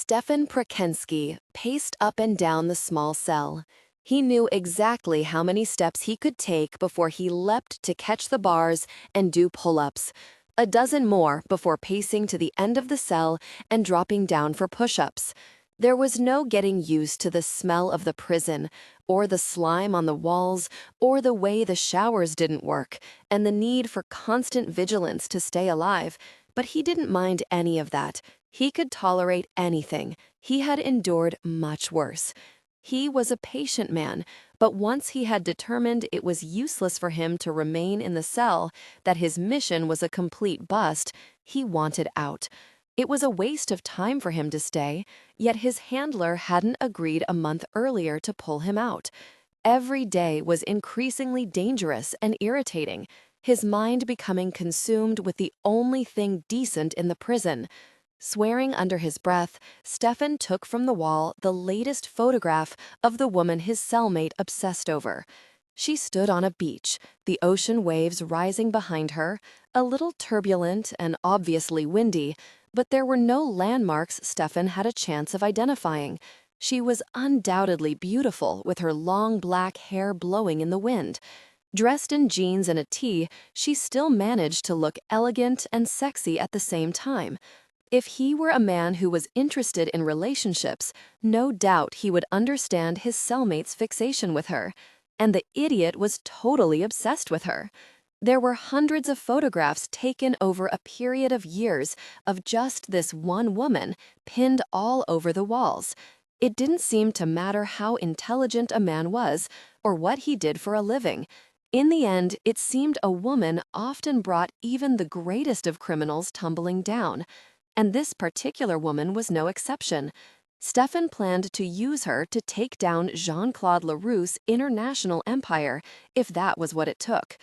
Stefan Prakenskii paced up and down the small cell. He knew exactly how many steps he could take before he leapt to catch the bars and do pull-ups, a dozen more before pacing to the end of the cell and dropping down for push-ups. There was no getting used to the smell of the prison, or the slime on the walls, or the way the showers didn't work, and the need for constant vigilance to stay alive, but he didn't mind any of that. He could tolerate anything. He had endured much worse. He was a patient man, but once he had determined it was useless for him to remain in the cell, that his mission was a complete bust, he wanted out. It was a waste of time for him to stay, yet his handler hadn't agreed a month earlier to pull him out. Every day was increasingly dangerous and irritating, his mind becoming consumed with the only thing decent in the prison. Swearing under his breath, Stefan took from the wall the latest photograph of the woman his cellmate obsessed over. She stood on a beach, the ocean waves rising behind her, a little turbulent and obviously windy, but there were no landmarks Stefan had a chance of identifying. She was undoubtedly beautiful, with her long black hair blowing in the wind. Dressed in jeans and a tee, she still managed to look elegant and sexy at the same time. If he were a man who was interested in relationships, no doubt he would understand his cellmate's fixation with her. And the idiot was totally obsessed with her. There were hundreds of photographs taken over a period of years of just this one woman, pinned all over the walls. It didn't seem to matter how intelligent a man was or what he did for a living. In the end, it seemed a woman often brought even the greatest of criminals tumbling down. And this particular woman was no exception. Stefan planned to use her to take down Jean-Claude Leroux's international empire, if that was what it took.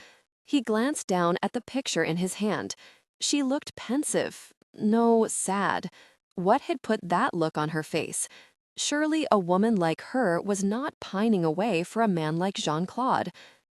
He glanced down at the picture in his hand. She looked pensive, no, sad. What had put that look on her face? Surely a woman like her was not pining away for a man like Jean-Claude.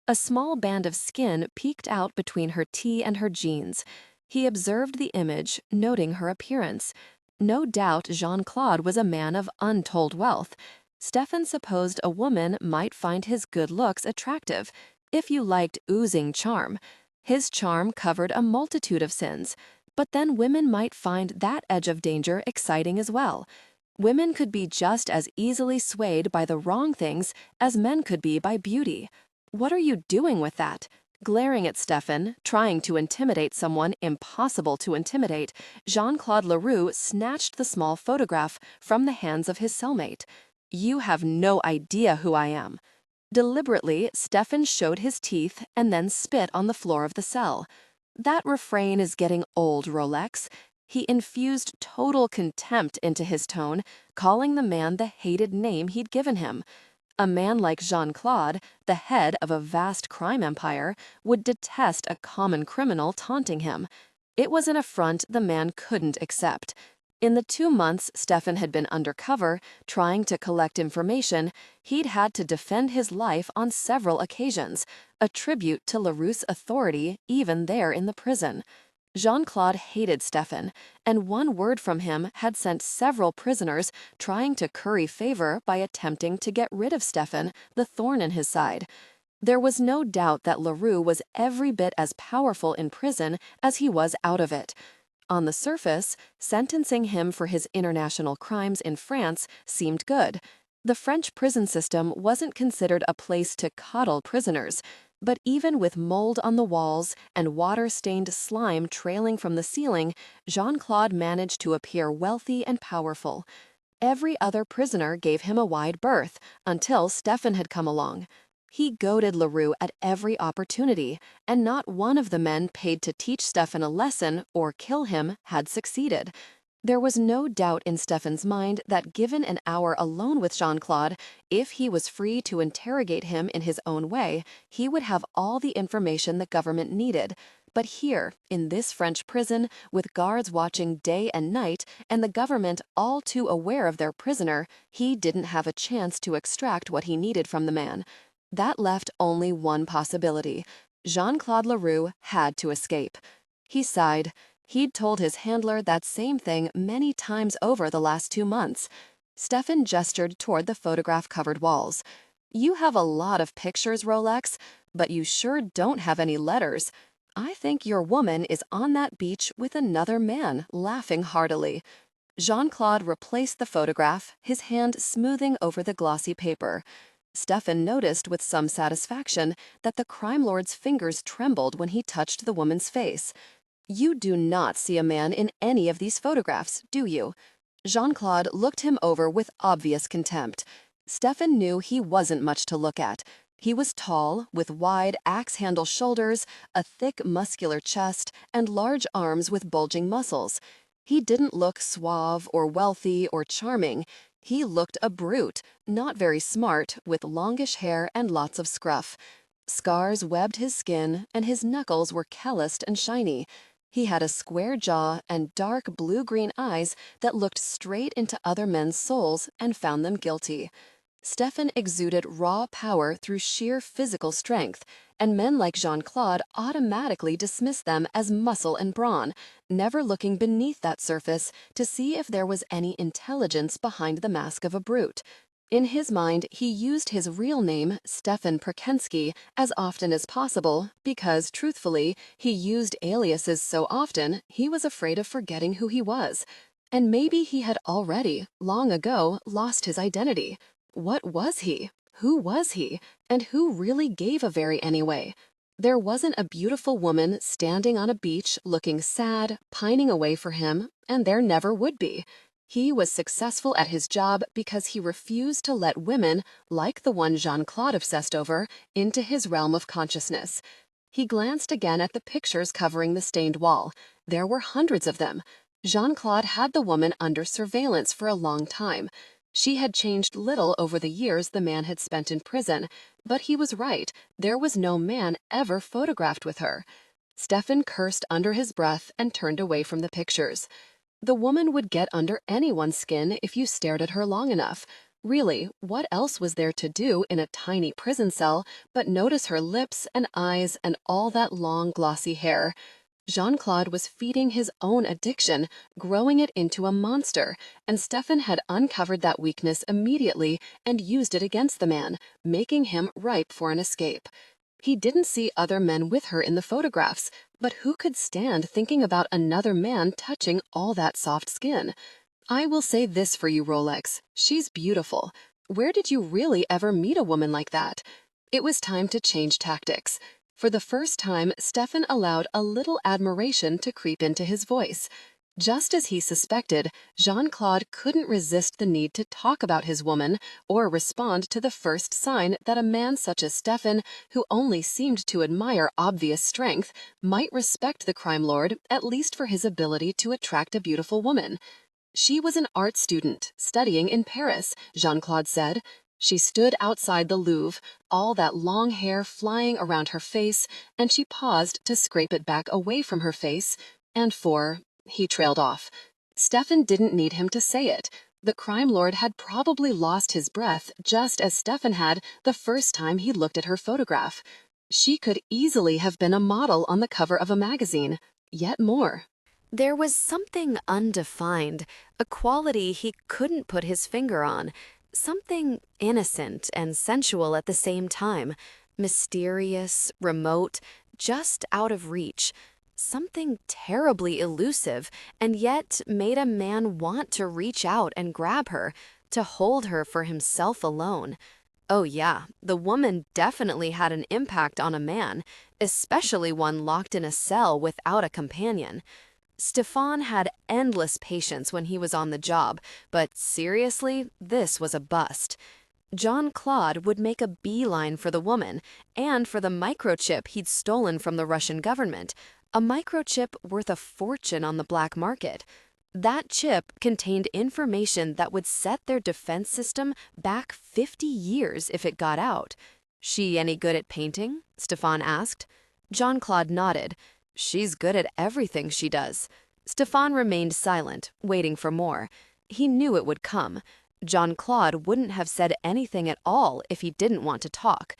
A small band of skin peeked out between her tee and her jeans. He observed the image, noting her appearance. No doubt Jean-Claude was a man of untold wealth. Stefan supposed a woman might find his good looks attractive, if you liked oozing charm. His charm covered a multitude of sins, but then women might find that edge of danger exciting as well. Women could be just as easily swayed by the wrong things as men could be by beauty. What are you doing with that? Glaring at Stefan, trying to intimidate someone impossible to intimidate, Jean-Claude Leroux snatched the small photograph from the hands of his cellmate. "You have no idea who I am." Deliberately, Stefan showed his teeth and then spit on the floor of the cell. That refrain is getting old, Rolex. He infused total contempt into his tone, calling the man the hated name he'd given him. A man like Jean-Claude, the head of a vast crime empire, would detest a common criminal taunting him. It was an affront the man couldn't accept. In the 2 months Stefan had been undercover, trying to collect information, he'd had to defend his life on several occasions, a tribute to Leroux's authority even there in the prison. Jean-Claude hated Stefan, and one word from him had sent several prisoners trying to curry favor by attempting to get rid of Stefan, the thorn in his side. There was no doubt that Leroux was every bit as powerful in prison as he was out of it. On the surface, sentencing him for his international crimes in France seemed good. The French prison system wasn't considered a place to coddle prisoners. But even with mold on the walls and water-stained slime trailing from the ceiling, Jean-Claude managed to appear wealthy and powerful. Every other prisoner gave him a wide berth, until Stefan had come along. He goaded Leroux at every opportunity, and not one of the men paid to teach Stefan a lesson or kill him had succeeded. There was no doubt in Stefan's mind that given an hour alone with Jean-Claude, if he was free to interrogate him in his own way, he would have all the information the government needed. But here, in this French prison, with guards watching day and night, and the government all too aware of their prisoner, he didn't have a chance to extract what he needed from the man. That left only one possibility. Jean-Claude Leroux had to escape. He sighed. He'd told his handler that same thing many times over the last 2 months. Stefan gestured toward the photograph-covered walls. "You have a lot of pictures, Rolex, but you sure don't have any letters. I think your woman is on that beach with another man," laughing heartily. Jean-Claude replaced the photograph, his hand smoothing over the glossy paper. Stefan noticed with some satisfaction that the crime lord's fingers trembled when he touched the woman's face. "You do not see a man in any of these photographs, do you?" Jean-Claude looked him over with obvious contempt. Stefan knew he wasn't much to look at. He was tall, with wide axe-handle shoulders, a thick muscular chest, and large arms with bulging muscles. He didn't look suave or wealthy or charming. He looked a brute, not very smart, with longish hair and lots of scruff. Scars webbed his skin, and his knuckles were calloused and shiny. He had a square jaw and dark blue-green eyes that looked straight into other men's souls and found them guilty. Stefan exuded raw power through sheer physical strength, and men like Jean-Claude automatically dismissed them as muscle and brawn, never looking beneath that surface to see if there was any intelligence behind the mask of a brute. In his mind, he used his real name, Stefan Prakenskii, as often as possible because, truthfully, he used aliases so often he was afraid of forgetting who he was. And maybe he had already, long ago, lost his identity. What was he? Who was he? And who really gave a very anyway? There wasn't a beautiful woman standing on a beach looking sad, pining away for him, and there never would be. He was successful at his job because he refused to let women, like the one Jean-Claude obsessed over, into his realm of consciousness. He glanced again at the pictures covering the stained wall. There were hundreds of them. Jean-Claude had the woman under surveillance for a long time. She had changed little over the years the man had spent in prison, but he was right, there was no man ever photographed with her. Stefan cursed under his breath and turned away from the pictures. The woman would get under anyone's skin if you stared at her long enough. Really, what else was there to do in a tiny prison cell but notice her lips and eyes and all that long glossy hair? Jean-Claude was feeding his own addiction, growing it into a monster, and Stefan had uncovered that weakness immediately and used it against the man, making him ripe for an escape. He didn't see other men with her in the photographs, but who could stand thinking about another man touching all that soft skin? I will say this for you, Rolex. She's beautiful. Where did you really ever meet a woman like that? It was time to change tactics. For the first time, Stefan allowed a little admiration to creep into his voice. Just as he suspected, Jean-Claude couldn't resist the need to talk about his woman or respond to the first sign that a man such as Stefan, who only seemed to admire obvious strength, might respect the crime lord, at least for his ability to attract a beautiful woman. She was an art student, studying in Paris, Jean-Claude said. She stood outside the Louvre, all that long hair flying around her face, and she paused to scrape it back away from her face, and he trailed off. Stefan didn't need him to say it. The crime lord had probably lost his breath just as Stefan had the first time he looked at her photograph. She could easily have been a model on the cover of a magazine, yet more. There was something undefined, a quality he couldn't put his finger on, something innocent and sensual at the same time, mysterious, remote, just out of reach, something terribly elusive, and yet made a man want to reach out and grab her, to hold her for himself alone. Oh yeah, the woman definitely had an impact on a man, especially one locked in a cell without a companion. Stefan had endless patience when he was on the job, but seriously, this was a bust. Jean-Claude would make a beeline for the woman and for the microchip he'd stolen from the Russian government, a microchip worth a fortune on the black market. That chip contained information that would set their defense system back 50 years if it got out. "She any good at painting?" Stefan asked. Jean-Claude nodded. "She's good at everything she does." Stefan remained silent, waiting for more. He knew it would come. Jean-Claude wouldn't have said anything at all if he didn't want to talk.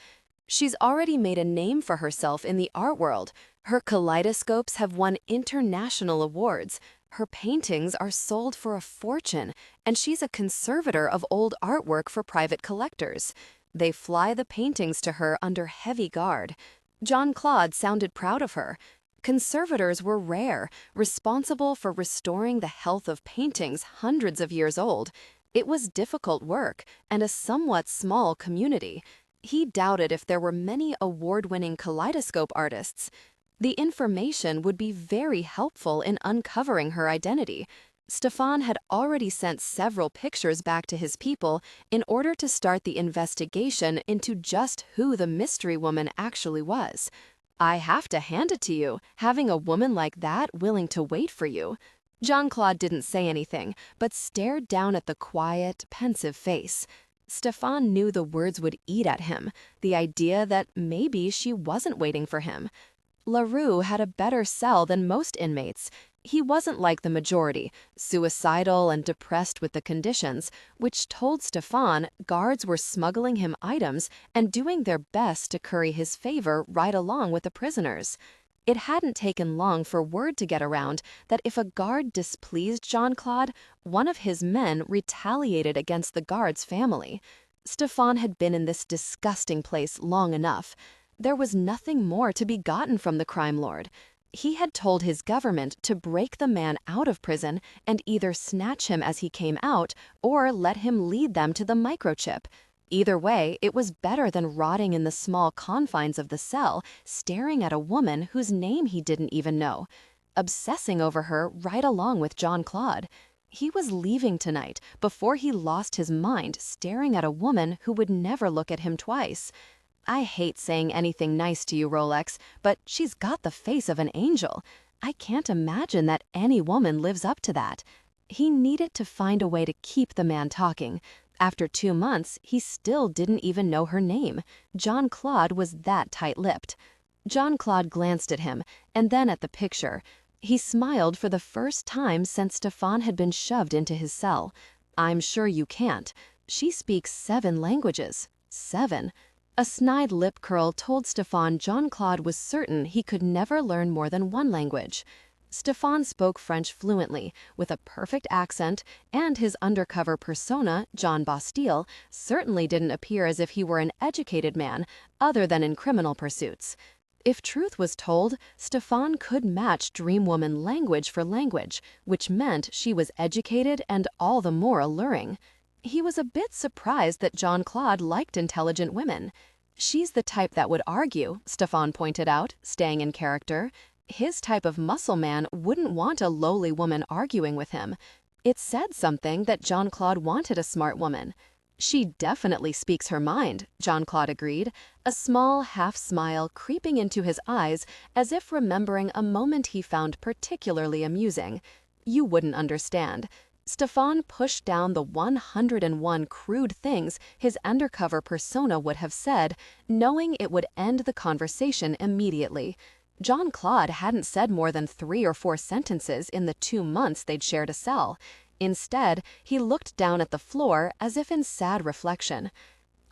She's already made a name for herself in the art world. Her kaleidoscopes have won international awards. Her paintings are sold for a fortune, and she's a conservator of old artwork for private collectors. They fly the paintings to her under heavy guard. John Claude sounded proud of her. Conservators were rare, responsible for restoring the health of paintings hundreds of years old. It was difficult work and a somewhat small community. He doubted if there were many award-winning kaleidoscope artists. The information would be very helpful in uncovering her identity. Stefan had already sent several pictures back to his people in order to start the investigation into just who the mystery woman actually was. I have to hand it to you, having a woman like that willing to wait for you. Jean-Claude didn't say anything, but stared down at the quiet, pensive face. Stefan knew the words would eat at him, the idea that maybe she wasn't waiting for him. LaRue had a better cell than most inmates. He wasn't like the majority, suicidal and depressed with the conditions, which told Stefan guards were smuggling him items and doing their best to curry his favor right along with the prisoners. It hadn't taken long for word to get around that if a guard displeased Jean-Claude, one of his men retaliated against the guard's family. Stefan had been in this disgusting place long enough. There was nothing more to be gotten from the crime lord. He had told his government to break the man out of prison and either snatch him as he came out or let him lead them to the microchip. Either way, it was better than rotting in the small confines of the cell, staring at a woman whose name he didn't even know, obsessing over her right along with Jean-Claude. He was leaving tonight before he lost his mind staring at a woman who would never look at him twice. I hate saying anything nice to you, Rolex, but she's got the face of an angel. I can't imagine that any woman lives up to that. He needed to find a way to keep the man talking. After 2 months, he still didn't even know her name. Jean-Claude was that tight-lipped. Jean-Claude glanced at him, and then at the picture. He smiled for the first time since Stefan had been shoved into his cell. I'm sure you can't. She speaks 7 languages. 7. A snide lip curl told Stefan Jean-Claude was certain he could never learn more than 1 language. Stefan spoke French fluently, with a perfect accent, and his undercover persona, John Bastille, certainly didn't appear as if he were an educated man, other than in criminal pursuits. If truth was told, Stefan could match Dream Woman language for language, which meant she was educated and all the more alluring. He was a bit surprised that Jean-Claude liked intelligent women. She's the type that would argue, Stefan pointed out, staying in character. His type of muscle man wouldn't want a lowly woman arguing with him. It said something that Jean-Claude wanted a smart woman. She definitely speaks her mind, Jean-Claude agreed, a small half-smile creeping into his eyes as if remembering a moment he found particularly amusing. You wouldn't understand. Stefan pushed down the 101 crude things his undercover persona would have said, knowing it would end the conversation immediately. Jean-Claude hadn't said more than 3 or 4 sentences in the 2 months they'd shared a cell. Instead, he looked down at the floor as if in sad reflection.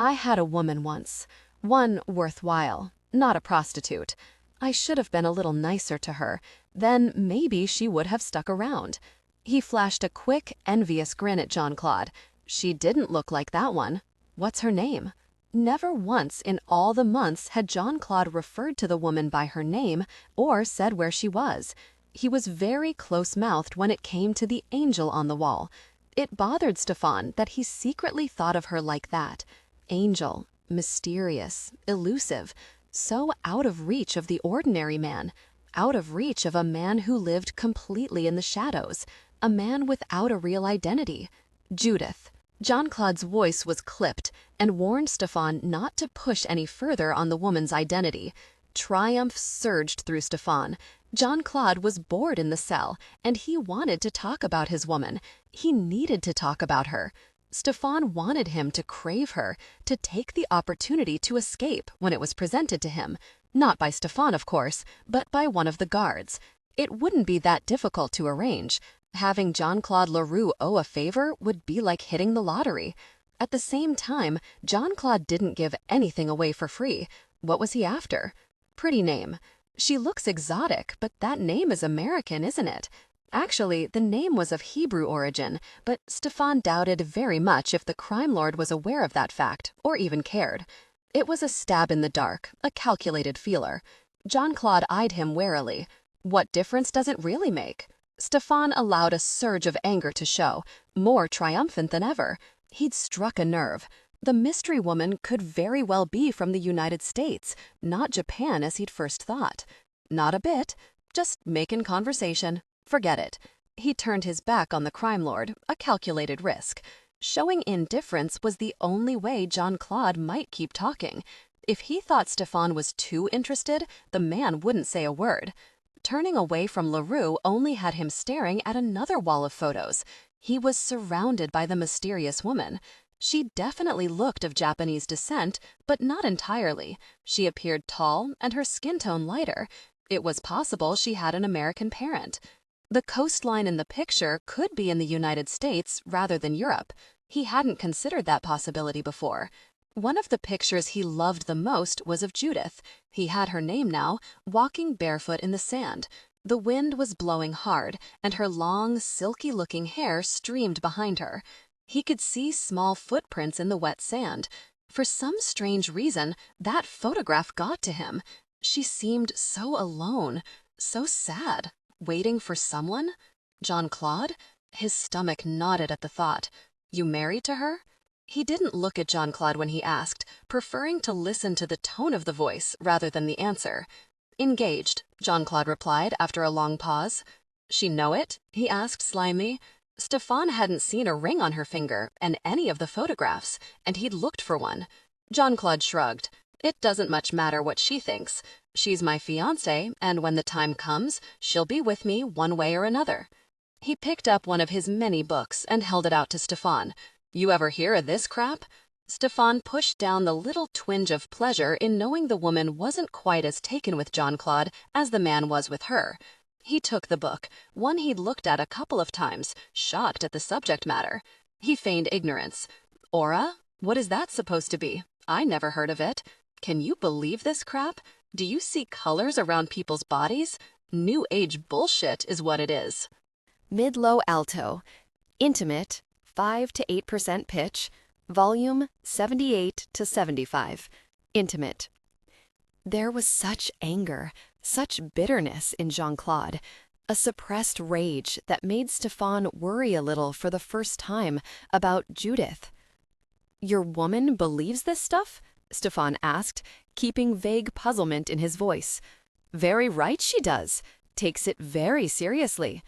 I had a woman once. One worthwhile. Not a prostitute. I should have been a little nicer to her. Then maybe she would have stuck around. He flashed a quick, envious grin at Jean-Claude. She didn't look like that one. What's her name? Never once in all the months had Jean-Claude referred to the woman by her name or said where she was. He was very close-mouthed when it came to the angel on the wall. It bothered Stefan that he secretly thought of her like that. Angel, mysterious, elusive, so out of reach of the ordinary man, out of reach of a man who lived completely in the shadows, a man without a real identity. Judith. Jean-Claude's voice was clipped and warned Stefan not to push any further on the woman's identity. Triumph surged through Stefan. Jean-Claude was bored in the cell, and he wanted to talk about his woman. He needed to talk about her. Stefan wanted him to crave her, to take the opportunity to escape when it was presented to him. Not by Stefan, of course, but by one of the guards. It wouldn't be that difficult to arrange. Having Jean-Claude LaRue owe a favor would be like hitting the lottery. At the same time, Jean-Claude didn't give anything away for free. What was he after? Pretty name. She looks exotic, but that name is American, isn't it? Actually, the name was of Hebrew origin, but Stefan doubted very much if the crime lord was aware of that fact, or even cared. It was a stab in the dark, a calculated feeler. Jean-Claude eyed him warily. What difference does it really make? Stefan allowed a surge of anger to show, more triumphant than ever. He'd struck a nerve. The mystery woman could very well be from the United States, not Japan as he'd first thought. Not a bit. Just making conversation. Forget it. He turned his back on the crime lord, a calculated risk. Showing indifference was the only way Jean-Claude might keep talking. If he thought Stefan was too interested, the man wouldn't say a word. Turning away from LaRue only had him staring at another wall of photos. He was surrounded by the mysterious woman. She definitely looked of Japanese descent, but not entirely. She appeared tall and her skin tone lighter. It was possible she had an American parent. The coastline in the picture could be in the United States rather than Europe. He hadn't considered that possibility before. One of the pictures he loved the most was of Judith. He had her name now, walking barefoot in the sand. The wind was blowing hard, and her long, silky-looking hair streamed behind her. He could see small footprints in the wet sand. For some strange reason, that photograph got to him. She seemed so alone, so sad, waiting for someone. Jean-Claude? His stomach knotted at the thought. You married to her? He didn't look at Jean-Claude when he asked, preferring to listen to the tone of the voice rather than the answer. Engaged, Jean-Claude replied after a long pause. She know it? He asked slyly. Stefan hadn't seen a ring on her finger in any of the photographs, and he'd looked for one. Jean-Claude shrugged. It doesn't much matter what she thinks. She's my fiancé, and when the time comes, she'll be with me one way or another. He picked up one of his many books and held it out to Stefan. You ever hear of this crap? Stefan pushed down the little twinge of pleasure in knowing the woman wasn't quite as taken with Jean-Claude as the man was with her. He took the book, one he'd looked at a couple of times, shocked at the subject matter. He feigned ignorance. Aura? What is that supposed to be? I never heard of it. Can you believe this crap? Do you see colors around people's bodies? New age bullshit is what it is. Mid-low alto. Intimate, 5 to 8% pitch. Volume, 78 to 75. Intimate. There was such anger, such bitterness in Jean-Claude, a suppressed rage that made Stefan worry a little for the first time about Judith. Your woman believes this stuff? Stefan asked, keeping vague puzzlement in his voice. Very right she does. Takes it very seriously.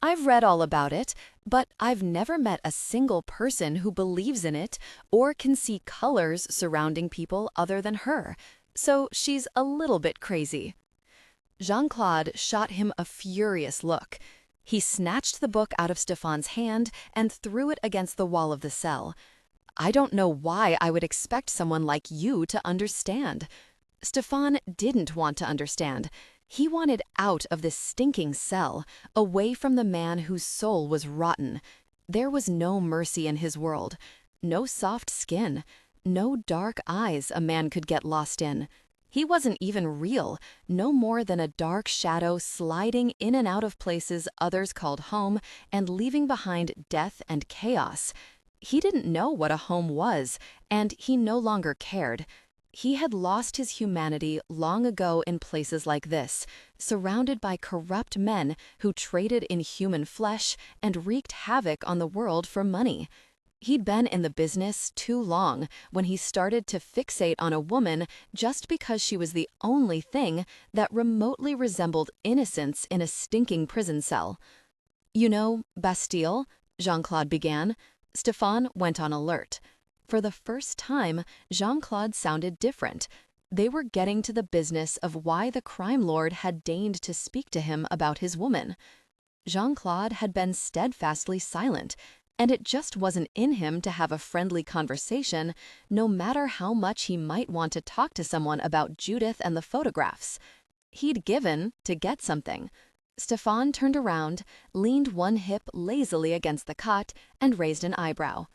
I've read all about it, but I've never met a single person who believes in it or can see colors surrounding people other than her. So she's a little bit crazy. Jean-Claude shot him a furious look. He snatched the book out of Stefan's hand and threw it against the wall of the cell. I don't know why I would expect someone like you to understand. Stefan didn't want to understand. He wanted out of this stinking cell, away from the man whose soul was rotten. There was no mercy in his world, no soft skin, no dark eyes a man could get lost in. He wasn't even real, no more than a dark shadow sliding in and out of places others called home and leaving behind death and chaos. He didn't know what a home was, and he no longer cared. He had lost his humanity long ago in places like this, surrounded by corrupt men who traded in human flesh and wreaked havoc on the world for money. He'd been in the business too long when he started to fixate on a woman just because she was the only thing that remotely resembled innocence in a stinking prison cell. You know, Bastille, Jean-Claude began. Stefan went on alert. For the first time, Jean-Claude sounded different. They were getting to the business of why the crime lord had deigned to speak to him about his woman. Jean-Claude had been steadfastly silent, and it just wasn't in him to have a friendly conversation, no matter how much he might want to talk to someone about Judith and the photographs. He'd given to get something. Stefan turned around, leaned one hip lazily against the cot, and raised an eyebrow.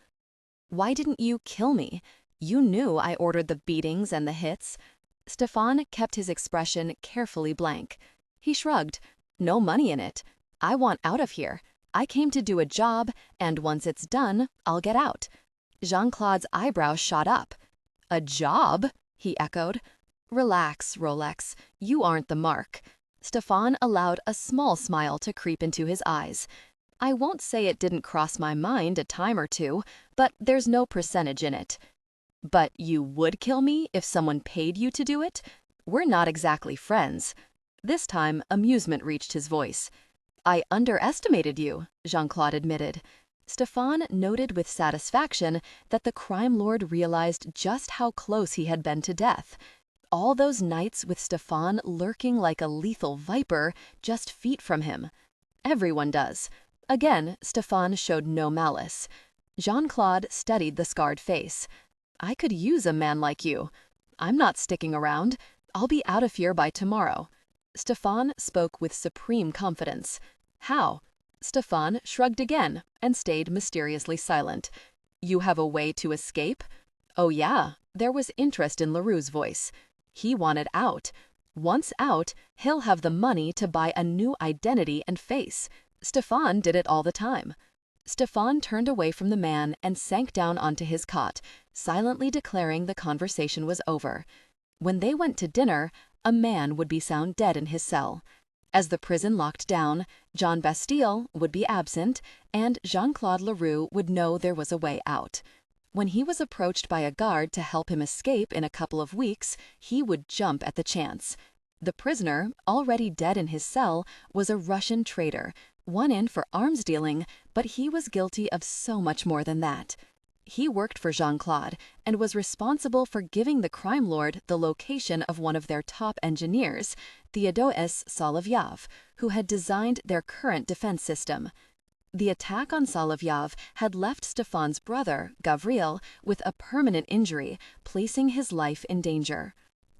Why didn't you kill me? You knew I ordered the beatings and the hits." Stefan kept his expression carefully blank. He shrugged. "No money in it. I want out of here. I came to do a job, and once it's done, I'll get out." Jean-Claude's eyebrows shot up. "A job?" he echoed. "Relax, Rolex. You aren't the mark." Stefan allowed a small smile to creep into his eyes. "I won't say it didn't cross my mind a time or two, but there's no percentage in it." "But you would kill me if someone paid you to do it? We're not exactly friends." This time, amusement reached his voice. "I underestimated you," Jean-Claude admitted. Stefan noted with satisfaction that the crime lord realized just how close he had been to death. All those nights with Stefan lurking like a lethal viper just feet from him. Everyone does. Again, Stefan showed no malice. Jean-Claude studied the scarred face. "I could use a man like you. I'm not sticking around. I'll be out of here by tomorrow." Stefan spoke with supreme confidence. "How?" Stefan shrugged again and stayed mysteriously silent. "You have a way to escape?" "Oh yeah." There was interest in Leroux's voice. He wanted out. Once out, he'll have the money to buy a new identity and face. Stefan did it all the time. Stefan turned away from the man and sank down onto his cot, silently declaring the conversation was over. When they went to dinner, a man would be found dead in his cell. As the prison locked down, John Bastille would be absent, and Jean-Claude Leroux would know there was a way out. When he was approached by a guard to help him escape in a couple of weeks, he would jump at the chance. The prisoner, already dead in his cell, was a Russian traitor, one in for arms dealing, but he was guilty of so much more than that. He worked for Jean-Claude and was responsible for giving the crime lord the location of one of their top engineers, Theodoros Solovyev, who had designed their current defense system. The attack on Solovyev had left Stefan's brother, Gavril, with a permanent injury, placing his life in danger.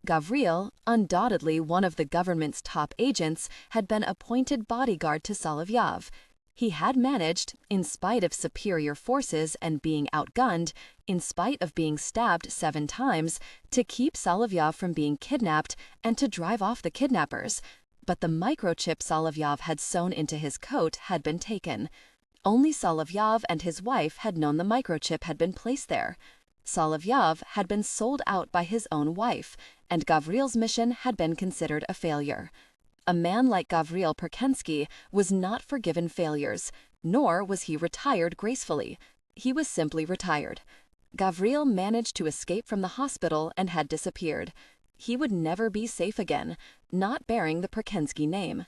Gavril, undoubtedly one of the government's top agents, had been appointed bodyguard to Solovyev. He had managed, in spite of superior forces and being outgunned, in spite of being stabbed 7 times, to keep Solovyev from being kidnapped and to drive off the kidnappers. But the microchip Solovyev had sewn into his coat had been taken. Only Solovyev and his wife had known the microchip had been placed there. Solovyev had been sold out by his own wife, and Gavril's mission had been considered a failure. A man like Gavril Prakenskii was not forgiven failures, nor was he retired gracefully. He was simply retired. Gavril managed to escape from the hospital and had disappeared. He would never be safe again, not bearing the Prakenskii name.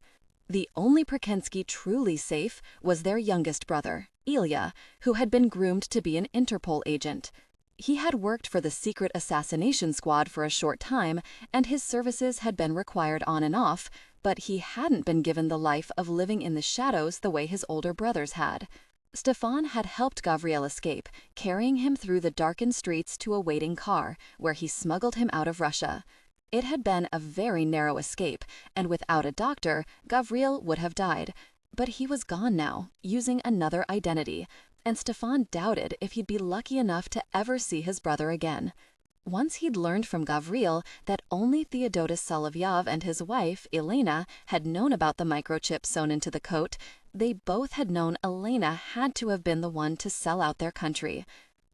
The only Prakenskii truly safe was their youngest brother, Ilya, who had been groomed to be an Interpol agent. He had worked for the secret assassination squad for a short time, and his services had been required on and off, but he hadn't been given the life of living in the shadows the way his older brothers had. Stefan had helped Gavril escape, carrying him through the darkened streets to a waiting car, where he smuggled him out of Russia. It had been a very narrow escape, and without a doctor, Gavril would have died. But he was gone now, using another identity, and Stefan doubted if he'd be lucky enough to ever see his brother again. Once he'd learned from Gavril that only Theodoros Solovyev and his wife, Elena, had known about the microchip sewn into the coat, they both had known Elena had to have been the one to sell out their country.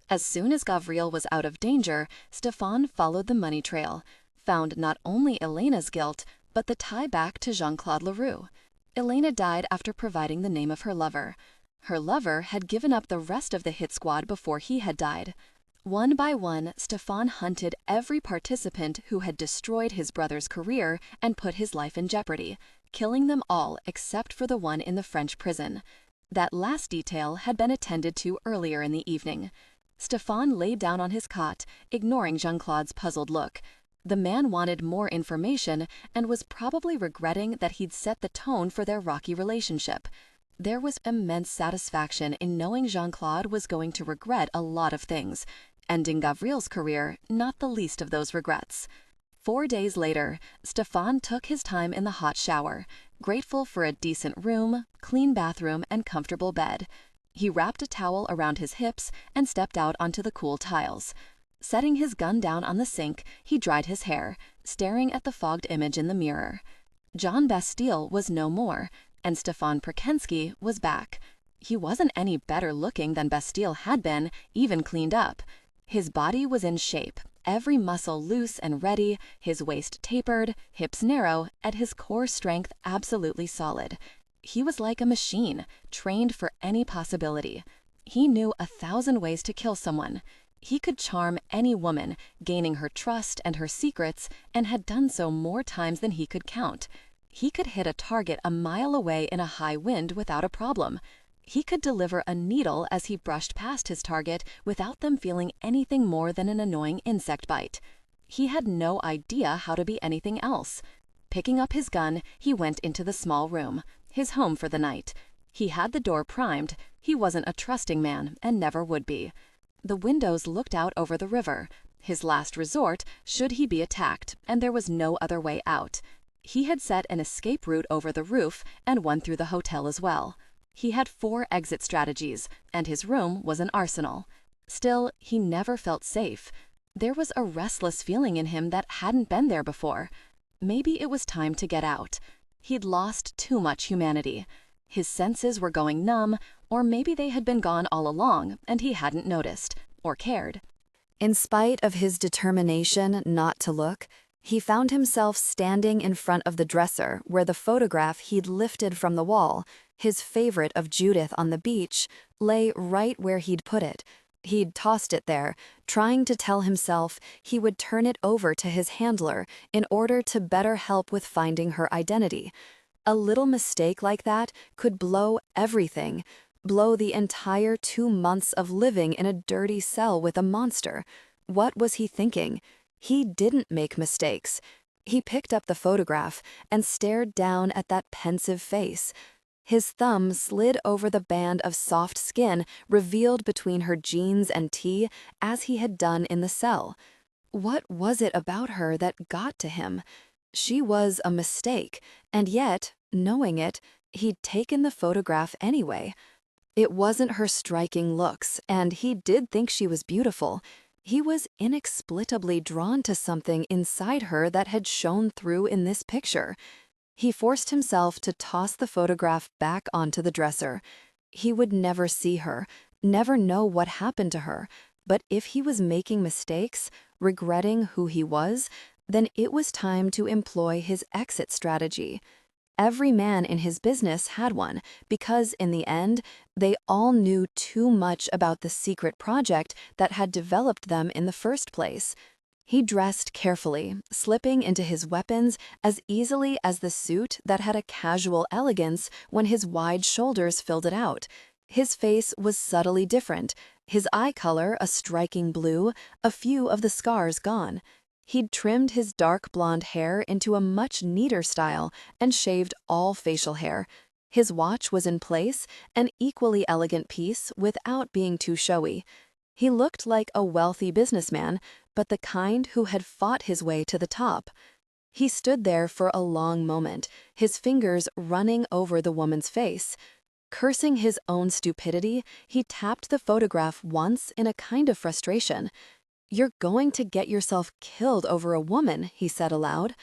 As soon as Gavril was out of danger, Stefan followed the money trail, found not only Elena's guilt, but the tie back to Jean-Claude Leroux. Elena died after providing the name of her lover. Her lover had given up the rest of the hit squad before he had died. One by one, Stefan hunted every participant who had destroyed his brother's career and put his life in jeopardy, killing them all except for the one in the French prison. That last detail had been attended to earlier in the evening. Stefan lay down on his cot, ignoring Jean-Claude's puzzled look. The man wanted more information and was probably regretting that he'd set the tone for their rocky relationship. There was immense satisfaction in knowing Jean-Claude was going to regret a lot of things, ending Gavril's career not the least of those regrets. 4 days later, Stefan took his time in the hot shower, grateful for a decent room, clean bathroom, and comfortable bed. He wrapped a towel around his hips and stepped out onto the cool tiles. Setting his gun down on the sink, he dried his hair, staring at the fogged image in the mirror. John Bastille was no more, and Stefan Prakenskii was back. He wasn't any better looking than Bastille had been, even cleaned up. His body was in shape, every muscle loose and ready, his waist tapered, hips narrow, and his core strength absolutely solid. He was like a machine, trained for any possibility. He knew 1,000 ways to kill someone. He could charm any woman, gaining her trust and her secrets, and had done so more times than he could count. He could hit a target a mile away in a high wind without a problem. He could deliver a needle as he brushed past his target without them feeling anything more than an annoying insect bite. He had no idea how to be anything else. Picking up his gun, he went into the small room, his home for the night. He had the door primed. He wasn't a trusting man and never would be. The windows looked out over the river, his last resort should he be attacked, and there was no other way out. He had set an escape route over the roof and one through the hotel as well. He had 4 exit strategies, and his room was an arsenal. Still, he never felt safe. There was a restless feeling in him that hadn't been there before. Maybe it was time to get out. He'd lost too much humanity. His senses were going numb, or maybe they had been gone all along and he hadn't noticed or cared. In spite of his determination not to look, he found himself standing in front of the dresser where the photograph he'd lifted from the wall, his favorite of Judith on the beach, lay right where he'd put it. He'd tossed it there, trying to tell himself he would turn it over to his handler in order to better help with finding her identity. A little mistake like that could blow everything, blow the entire 2 months of living in a dirty cell with a monster. What was he thinking? He didn't make mistakes. He picked up the photograph and stared down at that pensive face. His thumb slid over the band of soft skin revealed between her jeans and tee as he had done in the cell. What was it about her that got to him? She was a mistake, and yet, knowing it, he'd taken the photograph anyway. It wasn't her striking looks, and he did think she was beautiful. He was inexplicably drawn to something inside her that had shone through in this picture. He forced himself to toss the photograph back onto the dresser. He would never see her, never know what happened to her, but if he was making mistakes, regretting who he was, then it was time to employ his exit strategy. Every man in his business had one, because in the end, they all knew too much about the secret project that had developed them in the first place. He dressed carefully, slipping into his weapons as easily as the suit that had a casual elegance when his wide shoulders filled it out. His face was subtly different, his eye color a striking blue, a few of the scars gone. He'd trimmed his dark blonde hair into a much neater style and shaved all facial hair. His watch was in place, an equally elegant piece without being too showy. He looked like a wealthy businessman, but the kind who had fought his way to the top. He stood there for a long moment, his fingers running over the woman's face. Cursing his own stupidity, he tapped the photograph once in a kind of frustration. "You're going to get yourself killed over a woman," he said aloud.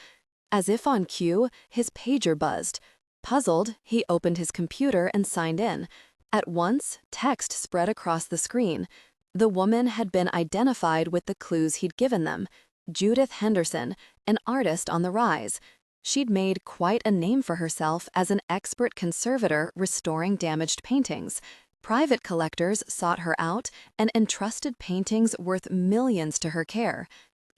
As if on cue, his pager buzzed. Puzzled, he opened his computer and signed in. At once, text spread across the screen. The woman had been identified with the clues he'd given them. Judith Henderson, an artist on the rise. She'd made quite a name for herself as an expert conservator restoring damaged paintings. Private collectors sought her out and entrusted paintings worth millions to her care.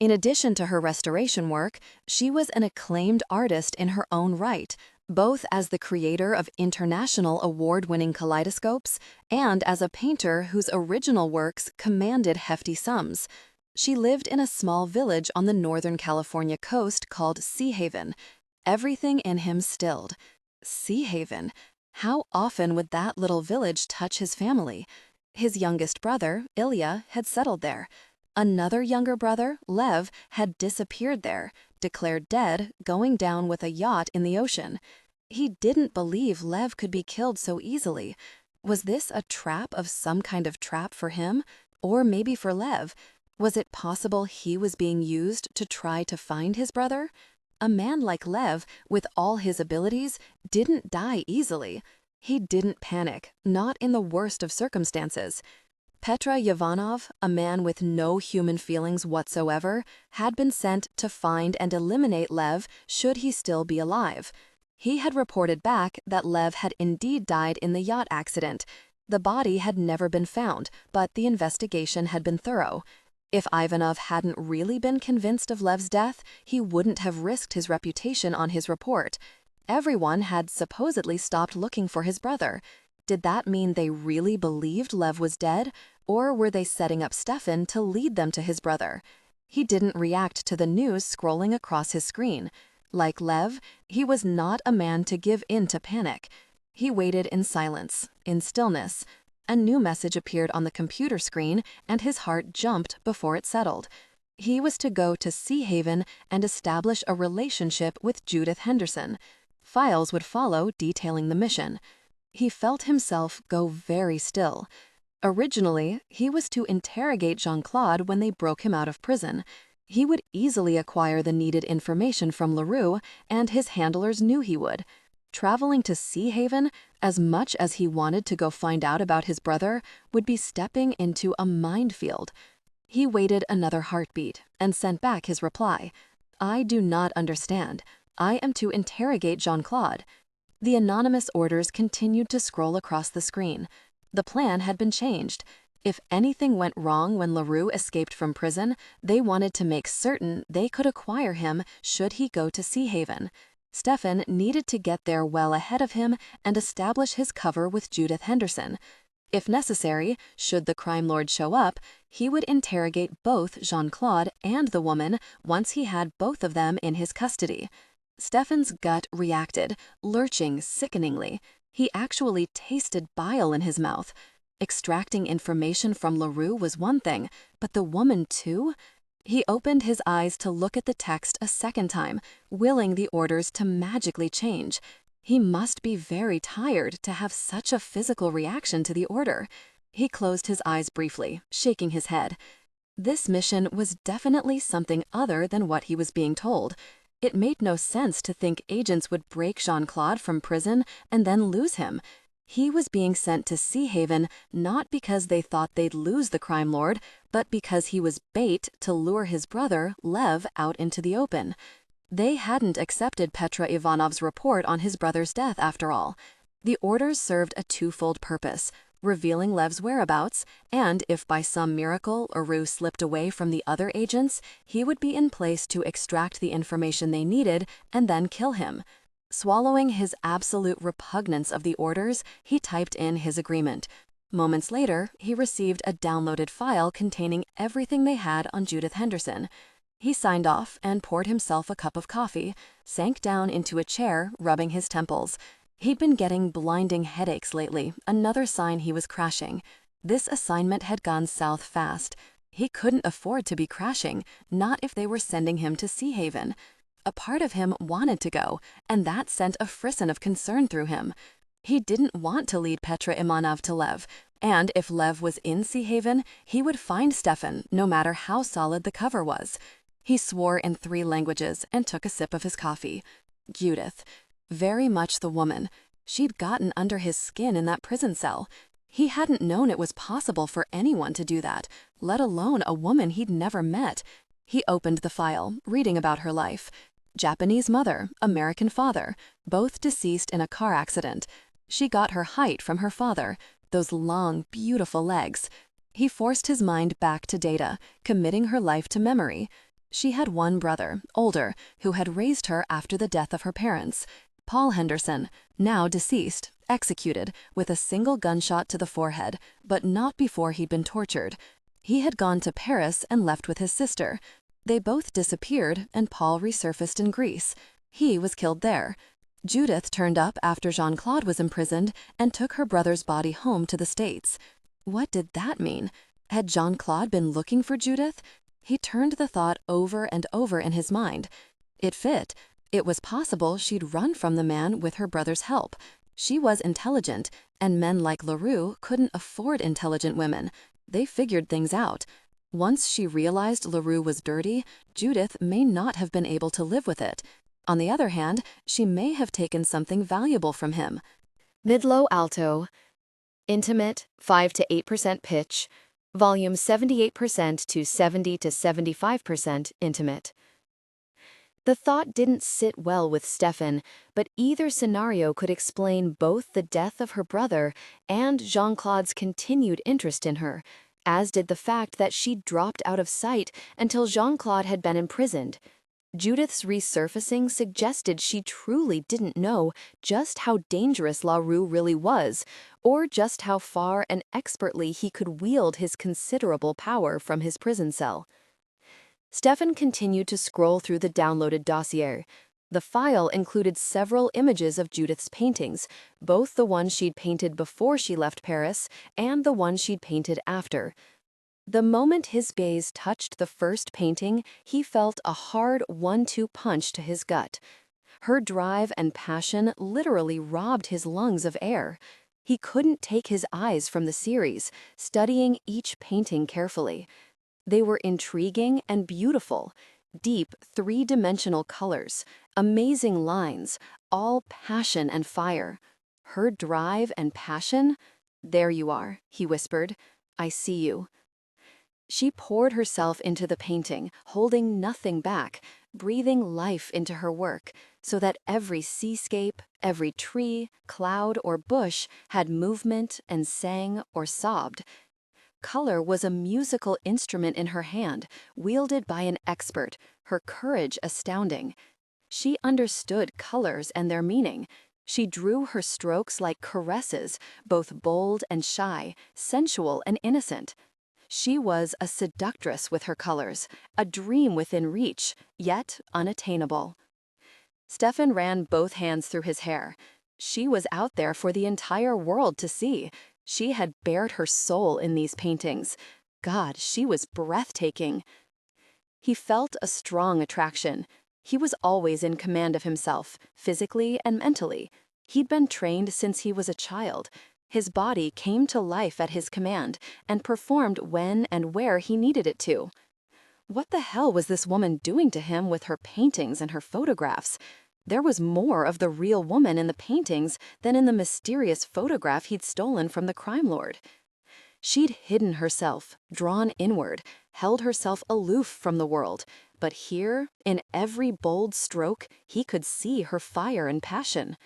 In addition to her restoration work, she was an acclaimed artist in her own right, both as the creator of international award-winning kaleidoscopes and as a painter whose original works commanded hefty sums. She lived in a small village on the Northern California coast called Sea Haven. Everything in him stilled. Sea Haven. How often would that little village touch his family? His youngest brother, Ilya, had settled there. Another younger brother, Lev, had disappeared there, declared dead, going down with a yacht in the ocean. He didn't believe Lev could be killed so easily. Was this a trap of some kind of trap for him? Or maybe for Lev? Was it possible he was being used to try to find his brother? A man like Lev, with all his abilities, didn't die easily. He didn't panic, not in the worst of circumstances. Petr Ivanov, a man with no human feelings whatsoever, had been sent to find and eliminate Lev should he still be alive. He had reported back that Lev had indeed died in the yacht accident. The body had never been found, but the investigation had been thorough. If Ivanov hadn't really been convinced of Lev's death, he wouldn't have risked his reputation on his report. Everyone had supposedly stopped looking for his brother. Did that mean they really believed Lev was dead, or were they setting up Stefan to lead them to his brother? He didn't react to the news scrolling across his screen. Like Lev, he was not a man to give in to panic. He waited in silence, in stillness. A new message appeared on the computer screen, and his heart jumped before it settled. He was to go to Sea Haven and establish a relationship with Judith Henderson. Files would follow detailing the mission. He felt himself go very still. Originally, he was to interrogate Jean-Claude when they broke him out of prison. He would easily acquire the needed information from LaRue, and his handlers knew he would. Traveling to Sea Haven, as much as he wanted to go find out about his brother, would be stepping into a minefield. He waited another heartbeat and sent back his reply. "I do not understand. I am to interrogate Jean-Claude." The anonymous orders continued to scroll across the screen. The plan had been changed. If anything went wrong when LaRue escaped from prison, they wanted to make certain they could acquire him should he go to Sea Haven. Stefan needed to get there well ahead of him and establish his cover with Judith Henderson. If necessary, should the crime lord show up, he would interrogate both Jean-Claude and the woman once he had both of them in his custody. Stefan's gut reacted, lurching sickeningly. He actually tasted bile in his mouth. Extracting information from LaRue was one thing, but the woman too? He opened his eyes to look at the text a second time, willing the orders to magically change. He must be very tired to have such a physical reaction to the order. He closed his eyes briefly, shaking his head. This mission was definitely something other than what he was being told. It made no sense to think agents would break Jean-Claude from prison and then lose him. He was being sent to Sea Haven not because they thought they'd lose the crime lord, but because he was bait to lure his brother, Lev, out into the open. They hadn't accepted Petr Ivanov's report on his brother's death, after all. The orders served a twofold purpose: revealing Lev's whereabouts, and if by some miracle LaRue slipped away from the other agents, he would be in place to extract the information they needed and then kill him. Swallowing his absolute repugnance of the orders, he typed in his agreement. Moments later, he received a downloaded file containing everything they had on Judith Henderson. He signed off and poured himself a cup of coffee, sank down into a chair, rubbing his temples. He'd been getting blinding headaches lately, another sign he was crashing. This assignment had gone south fast. He couldn't afford to be crashing, not if they were sending him to Sea Haven. A part of him wanted to go, and that sent a frisson of concern through him. He didn't want to lead Petr Ivanov to Lev, and if Lev was in Sea Haven, he would find Stefan, no matter how solid the cover was. He swore in 3 languages and took a sip of his coffee. Judith. Very much the woman. She'd gotten under his skin in that prison cell. He hadn't known it was possible for anyone to do that, let alone a woman he'd never met. He opened the file, reading about her life. Japanese mother, American father, both deceased in a car accident. She got her height from her father, those long, beautiful legs. He forced his mind back to data, committing her life to memory. She had one brother, older, who had raised her after the death of her parents. Paul Henderson, now deceased, executed with a single gunshot to the forehead, but not before he'd been tortured. He had gone to Paris and left with his sister. They both disappeared, and Paul resurfaced in Greece. He was killed there. Judith turned up after Jean-Claude was imprisoned and took her brother's body home to the States. What did that mean? Had Jean-Claude been looking for Judith? He turned the thought over and over in his mind. It fit. It was possible she'd run from the man with her brother's help. She was intelligent, and men like LaRue couldn't afford intelligent women. They figured things out. Once she realized LaRue was dirty, Judith may not have been able to live with it. On the other hand, she may have taken something valuable from him. Mid-low alto, intimate, 5 to 8% pitch, volume 78% to 70 to 75% intimate. The thought didn't sit well with Stefan, but either scenario could explain both the death of her brother and Jean-Claude's continued interest in her, as did the fact that she dropped out of sight until Jean-Claude had been imprisoned. Judith's resurfacing suggested she truly didn't know just how dangerous LaRue really was, or just how far and expertly he could wield his considerable power from his prison cell. Stefan continued to scroll through the downloaded dossier. The file included several images of Judith's paintings, both the one she'd painted before she left Paris and the one she'd painted after. The moment his gaze touched the first painting, he felt a hard 1-2 punch to his gut. Her drive and passion literally robbed his lungs of air. He couldn't take his eyes from the series, studying each painting carefully. They were intriguing and beautiful, deep, three-dimensional colors, amazing lines, all passion and fire. Her drive and passion? There you are, he whispered. I see you. She poured herself into the painting, holding nothing back, breathing life into her work, so that every seascape, every tree, cloud, or bush had movement and sang or sobbed. Color was a musical instrument in her hand, wielded by an expert, her courage astounding. She understood colors and their meaning. She drew her strokes like caresses, both bold and shy, sensual and innocent. She was a seductress with her colors, a dream within reach, yet unattainable. Stefan ran both hands through his hair. She was out there for the entire world to see. She had bared her soul in these paintings. God, she was breathtaking. He felt a strong attraction. He was always in command of himself, physically and mentally. He'd been trained since he was a child. His body came to life at his command and performed when and where he needed it to. What the hell was this woman doing to him with her paintings and her photographs? There was more of the real woman in the paintings than in the mysterious photograph he'd stolen from the crime lord. She'd hidden herself, drawn inward, held herself aloof from the world, but here, in every bold stroke, he could see her fire and passion.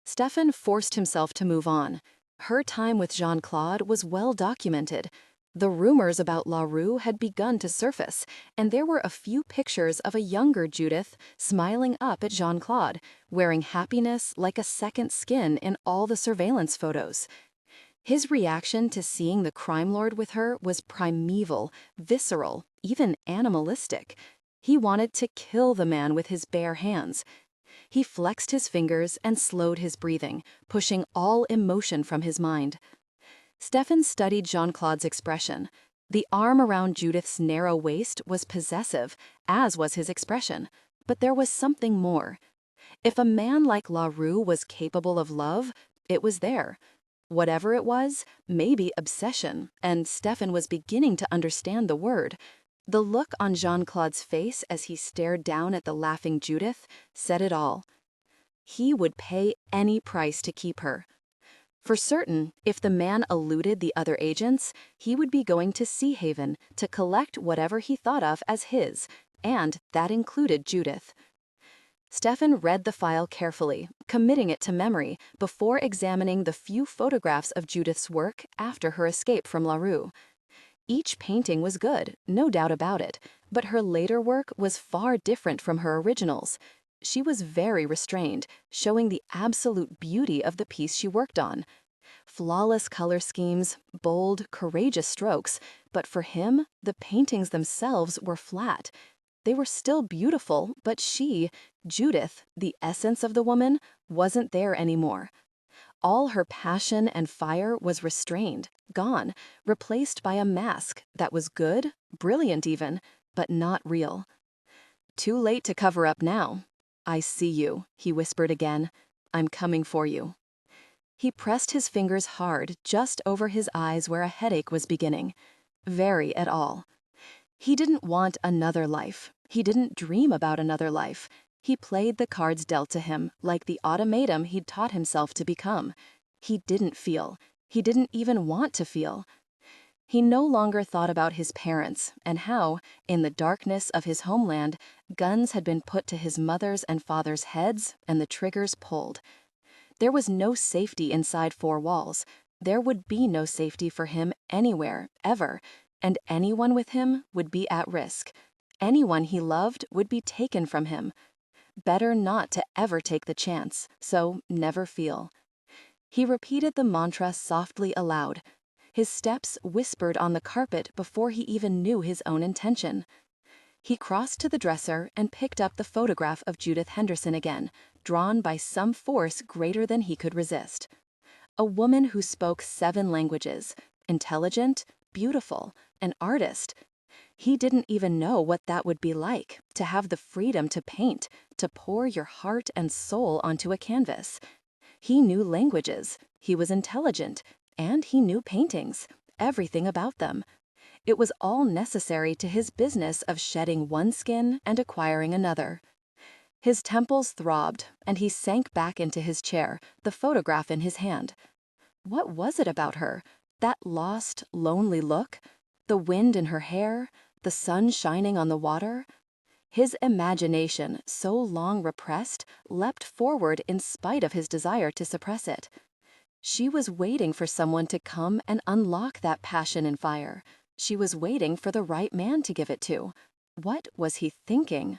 Stefan forced himself to move on. Her time with Jean-Claude was well documented. The rumors about LaRue had begun to surface, and there were a few pictures of a younger Judith smiling up at Jean-Claude, wearing happiness like a second skin in all the surveillance photos. His reaction to seeing the crime lord with her was primeval, visceral, even animalistic. He wanted to kill the man with his bare hands. He flexed his fingers and slowed his breathing, pushing all emotion from his mind. Stefan studied Jean-Claude's expression. The arm around Judith's narrow waist was possessive, as was his expression. But there was something more. If a man like LaRue was capable of love, it was there. Whatever it was, maybe obsession, and Stefan was beginning to understand the word. The look on Jean-Claude's face as he stared down at the laughing Judith said it all. He would pay any price to keep her. For certain, if the man eluded the other agents, he would be going to Sea Haven to collect whatever he thought of as his, and that included Judith. Stefan read the file carefully, committing it to memory before examining the few photographs of Judith's work after her escape from LaRue. Each painting was good, no doubt about it, but her later work was far different from her originals. She was very restrained, showing the absolute beauty of the piece she worked on. Flawless color schemes, bold, courageous strokes, but for him, the paintings themselves were flat. They were still beautiful, but she, Judith, the essence of the woman, wasn't there anymore. All her passion and fire was restrained, gone, replaced by a mask that was good, brilliant even, but not real. Too late to cover up now. I see you, he whispered again. I'm coming for you. He pressed his fingers hard just over his eyes where a headache was beginning. Very at all. He didn't want another life. He didn't dream about another life. He played the cards dealt to him like the automaton he'd taught himself to become. He didn't feel. He didn't even want to feel. He no longer thought about his parents and how, in the darkness of his homeland, guns had been put to his mother's and father's heads and the triggers pulled. There was no safety inside four walls. There would be no safety for him anywhere, ever, and anyone with him would be at risk. Anyone he loved would be taken from him. Better not to ever take the chance, so never feel. He repeated the mantra softly aloud. His steps whispered on the carpet before he even knew his own intention. He crossed to the dresser and picked up the photograph of Judith Henderson again, drawn by some force greater than he could resist. A woman who spoke 7 languages, intelligent, beautiful, an artist. He didn't even know what that would be like, to have the freedom to paint, to pour your heart and soul onto a canvas. He knew languages, he was intelligent, and he knew paintings, everything about them. It was all necessary to his business of shedding one skin and acquiring another. His temples throbbed, and he sank back into his chair, the photograph in his hand. What was it about her? That lost, lonely look? The wind in her hair? The sun shining on the water? His imagination, so long repressed, leapt forward in spite of his desire to suppress it. She was waiting for someone to come and unlock that passion and fire. She was waiting for the right man to give it to. What was he thinking?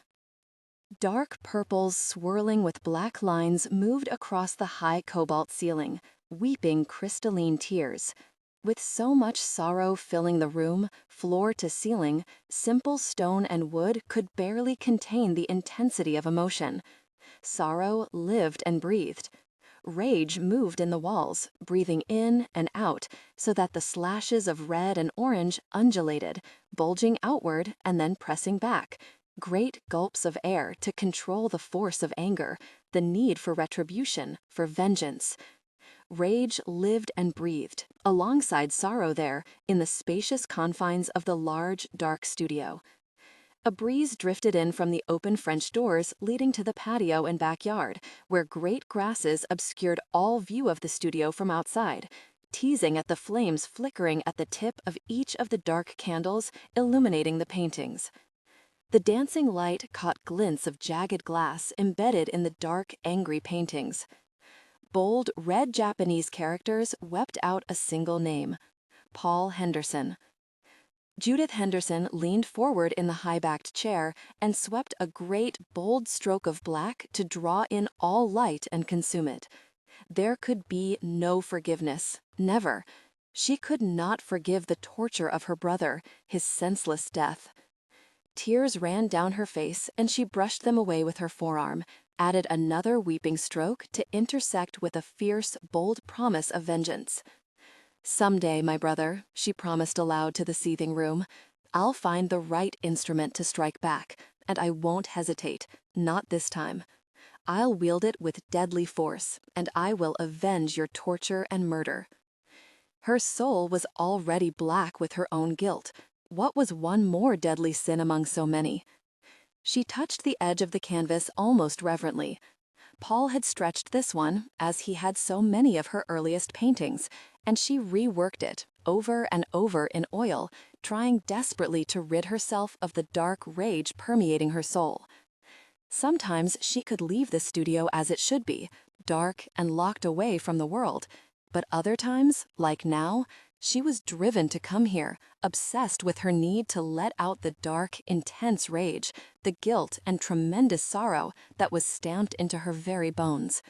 Dark purples swirling with black lines moved across the high cobalt ceiling, weeping crystalline tears. With so much sorrow filling the room, floor to ceiling, simple stone and wood could barely contain the intensity of emotion. Sorrow lived and breathed. Rage moved in the walls, breathing in and out, so that the slashes of red and orange undulated, bulging outward and then pressing back. Great gulps of air to control the force of anger, the need for retribution, for vengeance. Rage lived and breathed, alongside sorrow there, in the spacious confines of the large, dark studio. A breeze drifted in from the open French doors leading to the patio and backyard, where great grasses obscured all view of the studio from outside, teasing at the flames flickering at the tip of each of the dark candles illuminating the paintings. The dancing light caught glints of jagged glass embedded in the dark, angry paintings. Bold, red Japanese characters wept out a single name: Paul Henderson. Judith Henderson leaned forward in the high-backed chair and swept a great, bold stroke of black to draw in all light and consume it. There could be no forgiveness, never. She could not forgive the torture of her brother, his senseless death. Tears ran down her face, and she brushed them away with her forearm, added another weeping stroke to intersect with a fierce, bold promise of vengeance. "Someday, my brother," she promised aloud to the seething room, "I'll find the right instrument to strike back, and I won't hesitate, not this time. I'll wield it with deadly force, and I will avenge your torture and murder." Her soul was already black with her own guilt. What was one more deadly sin among so many? She touched the edge of the canvas almost reverently. Paul had stretched this one, as he had so many of her earliest paintings, and she reworked it, over and over in oil, trying desperately to rid herself of the dark rage permeating her soul. Sometimes she could leave the studio as it should be, dark and locked away from the world, but other times, like now, she was driven to come here, obsessed with her need to let out the dark, intense rage, the guilt and tremendous sorrow that was stamped into her very bones.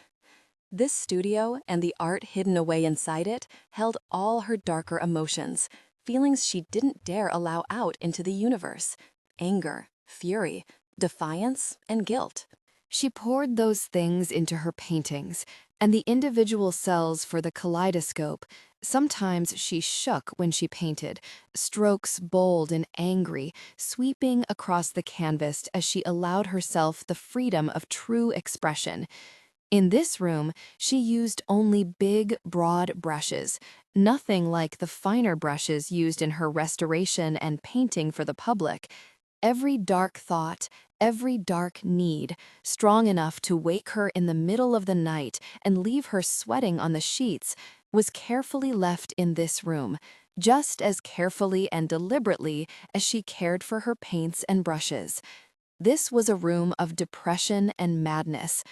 This studio and the art hidden away inside it held all her darker emotions, feelings she didn't dare allow out into the universe: anger, fury, defiance, and guilt. She poured those things into her paintings, and the individual cells for the kaleidoscope. Sometimes she shook when she painted, strokes bold and angry, sweeping across the canvas as she allowed herself the freedom of true expression. In this room, she used only big, broad brushes, nothing like the finer brushes used in her restoration and painting for the public. Every dark thought, every dark need, strong enough to wake her in the middle of the night and leave her sweating on the sheets, was carefully left in this room, just as carefully and deliberately as she cared for her paints and brushes. This was a room of depression and madness,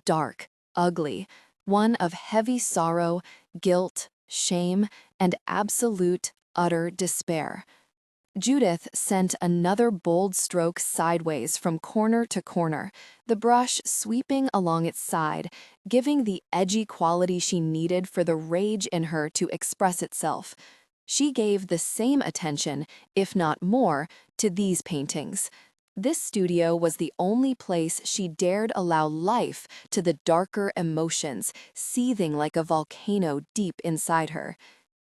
dark, ugly, one of heavy sorrow, guilt, shame, and absolute, utter despair. Judith sent another bold stroke sideways from corner to corner, the brush sweeping along its side, giving the edgy quality she needed for the rage in her to express itself. She gave the same attention, if not more, to these paintings. This studio was the only place she dared allow life to the darker emotions seething like a volcano deep inside her.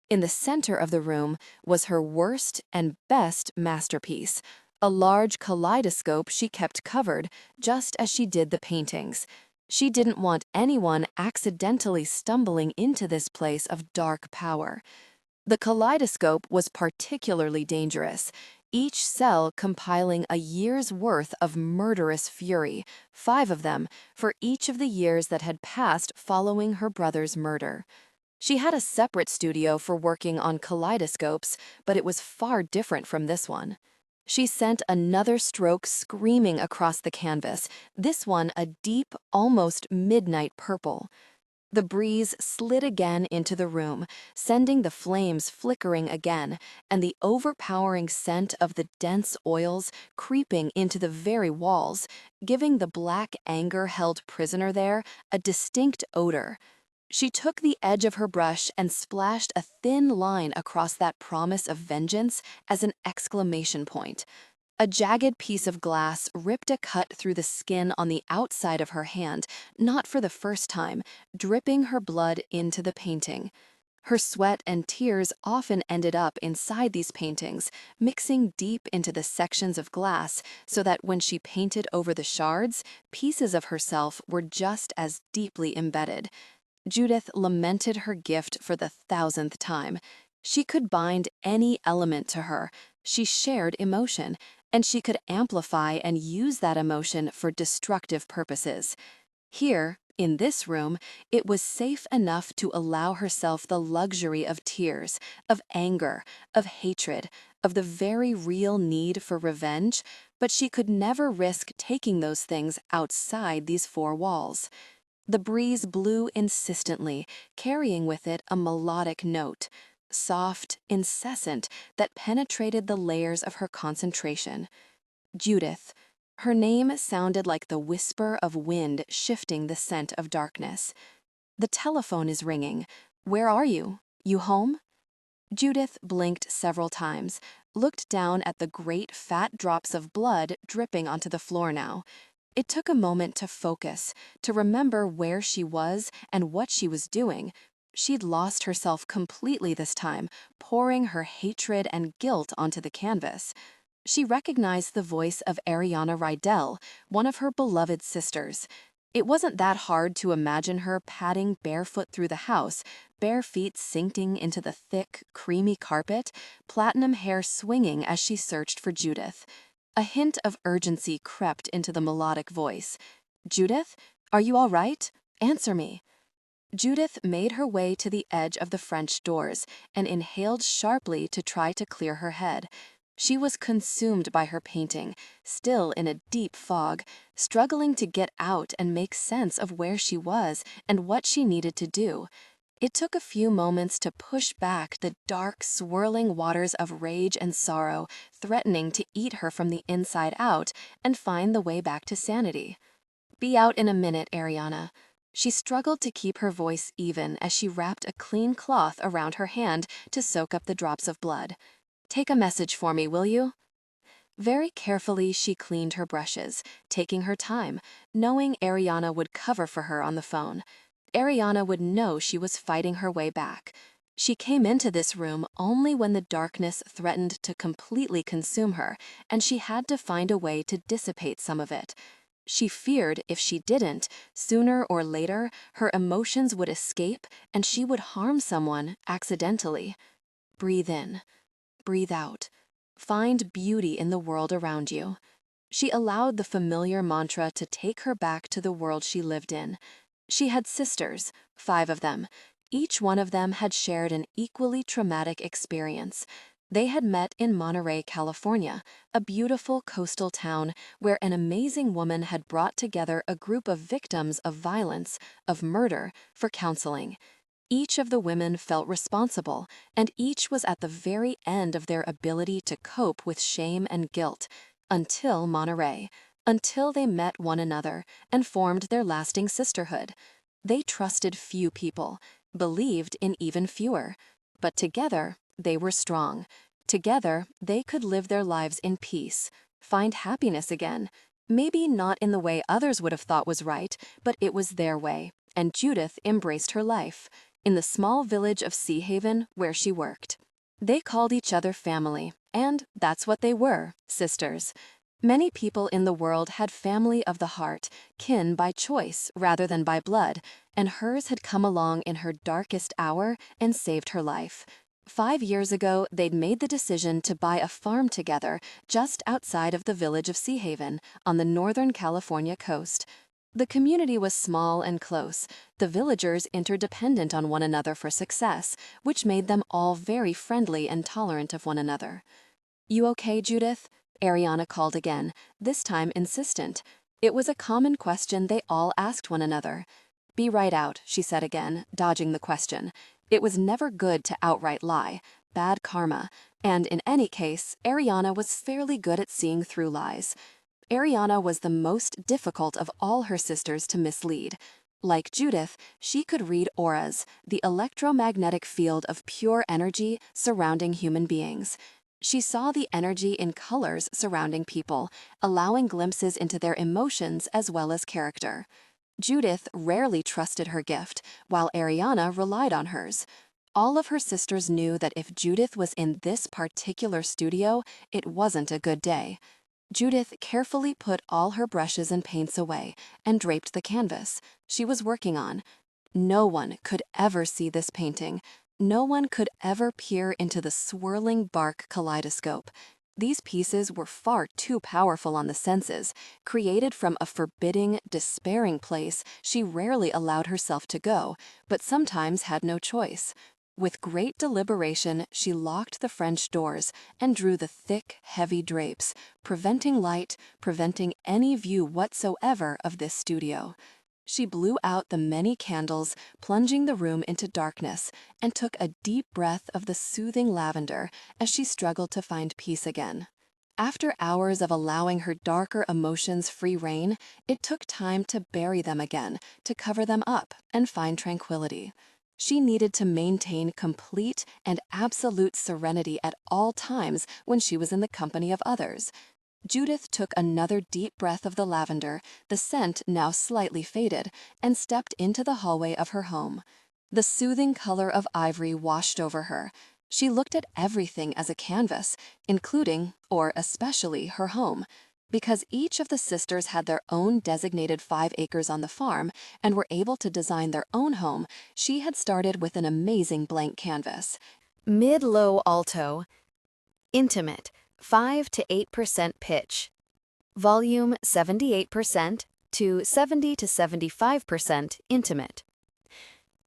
In the center of the room was her worst and best masterpiece, a large kaleidoscope she kept covered, just as she did the paintings. She didn't want anyone accidentally stumbling into this place of dark power. The kaleidoscope was particularly dangerous, each cell compiling a year's worth of murderous fury, 5 of them, for each of the years that had passed following her brother's murder. She had a separate studio for working on kaleidoscopes, but it was far different from this one. She sent another stroke screaming across the canvas, this one a deep, almost midnight purple. The breeze slid again into the room, sending the flames flickering again, and the overpowering scent of the dense oils creeping into the very walls, giving the black anger held prisoner there a distinct odor. She took the edge of her brush and splashed a thin line across that promise of vengeance as an exclamation point. A jagged piece of glass ripped a cut through the skin on the outside of her hand, not for the first time, dripping her blood into the painting. Her sweat and tears often ended up inside these paintings, mixing deep into the sections of glass so that when she painted over the shards, pieces of herself were just as deeply embedded. Judith lamented her gift for the 1,000th time. She could bind any element to her. She shared emotion, and she could amplify and use that emotion for destructive purposes. Here, in this room, it was safe enough to allow herself the luxury of tears, of anger, of hatred, of the very real need for revenge, but she could never risk taking those things outside these 4 walls. The breeze blew insistently, carrying with it a melodic note, soft, incessant, that penetrated the layers of her concentration. Judith. Her name sounded like the whisper of wind shifting the scent of darkness. The telephone is ringing. Where are you? You home? Judith blinked several times, looked down at the great fat drops of blood dripping onto the floor now. It took a moment to focus, to remember where she was and what she was doing. She'd lost herself completely this time, pouring her hatred and guilt onto the canvas. She recognized the voice of Ariana Rydell, one of her beloved sisters. It wasn't that hard to imagine her padding barefoot through the house, bare feet sinking into the thick, creamy carpet, platinum hair swinging as she searched for Judith. A hint of urgency crept into the melodic voice. "Judith, are you all right? Answer me." Judith made her way to the edge of the French doors and inhaled sharply to try to clear her head. She was consumed by her painting, still in a deep fog, struggling to get out and make sense of where she was and what she needed to do. It took a few moments to push back the dark, swirling waters of rage and sorrow, threatening to eat her from the inside out, and find the way back to sanity. "Be out in a minute, Ariana." She struggled to keep her voice even as she wrapped a clean cloth around her hand to soak up the drops of blood. "Take a message for me, will you?" Very carefully, she cleaned her brushes, taking her time, knowing Ariana would cover for her on the phone. Ariana would know she was fighting her way back. She came into this room only when the darkness threatened to completely consume her, and she had to find a way to dissipate some of it. She feared if she didn't, sooner or later, her emotions would escape and she would harm someone accidentally. Breathe in. Breathe out. Find beauty in the world around you. She allowed the familiar mantra to take her back to the world she lived in. She had sisters, 5 of them. Each one of them had shared an equally traumatic experience. They had met in Monterey, California, a beautiful coastal town where an amazing woman had brought together a group of victims of violence, of murder, for counseling. Each of the women felt responsible, and each was at the very end of their ability to cope with shame and guilt, until Monterey, until they met one another and formed their lasting sisterhood. They trusted few people, believed in even fewer, but together they were strong. Together they could live their lives in peace, find happiness again, maybe not in the way others would have thought was right, but it was their way, and Judith embraced her life in the small village of Sea Haven where she worked. They called each other family, and that's what they were, sisters. Many people in the world had family of the heart, kin by choice rather than by blood, and hers had come along in her darkest hour and saved her life. 5 years ago, they'd made the decision to buy a farm together just outside of the village of Sea Haven on the northern California coast. The community was small and close, the villagers interdependent on one another for success, which made them all very friendly and tolerant of one another. "You okay, Judith?" Ariana called again, this time insistent. It was a common question they all asked one another. "Be right out," she said again, dodging the question. It was never good to outright lie, bad karma, and in any case, Ariana was fairly good at seeing through lies. Ariana was the most difficult of all her sisters to mislead. Like Judith, she could read auras, the electromagnetic field of pure energy surrounding human beings. She saw the energy in colors surrounding people, allowing glimpses into their emotions as well as character. Judith rarely trusted her gift, while Ariana relied on hers. All of her sisters knew that if Judith was in this particular studio, it wasn't a good day. Judith carefully put all her brushes and paints away and draped the canvas she was working on. No one could ever see this painting. No one could ever peer into the swirling bark kaleidoscope. These pieces were far too powerful on the senses, created from a forbidding, despairing place she rarely allowed herself to go, but sometimes had no choice. With great deliberation, she locked the French doors and drew the thick, heavy drapes, preventing light, preventing any view whatsoever of this studio. She blew out the many candles, plunging the room into darkness, and took a deep breath of the soothing lavender as she struggled to find peace again. After hours of allowing her darker emotions free rein, it took time to bury them again, to cover them up and find tranquility. She needed to maintain complete and absolute serenity at all times when she was in the company of others. Judith took another deep breath of the lavender, the scent now slightly faded, and stepped into the hallway of her home. The soothing color of ivory washed over her. She looked at everything as a canvas, including, or especially, her home. Because each of the sisters had their own designated 5 acres on the farm and were able to design their own home, she had started with an amazing blank canvas. Mid-low alto. Intimate, 5 to 8% pitch. Volume 78% to 70 to 75% intimate.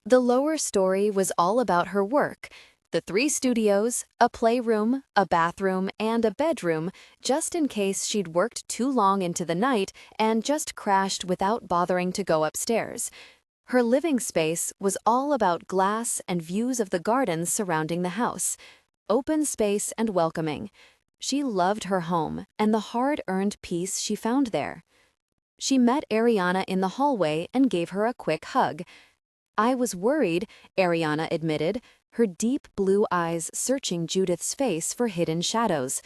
The lower story was all about her work. The 3 studios, a playroom, a bathroom, and a bedroom, just in case she'd worked too long into the night and just crashed without bothering to go upstairs. Her living space was all about glass and views of the gardens surrounding the house. Open space and welcoming. She loved her home and the hard-earned peace she found there. She met Ariana in the hallway and gave her a quick hug. "I was worried," Ariana admitted, her deep blue eyes searching Judith's face for hidden shadows.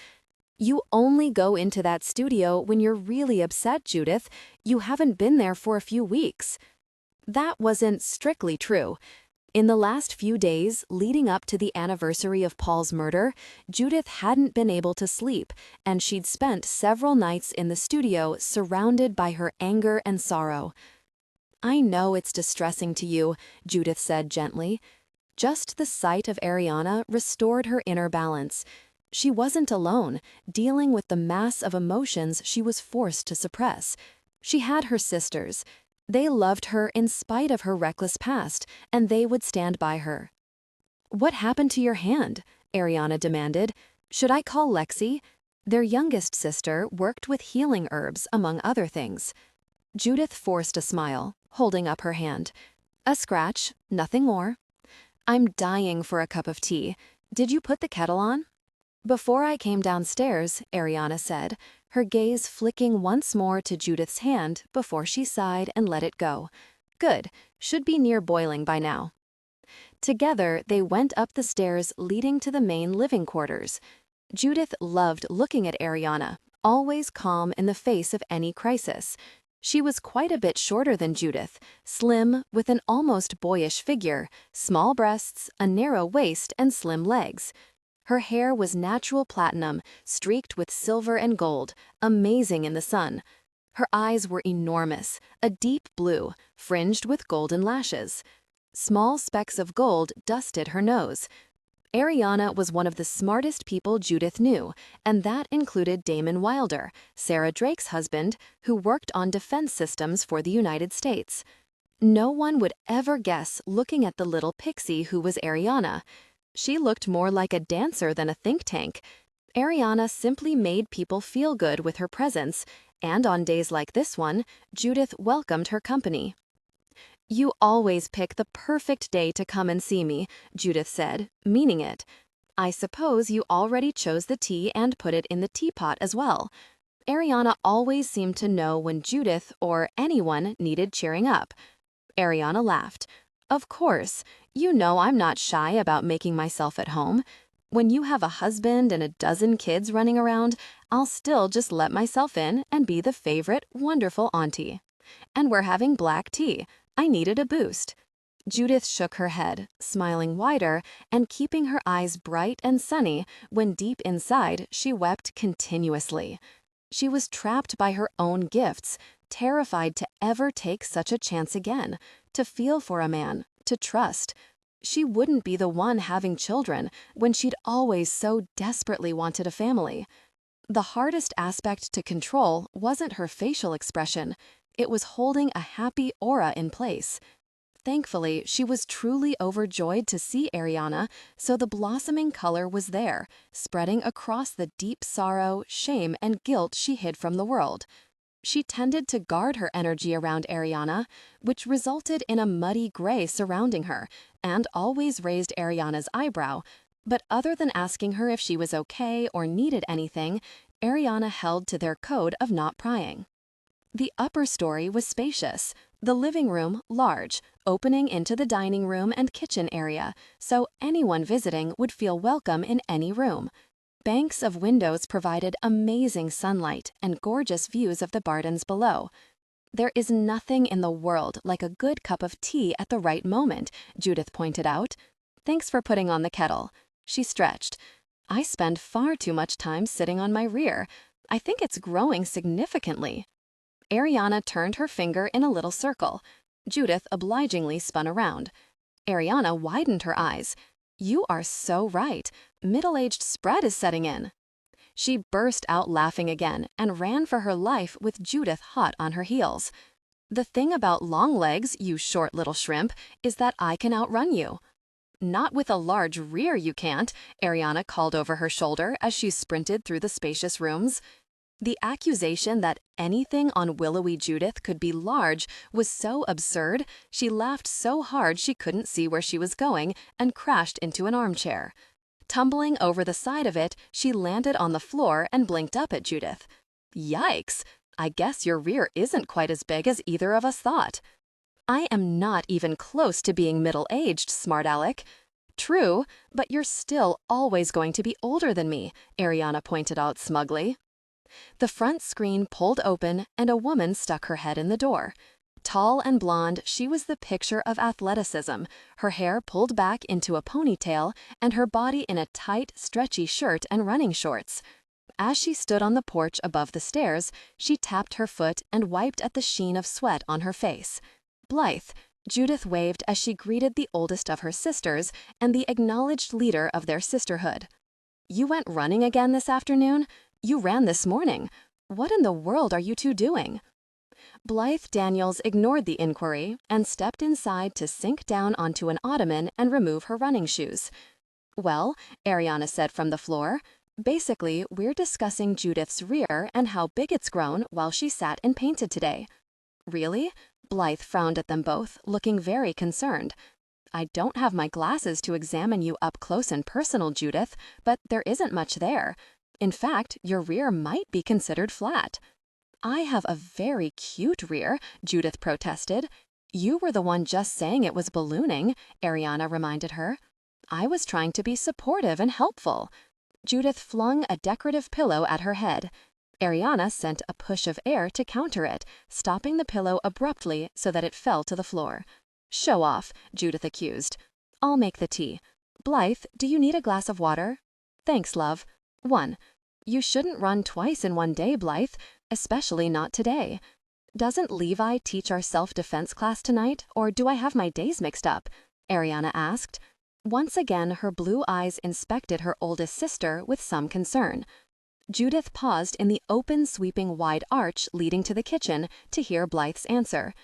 "You only go into that studio when you're really upset, Judith. You haven't been there for a few weeks." That wasn't strictly true. In the last few days leading up to the anniversary of Paul's murder, Judith hadn't been able to sleep, and she'd spent several nights in the studio surrounded by her anger and sorrow. "I know it's distressing to you," Judith said gently. Just the sight of Ariana restored her inner balance. She wasn't alone, dealing with the mass of emotions she was forced to suppress. She had her sisters. They loved her in spite of her reckless past, and they would stand by her. "What happened to your hand?" Ariana demanded. "Should I call Lexi?" Their youngest sister worked with healing herbs, among other things. Judith forced a smile, holding up her hand. "A scratch, nothing more." "I'm dying for a cup of tea. Did you put the kettle on?" "Before I came downstairs," Ariana said, her gaze flicking once more to Judith's hand before she sighed and let it go. "Good, should be near boiling by now." Together, they went up the stairs leading to the main living quarters. Judith loved looking at Ariana, always calm in the face of any crisis. She was quite a bit shorter than Judith, slim, with an almost boyish figure, small breasts, a narrow waist, and slim legs. Her hair was natural platinum, streaked with silver and gold, amazing in the sun. Her eyes were enormous, a deep blue, fringed with golden lashes. Small specks of gold dusted her nose. Ariana was one of the smartest people Judith knew, and that included Damon Wilder, Sarah Drake's husband, who worked on defense systems for the United States. No one would ever guess looking at the little pixie who was Ariana. She looked more like a dancer than a think tank. Ariana simply made people feel good with her presence, and on days like this one, Judith welcomed her company. "You always pick the perfect day to come and see me," Judith said, meaning it. "I suppose you already chose the tea and put it in the teapot as well." Ariana always seemed to know when Judith or anyone needed cheering up. Ariana laughed. "Of course. You know I'm not shy about making myself at home. When you have a husband and a dozen kids running around, I'll still just let myself in and be the favorite, wonderful auntie. And we're having black tea. I needed a boost." Judith shook her head, smiling wider and keeping her eyes bright and sunny when deep inside she wept continuously. She was trapped by her own gifts, terrified to ever take such a chance again, to feel for a man, to trust. She wouldn't be the one having children when she'd always so desperately wanted a family. The hardest aspect to control wasn't her facial expression. It was holding a happy aura in place. Thankfully, she was truly overjoyed to see Ariana, so the blossoming color was there, spreading across the deep sorrow, shame, and guilt she hid from the world. She tended to guard her energy around Ariana, which resulted in a muddy gray surrounding her, and always raised Ariana's eyebrow. But other than asking her if she was okay or needed anything, Ariana held to their code of not prying. The upper story was spacious, the living room large, opening into the dining room and kitchen area, so anyone visiting would feel welcome in any room. Banks of windows provided amazing sunlight and gorgeous views of the gardens below. "There is nothing in the world like a good cup of tea at the right moment," Judith pointed out. "Thanks for putting on the kettle." She stretched. "I spend far too much time sitting on my rear. I think it's growing significantly." Ariana turned her finger in a little circle. Judith obligingly spun around. Ariana widened her eyes. "You are so right. Middle-aged spread is setting in." She burst out laughing again and ran for her life with Judith hot on her heels. "The thing about long legs, you short little shrimp, is that I can outrun you." "Not with a large rear you can't," Ariana called over her shoulder as she sprinted through the spacious rooms. The accusation that anything on willowy Judith could be large was so absurd, she laughed so hard she couldn't see where she was going and crashed into an armchair. Tumbling over the side of it, she landed on the floor and blinked up at Judith. "Yikes! I guess your rear isn't quite as big as either of us thought." "I am not even close to being middle-aged, smart aleck." "True, but you're still always going to be older than me," Ariana pointed out smugly. The front screen pulled open and a woman stuck her head in the door. Tall and blonde, she was the picture of athleticism, her hair pulled back into a ponytail and her body in a tight, stretchy shirt and running shorts. As she stood on the porch above the stairs, she tapped her foot and wiped at the sheen of sweat on her face. Blythe, Judith waved as she greeted the oldest of her sisters and the acknowledged leader of their sisterhood. "You went running again this afternoon? You ran this morning. What in the world are you two doing?" Blythe Daniels ignored the inquiry and stepped inside to sink down onto an ottoman and remove her running shoes. "Well," Ariana said from the floor, "basically, we're discussing Judith's rear and how big it's grown while she sat and painted today." "Really?" Blythe frowned at them both, looking very concerned. "I don't have my glasses to examine you up close and personal, Judith, but there isn't much there. In fact, your rear might be considered flat." "I have a very cute rear," Judith protested. "You were the one just saying it was ballooning," Ariana reminded her. "I was trying to be supportive and helpful." Judith flung a decorative pillow at her head. Ariana sent a push of air to counter it, stopping the pillow abruptly so that it fell to the floor. "Show off," Judith accused. "I'll make the tea. Blythe, do you need a glass of water?" "Thanks, love." 1. You shouldn't run twice in one day, Blythe, especially not today. "Doesn't Levi teach our self-defense class tonight, or do I have my days mixed up?" Ariana asked. Once again, her blue eyes inspected her oldest sister with some concern. Judith paused in the open, sweeping wide arch leading to the kitchen to hear Blythe's answer.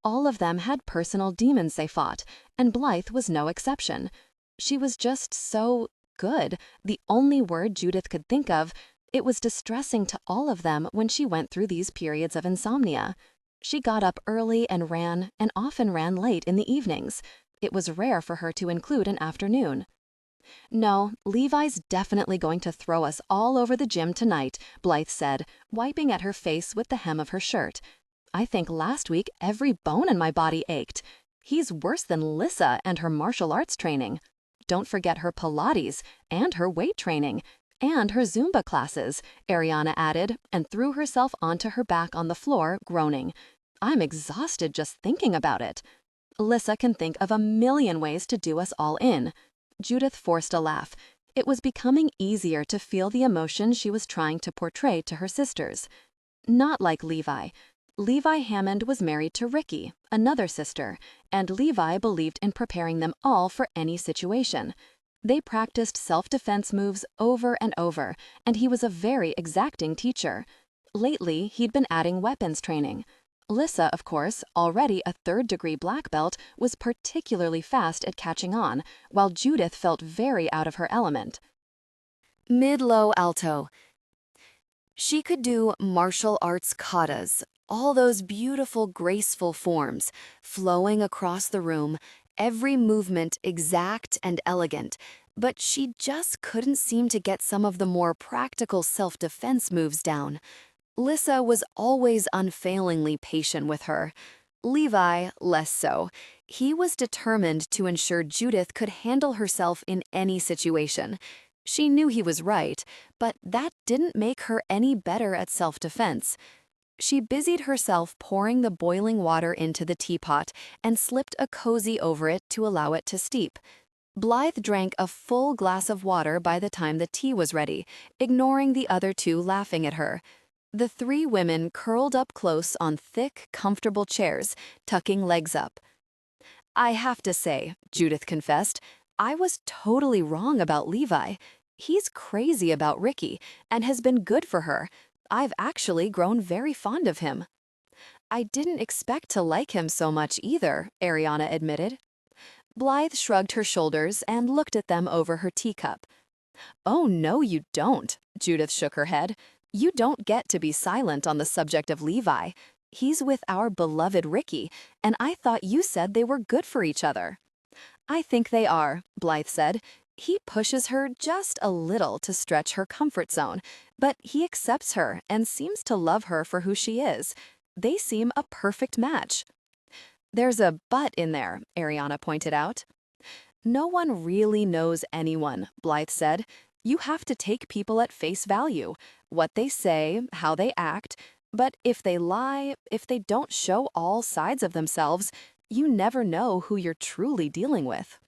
All of them had personal demons they fought, and Blythe was no exception. She was just so good, the only word Judith could think of. It was distressing to all of them when she went through these periods of insomnia. She got up early and often ran late in the evenings. It was rare for her to include an afternoon. "No, Levi's definitely going to throw us all over the gym tonight," Blythe said, wiping at her face with the hem of her shirt. "I think last week every bone in my body ached. He's worse than Lissa and her martial arts training. Don't forget her Pilates and her weight training and her Zumba classes," Ariana added, and threw herself onto her back on the floor, groaning. "I'm exhausted just thinking about it." "Lissa can think of a million ways to do us all in." Judith forced a laugh. It was becoming easier to feel the emotion she was trying to portray to her sisters. Not like Levi. Levi Hammond was married to Ricky, another sister, and Levi believed in preparing them all for any situation. They practiced self-defense moves over and over, and he was a very exacting teacher. Lately, he'd been adding weapons training. Lissa, of course, already a third-degree black belt, was particularly fast at catching on, while Judith felt very out of her element. Mid-low alto. She could do martial arts katas, all those beautiful, graceful forms, flowing across the room, every movement exact and elegant, but she just couldn't seem to get some of the more practical self-defense moves down. Lissa was always unfailingly patient with her. Levi, less so. He was determined to ensure Judith could handle herself in any situation. She knew he was right, but that didn't make her any better at self-defense. She busied herself pouring the boiling water into the teapot and slipped a cozy over it to allow it to steep. Blythe drank a full glass of water by the time the tea was ready, ignoring the other two laughing at her. The three women curled up close on thick, comfortable chairs, tucking legs up. "I have to say," Judith confessed, "I was totally wrong about Levi. He's crazy about Ricky and has been good for her. I've actually grown very fond of him." "I didn't expect to like him so much either," Ariana admitted. Blythe shrugged her shoulders and looked at them over her teacup. "Oh, no, you don't," Judith shook her head. "You don't get to be silent on the subject of Levi. He's with our beloved Ricky, and I thought you said they were good for each other." "I think they are," Blythe said. "He pushes her just a little to stretch her comfort zone, but he accepts her and seems to love her for who she is. They seem a perfect match." "There's a but in there," Ariana pointed out. "No one really knows anyone," Blythe said. "You have to take people at face value. What they say, how they act. But if they lie, if they don't show all sides of themselves, you never know who you're truly dealing with.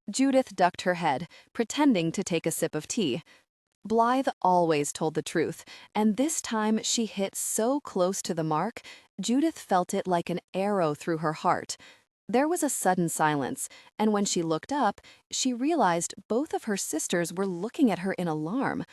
Judith ducked her head, pretending to take a sip of tea. Blythe always told the truth, and this time she hit so close to the mark, Judith felt it like an arrow through her heart. There was a sudden silence, and when she looked up, she realized both of her sisters were looking at her in alarm.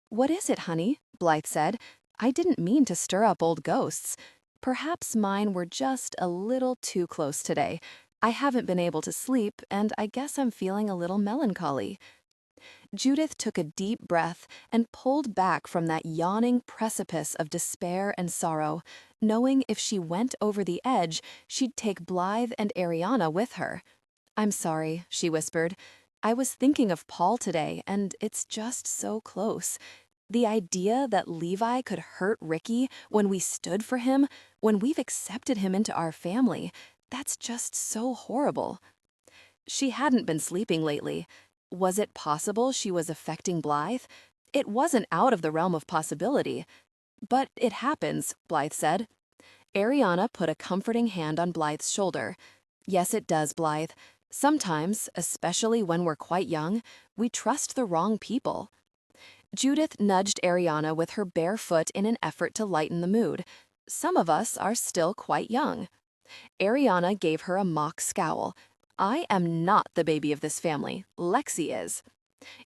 "What is it, honey?" Blythe said. "I didn't mean to stir up old ghosts. Perhaps mine were just a little too close today. I haven't been able to sleep, and I guess I'm feeling a little melancholy." Judith took a deep breath and pulled back from that yawning precipice of despair and sorrow, knowing if she went over the edge, she'd take Blythe and Ariana with her. "I'm sorry," she whispered. "I was thinking of Paul today, and it's just so close. The idea that Levi could hurt Ricky when we stood for him, when we've accepted him into our family, that's just so horrible." She hadn't been sleeping lately. Was it possible she was affecting Blythe? It wasn't out of the realm of possibility. "But it happens," Blythe said. Ariana put a comforting hand on Blythe's shoulder. "Yes, it does, Blythe. Sometimes, especially when we're quite young, we trust the wrong people." Judith nudged Ariana with her bare foot in an effort to lighten the mood. "Some of us are still quite young." Ariana gave her a mock scowl. "I am not the baby of this family. Lexi is."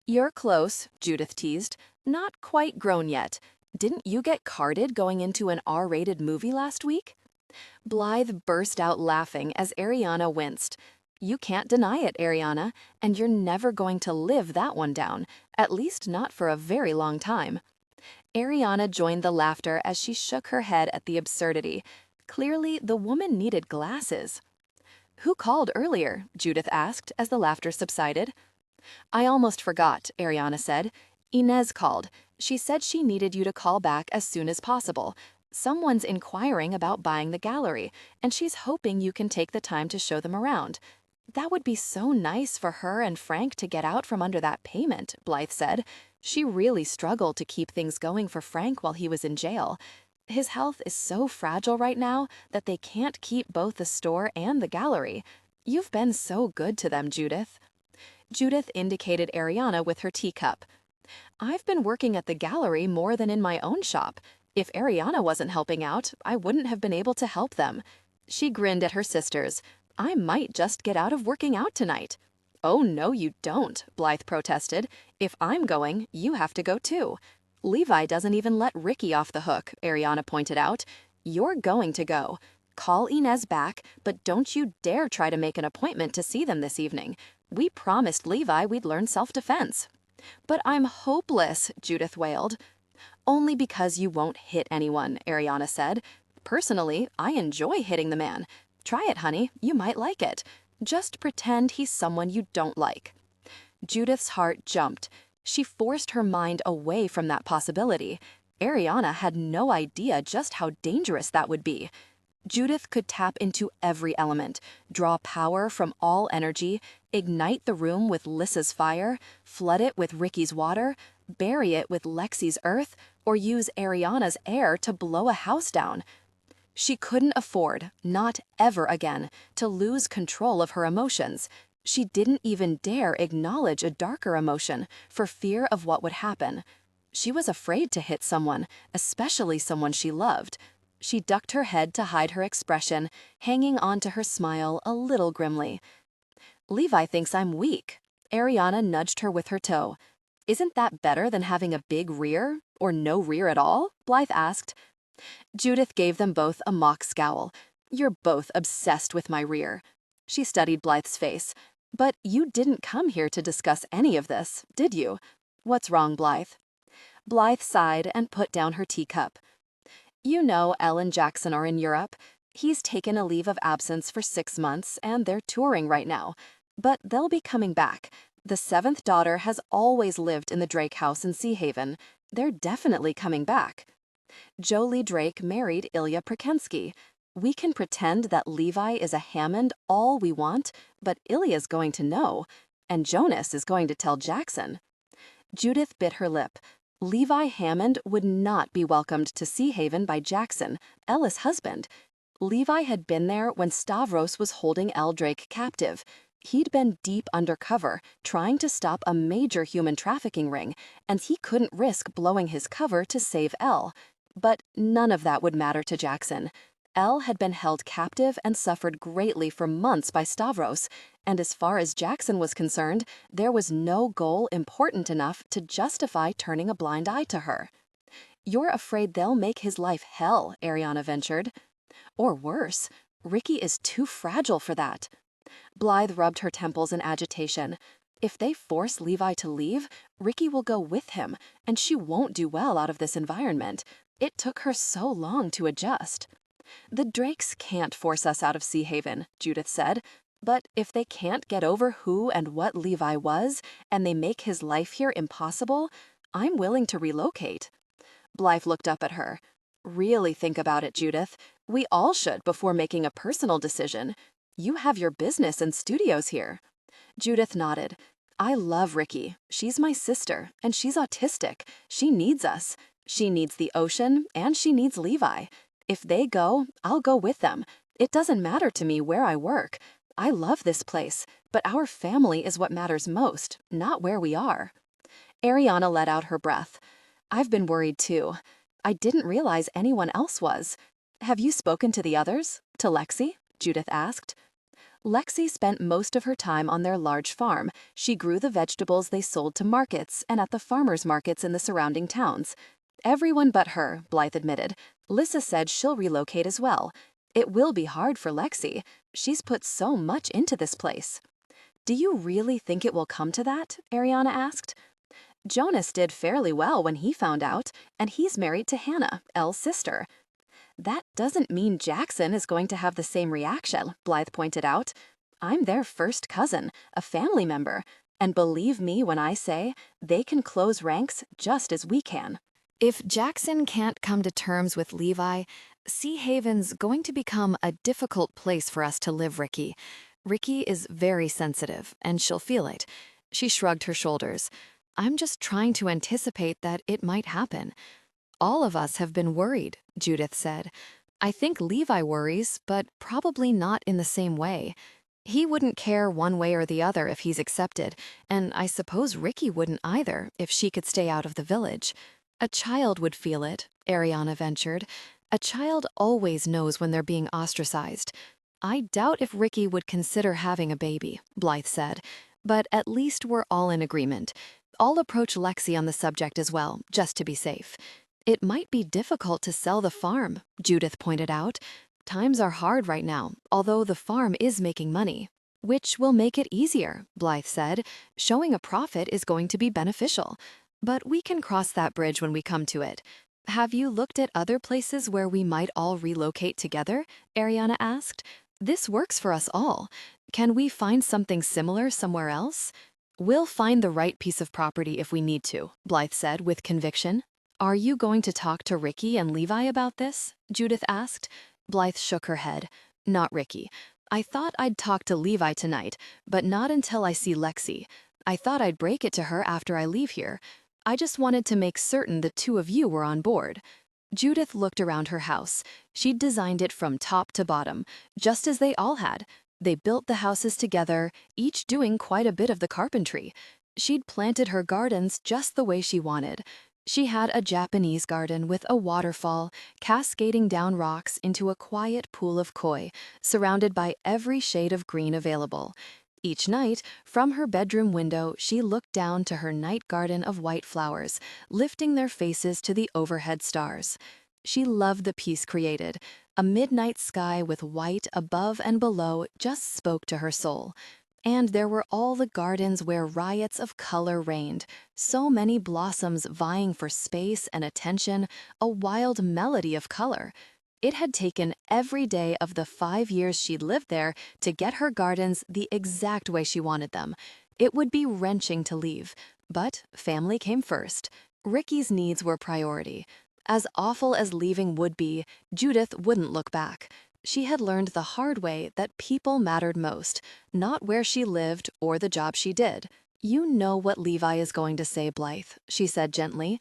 "You're close," Judith teased. "Not quite grown yet. Didn't you get carded going into an R-rated movie last week?" Blythe burst out laughing as Ariana winced. "You can't deny it, Ariana, and you're never going to live that one down, at least not for a very long time." Ariana joined the laughter as she shook her head at the absurdity. Clearly, the woman needed glasses. "Who called earlier?" Judith asked as the laughter subsided. "I almost forgot," Ariana said. "Inez called. She said she needed you to call back as soon as possible. Someone's inquiring about buying the gallery, and she's hoping you can take the time to show them around." "That would be so nice for her and Frank to get out from under that payment," Blythe said. She really struggled to keep things going for Frank while he was in jail. His health is so fragile right now that they can't keep both the store and the gallery. You've been so good to them, Judith." Judith indicated Ariana with her teacup. "I've been working at the gallery more than in my own shop. If Ariana wasn't helping out, I wouldn't have been able to help them." She grinned at her sisters. "I might just get out of working out tonight." "Oh, no, you don't," Blythe protested. "If I'm going, you have to go too." "Levi doesn't even let Ricky off the hook," Ariana pointed out. "You're going to go. Call Inez back, but don't you dare try to make an appointment to see them this evening. We promised Levi we'd learn self-defense." "But I'm hopeless," Judith wailed. "Only because you won't hit anyone," Ariana said. "Personally, I enjoy hitting the man. Try it, honey. You might like it. Just pretend he's someone you don't like." Judith's heart jumped. She forced her mind away from that possibility. Ariana had no idea just how dangerous that would be. Judith could tap into every element, draw power from all energy, ignite the room with Lissa's fire, flood it with Ricky's water, bury it with Lexi's earth, or use Ariana's air to blow a house down. She couldn't afford, not ever again, to lose control of her emotions. She didn't even dare acknowledge a darker emotion for fear of what would happen. She was afraid to hit someone, especially someone she loved. She ducked her head to hide her expression, hanging on to her smile a little grimly. "Levi thinks I'm weak." Ariana nudged her with her toe. "Isn't that better than having a big rear? Or no rear at all?" Blythe asked. Judith gave them both a mock scowl. "You're both obsessed with my rear." She studied Blythe's face. "But you didn't come here to discuss any of this, did you?" "What's wrong, Blythe?" Blythe sighed and put down her teacup. "You know Elle and Jackson are in Europe. He's taken a leave of absence for 6 months, and they're touring right now. But they'll be coming back. The 7th daughter has always lived in the Drake house in Sea Haven. They're definitely coming back. Jolie Drake married Ilya Prakenskii. We can pretend that Levi is a Hammond all we want, but Ilya's going to know. And Jonas is going to tell Jackson." Judith bit her lip. Levi Hammond would not be welcomed to Sea Haven by Jackson, Ella's husband. Levi had been there when Stavros was holding Elle Drake captive. He'd been deep undercover, trying to stop a major human trafficking ring, and he couldn't risk blowing his cover to save Elle. But none of that would matter to Jackson. Elle had been held captive and suffered greatly for months by Stavros, and as far as Jackson was concerned, there was no goal important enough to justify turning a blind eye to her. "You're afraid they'll make his life hell," Ariana ventured. "Or worse, Ricky is too fragile for that." Blythe rubbed her temples in agitation. "If they force Levi to leave, Ricky will go with him, and she won't do well out of this environment. It took her so long to adjust." "The Drakes can't force us out of Sea Haven," Judith said. "But if they can't get over who and what Levi was, and they make his life here impossible, I'm willing to relocate." Blythe looked up at her. "Really think about it, Judith. We all should before making a personal decision. You have your business and studios here." Judith nodded. "I love Ricky. She's my sister, and she's autistic. She needs us. She needs the ocean, and she needs Levi. If they go, I'll go with them. It doesn't matter to me where I work. I love this place, but our family is what matters most, not where we are." Ariana let out her breath. "I've been worried too. I didn't realize anyone else was." "Have you spoken to the others? To Lexi?" Judith asked. Lexi spent most of her time on their large farm. She grew the vegetables they sold to markets and at the farmers' markets in the surrounding towns. "Everyone but her," Blythe admitted. "Lissa said she'll relocate as well. It will be hard for Lexi. She's put so much into this place." "Do you really think it will come to that?" Ariana asked. "Jonas did fairly well when he found out, and he's married to Hannah, Elle's sister." "That doesn't mean Jackson is going to have the same reaction," Blythe pointed out. "I'm their first cousin, a family member, and believe me when I say they can close ranks just as we can." "If Jackson can't come to terms with Levi, Sea Haven's going to become a difficult place for us to live, Ricky. Ricky is very sensitive, and she'll feel it." She shrugged her shoulders. "I'm just trying to anticipate that it might happen." "All of us have been worried," Judith said. "I think Levi worries, but probably not in the same way. He wouldn't care one way or the other if he's accepted, and I suppose Ricky wouldn't either if she could stay out of the village." "A child would feel it," Ariana ventured. "A child always knows when they're being ostracized." "I doubt if Ricky would consider having a baby," Blythe said. "But at least we're all in agreement. I'll approach Lexi on the subject as well, just to be safe." "It might be difficult to sell the farm," Judith pointed out. "Times are hard right now, although the farm is making money." "Which will make it easier," Blythe said. "Showing a profit is going to be beneficial. But we can cross that bridge when we come to it." "Have you looked at other places where we might all relocate together?" Ariana asked. "This works for us all. Can we find something similar somewhere else?" "We'll find the right piece of property if we need to," Blythe said with conviction. "Are you going to talk to Ricky and Levi about this?" Judith asked. Blythe shook her head. "Not Ricky. I thought I'd talk to Levi tonight, but not until I see Lexi. I thought I'd break it to her after I leave here. I just wanted to make certain the two of you were on board." Judith looked around her house. She'd designed it from top to bottom, just as they all had. They built the houses together, each doing quite a bit of the carpentry. She'd planted her gardens just the way she wanted. She had a Japanese garden with a waterfall, cascading down rocks into a quiet pool of koi, surrounded by every shade of green available. Each night, from her bedroom window, she looked down to her night garden of white flowers, lifting their faces to the overhead stars. She loved the peace created. A midnight sky with white above and below just spoke to her soul. And there were all the gardens where riots of color reigned, so many blossoms vying for space and attention, a wild melody of color. It had taken every day of the 5 years she'd lived there to get her gardens the exact way she wanted them. It would be wrenching to leave, but family came first. Ricky's needs were priority. As awful as leaving would be, Judith wouldn't look back. She had learned the hard way that people mattered most, not where she lived or the job she did. "You know what Levi is going to say, Blythe," she said gently.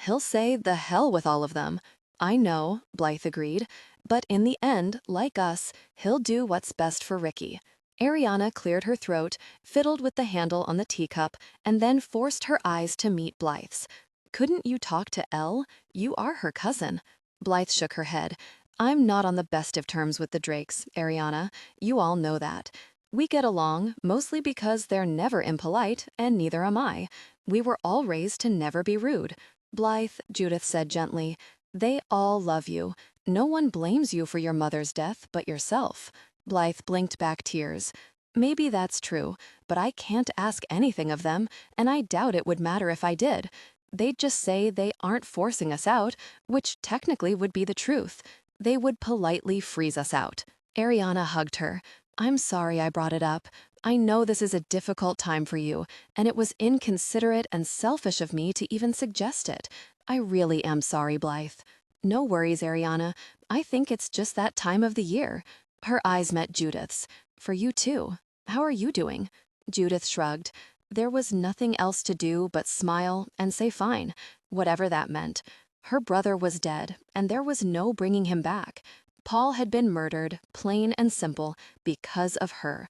He'll say the hell with all of them. I know, Blythe agreed. But in the end, like us, he'll do what's best for Ricky. Ariana cleared her throat, fiddled with the handle on the teacup, and then forced her eyes to meet Blythe's. Couldn't you talk to Elle? You are her cousin. Blythe shook her head. I'm not on the best of terms with the Drakes, Ariana. You all know that. We get along, mostly because they're never impolite, and neither am I. We were all raised to never be rude. Blythe, Judith said gently, they all love you. No one blames you for your mother's death but yourself. Blythe blinked back tears. Maybe that's true, but I can't ask anything of them, and I doubt it would matter if I did. They'd just say they aren't forcing us out, which technically would be the truth. They would politely freeze us out. Ariana hugged her. I'm sorry I brought it up. I know this is a difficult time for you, and it was inconsiderate and selfish of me to even suggest it. I really am sorry, Blythe. No worries, Ariana. I think it's just that time of the year. Her eyes met Judith's. For you too. How are you doing? Judith shrugged. There was nothing else to do but smile and say fine, whatever that meant. Her brother was dead, and there was no bringing him back. Paul had been murdered, plain and simple, because of her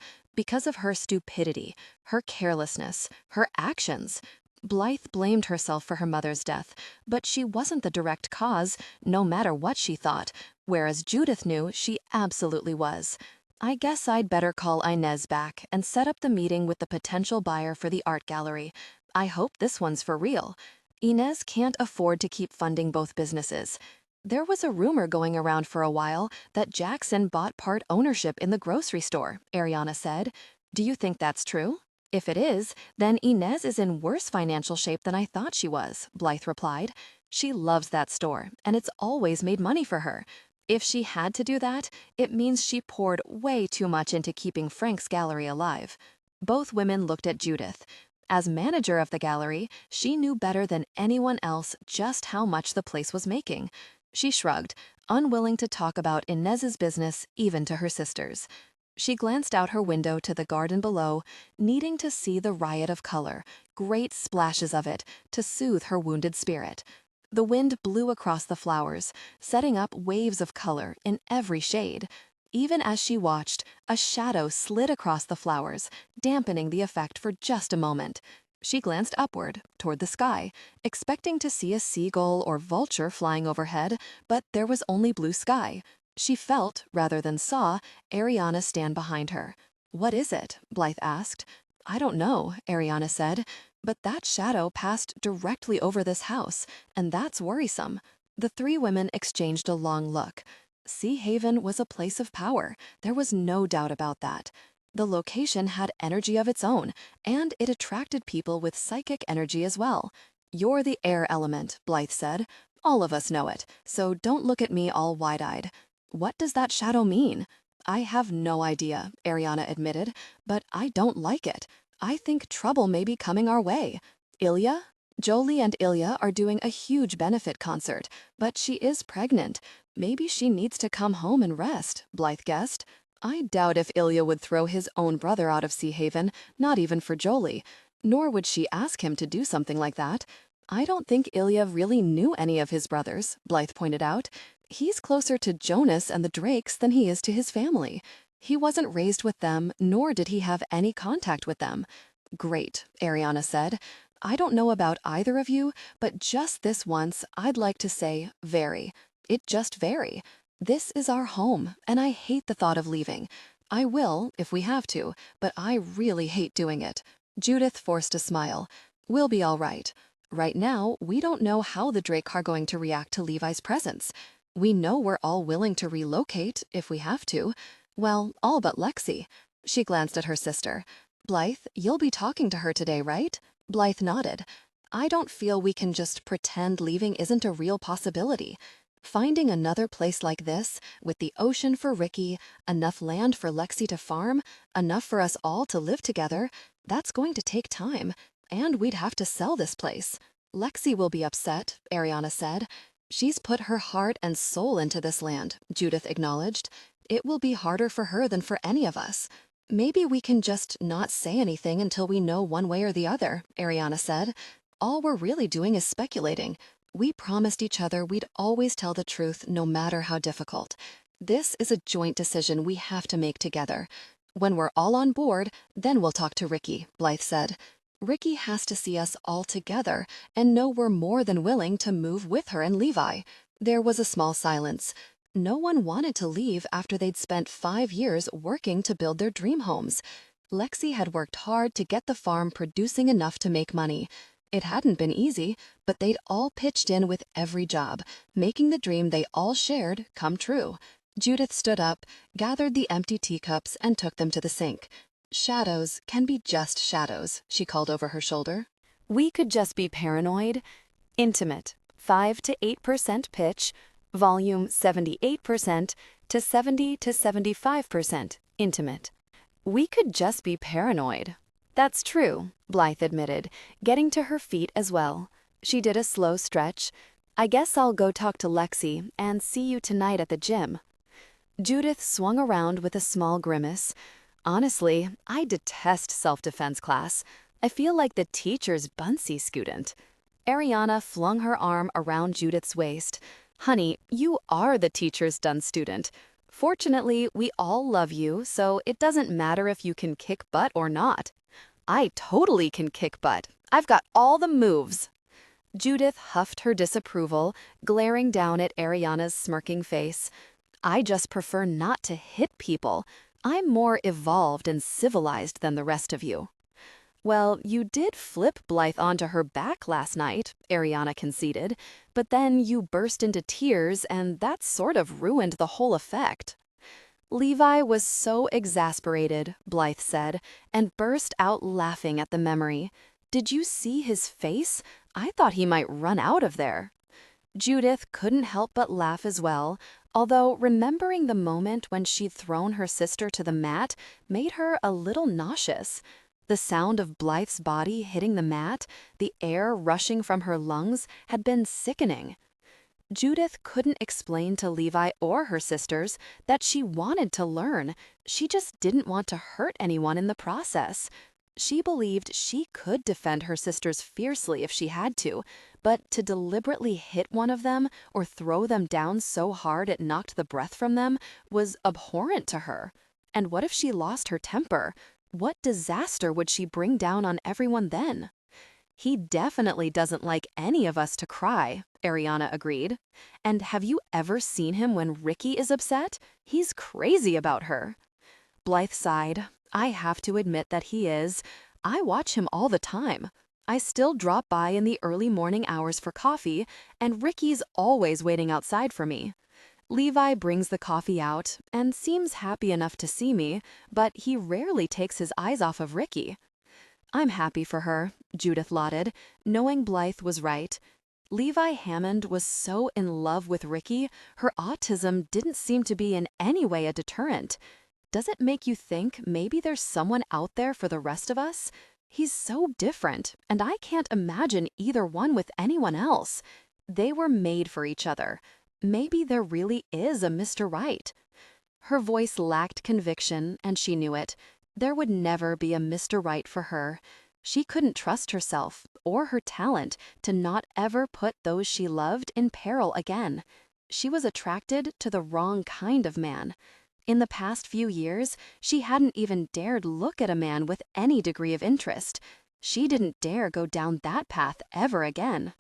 stupidity, her carelessness, her actions. Blythe blamed herself for her mother's death, but she wasn't the direct cause, no matter what she thought, whereas Judith knew she absolutely was. I guess I'd better call Inez back and set up the meeting with the potential buyer for the art gallery. I hope this one's for real. Inez can't afford to keep funding both businesses. There was a rumor going around for a while that Jackson bought part ownership in the grocery store, Ariana said. Do you think that's true? If it is, then Inez is in worse financial shape than I thought she was, Blythe replied. She loves that store, and it's always made money for her. If she had to do that, it means she poured way too much into keeping Frank's gallery alive. Both women looked at Judith. As manager of the gallery, she knew better than anyone else just how much the place was making. She shrugged, unwilling to talk about Inez's business even to her sisters. She glanced out her window to the garden below, needing to see the riot of color, great splashes of it, to soothe her wounded spirit. The wind blew across the flowers, setting up waves of color in every shade. Even as she watched, a shadow slid across the flowers, dampening the effect for just a moment. She glanced upward, toward the sky, expecting to see a seagull or vulture flying overhead, but there was only blue sky. She felt, rather than saw, Ariana stand behind her. What is it? Blythe asked. I don't know, Ariana said, but that shadow passed directly over this house, and that's worrisome. The three women exchanged a long look. Sea Haven was a place of power. There was no doubt about that. The location had energy of its own, and it attracted people with psychic energy as well. You're the air element, Blythe said. All of us know it, so don't look at me all wide-eyed. What does that shadow mean? I have no idea, Ariana admitted, but I don't like it. I think trouble may be coming our way. Ilya? Jolie and Ilya are doing a huge benefit concert, but she is pregnant. Maybe she needs to come home and rest, Blythe guessed. I doubt if Ilya would throw his own brother out of Sea Haven, not even for Jolie. Nor would she ask him to do something like that. I don't think Ilya really knew any of his brothers, Blythe pointed out. He's closer to Jonas and the Drakes than he is to his family. He wasn't raised with them, nor did he have any contact with them. Great, Ariana said. I don't know about either of you, but just this once, I'd like to say very. It just very. This is our home, and I hate the thought of leaving. I will, if we have to, but I really hate doing it. Judith forced a smile. We'll be all right. Right now, we don't know how the Drake are going to react to Levi's presence. We know we're all willing to relocate, if we have to. Well, all but Lexi. She glanced at her sister. Blythe, you'll be talking to her today, right? Blythe nodded. I don't feel we can just pretend leaving isn't a real possibility. Finding another place like this, with the ocean for Ricky, enough land for Lexi to farm, enough for us all to live together, that's going to take time, and we'd have to sell this place. Lexi will be upset, Ariana said. She's put her heart and soul into this land, Judith acknowledged. It will be harder for her than for any of us. Maybe we can just not say anything until we know one way or the other, Ariana said. All we're really doing is speculating. We promised each other we'd always tell the truth no matter how difficult. This is a joint decision we have to make together. When we're all on board, then we'll talk to Ricky, Blythe said. Ricky has to see us all together and know we're more than willing to move with her and Levi. There was a small silence. No one wanted to leave after they'd spent 5 years working to build their dream homes. Lexi had worked hard to get the farm producing enough to make money. It hadn't been easy, but they'd all pitched in with every job, making the dream they all shared come true. Judith stood up, gathered the empty teacups, and took them to the sink. Shadows can be just shadows, she called over her shoulder. We could just be paranoid. Intimate, 5 to 8% pitch, volume 78% to 70 to 75% intimate. We could just be paranoid. That's true, Blythe admitted, getting to her feet as well. She did a slow stretch. I guess I'll go talk to Lexi and see you tonight at the gym. Judith swung around with a small grimace. Honestly, I detest self-defense class. I feel like the teacher's bunsy student. Ariana flung her arm around Judith's waist. Honey, you are the teacher's done student. Fortunately, we all love you, so it doesn't matter if you can kick butt or not. I totally can kick butt. I've got all the moves. Judith huffed her disapproval, glaring down at Ariana's smirking face. I just prefer not to hit people. I'm more evolved and civilized than the rest of you. Well, you did flip Blythe onto her back last night, Ariana conceded, but then you burst into tears and that sort of ruined the whole effect. Levi was so exasperated, Blythe said, and burst out laughing at the memory. Did you see his face? I thought he might run out of there. Judith couldn't help but laugh as well, although remembering the moment when she'd thrown her sister to the mat made her a little nauseous. The sound of Blythe's body hitting the mat, the air rushing from her lungs, had been sickening. Judith couldn't explain to Levi or her sisters that she wanted to learn. She just didn't want to hurt anyone in the process. She believed she could defend her sisters fiercely if she had to, but to deliberately hit one of them or throw them down so hard it knocked the breath from them was abhorrent to her. And what if she lost her temper? What disaster would she bring down on everyone then? He definitely doesn't like any of us to cry, Ariana agreed. And have you ever seen him when Ricky is upset? He's crazy about her. Blythe sighed. I have to admit that he is. I watch him all the time. I still drop by in the early morning hours for coffee, and Ricky's always waiting outside for me. Levi brings the coffee out and seems happy enough to see me, but he rarely takes his eyes off of Ricky. I'm happy for her, Judith lauded, knowing Blythe was right. Levi Hammond was so in love with Ricky, her autism didn't seem to be in any way a deterrent. Does it make you think maybe there's someone out there for the rest of us? He's so different, and I can't imagine either one with anyone else. They were made for each other. Maybe there really is a Mr. Right. Her voice lacked conviction, and she knew it. There would never be a Mr. Right for her. She couldn't trust herself or her talent to not ever put those she loved in peril again. She was attracted to the wrong kind of man. In the past few years, she hadn't even dared look at a man with any degree of interest. She didn't dare go down that path ever again.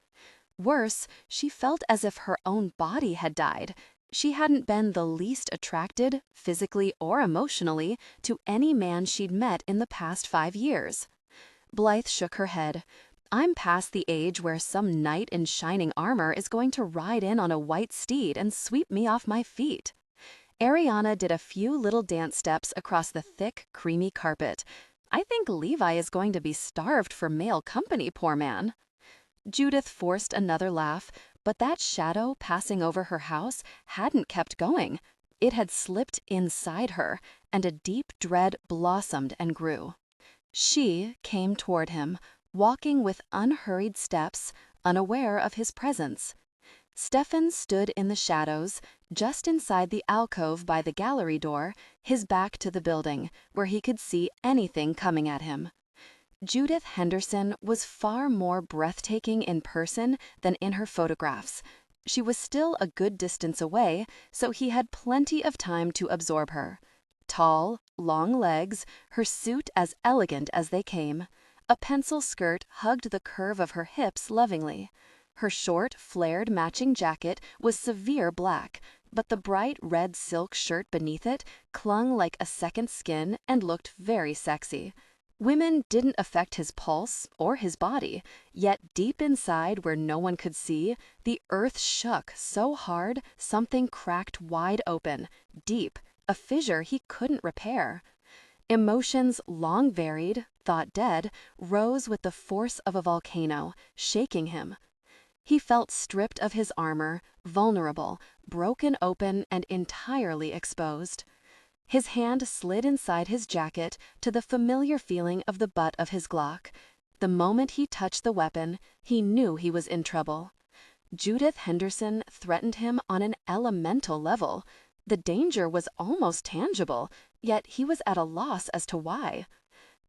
Worse, she felt as if her own body had died. She hadn't been the least attracted, physically or emotionally, to any man she'd met in the past 5 years. Blythe shook her head. I'm past the age where some knight in shining armor is going to ride in on a white steed and sweep me off my feet. Ariana did a few little dance steps across the thick, creamy carpet. I think Levi is going to be starved for male company, poor man. Judith forced another laugh, but that shadow passing over her house hadn't kept going. It had slipped inside her, and a deep dread blossomed and grew. She came toward him, walking with unhurried steps, unaware of his presence. Stefan stood in the shadows, just inside the alcove by the gallery door, his back to the building, where he could see anything coming at him. Judith Henderson was far more breathtaking in person than in her photographs. She was still a good distance away, so he had plenty of time to absorb her. Tall, long legs, her suit as elegant as they came. A pencil skirt hugged the curve of her hips lovingly. Her short, flared matching jacket was severe black, but the bright red silk shirt beneath it clung like a second skin and looked very sexy. Women didn't affect his pulse or his body, yet deep inside where no one could see, the earth shook so hard something cracked wide open, deep, a fissure he couldn't repair. Emotions long varied, thought dead, rose with the force of a volcano, shaking him. He felt stripped of his armor, vulnerable, broken open and entirely exposed. His hand slid inside his jacket to the familiar feeling of the butt of his Glock. The moment he touched the weapon, he knew he was in trouble. Judith Henderson threatened him on an elemental level. The danger was almost tangible, yet he was at a loss as to why.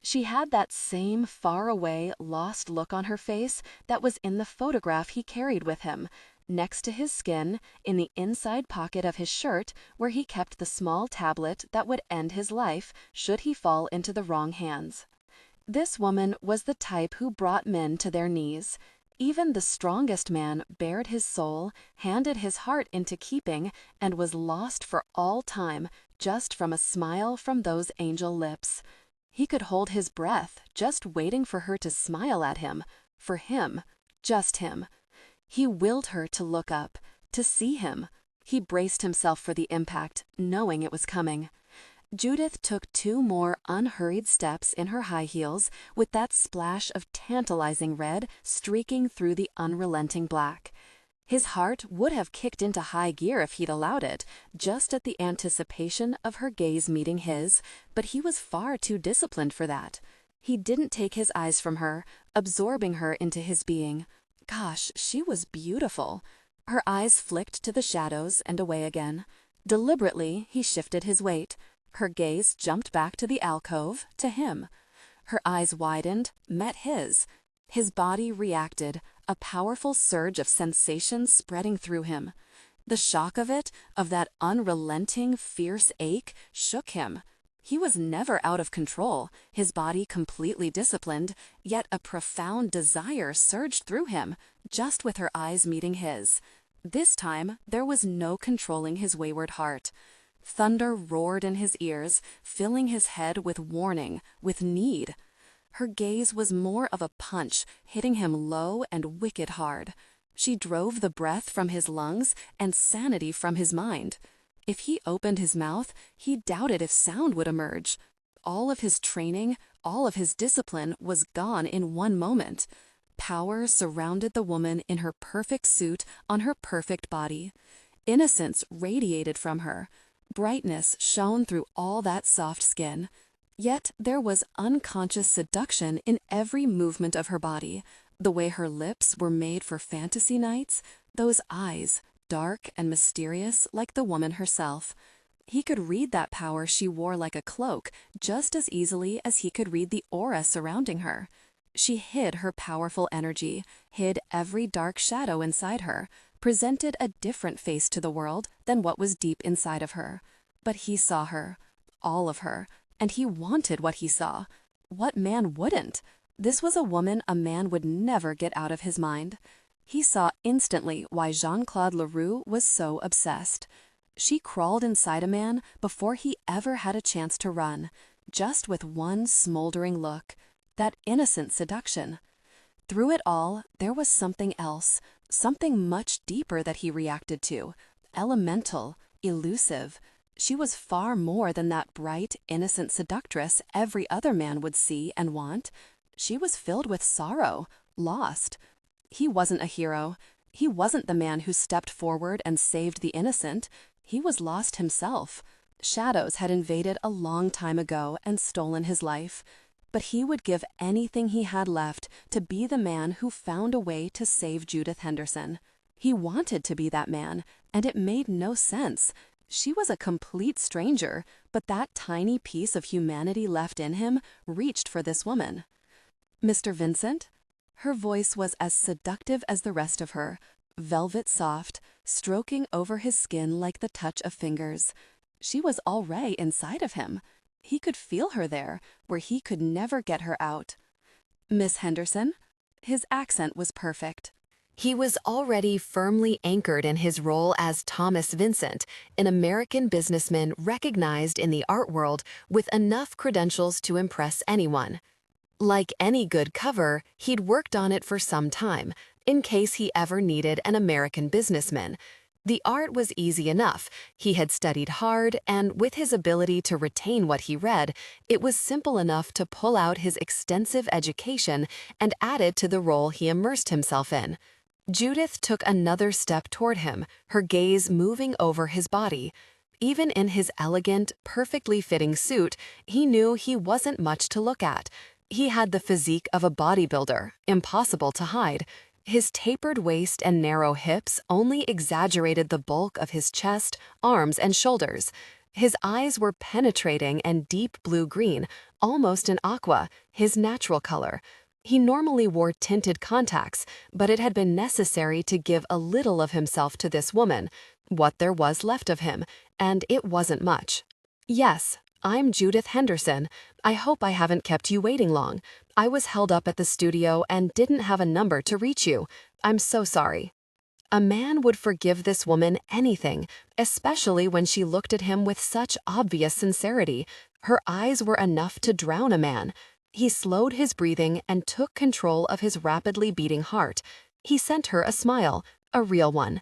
She had that same far-away, lost look on her face that was in the photograph he carried with him, next to his skin, in the inside pocket of his shirt where he kept the small tablet that would end his life should he fall into the wrong hands. This woman was the type who brought men to their knees. Even the strongest man bared his soul, handed his heart into keeping, and was lost for all time just from a smile from those angel lips. He could hold his breath, just waiting for her to smile at him. For him. Just him. He willed her to look up, to see him. He braced himself for the impact, knowing it was coming. Judith took 2 more unhurried steps in her high heels, with that splash of tantalizing red streaking through the unrelenting black. His heart would have kicked into high gear if he'd allowed it, just at the anticipation of her gaze meeting his, but he was far too disciplined for that. He didn't take his eyes from her, absorbing her into his being. Gosh, she was beautiful. Her eyes flicked to the shadows and away again. Deliberately, he shifted his weight. Her gaze jumped back to the alcove, to him. Her eyes widened, met his. His body reacted, a powerful surge of sensation spreading through him. The shock of it, of that unrelenting, fierce ache, shook him. He was never out of control, his body completely disciplined, yet a profound desire surged through him, just with her eyes meeting his. This time, there was no controlling his wayward heart. Thunder roared in his ears, filling his head with warning, with need. Her gaze was more of a punch, hitting him low and wicked hard. She drove the breath from his lungs and sanity from his mind. If he opened his mouth, he doubted if sound would emerge. All of his training, all of his discipline was gone in one moment. Power surrounded the woman in her perfect suit on her perfect body. Innocence radiated from her. Brightness shone through all that soft skin. Yet there was unconscious seduction in every movement of her body. The way her lips were made for fantasy nights, those eyes, dark and mysterious like the woman herself. He could read that power she wore like a cloak just as easily as he could read the aura surrounding her. She hid her powerful energy, hid every dark shadow inside her, presented a different face to the world than what was deep inside of her. But he saw her, all of her, and he wanted what he saw. What man wouldn't? This was a woman a man would never get out of his mind. He saw instantly why Jean-Claude Leroux was so obsessed. She crawled inside a man before he ever had a chance to run, just with one smoldering look, that innocent seduction. Through it all, there was something else, something much deeper that he reacted to, elemental, elusive. She was far more than that bright, innocent seductress every other man would see and want. She was filled with sorrow, lost. He wasn't a hero. He wasn't the man who stepped forward and saved the innocent. He was lost himself. Shadows had invaded a long time ago and stolen his life. But he would give anything he had left to be the man who found a way to save Judith Henderson. He wanted to be that man, and it made no sense. She was a complete stranger, but that tiny piece of humanity left in him reached for this woman. Mr. Vincent? Her voice was as seductive as the rest of her, velvet soft, stroking over his skin like the touch of fingers. She was already inside of him. He could feel her there, where he could never get her out. Miss Henderson? His accent was perfect. He was already firmly anchored in his role as Thomas Vincent, an American businessman recognized in the art world with enough credentials to impress anyone. Like any good cover, he'd worked on it for some time, in case he ever needed an American businessman. The art was easy enough. He had studied hard, and with his ability to retain what he read, it was simple enough to pull out his extensive education and add it to the role he immersed himself in. Judith took another step toward him, her gaze moving over his body. Even in his elegant, perfectly fitting suit, he knew he wasn't much to look at. He had the physique of a bodybuilder, impossible to hide. His tapered waist and narrow hips only exaggerated the bulk of his chest, arms, and shoulders. His eyes were penetrating and deep blue-green, almost an aqua, his natural color. He normally wore tinted contacts, but it had been necessary to give a little of himself to this woman, what there was left of him, and it wasn't much. "Yes, I'm Judith Henderson. I hope I haven't kept you waiting long. I was held up at the studio and didn't have a number to reach you. I'm so sorry." A man would forgive this woman anything, especially when she looked at him with such obvious sincerity. Her eyes were enough to drown a man. He slowed his breathing and took control of his rapidly beating heart. He sent her a smile, a real one.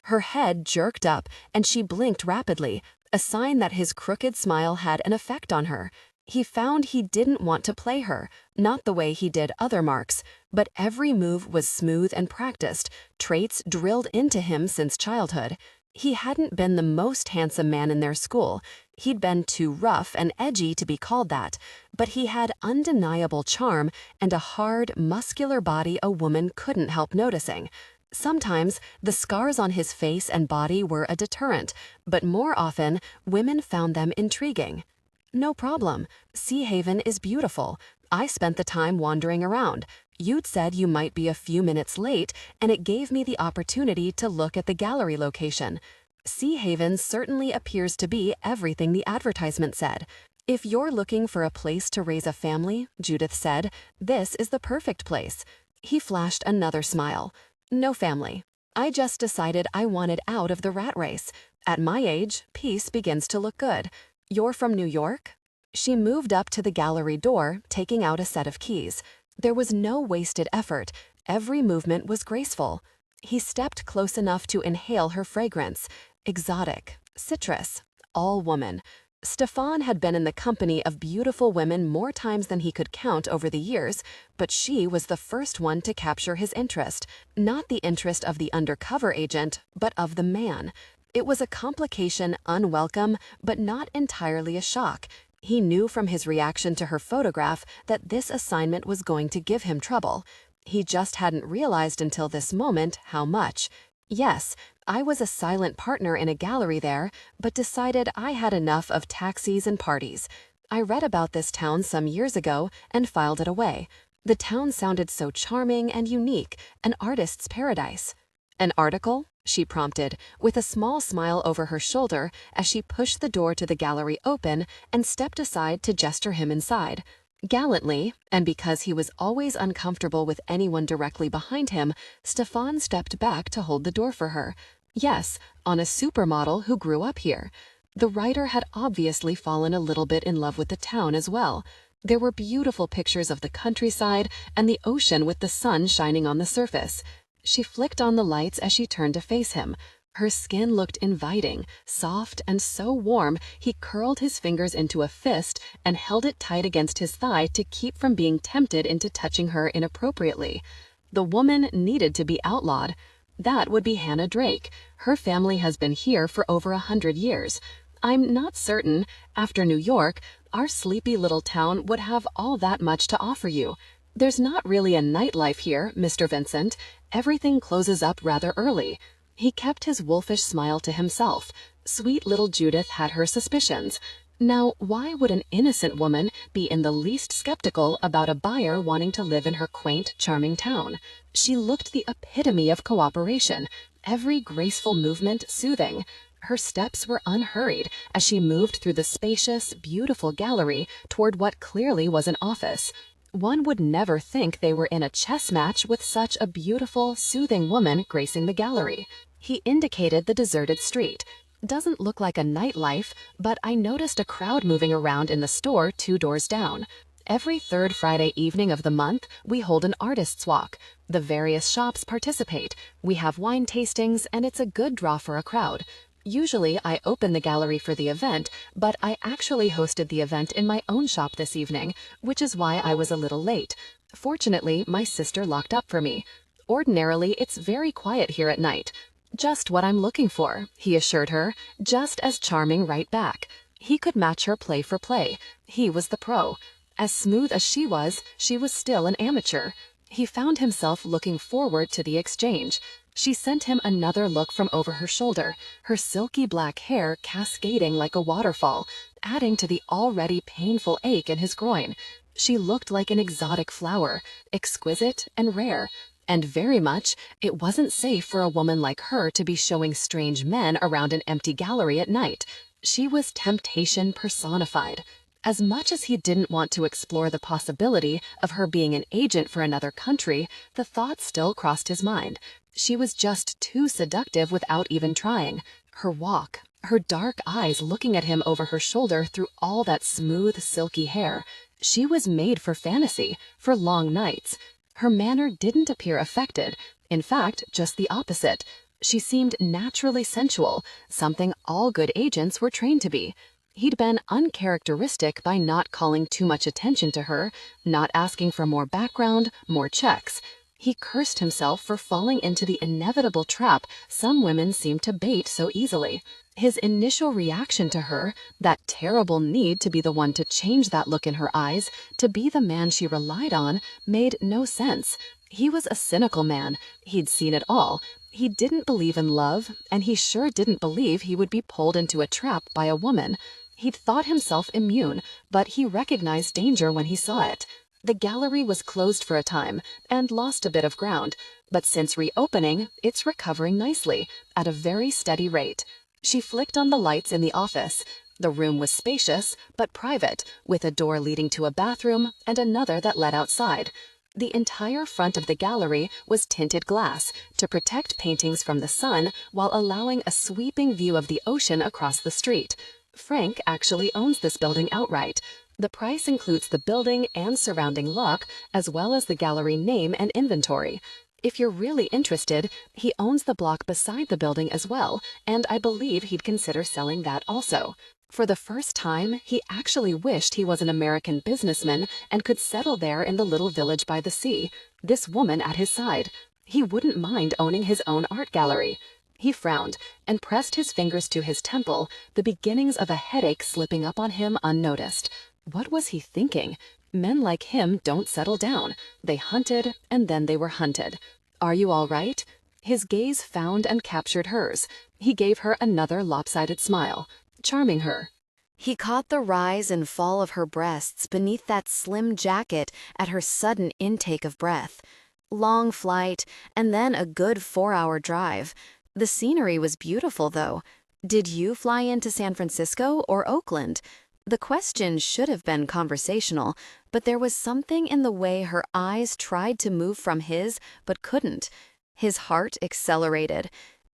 Her head jerked up, and she blinked rapidly, a sign that his crooked smile had an effect on her. He found he didn't want to play her, not the way he did other marks, but every move was smooth and practiced, traits drilled into him since childhood. He hadn't been the most handsome man in their school. He'd been too rough and edgy to be called that, but he had undeniable charm and a hard, muscular body a woman couldn't help noticing. Sometimes the scars on his face and body were a deterrent, but more often women found them intriguing. "No problem. Sea Haven is beautiful. I spent the time wandering around. You'd said you might be a few minutes late, and it gave me the opportunity to look at the gallery location. Sea Haven certainly appears to be everything the advertisement said. If you're looking for a place to raise a family," Judith said, "this is the perfect place." He flashed another smile. "No family. I just decided I wanted out of the rat race. At my age, peace begins to look good. You're from New York?" She moved up to the gallery door, taking out a set of keys. There was no wasted effort. Every movement was graceful. He stepped close enough to inhale her fragrance. Exotic, citrus, all woman. Stefan had been in the company of beautiful women more times than he could count over the years, but she was the first one to capture his interest, not the interest of the undercover agent, but of the man. It was a complication unwelcome, but not entirely a shock. He knew from his reaction to her photograph that this assignment was going to give him trouble. He just hadn't realized until this moment how much. "Yes, I was a silent partner in a gallery there, but decided I had enough of taxis and parties. I read about this town some years ago and filed it away. The town sounded so charming and unique, an artist's paradise." "An article?" she prompted, with a small smile over her shoulder as she pushed the door to the gallery open and stepped aside to gesture him inside. Gallantly, and because he was always uncomfortable with anyone directly behind him, Stefan stepped back to hold the door for her. Yes, on a supermodel who grew up here. The writer had obviously fallen a little bit in love with the town as well. There were beautiful pictures of the countryside and the ocean with the sun shining on the surface. She flicked on the lights as she turned to face him. Her skin looked inviting, soft and so warm he curled his fingers into a fist and held it tight against his thigh to keep from being tempted into touching her inappropriately. The woman needed to be outlawed. That would be Hannah Drake. Her family has been here for over 100 years. I'm not certain, after New York, our sleepy little town would have all that much to offer you. There's not really a nightlife here, Mr. Vincent. Everything closes up rather early." He kept his wolfish smile to himself. Sweet little Judith had her suspicions. Now, why would an innocent woman be in the least skeptical about a buyer wanting to live in her quaint, charming town? She looked the epitome of cooperation, every graceful movement soothing. Her steps were unhurried as she moved through the spacious, beautiful gallery toward what clearly was an office. One would never think they were in a chess match with such a beautiful, soothing woman gracing the gallery. He indicated the deserted street. Doesn't look like a nightlife, but I noticed a crowd moving around in the store 2 doors down. Every third Friday evening of the month, we hold an artist's walk. The various shops participate. We have wine tastings, and it's a good draw for a crowd. Usually, I open the gallery for the event, but I actually hosted the event in my own shop this evening, which is why I was a little late. Fortunately, my sister locked up for me. Ordinarily, it's very quiet here at night. Just what I'm looking for, he assured her, just as charming right back. He could match her play for play. He was the pro. As smooth as she was still an amateur. He found himself looking forward to the exchange. She sent him another look from over her shoulder, her silky black hair cascading like a waterfall, adding to the already painful ache in his groin. She looked like an exotic flower, exquisite and rare. And very much, it wasn't safe for a woman like her to be showing strange men around an empty gallery at night. She was temptation personified. As much as he didn't want to explore the possibility of her being an agent for another country, the thought still crossed his mind. She was just too seductive without even trying. Her walk, her dark eyes looking at him over her shoulder through all that smooth, silky hair. She was made for fantasy, for long nights. Her manner didn't appear affected. In fact, just the opposite. She seemed naturally sensual, something all good agents were trained to be. He'd been uncharacteristic by not calling too much attention to her, not asking for more background, more checks. He cursed himself for falling into the inevitable trap some women seem to bait so easily. His initial reaction to her, that terrible need to be the one to change that look in her eyes, to be the man she relied on, made no sense. He was a cynical man. He'd seen it all. He didn't believe in love, and he sure didn't believe he would be pulled into a trap by a woman. He'd thought himself immune, but he recognized danger when he saw it. The gallery was closed for a time and lost a bit of ground, but since reopening, it's recovering nicely, at a very steady rate. She flicked on the lights in the office. The room was spacious, but private, with a door leading to a bathroom and another that led outside. The entire front of the gallery was tinted glass to protect paintings from the sun while allowing a sweeping view of the ocean across the street. Frank actually owns this building outright. The price includes the building and surrounding lock, as well as the gallery name and inventory. If you're really interested, he owns the block beside the building as well, and I believe he'd consider selling that also. For the first time, he actually wished he was an American businessman and could settle there in the little village by the sea, this woman at his side. He wouldn't mind owning his own art gallery. He frowned and pressed his fingers to his temple, the beginnings of a headache slipping up on him unnoticed. What was he thinking? Men like him don't settle down. They hunted, and then they were hunted. Are you all right? His gaze found and captured hers. He gave her another lopsided smile, charming her. He caught the rise and fall of her breasts beneath that slim jacket at her sudden intake of breath. Long flight, and then a good 4-hour drive. The scenery was beautiful, though. Did you fly into San Francisco or Oakland? The question should have been conversational, but there was something in the way her eyes tried to move from his, but couldn't. His heart accelerated.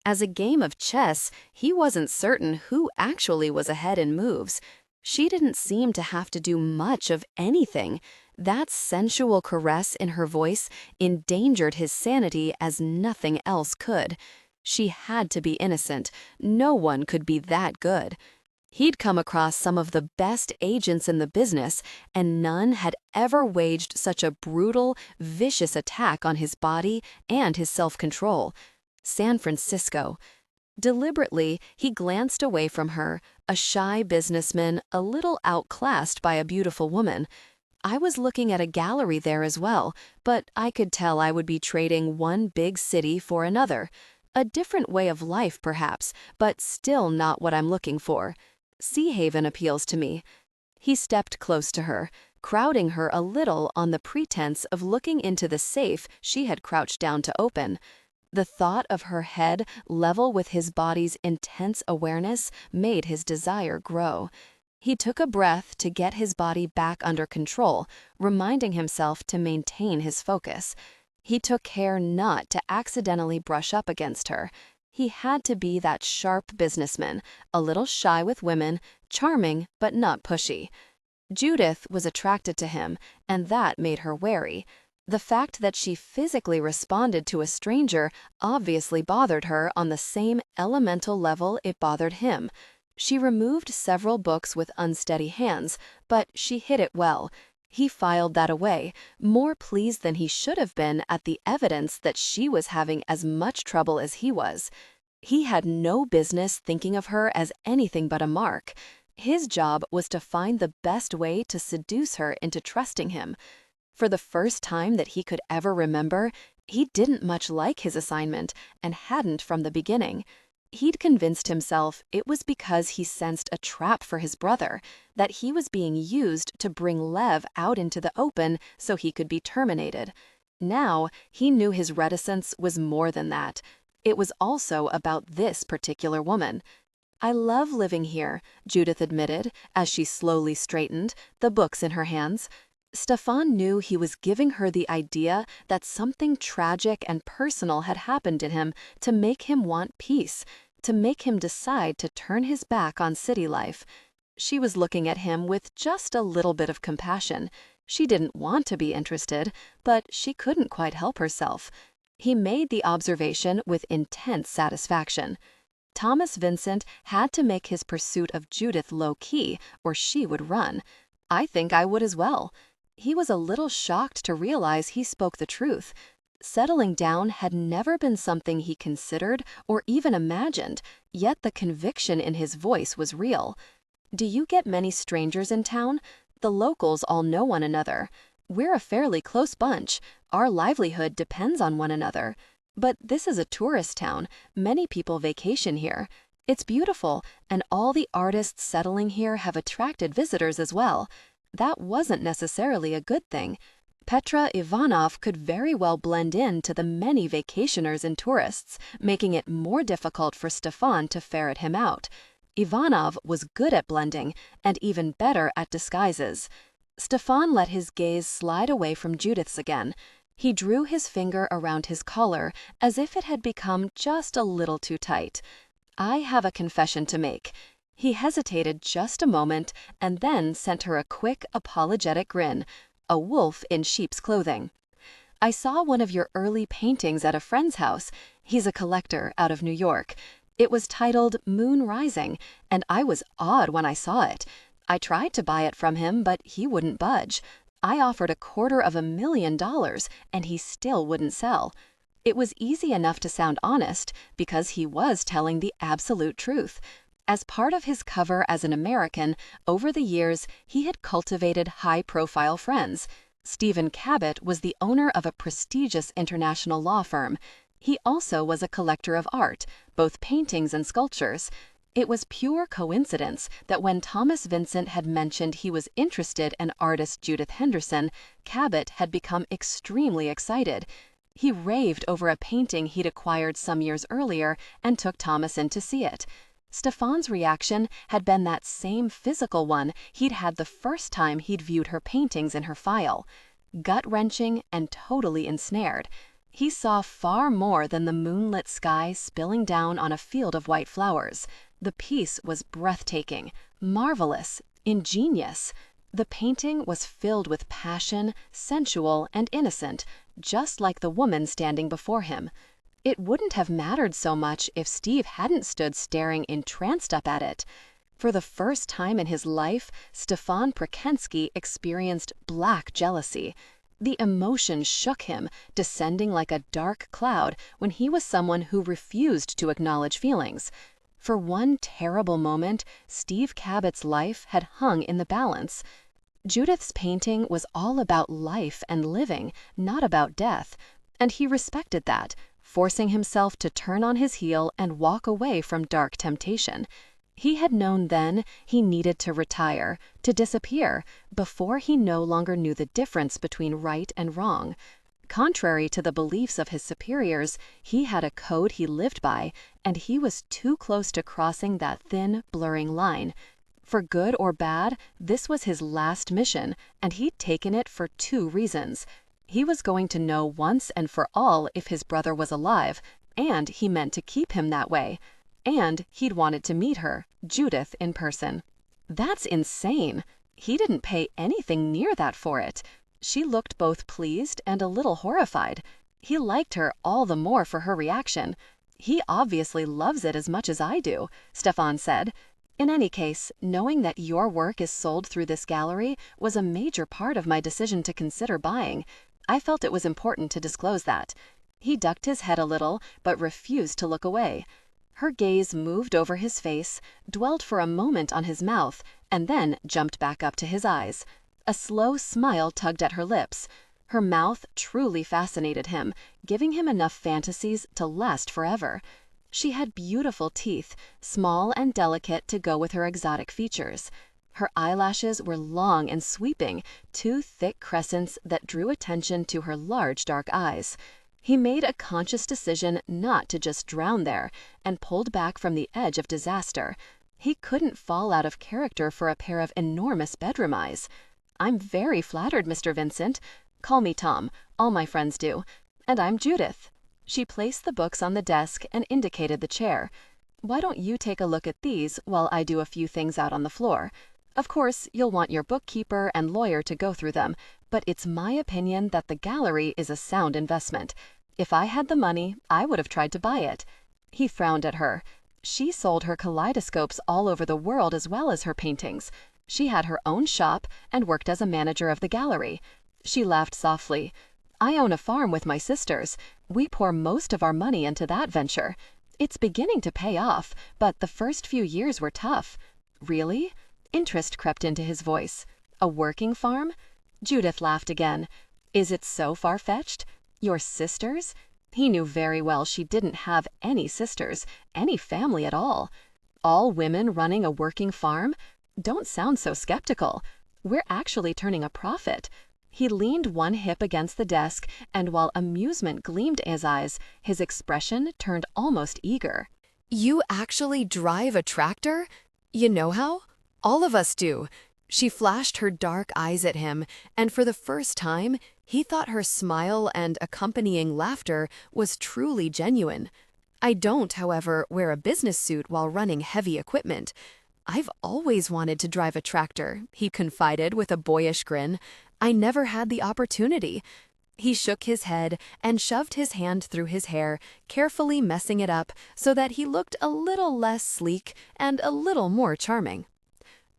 As a game of chess, he wasn't certain who actually was ahead in moves. She didn't seem to have to do much of anything. That sensual caress in her voice endangered his sanity as nothing else could. She had to be innocent. No one could be that good. He'd come across some of the best agents in the business, and none had ever waged such a brutal, vicious attack on his body and his self-control. San Francisco. Deliberately, he glanced away from her, a shy businessman, a little outclassed by a beautiful woman. I was looking at a gallery there as well, but I could tell I would be trading one big city for another. A different way of life, perhaps, but still not what I'm looking for. Sea Haven appeals to me." He stepped close to her, crowding her a little on the pretense of looking into the safe she had crouched down to open. The thought of her head level with his body's intense awareness made his desire grow. He took a breath to get his body back under control, reminding himself to maintain his focus. He took care not to accidentally brush up against her. He had to be that sharp businessman, a little shy with women, charming but not pushy. Judith was attracted to him, and that made her wary. The fact that she physically responded to a stranger obviously bothered her on the same elemental level it bothered him. She removed several books with unsteady hands, but she hid it well. He filed that away, more pleased than he should have been at the evidence that she was having as much trouble as he was. He had no business thinking of her as anything but a mark. His job was to find the best way to seduce her into trusting him. For the first time that he could ever remember, he didn't much like his assignment and hadn't from the beginning. He'd convinced himself it was because he sensed a trap for his brother, that he was being used to bring Lev out into the open so he could be terminated. Now, he knew his reticence was more than that. It was also about this particular woman. "I love living here," Judith admitted as she slowly straightened, the books in her hands. Stefan knew he was giving her the idea that something tragic and personal had happened to him to make him want peace, to make him decide to turn his back on city life. She was looking at him with just a little bit of compassion. She didn't want to be interested, but she couldn't quite help herself. He made the observation with intense satisfaction. Thomas Vincent had to make his pursuit of Judith low-key, or she would run. I think I would as well. He was a little shocked to realize he spoke the truth. Settling down had never been something he considered or even imagined, yet the conviction in his voice was real. "Do you get many strangers in town? The locals all know one another. We're a fairly close bunch. Our livelihood depends on one another. But this is a tourist town. Many people vacation here. It's beautiful, and all the artists settling here have attracted visitors as well. That wasn't necessarily a good thing. Petra Ivanov could very well blend in to the many vacationers and tourists, making it more difficult for Stefan to ferret him out. Ivanov was good at blending, and even better at disguises. Stefan let his gaze slide away from Judith's again. He drew his finger around his collar as if it had become just a little too tight. "I have a confession to make." He hesitated just a moment and then sent her a quick, apologetic grin, a wolf in sheep's clothing. "I saw one of your early paintings at a friend's house. He's a collector out of New York. It was titled Moon Rising, and I was awed when I saw it. I tried to buy it from him, but he wouldn't budge. I offered $250,000, and he still wouldn't sell. It was easy enough to sound honest, because he was telling the absolute truth. As part of his cover as an American, over the years, he had cultivated high-profile friends. Stephen Cabot was the owner of a prestigious international law firm. He also was a collector of art, both paintings and sculptures. It was pure coincidence that when Thomas Vincent had mentioned he was interested in artist Judith Henderson, Cabot had become extremely excited. He raved over a painting he'd acquired some years earlier and took Thomas in to see it. Stefan's reaction had been that same physical one he'd had the first time he'd viewed her paintings in her file. Gut-wrenching and totally ensnared. He saw far more than the moonlit sky spilling down on a field of white flowers. The piece was breathtaking, marvelous, ingenious. The painting was filled with passion, sensual and innocent, just like the woman standing before him. It wouldn't have mattered so much if Steve hadn't stood staring entranced up at it. For the first time in his life, Stefan Prakenskii experienced black jealousy. The emotion shook him, descending like a dark cloud when he was someone who refused to acknowledge feelings. For one terrible moment, Steve Cabot's life had hung in the balance. Judith's painting was all about life and living, not about death, and he respected that, forcing himself to turn on his heel and walk away from dark temptation. He had known then he needed to retire, to disappear, before he no longer knew the difference between right and wrong. Contrary to the beliefs of his superiors, he had a code he lived by, and he was too close to crossing that thin, blurring line. For good or bad, this was his last mission, and he'd taken it for 2 reasons. He was going to know once and for all if his brother was alive, and he meant to keep him that way. And he'd wanted to meet her, Judith, in person. That's insane. He didn't pay anything near that for it. She looked both pleased and a little horrified. He liked her all the more for her reaction. He obviously loves it as much as I do, Stefan said. In any case, knowing that your work is sold through this gallery was a major part of my decision to consider buying. I felt it was important to disclose that. He ducked his head a little, but refused to look away. Her gaze moved over his face, dwelled for a moment on his mouth, and then jumped back up to his eyes. A slow smile tugged at her lips. Her mouth truly fascinated him, giving him enough fantasies to last forever. She had beautiful teeth, small and delicate to go with her exotic features. Her eyelashes were long and sweeping, 2 thick crescents that drew attention to her large dark eyes. He made a conscious decision not to just drown there, and pulled back from the edge of disaster. He couldn't fall out of character for a pair of enormous bedroom eyes. "I'm very flattered, Mr. Vincent. Call me Tom. All my friends do. And I'm Judith." She placed the books on the desk and indicated the chair. "Why don't you take a look at these while I do a few things out on the floor? Of course, you'll want your bookkeeper and lawyer to go through them, but it's my opinion that the gallery is a sound investment. If I had the money, I would have tried to buy it." He frowned at her. She sold her kaleidoscopes all over the world as well as her paintings. She had her own shop and worked as a manager of the gallery. She laughed softly. "I own a farm with my sisters. We pour most of our money into that venture. It's beginning to pay off, but the first few years were tough." "Really?" Interest crept into his voice. "A working farm?" Judith laughed again. "Is it so far-fetched? Your sisters?" He knew very well she didn't have any sisters, any family at all. "All women running a working farm? Don't sound so skeptical. We're actually turning a profit." He leaned one hip against the desk, and while amusement gleamed in his eyes, his expression turned almost eager. "You actually drive a tractor? You know how? All of us do." She flashed her dark eyes at him, and for the first time, he thought her smile and accompanying laughter was truly genuine. "I don't, however, wear a business suit while running heavy equipment. I've always wanted to drive a tractor," he confided with a boyish grin. "I never had the opportunity." He shook his head and shoved his hand through his hair, carefully messing it up so that he looked a little less sleek and a little more charming.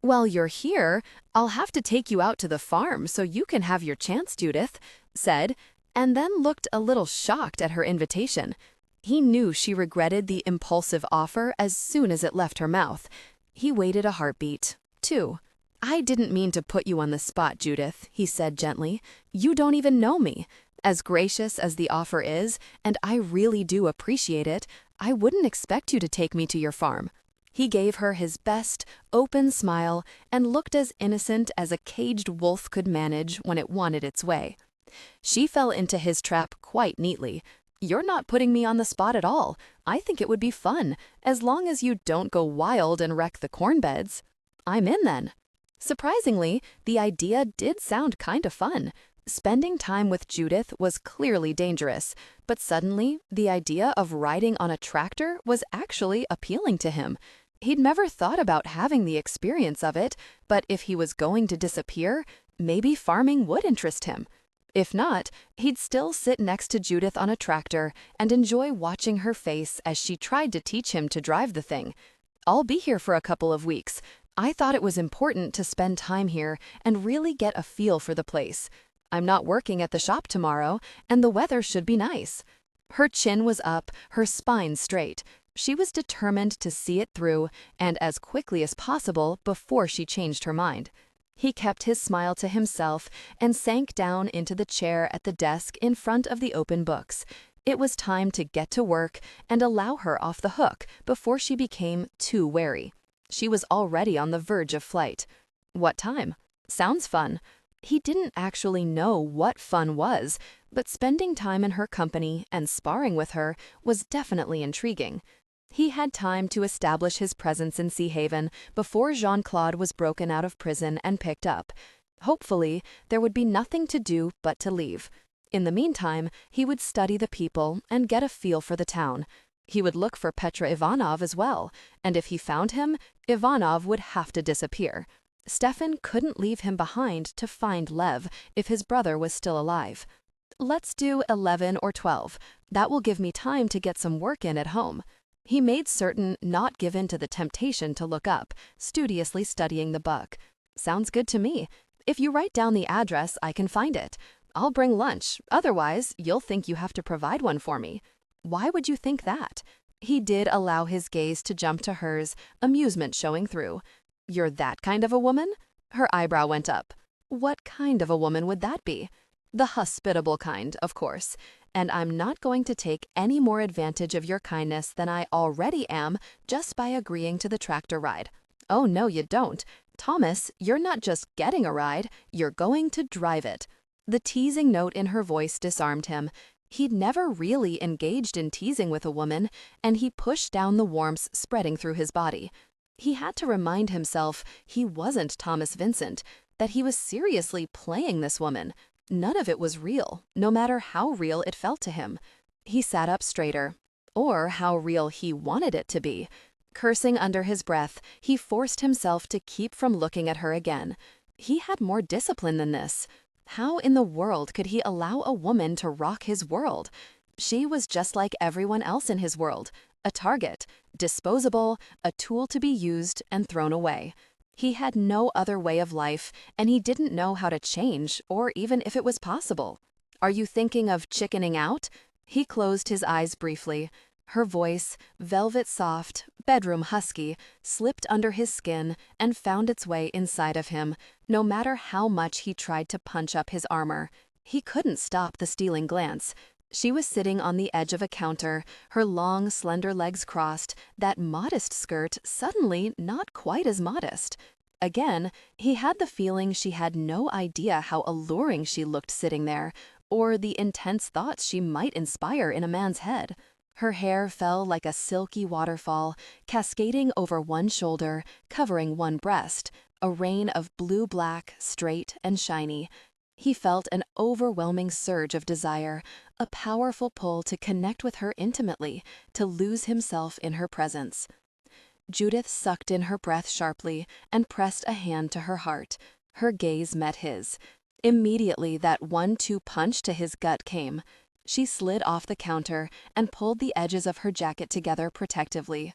"While you're here, I'll have to take you out to the farm so you can have your chance, Judith," said, and then looked a little shocked at her invitation. He knew she regretted the impulsive offer as soon as it left her mouth. He waited a heartbeat, too. "I didn't mean to put you on the spot, Judith," he said gently. "You don't even know me. As gracious as the offer is, and I really do appreciate it, I wouldn't expect you to take me to your farm." He gave her his best, open smile and looked as innocent as a caged wolf could manage when it wanted its way. She fell into his trap quite neatly. "You're not putting me on the spot at all. I think it would be fun, as long as you don't go wild and wreck the corn beds." "I'm in then." Surprisingly, the idea did sound kind of fun. Spending time with Judith was clearly dangerous, but suddenly the idea of riding on a tractor was actually appealing to him. He'd never thought about having the experience of it, but if he was going to disappear, maybe farming would interest him. If not, he'd still sit next to Judith on a tractor and enjoy watching her face as she tried to teach him to drive the thing. "I'll be here for a couple of weeks. I thought it was important to spend time here and really get a feel for the place. I'm not working at the shop tomorrow, and the weather should be nice." Her chin was up, her spine straight. She was determined to see it through, and as quickly as possible before she changed her mind. He kept his smile to himself and sank down into the chair at the desk in front of the open books. It was time to get to work and allow her off the hook before she became too wary. She was already on the verge of flight. What time? Sounds fun. He didn't actually know what fun was, but spending time in her company and sparring with her was definitely intriguing. He had time to establish his presence in Sea Haven before Jean-Claude was broken out of prison and picked up. Hopefully, there would be nothing to do but to leave. In the meantime, he would study the people and get a feel for the town. He would look for Petra Ivanov as well, and if he found him, Ivanov would have to disappear. Stefan couldn't leave him behind to find Lev if his brother was still alive. Let's do 11 or 12. That will give me time to get some work in at home. He made certain not give in to the temptation to look up, studiously studying the book. Sounds good to me. If you write down the address, I can find it. I'll bring lunch, otherwise you'll think you have to provide one for me. Why would you think that? He did allow his gaze to jump to hers, amusement showing through. You're that kind of a woman? Her eyebrow went up. What kind of a woman would that be? The hospitable kind, of course. And I'm not going to take any more advantage of your kindness than I already am just by agreeing to the tractor ride. Oh, no, you don't. Thomas, you're not just getting a ride, you're going to drive it. The teasing note in her voice disarmed him. He'd never really engaged in teasing with a woman, and he pushed down the warmth spreading through his body. He had to remind himself he wasn't Thomas Vincent, that he was seriously playing this woman. None of it was real, no matter how real it felt to him. He sat up straighter, or how real he wanted it to be. Cursing under his breath, he forced himself to keep from looking at her again. He had more discipline than this. How in the world could he allow a woman to rock his world? She was just like everyone else in his world, a target, disposable, a tool to be used and thrown away. He had no other way of life, and he didn't know how to change, or even if it was possible. Are you thinking of chickening out? He closed his eyes briefly. Her voice, velvet soft, bedroom husky, slipped under his skin and found its way inside of him, no matter how much he tried to punch up his armor. He couldn't stop the stealing glance. She was sitting on the edge of a counter, her long, slender legs crossed, that modest skirt suddenly not quite as modest. Again, he had the feeling she had no idea how alluring she looked sitting there, or the intense thoughts she might inspire in a man's head. Her hair fell like a silky waterfall, cascading over one shoulder, covering one breast, a rain of blue-black, straight and shiny. He felt an overwhelming surge of desire, a powerful pull to connect with her intimately, to lose himself in her presence. Judith sucked in her breath sharply and pressed a hand to her heart. Her gaze met his. Immediately that 1-2 punch to his gut came. She slid off the counter and pulled the edges of her jacket together protectively.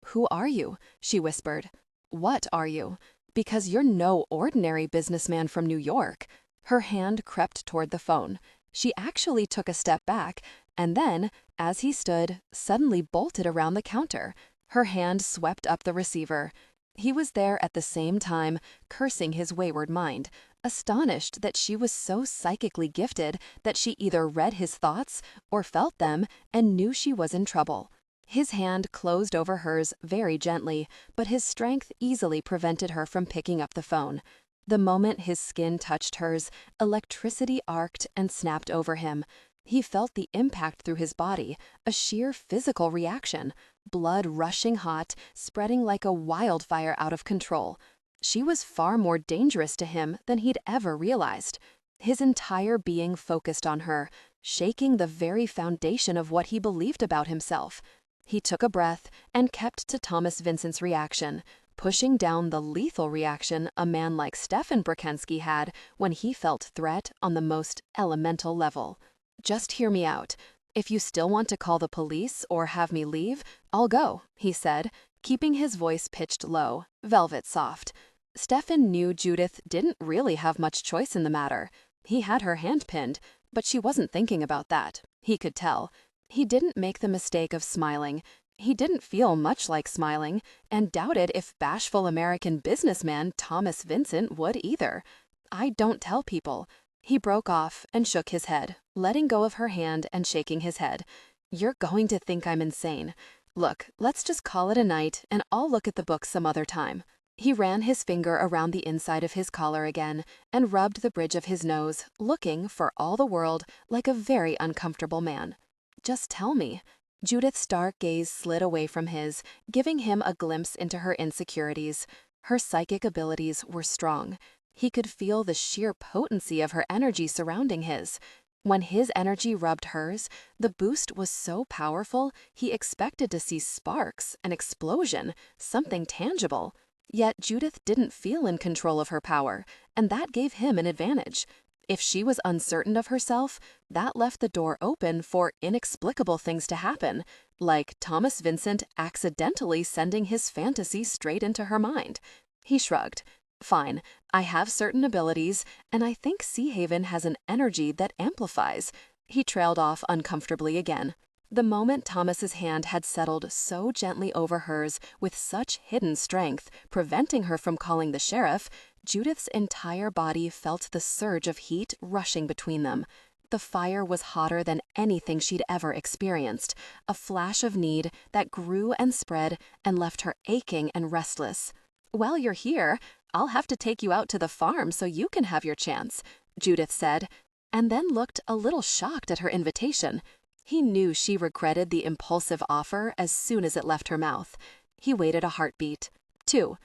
"Who are you?" she whispered. "What are you? Because you're no ordinary businessman from New York." Her hand crept toward the phone. She actually took a step back, and then, as he stood, suddenly bolted around the counter. Her hand swept up the receiver. He was there at the same time, cursing his wayward mind, astonished that she was so psychically gifted that she either read his thoughts or felt them and knew she was in trouble. His hand closed over hers very gently, but his strength easily prevented her from picking up the phone. The moment his skin touched hers, electricity arced and snapped over him. He felt the impact through his body, a sheer physical reaction, blood rushing hot, spreading like a wildfire out of control. She was far more dangerous to him than he'd ever realized. His entire being focused on her, shaking the very foundation of what he believed about himself. He took a breath and kept to Thomas Vincent's reaction, pushing down the lethal reaction a man like Stefan Prakenskii had when he felt threat on the most elemental level. "Just hear me out. If you still want to call the police or have me leave, I'll go," he said, keeping his voice pitched low, velvet soft. Stefan knew Judith didn't really have much choice in the matter. He had her hand pinned, but she wasn't thinking about that. He could tell. He didn't make the mistake of smiling. He didn't feel much like smiling, and doubted if bashful American businessman Thomas Vincent would either. "I don't tell people." He broke off and shook his head, letting go of her hand and shaking his head. "You're going to think I'm insane. Look, let's just call it a night and I'll look at the book some other time. He ran his finger around the inside of his collar again and rubbed the bridge of his nose, looking, for all the world, like a very uncomfortable man. Just tell me. Judith's dark gaze slid away from his, giving him a glimpse into her insecurities. Her psychic abilities were strong. He could feel the sheer potency of her energy surrounding his. When his energy rubbed hers, the boost was so powerful he expected to see sparks, an explosion, something tangible. Yet Judith didn't feel in control of her power, and that gave him an advantage. If she was uncertain of herself, that left the door open for inexplicable things to happen, like Thomas Vincent accidentally sending his fantasy straight into her mind. He shrugged. Fine, I have certain abilities, and I think Sea Haven has an energy that amplifies. He trailed off uncomfortably again. The moment Thomas's hand had settled so gently over hers with such hidden strength, preventing her from calling the sheriff, Judith's entire body felt the surge of heat rushing between them. The fire was hotter than anything she'd ever experienced, a flash of need that grew and spread and left her aching and restless. "Well, you're here. I'll have to take you out to the farm so you can have your chance," Judith said, and then looked a little shocked at her invitation. He knew she regretted the impulsive offer as soon as it left her mouth. He waited a heartbeat. 2.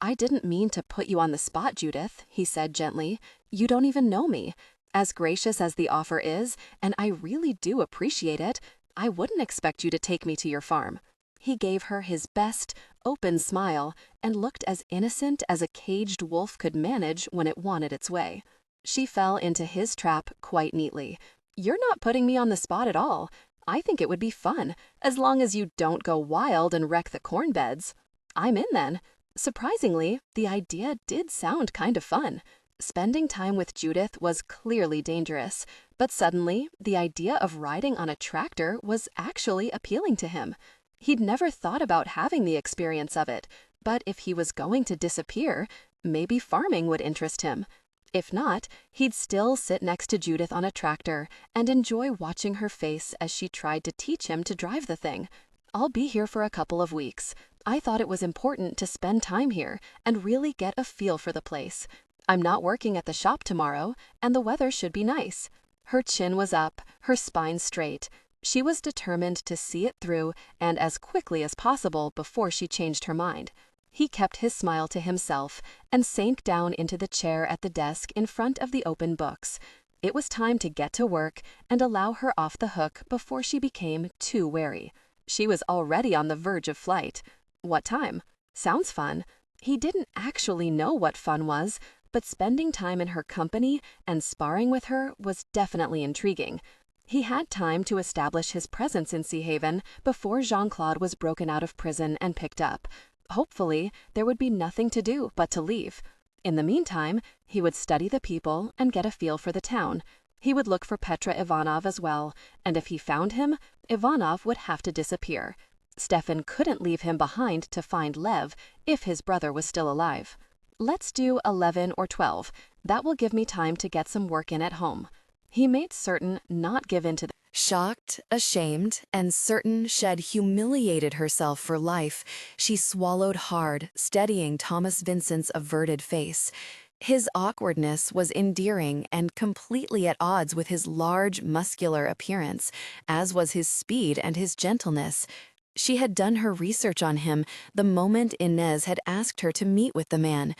"I didn't mean to put you on the spot, Judith," he said gently. "You don't even know me. As gracious as the offer is, and I really do appreciate it, I wouldn't expect you to take me to your farm." He gave her his best, open smile and looked as innocent as a caged wolf could manage when it wanted its way. She fell into his trap quite neatly. "You're not putting me on the spot at all. I think it would be fun, as long as you don't go wild and wreck the corn beds." "I'm in then." Surprisingly, the idea did sound kind of fun. Spending time with Judith was clearly dangerous, but suddenly, the idea of riding on a tractor was actually appealing to him. He'd never thought about having the experience of it, but if he was going to disappear, maybe farming would interest him. If not, he'd still sit next to Judith on a tractor and enjoy watching her face as she tried to teach him to drive the thing. "I'll be here for a couple of weeks. I thought it was important to spend time here and really get a feel for the place. I'm not working at the shop tomorrow, and the weather should be nice." Her chin was up, her spine straight. She was determined to see it through and as quickly as possible before she changed her mind. He kept his smile to himself and sank down into the chair at the desk in front of the open books. It was time to get to work and allow her off the hook before she became too wary. She was already on the verge of flight. What time? Sounds fun. He didn't actually know what fun was, but spending time in her company and sparring with her was definitely intriguing. He had time to establish his presence in Sea Haven before Jean-Claude was broken out of prison and picked up. Hopefully, there would be nothing to do but to leave. In the meantime, he would study the people and get a feel for the town. He would look for Petra Ivanov as well, and if he found him, Ivanov would have to disappear. Stefan couldn't leave him behind to find Lev if his brother was still alive. "Let's do 11 or 12. That will give me time to get some work in at home." He made certain not give in to the Shocked, ashamed, and certain she'd humiliated herself for life, she swallowed hard, steadying Thomas Vincent's averted face. His awkwardness was endearing and completely at odds with his large, muscular appearance, as was his speed and his gentleness. She had done her research on him the moment Inez had asked her to meet with the man.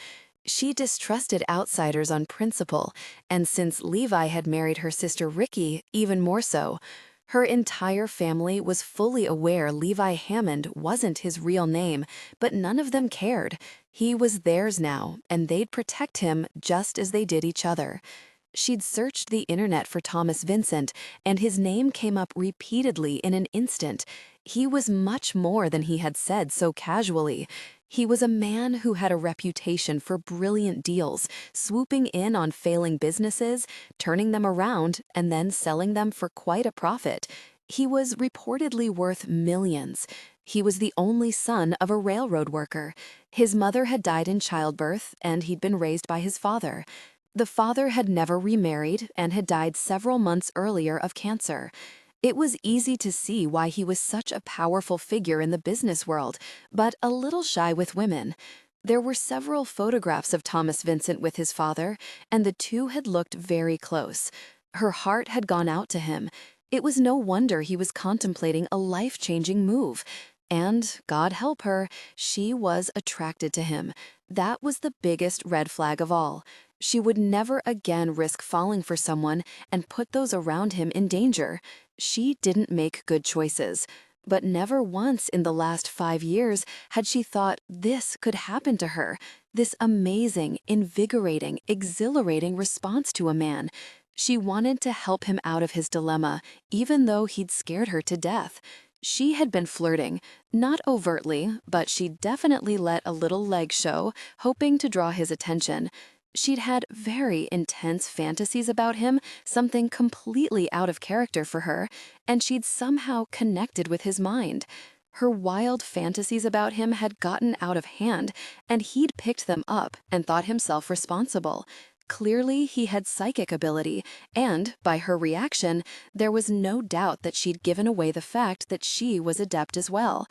She distrusted outsiders on principle, and since Levi had married her sister Ricky, even more so. Her entire family was fully aware Levi Hammond wasn't his real name, but none of them cared. He was theirs now, and they'd protect him just as they did each other. She'd searched the internet for Thomas Vincent, and his name came up repeatedly in an instant. He was much more than he had said so casually. He was a man who had a reputation for brilliant deals, swooping in on failing businesses, turning them around, and then selling them for quite a profit. He was reportedly worth millions. He was the only son of a railroad worker. His mother had died in childbirth, and he'd been raised by his father. The father had never remarried and had died several months earlier of cancer. It was easy to see why he was such a powerful figure in the business world, but a little shy with women. There were several photographs of Thomas Vincent with his father, and the two had looked very close. Her heart had gone out to him. It was no wonder he was contemplating a life-changing move. And, God help her, she was attracted to him. That was the biggest red flag of all. She would never again risk falling for someone and put those around him in danger. She didn't make good choices. But never once in the last 5 years had she thought this could happen to her, this amazing, invigorating, exhilarating response to a man. She wanted to help him out of his dilemma, even though he'd scared her to death. She had been flirting, not overtly, but she definitely let a little leg show, hoping to draw his attention. She'd had very intense fantasies about him, something completely out of character for her, and she'd somehow connected with his mind. Her wild fantasies about him had gotten out of hand, and he'd picked them up and thought himself responsible. Clearly, he had psychic ability, and, by her reaction, there was no doubt that she'd given away the fact that she was adept as well.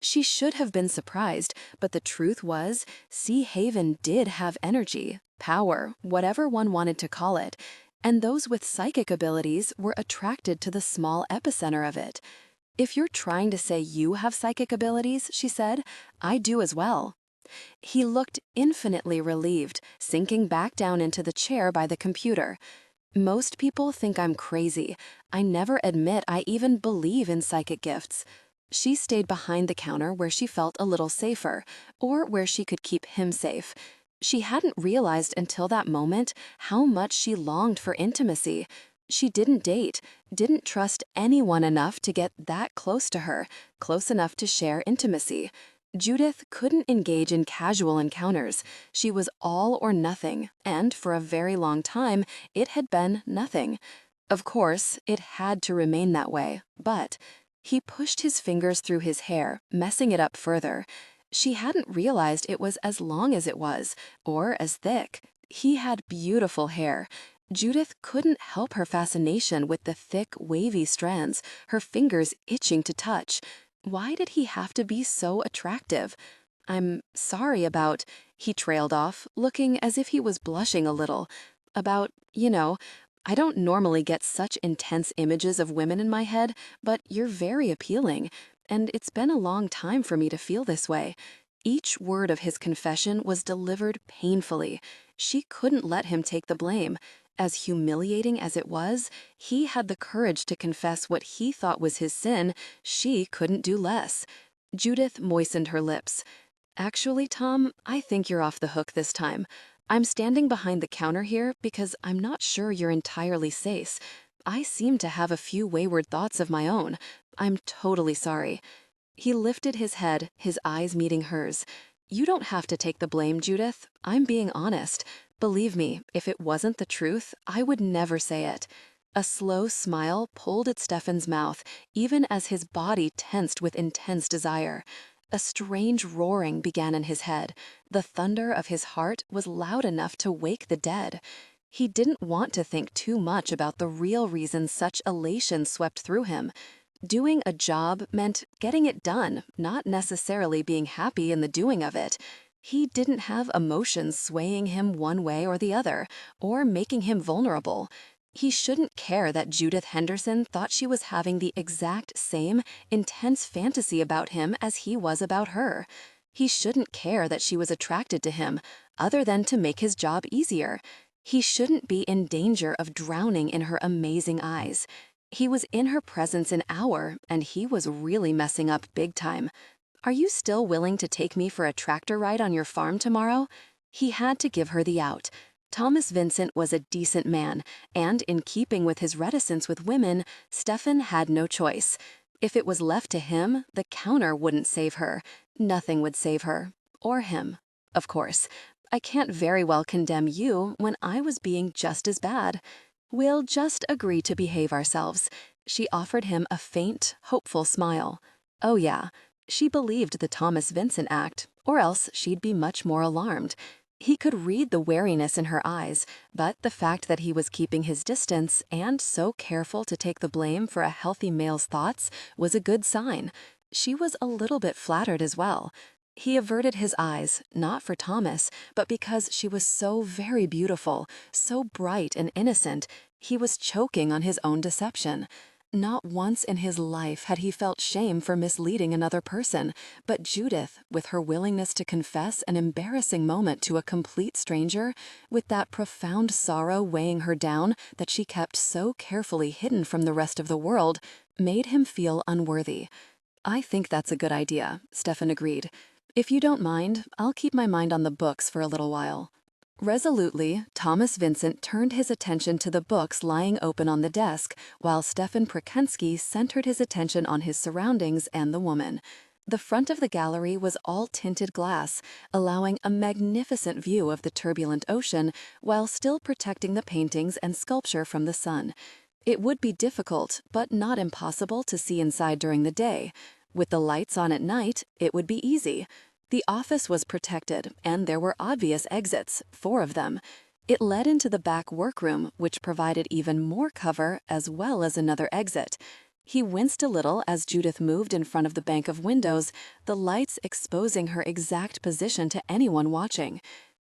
She should have been surprised, but the truth was, Sea Haven did have energy, power, whatever one wanted to call it, and those with psychic abilities were attracted to the small epicenter of it. "If you're trying to say you have psychic abilities," she said, "I do as well." He looked infinitely relieved, sinking back down into the chair by the computer. "Most people think I'm crazy. I never admit I even believe in psychic gifts." She stayed behind the counter where she felt a little safer, or where she could keep him safe. She hadn't realized until that moment how much she longed for intimacy. She didn't date, didn't trust anyone enough to get that close to her, close enough to share intimacy. Judith couldn't engage in casual encounters. She was all or nothing, and for a very long time, it had been nothing. Of course, it had to remain that way, but he pushed his fingers through his hair, messing it up further. She hadn't realized it was as long as it was, or as thick. He had beautiful hair. Judith couldn't help her fascination with the thick, wavy strands, her fingers itching to touch. Why did he have to be so attractive? "I'm sorry about," he trailed off, looking as if he was blushing a little. I don't normally get such intense images of women in my head, but you're very appealing, and it's been a long time for me to feel this way." Each word of his confession was delivered painfully. She couldn't let him take the blame. As humiliating as it was, he had the courage to confess what he thought was his sin. She couldn't do less. Judith moistened her lips. "Actually, Tom, I think you're off the hook this time. I'm standing behind the counter here because I'm not sure you're entirely safe. I seem to have a few wayward thoughts of my own. I'm totally sorry." He lifted his head, his eyes meeting hers. "You don't have to take the blame, Judith. I'm being honest. Believe me, if it wasn't the truth, I would never say it." A slow smile pulled at Stefan's mouth, even as his body tensed with intense desire. A strange roaring began in his head. The thunder of his heart was loud enough to wake the dead. He didn't want to think too much about the real reason such elation swept through him. Doing a job meant getting it done, not necessarily being happy in the doing of it. He didn't have emotions swaying him one way or the other, or making him vulnerable. He shouldn't care that Judith Henderson thought she was having the exact same intense fantasy about him as he was about her. He shouldn't care that she was attracted to him, other than to make his job easier. He shouldn't be in danger of drowning in her amazing eyes. He was in her presence an hour, and he was really messing up big time. "Are you still willing to take me for a tractor ride on your farm tomorrow?" He had to give her the out. Thomas Vincent was a decent man, and in keeping with his reticence with women, Stefan had no choice. If it was left to him, the counter wouldn't save her. Nothing would save her. Or him. Of course. I can't very well condemn you when I was being just as bad. We'll just agree to behave ourselves. She offered him a faint, hopeful smile. Oh yeah, she believed the Thomas Vincent act, or else she'd be much more alarmed. He could read the wariness in her eyes, but the fact that he was keeping his distance and so careful to take the blame for a healthy male's thoughts was a good sign. She was a little bit flattered as well. He averted his eyes, not for Thomas, but because she was so very beautiful, so bright and innocent. He was choking on his own deception. Not once in his life had he felt shame for misleading another person, but Judith, with her willingness to confess an embarrassing moment to a complete stranger, with that profound sorrow weighing her down that she kept so carefully hidden from the rest of the world, made him feel unworthy. "I think that's a good idea," Stefan agreed. "If you don't mind, I'll keep my mind on the books for a little while." Resolutely, Thomas Vincent turned his attention to the books lying open on the desk, while Stefan Prakenskii centered his attention on his surroundings and the woman. The front of the gallery was all tinted glass, allowing a magnificent view of the turbulent ocean while still protecting the paintings and sculpture from the sun. It would be difficult, but not impossible, to see inside during the day. With the lights on at night, it would be easy. The office was protected, and there were obvious exits, 4 of them. It led into the back workroom, which provided even more cover as well as another exit. He winced a little as Judith moved in front of the bank of windows, the lights exposing her exact position to anyone watching.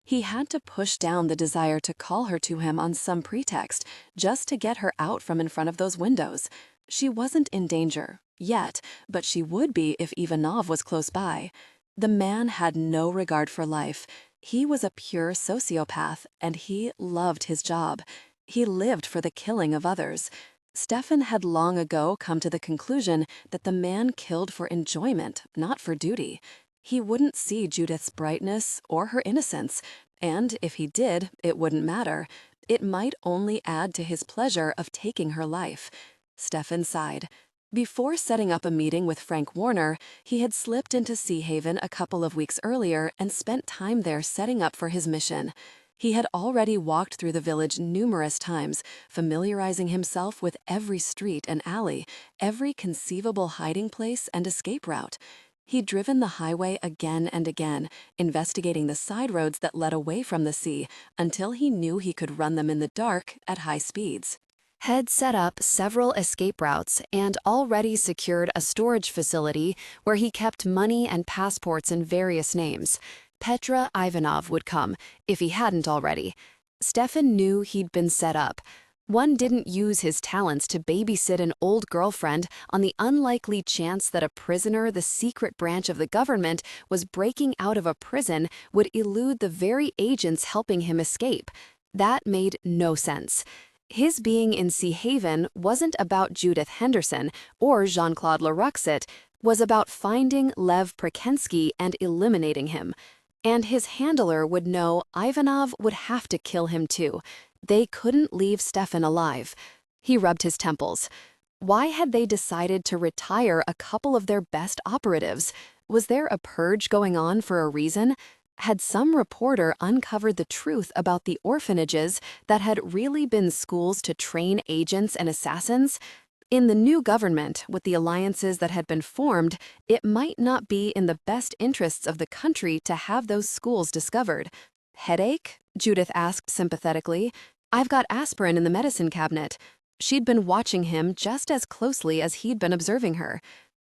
He had to push down the desire to call her to him on some pretext, just to get her out from in front of those windows. She wasn't in danger, yet, but she would be if Ivanov was close by. The man had no regard for life. He was a pure sociopath, and he loved his job. He lived for the killing of others. Stefan had long ago come to the conclusion that the man killed for enjoyment, not for duty. He wouldn't see Judith's brightness or her innocence, and if he did, it wouldn't matter. It might only add to his pleasure of taking her life. Stefan sighed. Before setting up a meeting with Frank Warner, he had slipped into Sea Haven a couple of weeks earlier and spent time there setting up for his mission. He had already walked through the village numerous times, familiarizing himself with every street and alley, every conceivable hiding place and escape route. He'd driven the highway again and again, investigating the side roads that led away from the sea until he knew he could run them in the dark at high speeds. Had set up several escape routes and already secured a storage facility where he kept money and passports in various names. Petra Ivanov would come, if he hadn't already. Stefan knew he'd been set up. One didn't use his talents to babysit an old girlfriend on the unlikely chance that a prisoner the secret branch of the government was breaking out of a prison would elude the very agents helping him escape. That made no sense. His being in Sea Haven wasn't about Judith Henderson or Jean-Claude Leruxit, was about finding Lev Prakenskii and eliminating him. And his handler would know Ivanov would have to kill him too. They couldn't leave Stefan alive. He rubbed his temples. Why had they decided to retire a couple of their best operatives? Was there a purge going on for a reason? Had some reporter uncovered the truth about the orphanages that had really been schools to train agents and assassins? In the new government, with the alliances that had been formed, it might not be in the best interests of the country to have those schools discovered. "Headache?" Judith asked sympathetically. "I've got aspirin in the medicine cabinet." She'd been watching him just as closely as he'd been observing her.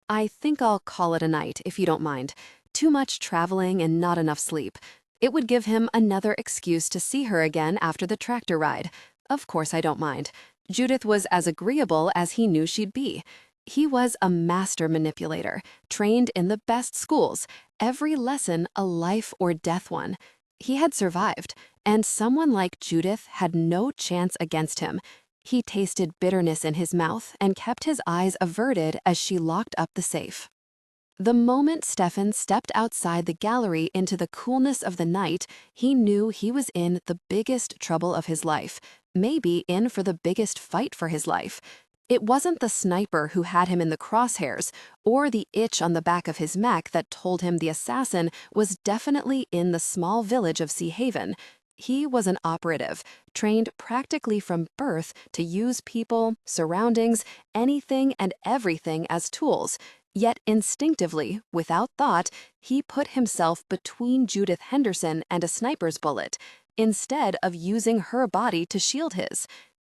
"I think I'll call it a night, if you don't mind. Too much traveling and not enough sleep. It would give him another excuse to see her again after the tractor ride. Of course I don't mind." Judith was as agreeable as he knew she'd be. He was a master manipulator, trained in the best schools, every lesson a life or death one. He had survived, and someone like Judith had no chance against him. He tasted bitterness in his mouth and kept his eyes averted as she locked up the safe. The moment Stefan stepped outside the gallery into the coolness of the night, he knew he was in the biggest trouble of his life, maybe in for the biggest fight for his life. It wasn't the sniper who had him in the crosshairs, or the itch on the back of his neck that told him the assassin was definitely in the small village of Sea Haven. He was an operative, trained practically from birth to use people, surroundings, anything and everything as tools. Yet instinctively, without thought, he put himself between Judith Henderson and a sniper's bullet, instead of using her body to shield his.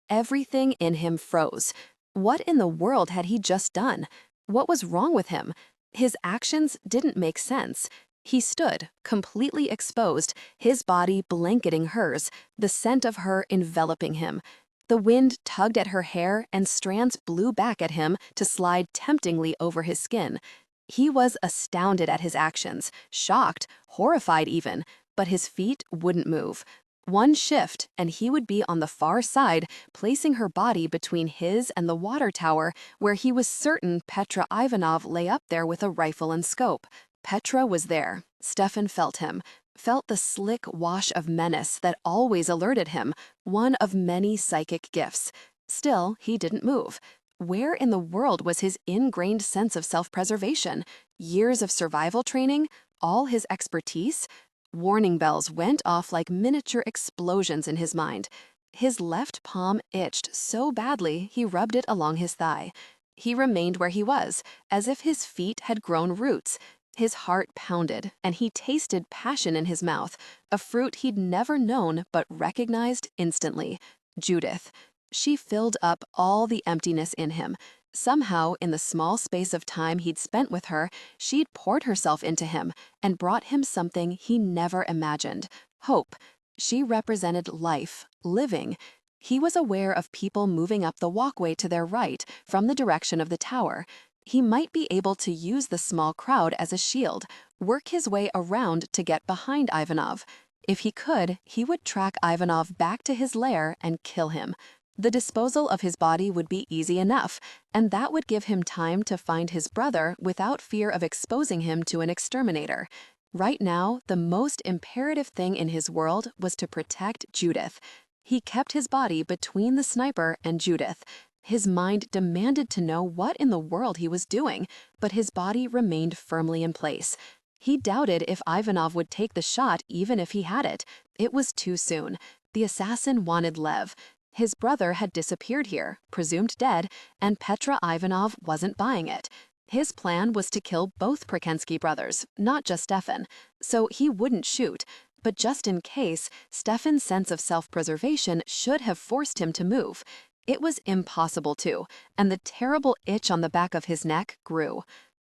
Everything in him froze. What in the world had he just done? What was wrong with him? His actions didn't make sense. He stood, completely exposed, his body blanketing hers, the scent of her enveloping him. The wind tugged at her hair and strands blew back at him to slide temptingly over his skin. He was astounded at his actions, shocked, horrified even, but his feet wouldn't move. One shift, and he would be on the far side, placing her body between his and the water tower, where he was certain Petra Ivanov lay up there with a rifle and scope. Petra was there. Stefan felt him, felt the slick wash of menace that always alerted him, one of many psychic gifts. Still, he didn't move. Where in the world was his ingrained sense of self-preservation? Years of survival training? All his expertise? Warning bells went off like miniature explosions in his mind. His left palm itched so badly he rubbed it along his thigh. He remained where he was, as if his feet had grown roots. His heart pounded, and he tasted passion in his mouth, a fruit he'd never known but recognized instantly. Judith. She filled up all the emptiness in him. Somehow, in the small space of time he'd spent with her, she'd poured herself into him and brought him something he never imagined: hope. She represented life, living. He was aware of people moving up the walkway to their right from the direction of the tower. He might be able to use the small crowd as a shield, work his way around to get behind Ivanov. If he could, he would track Ivanov back to his lair and kill him. The disposal of his body would be easy enough, and that would give him time to find his brother without fear of exposing him to an exterminator. Right now, the most imperative thing in his world was to protect Judith. He kept his body between the sniper and Judith. His mind demanded to know what in the world he was doing, but his body remained firmly in place. He doubted if Ivanov would take the shot even if he had it. It was too soon. The assassin wanted Lev. His brother had disappeared here, presumed dead, and Petra Ivanov wasn't buying it. His plan was to kill both Prakenskii brothers, not just Stefan, so he wouldn't shoot. But just in case, Stefan's sense of self-preservation should have forced him to move. It was impossible to, and the terrible itch on the back of his neck grew.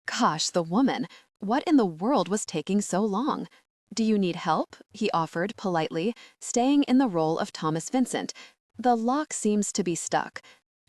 Gosh, the woman! What in the world was taking so long? "Do you need help?" he offered politely, staying in the role of Thomas Vincent. "The lock seems to be stuck."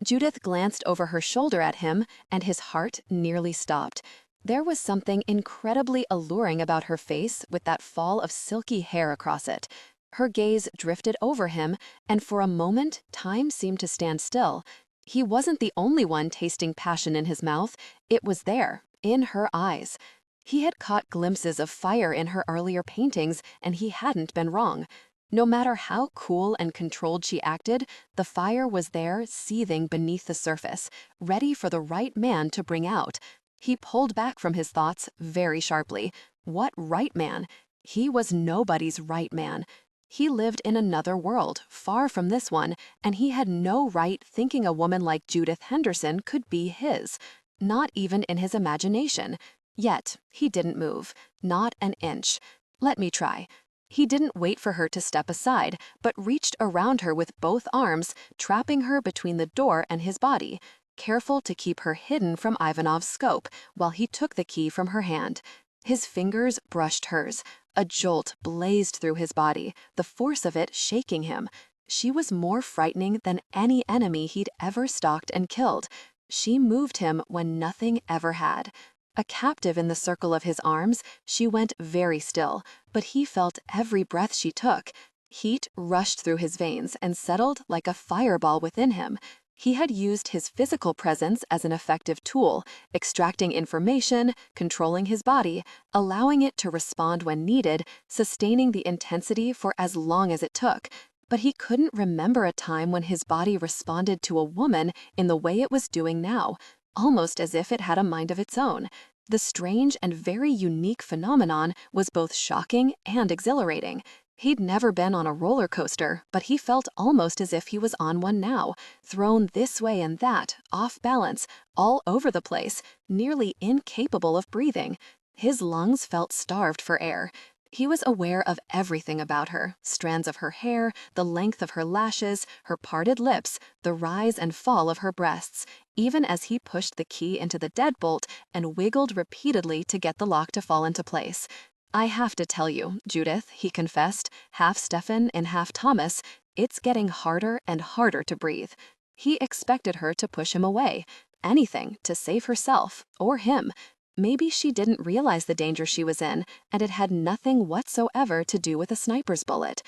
Judith glanced over her shoulder at him, and his heart nearly stopped. There was something incredibly alluring about her face with that fall of silky hair across it. Her gaze drifted over him, and for a moment, time seemed to stand still. He wasn't the only one tasting passion in his mouth. It was there, in her eyes. He had caught glimpses of fire in her earlier paintings, and he hadn't been wrong. No matter how cool and controlled she acted, the fire was there, seething beneath the surface, ready for the right man to bring out. He pulled back from his thoughts very sharply. What right man? He was nobody's right man. He lived in another world, far from this one, and he had no right thinking a woman like Judith Henderson could be his. Not even in his imagination. Yet, he didn't move. Not an inch. "Let me try." He didn't wait for her to step aside, but reached around her with both arms, trapping her between the door and his body, careful to keep her hidden from Ivanov's scope, while he took the key from her hand. His fingers brushed hers. A jolt blazed through his body, the force of it shaking him. She was more frightening than any enemy he'd ever stalked and killed. She moved him when nothing ever had. A captive in the circle of his arms, she went very still, but he felt every breath she took. Heat rushed through his veins and settled like a fireball within him. He had used his physical presence as an effective tool, extracting information, controlling his body, allowing it to respond when needed, sustaining the intensity for as long as it took. But he couldn't remember a time when his body responded to a woman in the way it was doing now, almost as if it had a mind of its own. The strange and very unique phenomenon was both shocking and exhilarating. He'd never been on a roller coaster, but he felt almost as if he was on one now, thrown this way and that, off balance, all over the place, nearly incapable of breathing. His lungs felt starved for air. He was aware of everything about her, strands of her hair, the length of her lashes, her parted lips, the rise and fall of her breasts, even as he pushed the key into the deadbolt and wiggled repeatedly to get the lock to fall into place. "I have to tell you, Judith," he confessed, half Stefan and half Thomas, "it's getting harder and harder to breathe." He expected her to push him away, anything to save herself or him. Maybe she didn't realize the danger she was in, and it had nothing whatsoever to do with a sniper's bullet.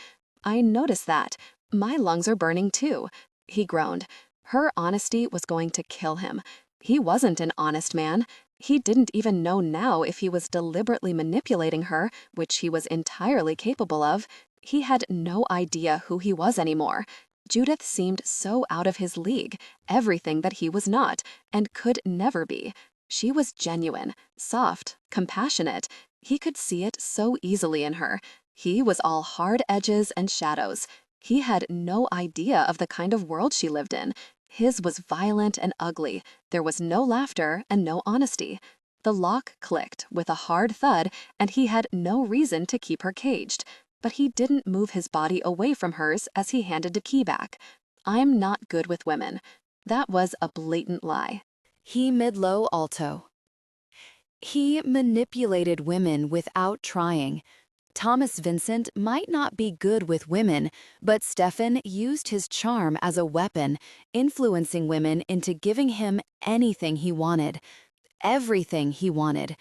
"I noticed that. My lungs are burning too," he groaned. Her honesty was going to kill him. He wasn't an honest man. He didn't even know now if he was deliberately manipulating her, which he was entirely capable of. He had no idea who he was anymore. Judith seemed so out of his league, everything that he was not, and could never be. She was genuine, soft, compassionate. He could see it so easily in her. He was all hard edges and shadows. He had no idea of the kind of world she lived in. His was violent and ugly. There was no laughter and no honesty. The lock clicked with a hard thud, and he had no reason to keep her caged. But he didn't move his body away from hers as he handed the key back. "I'm not good with women." That was a blatant lie. He mid-low alto. He manipulated women without trying. Thomas Vincent might not be good with women, but Stefan used his charm as a weapon, influencing women into giving him anything he wanted, everything he wanted.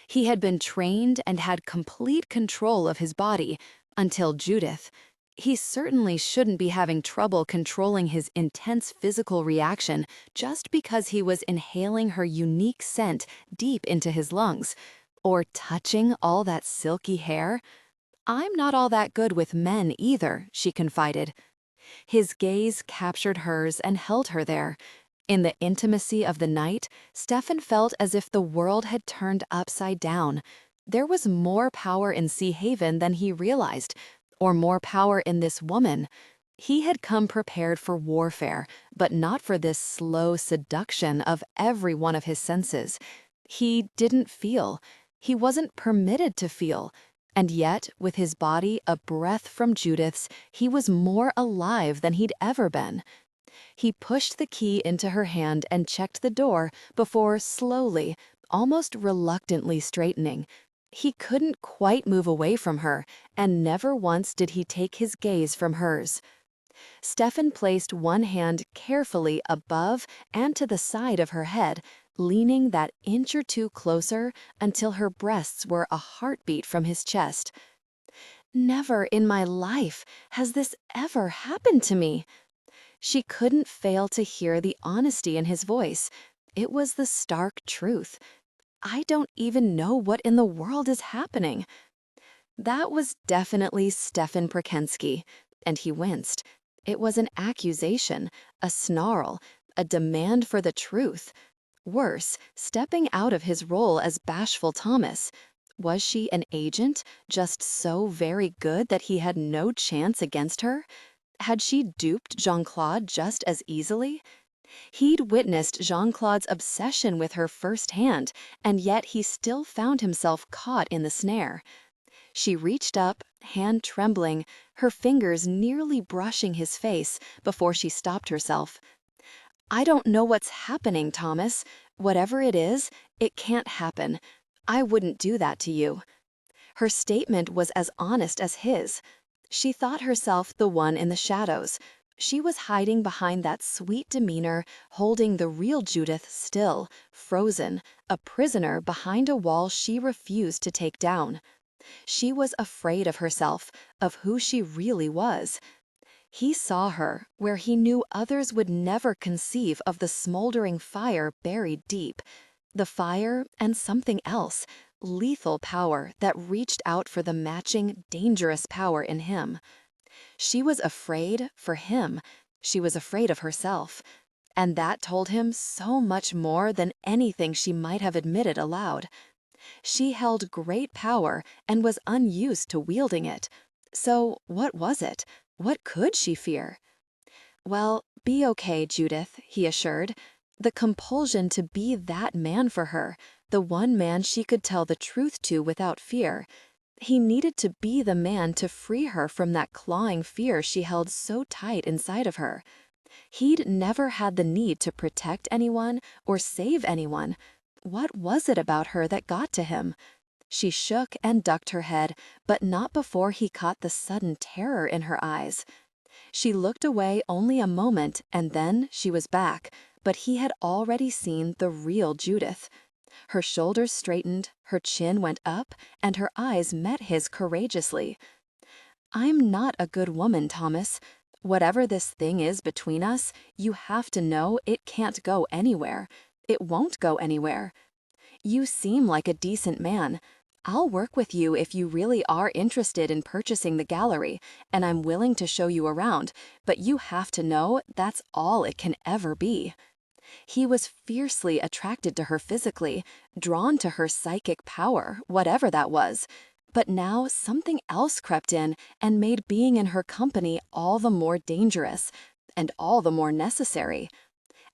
He had been trained and had complete control of his body, until Judith. He certainly shouldn't be having trouble controlling his intense physical reaction just because he was inhaling her unique scent deep into his lungs, or touching all that silky hair. "I'm not all that good with men either," she confided. His gaze captured hers and held her there. In the intimacy of the night, Stefan felt as if the world had turned upside down. There was more power in Sea Haven than he realized, or more power in this woman. He had come prepared for warfare, but not for this slow seduction of every one of his senses. He didn't feel. He wasn't permitted to feel. And yet, with his body a breath from Judith's, he was more alive than he'd ever been. He pushed the key into her hand and checked the door before slowly, almost reluctantly straightening. He couldn't quite move away from her, and never once did he take his gaze from hers. Stefan placed one hand carefully above and to the side of her head, leaning that inch or two closer until her breasts were a heartbeat from his chest. "Never in my life has this ever happened to me." She couldn't fail to hear the honesty in his voice. It was the stark truth. "I don't even know what in the world is happening." That was definitely Stefan Prakenskii, and he winced. It was an accusation, a snarl, a demand for the truth. Worse, stepping out of his role as bashful Thomas. Was she an agent, just so very good that he had no chance against her? Had she duped Jean-Claude just as easily? He'd witnessed Jean-Claude's obsession with her firsthand, and yet he still found himself caught in the snare. She reached up, hand trembling, her fingers nearly brushing his face, before she stopped herself. "I don't know what's happening, Thomas. Whatever it is, it can't happen. I wouldn't do that to you." Her statement was as honest as his. She thought herself the one in the shadows. She was hiding behind that sweet demeanor, holding the real Judith still, frozen, a prisoner behind a wall she refused to take down. She was afraid of herself, of who she really was. He saw her where he knew others would never conceive of the smoldering fire buried deep. The fire and something else, lethal power that reached out for the matching, dangerous power in him. She was afraid for him. She was afraid of herself. And that told him so much more than anything she might have admitted aloud. She held great power and was unused to wielding it. So, what was it? What could she fear? Well, be okay, Judith, he assured. The compulsion to be that man for her, the one man she could tell the truth to without fear. He needed to be the man to free her from that clawing fear she held so tight inside of her. He'd never had the need to protect anyone or save anyone. What was it about her that got to him? She shook and ducked her head, but not before he caught the sudden terror in her eyes. She looked away only a moment, and then she was back, but he had already seen the real Judith. Her shoulders straightened, her chin went up, and her eyes met his courageously. "I'm not a good woman, Thomas. Whatever this thing is between us, you have to know it can't go anywhere. It won't go anywhere. You seem like a decent man. I'll work with you if you really are interested in purchasing the gallery, and I'm willing to show you around, but you have to know that's all it can ever be." He was fiercely attracted to her physically, drawn to her psychic power, whatever that was. But now something else crept in and made being in her company all the more dangerous, and all the more necessary.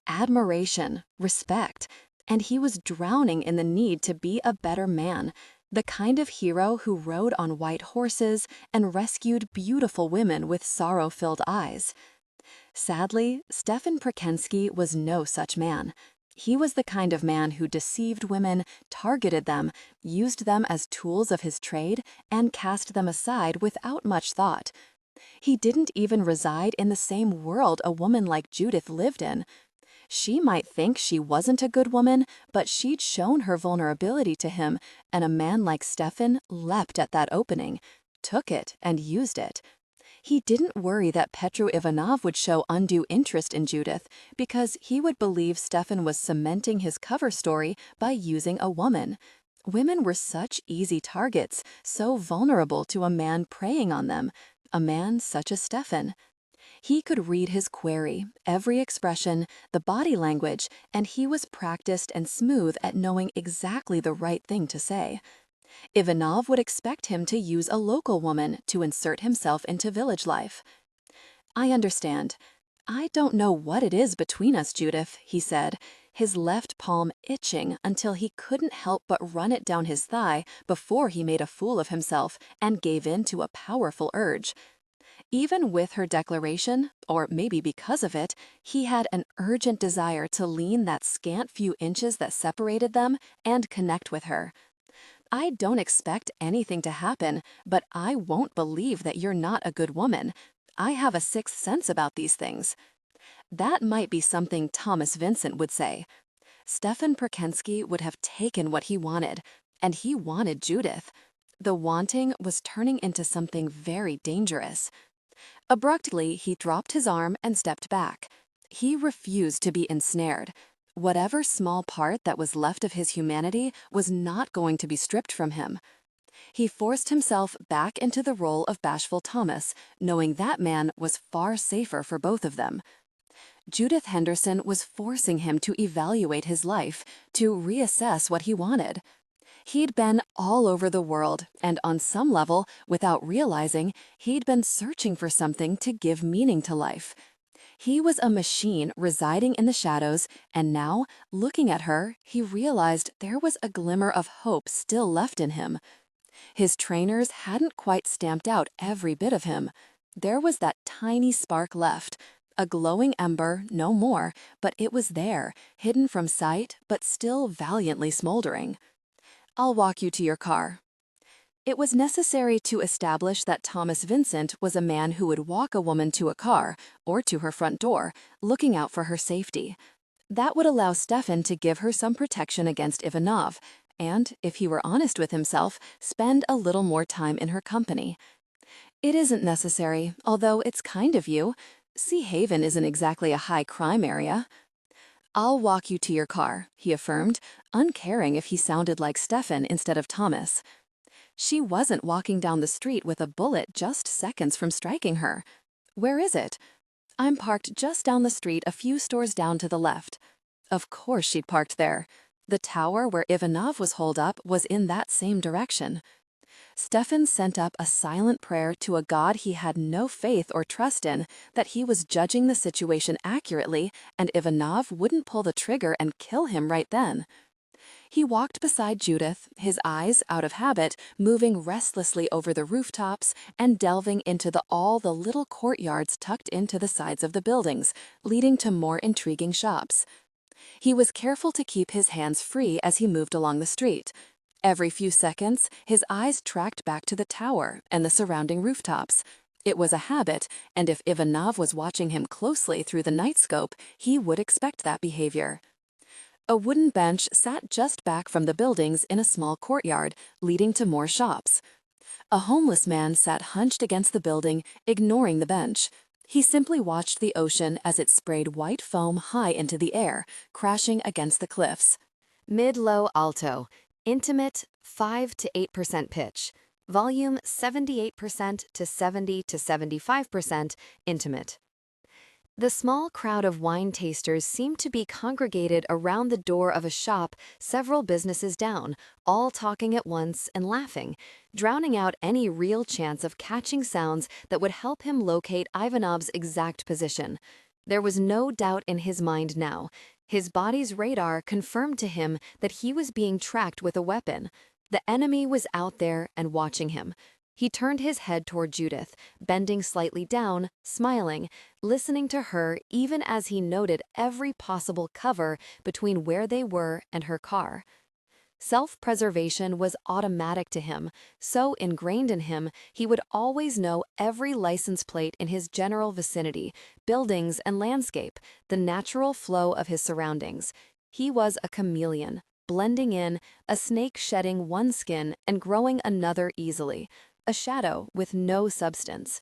Admiration, respect, and he was drowning in the need to be a better man, the kind of hero who rode on white horses and rescued beautiful women with sorrow-filled eyes. Sadly, Stefan Prakenskii was no such man. He was the kind of man who deceived women, targeted them, used them as tools of his trade, and cast them aside without much thought. He didn't even reside in the same world a woman like Judith lived in. She might think she wasn't a good woman, but she'd shown her vulnerability to him, and a man like Stefan leapt at that opening, took it, and used it. He didn't worry that Petro Ivanov would show undue interest in Judith, because he would believe Stefan was cementing his cover story by using a woman. Women were such easy targets, so vulnerable to a man preying on them, a man such as Stefan. He could read his query, every expression, the body language, and he was practiced and smooth at knowing exactly the right thing to say. Ivanov would expect him to use a local woman to insert himself into village life. "I understand. I don't know what it is between us, Judith," he said, his left palm itching until he couldn't help but run it down his thigh before he made a fool of himself and gave in to a powerful urge. Even with her declaration, or maybe because of it, he had an urgent desire to lean that scant few inches that separated them and connect with her. "I don't expect anything to happen, but I won't believe that you're not a good woman. I have a sixth sense about these things." That might be something Thomas Vincent would say. Stefan Prakenskii would have taken what he wanted, and he wanted Judith. The wanting was turning into something very dangerous. Abruptly, he dropped his arm and stepped back. He refused to be ensnared. Whatever small part that was left of his humanity was not going to be stripped from him. He forced himself back into the role of bashful Thomas, knowing that man was far safer for both of them. Judith Henderson was forcing him to evaluate his life, to reassess what he wanted. He'd been all over the world, and on some level, without realizing, he'd been searching for something to give meaning to life. He was a machine residing in the shadows, and now, looking at her, he realized there was a glimmer of hope still left in him. His trainers hadn't quite stamped out every bit of him. There was that tiny spark left, a glowing ember, no more, but it was there, hidden from sight, but still valiantly smoldering. "I'll walk you to your car." It was necessary to establish that Thomas Vincent was a man who would walk a woman to a car, or to her front door, looking out for her safety. That would allow Stefan to give her some protection against Ivanov, and, if he were honest with himself, spend a little more time in her company. "It isn't necessary, although it's kind of you. Sea Haven isn't exactly a high-crime area." "I'll walk you to your car," he affirmed, uncaring if he sounded like Stefan instead of Thomas. She wasn't walking down the street with a bullet just seconds from striking her. "Where is it?" "I'm parked just down the street a few stores down to the left." Of course she'd parked there. The tower where Ivanov was holed up was in that same direction. Stefan sent up a silent prayer to a god he had no faith or trust in, that he was judging the situation accurately and Ivanov wouldn't pull the trigger and kill him right then. He walked beside Judith, his eyes, out of habit, moving restlessly over the rooftops and delving into all the little courtyards tucked into the sides of the buildings, leading to more intriguing shops. He was careful to keep his hands free as he moved along the street. Every few seconds, his eyes tracked back to the tower and the surrounding rooftops. It was a habit, and if Ivanov was watching him closely through the night scope, he would expect that behavior. A wooden bench sat just back from the buildings in a small courtyard, leading to more shops. A homeless man sat hunched against the building, ignoring the bench. He simply watched the ocean as it sprayed white foam high into the air, crashing against the cliffs. Mid-low alto, intimate 5 to 8% pitch, volume 78% to 70 to 75% intimate. The small crowd of wine tasters seemed to be congregated around the door of a shop several businesses down, all talking at once and laughing, drowning out any real chance of catching sounds that would help him locate Ivanov's exact position. There was no doubt in his mind now. His body's radar confirmed to him that he was being tracked with a weapon. The enemy was out there and watching him. He turned his head toward Judith, bending slightly down, smiling, listening to her even as he noted every possible cover between where they were and her car. Self-preservation was automatic to him, so ingrained in him he would always know every license plate in his general vicinity, buildings and landscape, the natural flow of his surroundings. He was a chameleon, blending in, a snake shedding one skin and growing another easily, a shadow with no substance.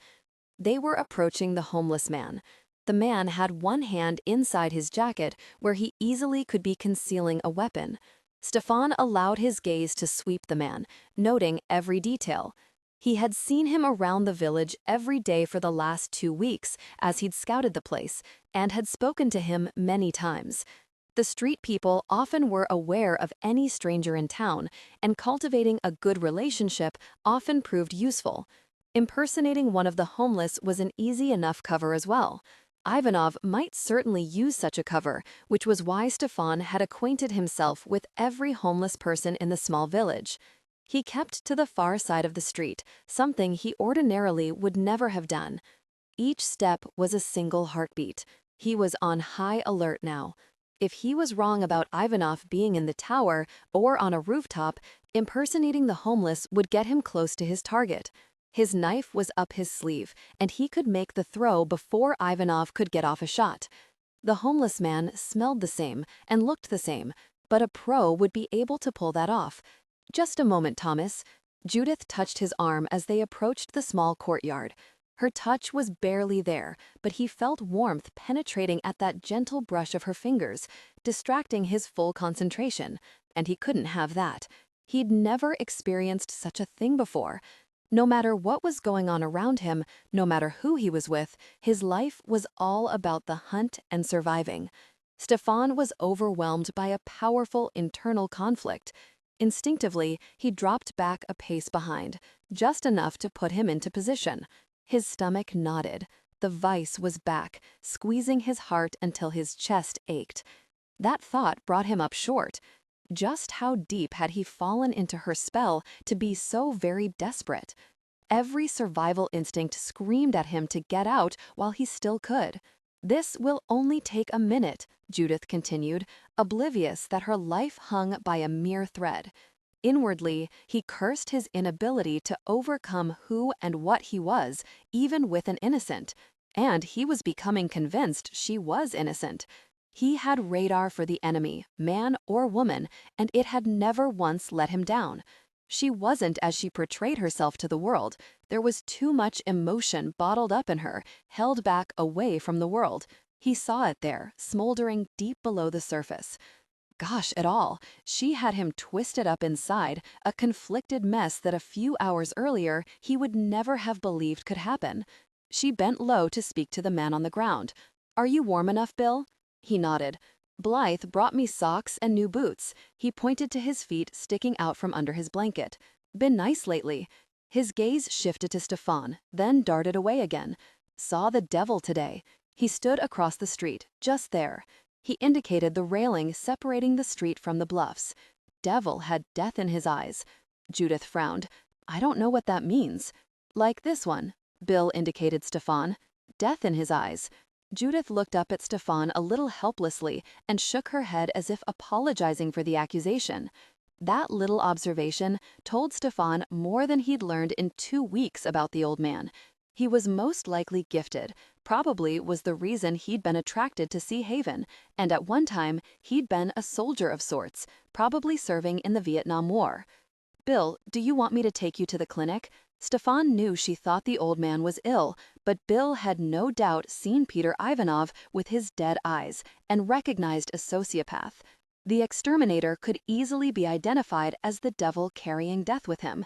They were approaching the homeless man. The man had one hand inside his jacket where he easily could be concealing a weapon. Stefan allowed his gaze to sweep the man, noting every detail. He had seen him around the village every day for the last 2 weeks as he'd scouted the place, and had spoken to him many times. The street people often were aware of any stranger in town, and cultivating a good relationship often proved useful. Impersonating one of the homeless was an easy enough cover as well. Ivanov might certainly use such a cover, which was why Stefan had acquainted himself with every homeless person in the small village. He kept to the far side of the street, something he ordinarily would never have done. Each step was a single heartbeat. He was on high alert now. If he was wrong about Ivanov being in the tower or on a rooftop, impersonating the homeless would get him close to his target. His knife was up his sleeve, and he could make the throw before Ivanov could get off a shot. The homeless man smelled the same and looked the same, but a pro would be able to pull that off. Just a moment, Thomas. Judith touched his arm as they approached the small courtyard. Her touch was barely there, but he felt warmth penetrating at that gentle brush of her fingers, distracting his full concentration, and he couldn't have that. He'd never experienced such a thing before. No matter what was going on around him, no matter who he was with, his life was all about the hunt and surviving. Stefan was overwhelmed by a powerful internal conflict. Instinctively, he dropped back a pace behind, just enough to put him into position. His stomach knotted. The vice was back, squeezing his heart until his chest ached. That thought brought him up short. Just how deep had he fallen into her spell to be so very desperate? Every survival instinct screamed at him to get out while he still could. "This will only take a minute," Judith continued, oblivious that her life hung by a mere thread. Inwardly, he cursed his inability to overcome who and what he was, even with an innocent. And he was becoming convinced she was innocent. He had radar for the enemy, man or woman, and it had never once let him down. She wasn't as she portrayed herself to the world. There was too much emotion bottled up in her, held back away from the world. He saw it there, smoldering deep below the surface. Gosh, it all. She had him twisted up inside, a conflicted mess that a few hours earlier he would never have believed could happen. She bent low to speak to the man on the ground. "Are you warm enough, Bill?" He nodded. "Blythe brought me socks and new boots." He pointed to his feet sticking out from under his blanket. Been nice lately. His gaze shifted to Stefan, then darted away again. Saw the devil today. He stood across the street, just there. He indicated the railing separating the street from the bluffs. Devil had death in his eyes. Judith frowned. I don't know what that means. Like this one. Bill indicated Stefan. Death in his eyes. Judith looked up at Stefan a little helplessly and shook her head as if apologizing for the accusation. That little observation told Stefan more than he'd learned in 2 weeks about the old man. He was most likely gifted, probably was the reason he'd been attracted to Sea Haven, and at one time he'd been a soldier of sorts, probably serving in the Vietnam War. Bill, do you want me to take you to the clinic? Stefan knew she thought the old man was ill, but Bill had no doubt seen Peter Ivanov with his dead eyes and recognized a sociopath. The exterminator could easily be identified as the devil carrying death with him.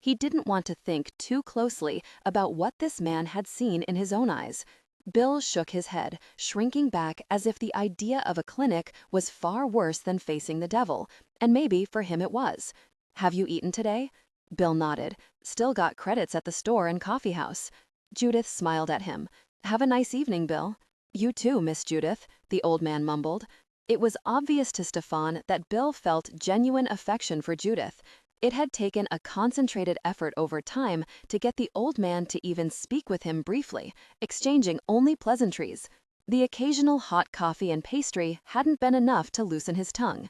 He didn't want to think too closely about what this man had seen in his own eyes. Bill shook his head, shrinking back as if the idea of a clinic was far worse than facing the devil, and maybe for him it was. Have you eaten today? Bill nodded. Still got credits at the store and coffee house. Judith smiled at him. Have a nice evening, Bill. You too, Miss Judith, the old man mumbled. It was obvious to Stefan that Bill felt genuine affection for Judith. It had taken a concentrated effort over time to get the old man to even speak with him briefly, exchanging only pleasantries. The occasional hot coffee and pastry hadn't been enough to loosen his tongue.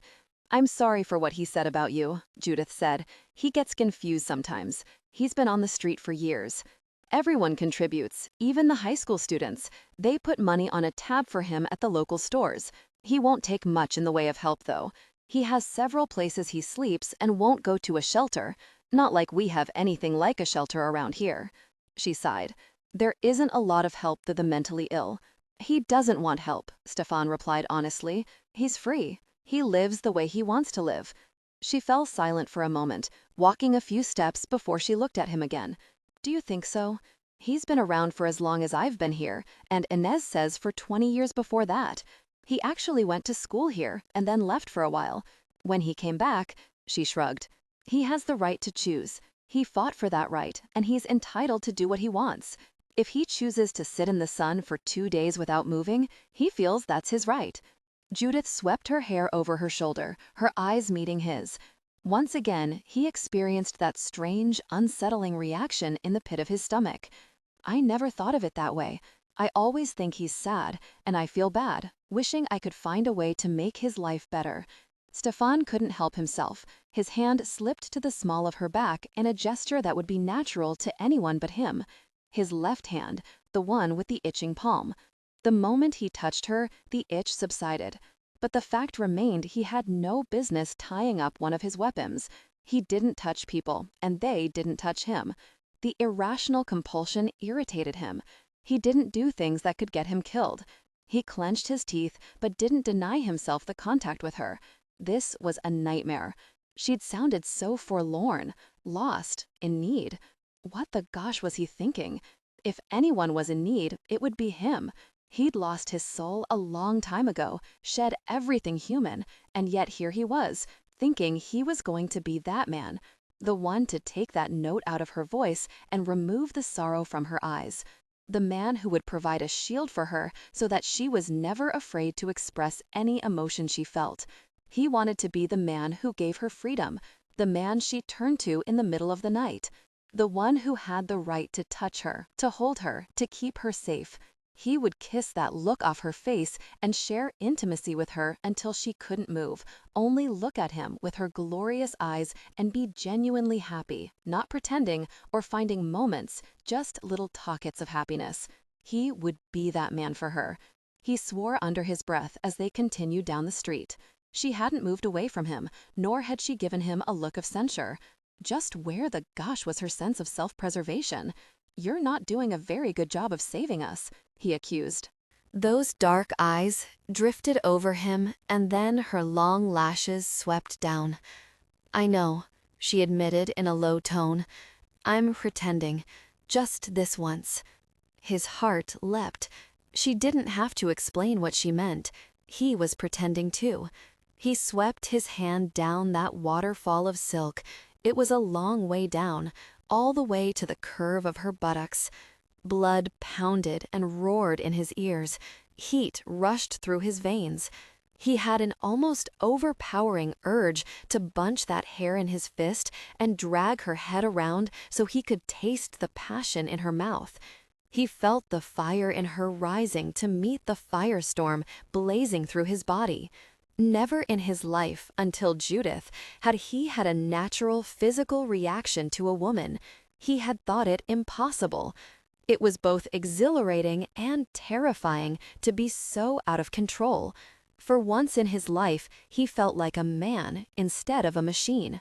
I'm sorry for what he said about you, Judith said. He gets confused sometimes. He's been on the street for years. Everyone contributes, even the high school students. They put money on a tab for him at the local stores. He won't take much in the way of help, though. He has several places he sleeps and won't go to a shelter. Not like we have anything like a shelter around here. She sighed. There isn't a lot of help to the mentally ill. He doesn't want help, Stefan replied honestly. He's free. He lives the way he wants to live. She fell silent for a moment, walking a few steps before she looked at him again. Do you think so? He's been around for as long as I've been here, and Inez says for 20 years before that. He actually went to school here and then left for a while. When he came back, she shrugged. He has the right to choose. He fought for that right, and he's entitled to do what he wants. If he chooses to sit in the sun for 2 days without moving, he feels that's his right. Judith swept her hair over her shoulder, her eyes meeting his. Once again, he experienced that strange, unsettling reaction in the pit of his stomach. I never thought of it that way. I always think he's sad, and I feel bad, wishing I could find a way to make his life better. Stefan couldn't help himself. His hand slipped to the small of her back in a gesture that would be natural to anyone but him. His left hand, the one with the itching palm. The moment he touched her, the itch subsided. But the fact remained he had no business tying up one of his weapons. He didn't touch people, and they didn't touch him. The irrational compulsion irritated him. He didn't do things that could get him killed. He clenched his teeth, but didn't deny himself the contact with her. This was a nightmare. She'd sounded so forlorn, lost, in need. What the gosh was he thinking? If anyone was in need, it would be him. He'd lost his soul a long time ago, shed everything human, and yet here he was, thinking he was going to be that man, the one to take that note out of her voice and remove the sorrow from her eyes, the man who would provide a shield for her so that she was never afraid to express any emotion she felt. He wanted to be the man who gave her freedom, the man she turned to in the middle of the night, the one who had the right to touch her, to hold her, to keep her safe. He would kiss that look off her face and share intimacy with her until she couldn't move, only look at him with her glorious eyes and be genuinely happy, not pretending or finding moments, just little pockets of happiness. He would be that man for her. He swore under his breath as they continued down the street. She hadn't moved away from him, nor had she given him a look of censure. Just where the gosh was her sense of self-preservation? You're not doing a very good job of saving us, he accused. Those dark eyes drifted over him, and then her long lashes swept down. I know, she admitted in a low tone. I'm pretending, just this once. His heart leapt. She didn't have to explain what she meant. He was pretending too. He swept his hand down that waterfall of silk. It was a long way down, all the way to the curve of her buttocks. Blood pounded and roared in his ears. Heat rushed through his veins. He had an almost overpowering urge to bunch that hair in his fist and drag her head around so he could taste the passion in her mouth. He felt the fire in her rising to meet the firestorm blazing through his body. Never in his life, until Judith, had he had a natural physical reaction to a woman. He had thought it impossible. It was both exhilarating and terrifying to be so out of control. For once in his life, he felt like a man instead of a machine.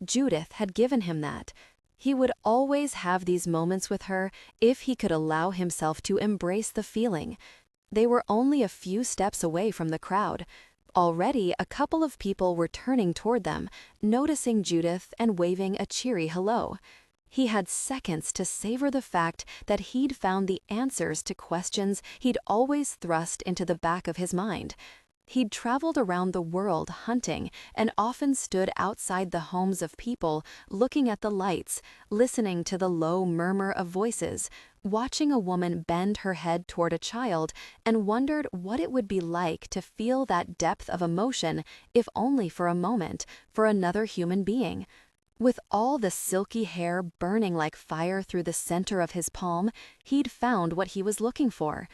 Judith had given him that. He would always have these moments with her if he could allow himself to embrace the feeling. They were only a few steps away from the crowd. Already, a couple of people were turning toward them, noticing Judith and waving a cheery hello. He had seconds to savor the fact that he'd found the answers to questions he'd always thrust into the back of his mind. He'd traveled around the world hunting and often stood outside the homes of people, looking at the lights, listening to the low murmur of voices, watching a woman bend her head toward a child, and wondered what it would be like to feel that depth of emotion, if only for a moment, for another human being. With all the silky hair burning like fire through the center of his palm, he'd found what he was looking for.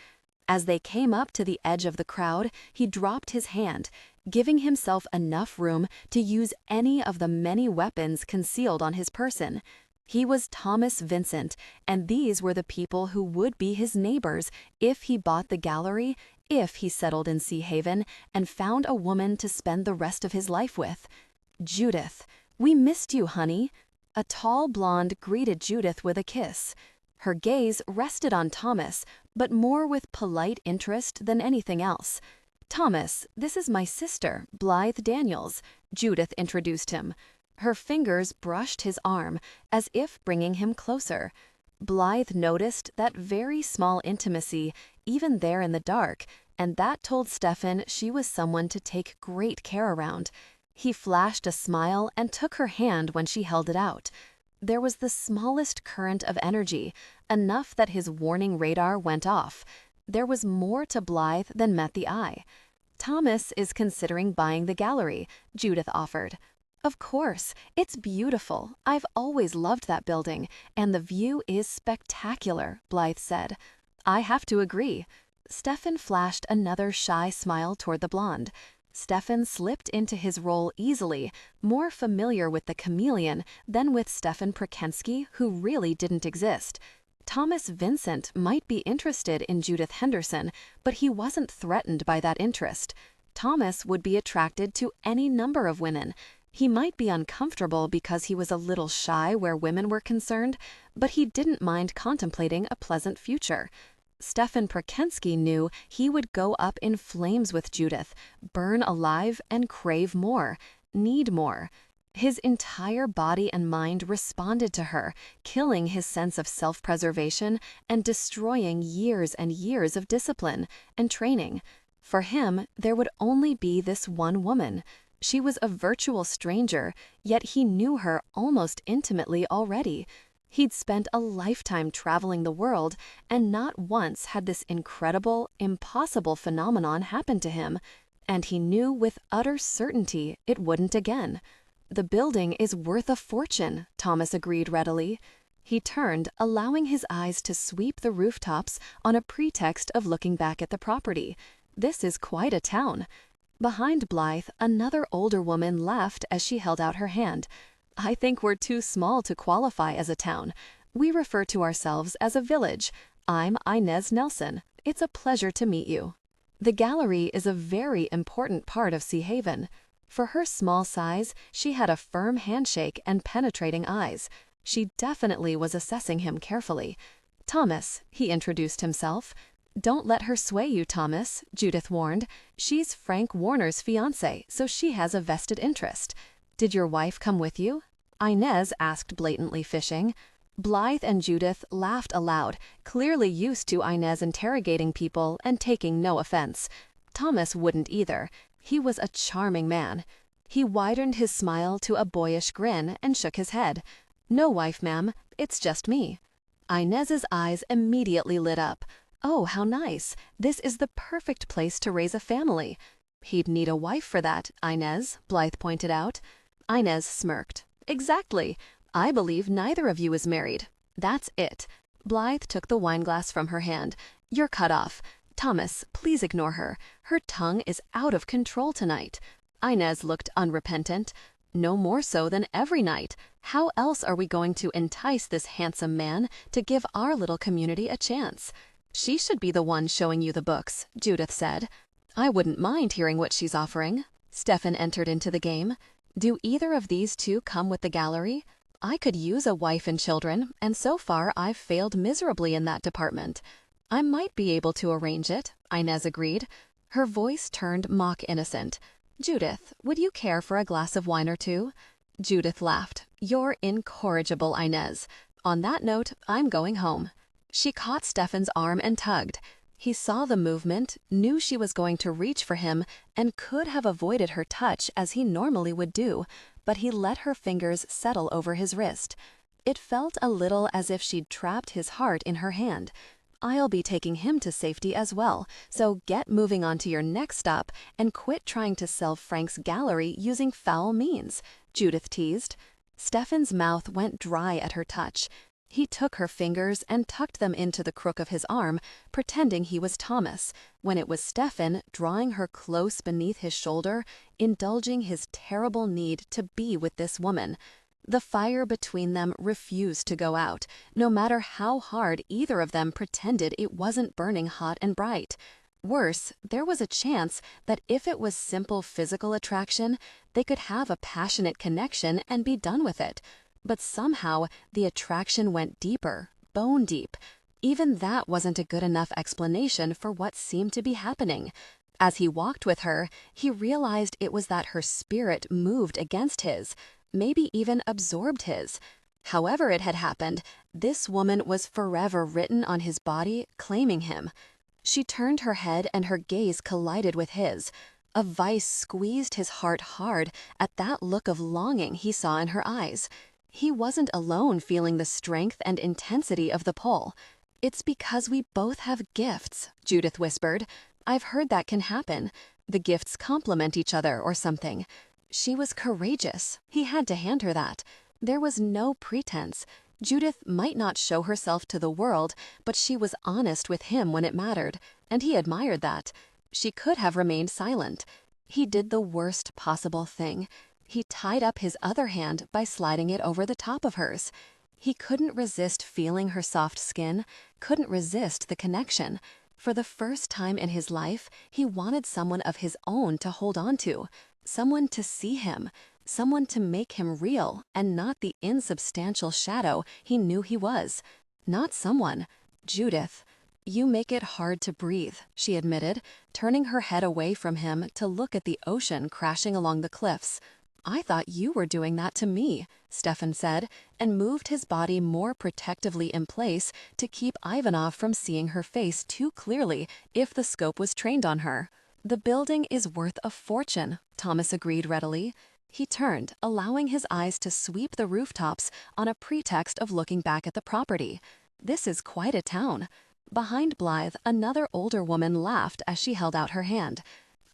As they came up to the edge of the crowd, he dropped his hand, giving himself enough room to use any of the many weapons concealed on his person. He was Thomas Vincent, and these were the people who would be his neighbors if he bought the gallery, if he settled in Sea Haven, and found a woman to spend the rest of his life with. "Judith, we missed you, honey." A tall blonde greeted Judith with a kiss. Her gaze rested on Thomas, but more with polite interest than anything else. "Thomas, this is my sister, Blythe Daniels," Judith introduced him. Her fingers brushed his arm, as if bringing him closer. Blythe noticed that very small intimacy, even there in the dark, and that told Stefan she was someone to take great care around. He flashed a smile and took her hand when she held it out. There was the smallest current of energy, enough that his warning radar went off. There was more to Blythe than met the eye. "Thomas is considering buying the gallery," Judith offered. "Of course, it's beautiful. I've always loved that building, and the view is spectacular," Blythe said. "I have to agree." Stefan flashed another shy smile toward the blonde. Stefan slipped into his role easily, more familiar with the chameleon than with Stefan Prakenskii, who really didn't exist. Thomas Vincent might be interested in Judith Henderson, but he wasn't threatened by that interest. Thomas would be attracted to any number of women. He might be uncomfortable because he was a little shy where women were concerned, but he didn't mind contemplating a pleasant future. Stefan Prakenskii knew he would go up in flames with Judith, burn alive and crave more, need more. His entire body and mind responded to her, killing his sense of self-preservation and destroying years and years of discipline and training. For him, there would only be this one woman. She was a virtual stranger, yet he knew her almost intimately already. He'd spent a lifetime traveling the world, and not once had this incredible, impossible phenomenon happen to him. And he knew with utter certainty it wouldn't again. "The building is worth a fortune," Thomas agreed readily. He turned, allowing his eyes to sweep the rooftops on a pretext of looking back at the property. "This is quite a town." Behind Blythe, another older woman laughed as she held out her hand. "I think we're too small to qualify as a town. We refer to ourselves as a village. I'm Inez Nelson. It's a pleasure to meet you." The gallery is a very important part of Sea Haven. For her small size, she had a firm handshake and penetrating eyes. She definitely was assessing him carefully. "Thomas," he introduced himself. "Don't let her sway you, Thomas," Judith warned. "She's Frank Warner's fiancée, so she has a vested interest." "Did your wife come with you?" Inez asked, blatantly fishing. Blythe and Judith laughed aloud, clearly used to Inez interrogating people and taking no offense. Thomas wouldn't either. He was a charming man. He widened his smile to a boyish grin and shook his head. "No wife, ma'am. It's just me." Inez's eyes immediately lit up. "Oh, how nice. This is the perfect place to raise a family." "He'd need a wife for that, Inez," Blythe pointed out. Inez smirked. "Exactly. I believe neither of you is married. That's it." Blythe took the wineglass from her hand. "You're cut off. Thomas, please ignore her. Her tongue is out of control tonight." Inez looked unrepentant. "No more so than every night. How else are we going to entice this handsome man to give our little community a chance?" "She should be the one showing you the books," Judith said. "I wouldn't mind hearing what she's offering." Stefan entered into the game. "Do either of these two come with the gallery? I could use a wife and children, and so far I've failed miserably in that department." "I might be able to arrange it," Inez agreed. Her voice turned mock innocent. "Judith, would you care for a glass of wine or two?" Judith laughed. "You're incorrigible, Inez. On that note, I'm going home." She caught Stefan's arm and tugged. He saw the movement, knew she was going to reach for him, and could have avoided her touch as he normally would do, but he let her fingers settle over his wrist. It felt a little as if she'd trapped his heart in her hand. "I'll be taking him to safety as well, so get moving on to your next stop and quit trying to sell Frank's gallery using foul means," Judith teased. Stefan's mouth went dry at her touch. He took her fingers and tucked them into the crook of his arm, pretending he was Thomas, when it was Stefan drawing her close beneath his shoulder, indulging his terrible need to be with this woman. The fire between them refused to go out, no matter how hard either of them pretended it wasn't burning hot and bright. Worse, there was a chance that if it was simple physical attraction, they could have a passionate connection and be done with it. But somehow, the attraction went deeper, bone deep. Even that wasn't a good enough explanation for what seemed to be happening. As he walked with her, he realized it was that her spirit moved against his, maybe even absorbed his. However it had happened, this woman was forever written on his body, claiming him. She turned her head and her gaze collided with his. A vice squeezed his heart hard at that look of longing he saw in her eyes. He wasn't alone feeling the strength and intensity of the pull. "It's because we both have gifts," Judith whispered. "I've heard that can happen. The gifts complement each other or something." She was courageous. He had to hand her that. There was no pretense. Judith might not show herself to the world, but she was honest with him when it mattered, and he admired that. She could have remained silent. He did the worst possible thing. He tied up his other hand by sliding it over the top of hers. He couldn't resist feeling her soft skin, couldn't resist the connection. For the first time in his life, he wanted someone of his own to hold on to, someone to see him, someone to make him real and not the insubstantial shadow he knew he was. Not someone. Judith. "You make it hard to breathe," she admitted, turning her head away from him to look at the ocean crashing along the cliffs. "I thought you were doing that to me," Stefan said, and moved his body more protectively in place to keep Ivanov from seeing her face too clearly if the scope was trained on her. "The building is worth a fortune," Thomas agreed readily. He turned, allowing his eyes to sweep the rooftops on a pretext of looking back at the property. "This is quite a town." Behind Blythe, another older woman laughed as she held out her hand.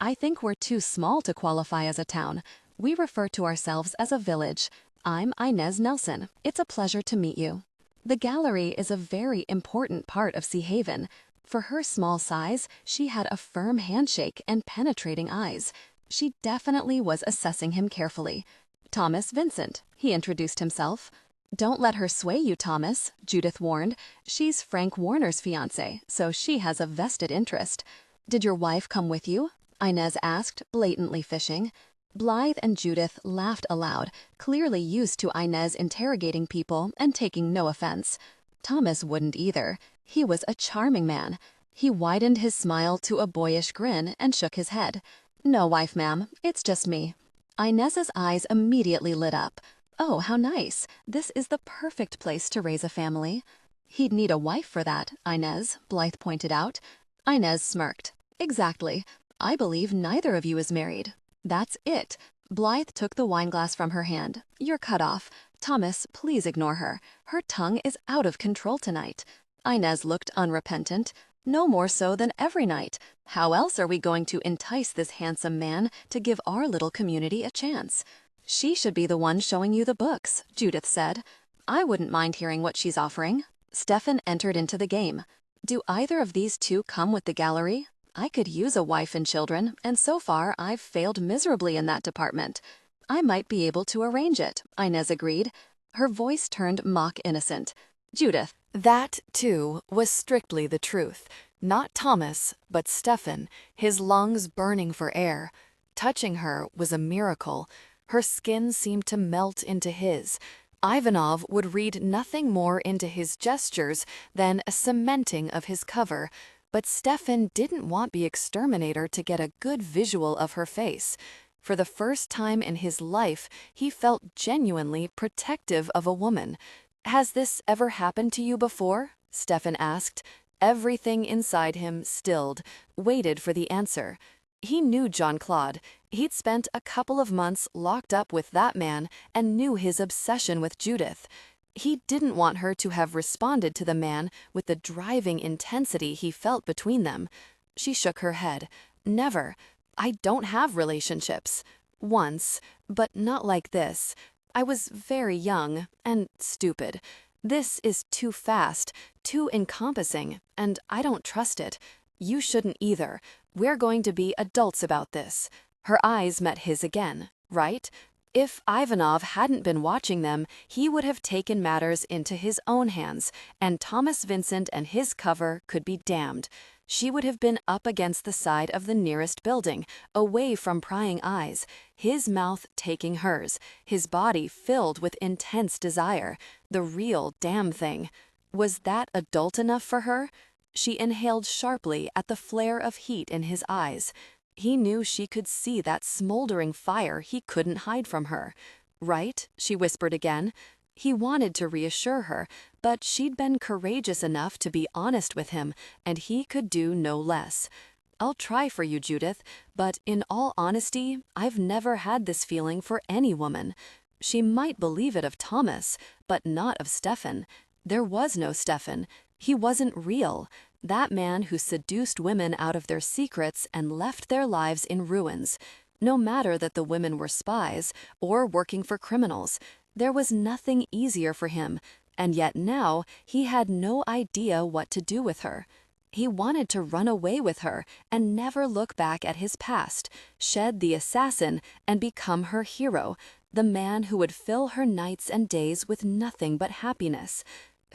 "I think we're too small to qualify as a town. We refer to ourselves as a village. I'm Inez Nelson. It's a pleasure to meet you." The gallery is a very important part of Sea Haven. For her small size, she had a firm handshake and penetrating eyes. She definitely was assessing him carefully. "Thomas Vincent," he introduced himself. "Don't let her sway you, Thomas," Judith warned. "She's Frank Warner's fiancé, so she has a vested interest." "Did your wife come with you?" Inez asked, blatantly fishing. Blythe and Judith laughed aloud, clearly used to Inez interrogating people and taking no offense. Thomas wouldn't either. He was a charming man. He widened his smile to a boyish grin and shook his head. "No wife, ma'am. It's just me." Inez's eyes immediately lit up. "Oh, how nice. This is the perfect place to raise a family." "He'd need a wife for that, Inez," Blythe pointed out. Inez smirked. "Exactly. I believe neither of you is married. That's it. Blythe took the wineglass from her hand. You're cut off. Thomas, please ignore her. Her tongue is out of control tonight. Inez looked unrepentant. No more so than every night. How else are we going to entice this handsome man to give our little community a chance? She should be the one showing you the books, Judith said. I wouldn't mind hearing what she's offering. Stefan entered into the game. Do either of these two come with the gallery? I could use a wife and children, and so far I've failed miserably in that department. I might be able to arrange it, Inez agreed. Her voice turned mock innocent. Judith. That, too, was strictly the truth. Not Thomas, but Stefan, his lungs burning for air. Touching her was a miracle. Her skin seemed to melt into his. Ivanov would read nothing more into his gestures than a cementing of his cover, but Stefan didn't want the exterminator to get a good visual of her face. For the first time in his life, he felt genuinely protective of a woman. "Has this ever happened to you before?" Stefan asked. Everything inside him stilled, waited for the answer. He knew Jean-Claude. He'd spent a couple of months locked up with that man and knew his obsession with Judith. He didn't want her to have responded to the man with the driving intensity he felt between them. She shook her head. "Never. I don't have relationships. Once, but not like this. I was very young and stupid. This is too fast, too encompassing, and I don't trust it. You shouldn't either. We're going to be adults about this." Her eyes met his again, right? If Ivanov hadn't been watching them, he would have taken matters into his own hands, and Thomas Vincent and his cover could be damned. She would have been up against the side of the nearest building, away from prying eyes, his mouth taking hers, his body filled with intense desire. The real damn thing. Was that adult enough for her? She inhaled sharply at the flare of heat in his eyes. He knew she could see that smoldering fire he couldn't hide from her. "Right?" she whispered again. He wanted to reassure her, but she'd been courageous enough to be honest with him, and he could do no less. "I'll try for you, Judith, but in all honesty, I've never had this feeling for any woman." She might believe it of Thomas, but not of Stefan. There was no Stefan. He wasn't real. That man who seduced women out of their secrets and left their lives in ruins. No matter that the women were spies or working for criminals, there was nothing easier for him, and yet now he had no idea what to do with her. He wanted to run away with her and never look back at his past, shed the assassin and become her hero, the man who would fill her nights and days with nothing but happiness.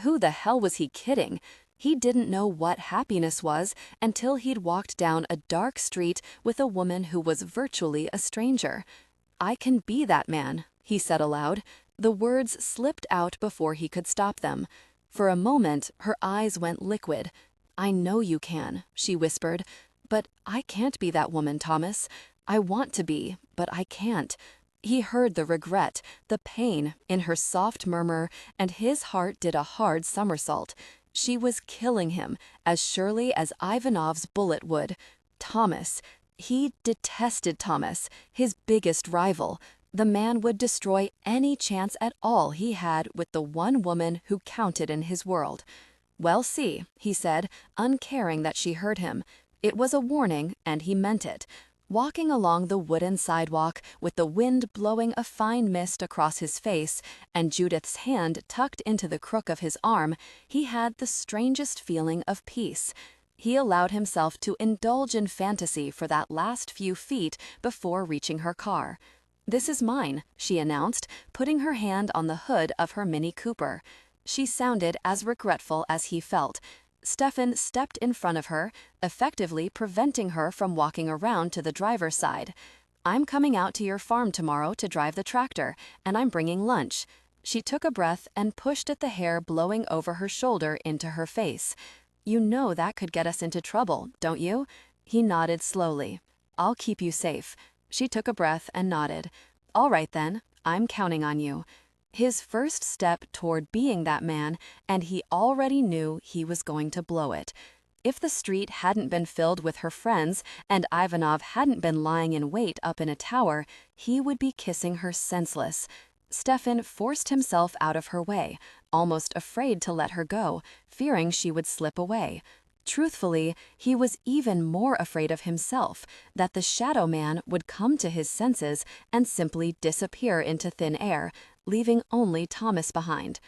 Who the hell was he kidding? He didn't know what happiness was until he'd walked down a dark street with a woman who was virtually a stranger. "I can be that man," he said aloud. The words slipped out before he could stop them. For a moment, her eyes went liquid. "I know you can," she whispered. "But I can't be that woman, Thomas. I want to be, but I can't." He heard the regret, the pain, in her soft murmur, and his heart did a hard somersault. She was killing him, as surely as Ivanov's bullet would. Thomas. He detested Thomas, his biggest rival. The man would destroy any chance at all he had with the one woman who counted in his world. "Well, see," he said, uncaring that she heard him. It was a warning, and he meant it. Walking along the wooden sidewalk, with the wind blowing a fine mist across his face, and Judith's hand tucked into the crook of his arm, he had the strangest feeling of peace. He allowed himself to indulge in fantasy for that last few feet before reaching her car. "This is mine," she announced, putting her hand on the hood of her Mini Cooper. She sounded as regretful as he felt. Stefan stepped in front of her, effectively preventing her from walking around to the driver's side. "I'm coming out to your farm tomorrow to drive the tractor, and I'm bringing lunch." She took a breath and pushed at the hair blowing over her shoulder into her face. "You know that could get us into trouble, don't you?" He nodded slowly. "I'll keep you safe." She took a breath and nodded. "All right then, I'm counting on you." His first step toward being that man, and he already knew he was going to blow it. If the street hadn't been filled with her friends and Ivanov hadn't been lying in wait up in a tower, he would be kissing her senseless. Stefan forced himself out of her way, almost afraid to let her go, fearing she would slip away. Truthfully, he was even more afraid of himself, that the shadow man would come to his senses and simply disappear into thin air, leaving only Thomas behind.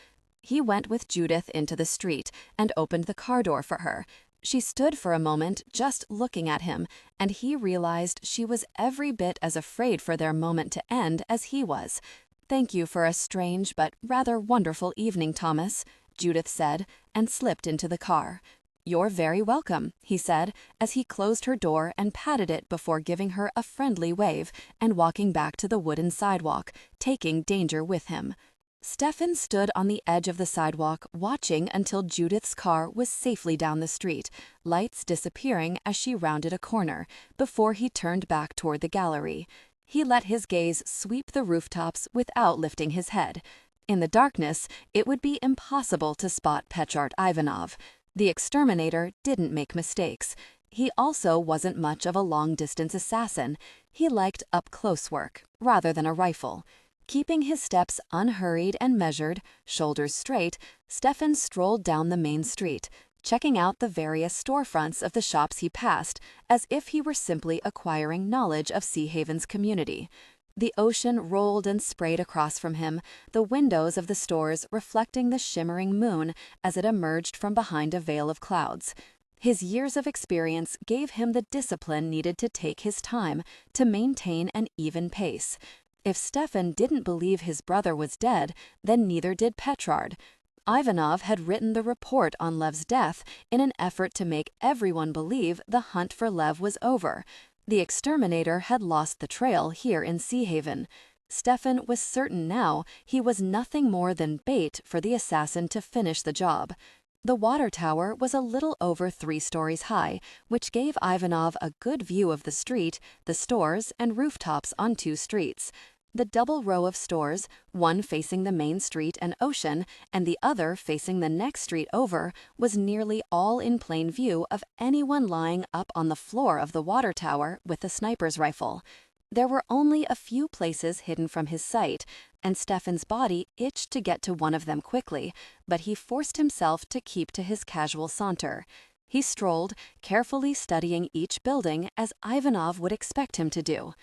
He went with Judith into the street and opened the car door for her. She stood for a moment just looking at him, and he realized she was every bit as afraid for their moment to end as he was. "Thank you for a strange but rather wonderful evening, Thomas," Judith said, and slipped into the car. "You're very welcome," he said, as he closed her door and patted it before giving her a friendly wave and walking back to the wooden sidewalk, taking danger with him. Stefan stood on the edge of the sidewalk, watching until Judith's car was safely down the street, lights disappearing as she rounded a corner, before he turned back toward the gallery. He let his gaze sweep the rooftops without lifting his head. In the darkness, it would be impossible to spot Petrart Ivanov. The exterminator didn't make mistakes. He also wasn't much of a long-distance assassin. He liked up-close work, rather than a rifle. Keeping his steps unhurried and measured, shoulders straight, Stefan strolled down the main street, checking out the various storefronts of the shops he passed, as if he were simply acquiring knowledge of Sea Haven's community. The ocean rolled and sprayed across from him, the windows of the stores reflecting the shimmering moon as it emerged from behind a veil of clouds. His years of experience gave him the discipline needed to take his time, to maintain an even pace. If Stefan didn't believe his brother was dead, then neither did Petrard. Ivanov had written the report on Lev's death in an effort to make everyone believe the hunt for Lev was over. The exterminator had lost the trail here in Sea Haven. Stefan was certain now he was nothing more than bait for the assassin to finish the job. The water tower was a little over 3 stories high, which gave Ivanov a good view of the street, the stores, and rooftops on 2 streets. The double row of stores, one facing the main street and ocean, and the other facing the next street over, was nearly all in plain view of anyone lying up on the floor of the water tower with a sniper's rifle. There were only a few places hidden from his sight, and Stefan's body itched to get to one of them quickly, but he forced himself to keep to his casual saunter. He strolled, carefully studying each building as Ivanov would expect him to do.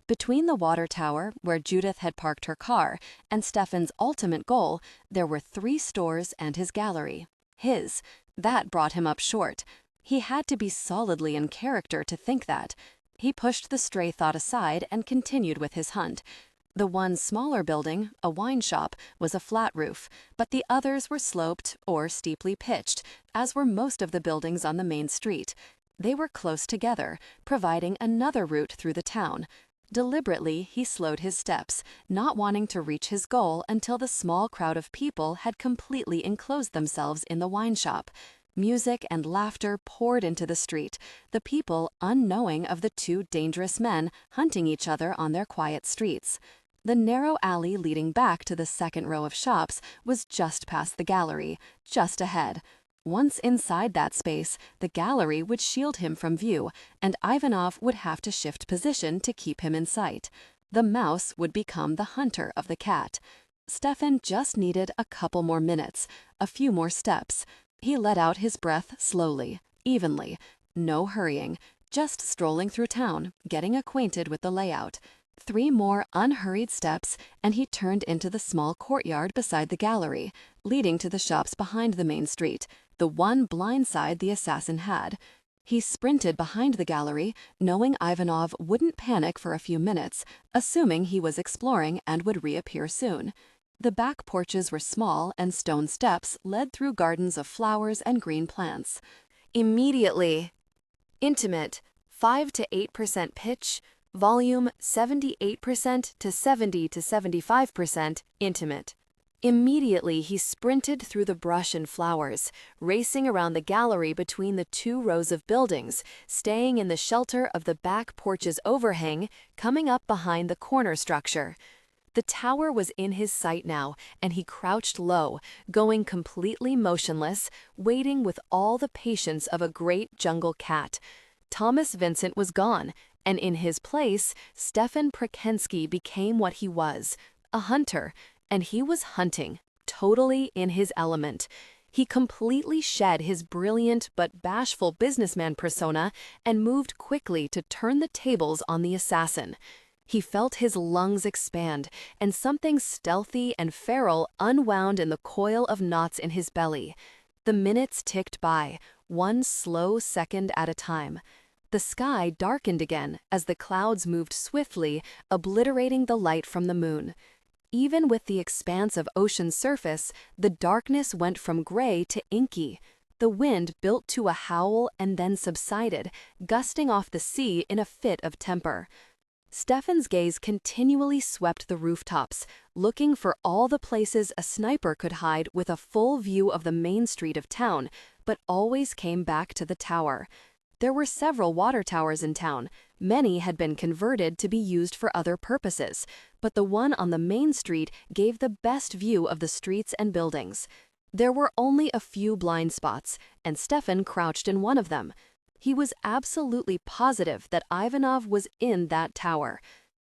Between the water tower, where Judith had parked her car, and Stefan's ultimate goal, there were 3 stores and his gallery. His. That brought him up short. He had to be solidly in character to think that. He pushed the stray thought aside and continued with his hunt. The one smaller building, a wine shop, was a flat roof, but the others were sloped or steeply pitched, as were most of the buildings on the main street. They were close together, providing another route through the town. Deliberately, he slowed his steps, not wanting to reach his goal until the small crowd of people had completely enclosed themselves in the wine shop. Music and laughter poured into the street, the people unknowing of the 2 dangerous men hunting each other on their quiet streets. The narrow alley leading back to the second row of shops was just past the gallery, just ahead. Once inside that space, the gallery would shield him from view, and Ivanov would have to shift position to keep him in sight. The mouse would become the hunter of the cat. Stefan just needed a couple more minutes, a few more steps. He let out his breath slowly, evenly. No hurrying, just strolling through town, getting acquainted with the layout. 3 more unhurried steps, and he turned into the small courtyard beside the gallery, leading to the shops behind the main street, the one blind side the assassin had. He sprinted behind the gallery, knowing Ivanov wouldn't panic for a few minutes, assuming he was exploring and would reappear soon. The back porches were small, and stone steps led through gardens of flowers and green plants. Immediately. Intimate, 5 to 8% pitch, volume 78% to 70 to 75% intimate. Immediately, he sprinted through the brush and flowers, racing around the gallery between the 2 rows of buildings, staying in the shelter of the back porch's overhang, coming up behind the corner structure. The tower was in his sight now, and he crouched low, going completely motionless, waiting with all the patience of a great jungle cat. Thomas Vincent was gone, and in his place, Stefan Prakenskii became what he was, a hunter, and he was hunting, totally in his element. He completely shed his brilliant but bashful businessman persona and moved quickly to turn the tables on the assassin. He felt his lungs expand, and something stealthy and feral unwound in the coil of knots in his belly. The minutes ticked by, one slow second at a time. The sky darkened again as the clouds moved swiftly, obliterating the light from the moon. Even with the expanse of ocean surface, the darkness went from gray to inky. The wind built to a howl and then subsided, gusting off the sea in a fit of temper. Stefan's gaze continually swept the rooftops, looking for all the places a sniper could hide with a full view of the main street of town, but always came back to the tower. There were several water towers in town. Many had been converted to be used for other purposes, but the one on the main street gave the best view of the streets and buildings. There were only a few blind spots, and Stefan crouched in one of them. He was absolutely positive that Ivanov was in that tower.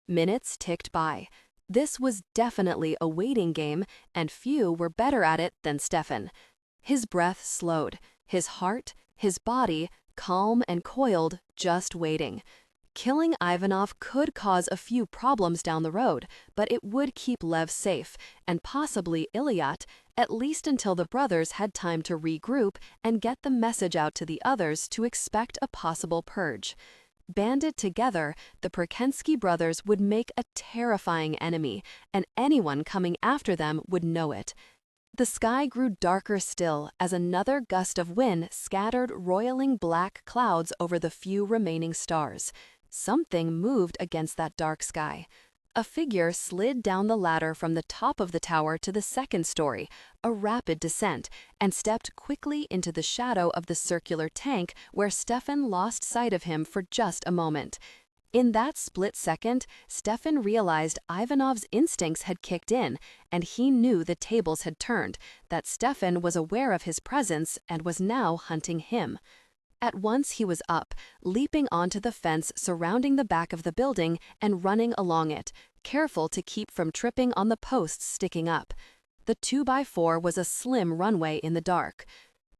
Minutes ticked by. This was definitely a waiting game, and few were better at it than Stefan. His breath slowed, his heart, his body, calm and coiled, just waiting. Killing Ivanov could cause a few problems down the road, but it would keep Lev safe, and possibly Ilyat, at least until the brothers had time to regroup and get the message out to the others to expect a possible purge. Banded together, the Prakenskii brothers would make a terrifying enemy, and anyone coming after them would know it. The sky grew darker still as another gust of wind scattered roiling black clouds over the few remaining stars. Something moved against that dark sky. A figure slid down the ladder from the top of the tower to the second story, a rapid descent, and stepped quickly into the shadow of the circular tank where Stefan lost sight of him for just a moment. In that split second, Stefan realized Ivanov's instincts had kicked in, and he knew the tables had turned, that Stefan was aware of his presence and was now hunting him. At once he was up, leaping onto the fence surrounding the back of the building and running along it, careful to keep from tripping on the posts sticking up. The 2x4 was a slim runway in the dark.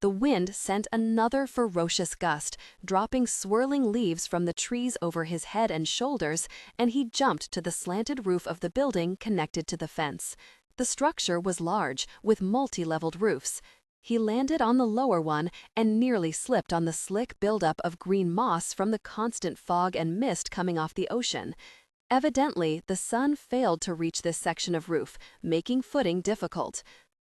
The wind sent another ferocious gust, dropping swirling leaves from the trees over his head and shoulders, and he jumped to the slanted roof of the building connected to the fence. The structure was large, with multi-leveled roofs. He landed on the lower one and nearly slipped on the slick buildup of green moss from the constant fog and mist coming off the ocean. Evidently, the sun failed to reach this section of roof, making footing difficult.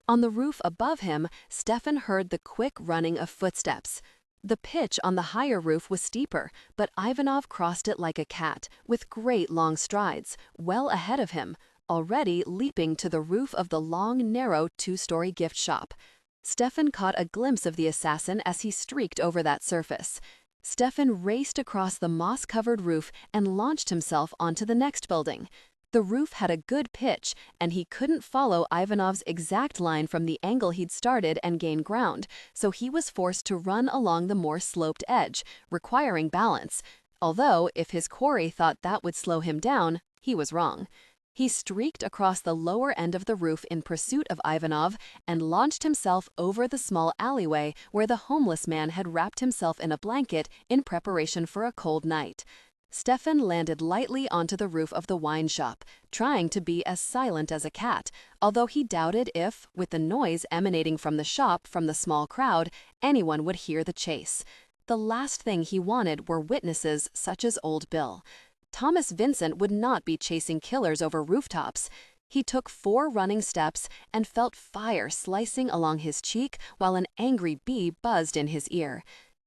On the roof above him, Stefan heard the quick running of footsteps. The pitch on the higher roof was steeper, but Ivanov crossed it like a cat, with great long strides, well ahead of him, already leaping to the roof of the long, narrow 2-story gift shop. Stefan caught a glimpse of the assassin as he streaked over that surface. Stefan raced across the moss-covered roof and launched himself onto the next building. The roof had a good pitch, and he couldn't follow Ivanov's exact line from the angle he'd started and gain ground, so he was forced to run along the more sloped edge, requiring balance. Although, if his quarry thought that would slow him down, he was wrong. He streaked across the lower end of the roof in pursuit of Ivanov and launched himself over the small alleyway where the homeless man had wrapped himself in a blanket in preparation for a cold night. Stefan landed lightly onto the roof of the wine shop, trying to be as silent as a cat, although he doubted if, with the noise emanating from the shop from the small crowd, anyone would hear the chase. The last thing he wanted were witnesses such as Old Bill. Thomas Vincent would not be chasing killers over rooftops. He took 4 running steps and felt fire slicing along his cheek while an angry bee buzzed in his ear.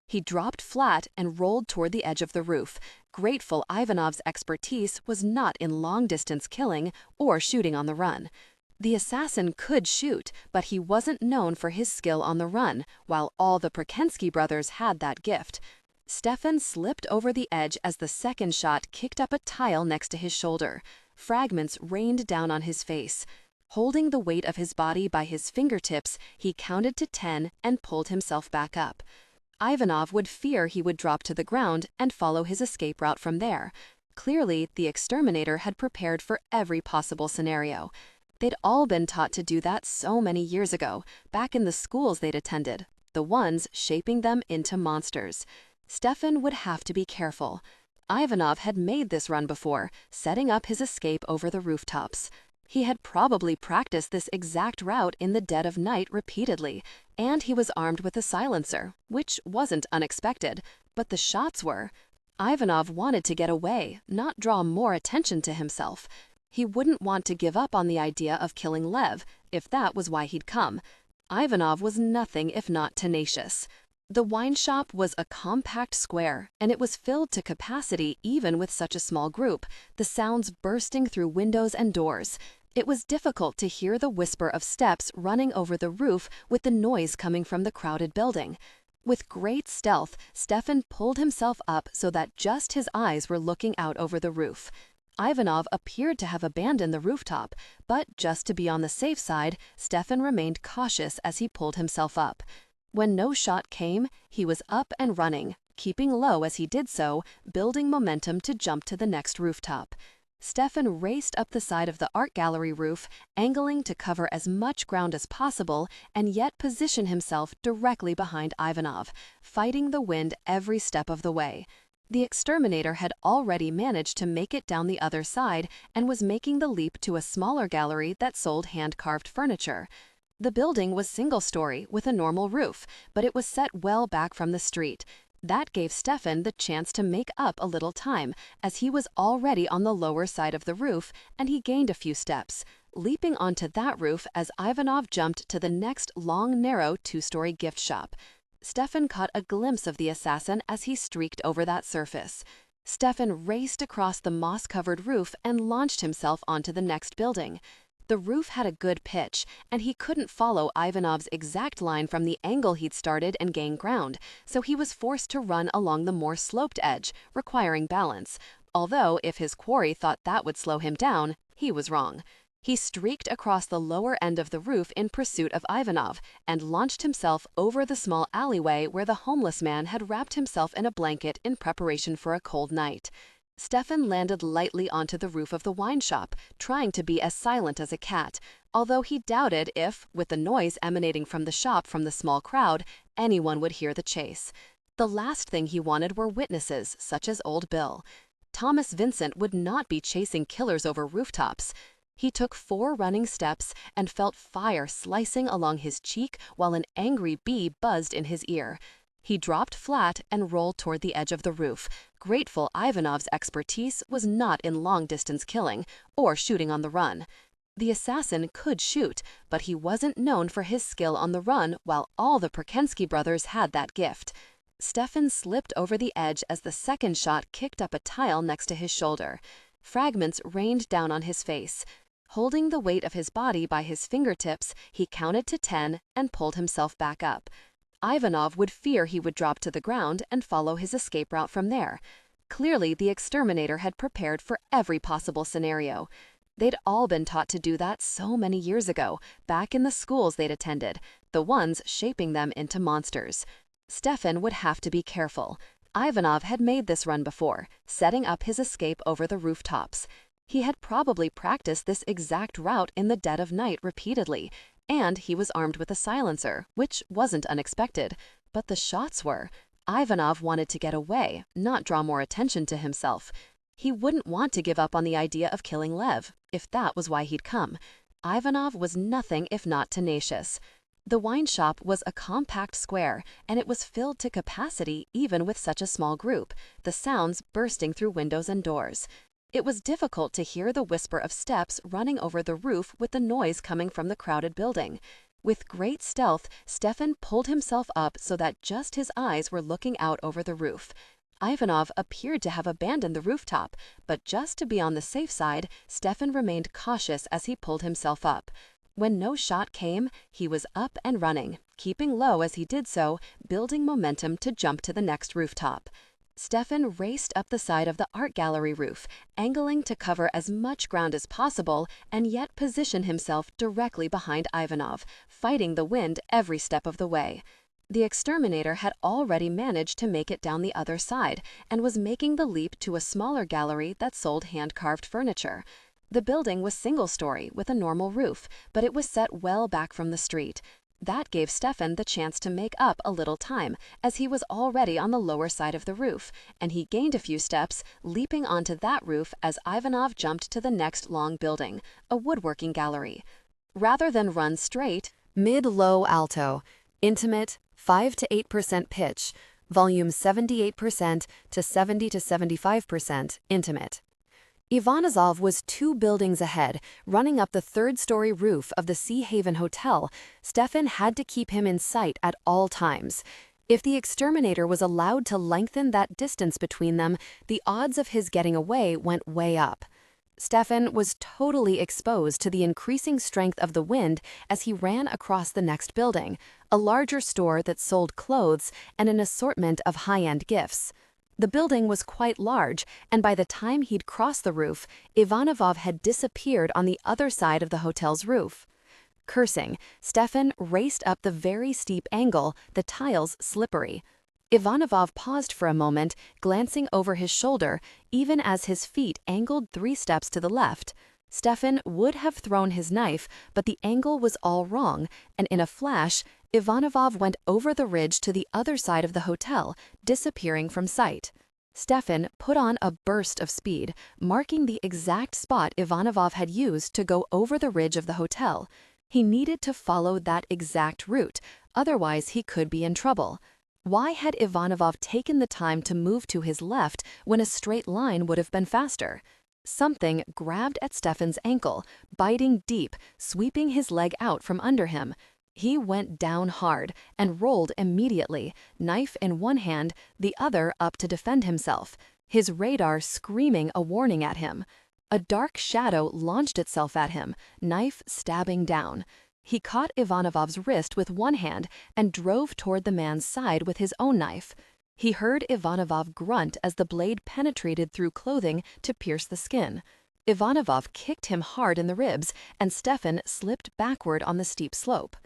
He dropped flat and rolled toward the edge of the roof, grateful Ivanov's expertise was not in long-distance killing or shooting on the run. The assassin could shoot, but he wasn't known for his skill on the run, while all the Prakenskii brothers had that gift. Stefan slipped over the edge as the second shot kicked up a tile next to his shoulder. Fragments rained down on his face. Holding the weight of his body by his fingertips, he counted to 10 and pulled himself back up. Ivanov would fear he would drop to the ground and follow his escape route from there. Clearly, the exterminator had prepared for every possible scenario. They'd all been taught to do that so many years ago, back in the schools they'd attended, the ones shaping them into monsters. Stefan would have to be careful. Ivanov had made this run before, setting up his escape over the rooftops. He had probably practiced this exact route in the dead of night repeatedly, and he was armed with a silencer, which wasn't unexpected, but the shots were. Ivanov wanted to get away, not draw more attention to himself. He wouldn't want to give up on the idea of killing Lev, if that was why he'd come. Ivanov was nothing if not tenacious. The wine shop was a compact square, and it was filled to capacity even with such a small group, the sounds bursting through windows and doors. It was difficult to hear the whisper of steps running over the roof with the noise coming from the crowded building. With great stealth, Stefan pulled himself up so that just his eyes were looking out over the roof. Ivanov appeared to have abandoned the rooftop, but just to be on the safe side, Stefan remained cautious as he pulled himself up. When no shot came, he was up and running, keeping low as he did so, building momentum to jump to the next rooftop. Stefan raced up the side of the art gallery roof, angling to cover as much ground as possible and yet position himself directly behind Ivanov, fighting the wind every step of the way. The exterminator had already managed to make it down the other side and was making the leap to a smaller gallery that sold hand-carved furniture. The building was single-story with a normal roof, but it was set well back from the street. That gave Stefan the chance to make up a little time, as he was already on the lower side of the roof, and he gained a few steps, leaping onto that roof as Ivanov jumped to the next long, narrow two-story gift shop. Stefan caught a glimpse of the assassin as he streaked over that surface. Stefan raced across the moss-covered roof and launched himself onto the next building. The roof had a good pitch, and he couldn't follow Ivanov's exact line from the angle he'd started and gain ground, so he was forced to run along the more sloped edge, requiring balance, although if his quarry thought that would slow him down, he was wrong. He streaked across the lower end of the roof in pursuit of Ivanov and launched himself over the small alleyway where the homeless man had wrapped himself in a blanket in preparation for a cold night. Stefan landed lightly onto the roof of the wine shop, trying to be as silent as a cat, although he doubted if, with the noise emanating from the shop from the small crowd, anyone would hear the chase. The last thing he wanted were witnesses, such as Old Bill. Thomas Vincent would not be chasing killers over rooftops. He took 4 running steps and felt fire slicing along his cheek while an angry bee buzzed in his ear. He dropped flat and rolled toward the edge of the roof, grateful Ivanov's expertise was not in long-distance killing or shooting on the run. The assassin could shoot, but he wasn't known for his skill on the run while all the Prakenskii brothers had that gift. Stefan slipped over the edge as the second shot kicked up a tile next to his shoulder. Fragments rained down on his face. Holding the weight of his body by his fingertips, he counted to 10 and pulled himself back up. Ivanov would fear he would drop to the ground and follow his escape route from there. Clearly, the exterminator had prepared for every possible scenario. They'd all been taught to do that so many years ago, back in the schools they'd attended, the ones shaping them into monsters. Stefan would have to be careful. Ivanov had made this run before, setting up his escape over the rooftops. He had probably practiced this exact route in the dead of night repeatedly, and he was armed with a silencer, which wasn't unexpected, but the shots were. Ivanov wanted to get away, not draw more attention to himself. He wouldn't want to give up on the idea of killing Lev, if that was why he'd come. Ivanov was nothing if not tenacious. The wine shop was a compact square, and it was filled to capacity even with such a small group, the sounds bursting through windows and doors. It was difficult to hear the whisper of steps running over the roof with the noise coming from the crowded building. With great stealth, Stefan pulled himself up so that just his eyes were looking out over the roof. Ivanov appeared to have abandoned the rooftop, but just to be on the safe side, Stefan remained cautious as he pulled himself up. When no shot came, he was up and running, keeping low as he did so, building momentum to jump to the next rooftop. Stefan raced up the side of the art gallery roof, angling to cover as much ground as possible and yet position himself directly behind Ivanov, fighting the wind every step of the way. The exterminator had already managed to make it down the other side and was making the leap to a smaller gallery that sold hand-carved furniture. The building was single-story with a normal roof, but it was set well back from the street. That gave Stefan the chance to make up a little time, as he was already on the lower side of the roof, and he gained a few steps, leaping onto that roof as Ivanov jumped to the next long building, a woodworking gallery. Rather than run straight, Mid-low alto, intimate, 5 to 8% pitch, volume 78% to 70 to 75% intimate. Ivanov was 2 buildings ahead, running up the 3rd-story roof of the Sea Haven Hotel. Stefan had to keep him in sight at all times. If the exterminator was allowed to lengthen that distance between them, the odds of his getting away went way up. Stefan was totally exposed to the increasing strength of the wind as he ran across the next building, a larger store that sold clothes and an assortment of high-end gifts. The building was quite large, and by the time he'd crossed the roof, Ivanov had disappeared on the other side of the hotel's roof. Cursing, Stefan raced up the very steep angle, the tiles slippery. Ivanov paused for a moment, glancing over his shoulder, even as his feet angled 3 steps to the left. Stefan would have thrown his knife, but the angle was all wrong, and in a flash, Ivanov went over the ridge to the other side of the hotel, disappearing from sight. Stefan put on a burst of speed, marking the exact spot Ivanov had used to go over the ridge of the hotel. He needed to follow that exact route, otherwise he could be in trouble. Why had Ivanov taken the time to move to his left when a straight line would have been faster? Something grabbed at Stefan's ankle, biting deep, sweeping his leg out from under him. He went down hard and rolled immediately, knife in one hand, the other up to defend himself, his radar screaming a warning at him. A dark shadow launched itself at him, knife stabbing down. He caught Ivanov's wrist with one hand and drove toward the man's side with his own knife. He heard Ivanov grunt as the blade penetrated through clothing to pierce the skin. Ivanov kicked him hard in the ribs, and Stefan slipped backward on the steep slope.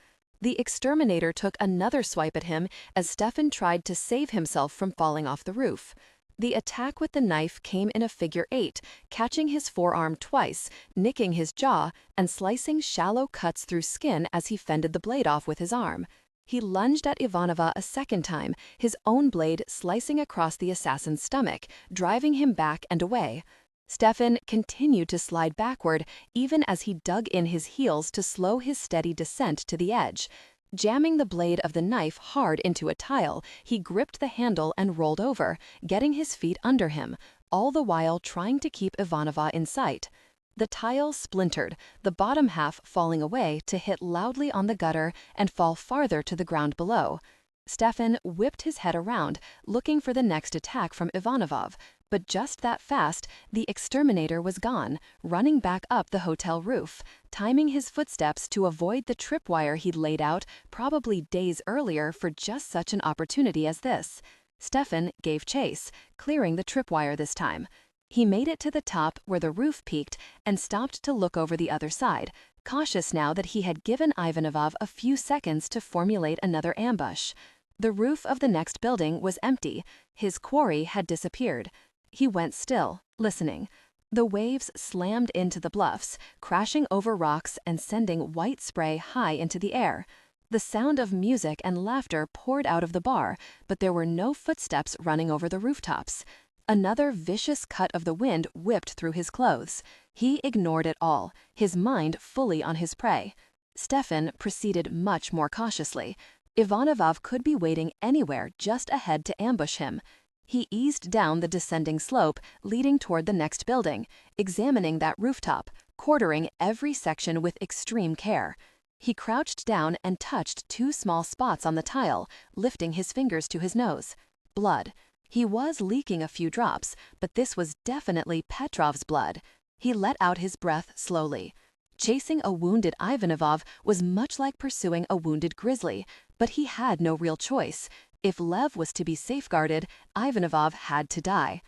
The exterminator took another swipe at him as Stefan tried to save himself from falling off the roof. The attack with the knife came in a figure 8, catching his forearm twice, nicking his jaw, and slicing shallow cuts through skin as he fended the blade off with his arm. He lunged at Ivanov a second time, his own blade slicing across the assassin's stomach, driving him back and away. Stefan continued to slide backward even as he dug in his heels to slow his steady descent to the edge. Jamming the blade of the knife hard into a tile, he gripped the handle and rolled over, getting his feet under him, all the while trying to keep Ivanov in sight. The tile splintered, the bottom half falling away to hit loudly on the gutter and fall farther to the ground below. Stefan whipped his head around, looking for the next attack from Ivanov, but just that fast, the exterminator was gone, running back up the hotel roof, timing his footsteps to avoid the tripwire he'd laid out probably days earlier for just such an opportunity as this. Stefan gave chase, clearing the tripwire this time. He made it to the top where the roof peaked and stopped to look over the other side, cautious now that he had given Ivanov a few seconds to formulate another ambush. The roof of the next building was empty. His quarry had disappeared. He went still, listening. The waves slammed into the bluffs, crashing over rocks and sending white spray high into the air. The sound of music and laughter poured out of the bar, but there were no footsteps running over the rooftops. Another vicious cut of the wind whipped through his clothes. He ignored it all, his mind fully on his prey. Stefan proceeded much more cautiously. Ivanov could be waiting anywhere just ahead to ambush him. He eased down the descending slope, leading toward the next building, examining that rooftop, quartering every section with extreme care. He crouched down and touched 2 small spots on the tile, lifting his fingers to his nose. Blood. He was leaking a few drops, but this was definitely Petrov's blood. He let out his breath slowly. Chasing a wounded Ivanov was much like pursuing a wounded grizzly, but he had no real choice. If Lev was to be safeguarded, Ivanov had to die.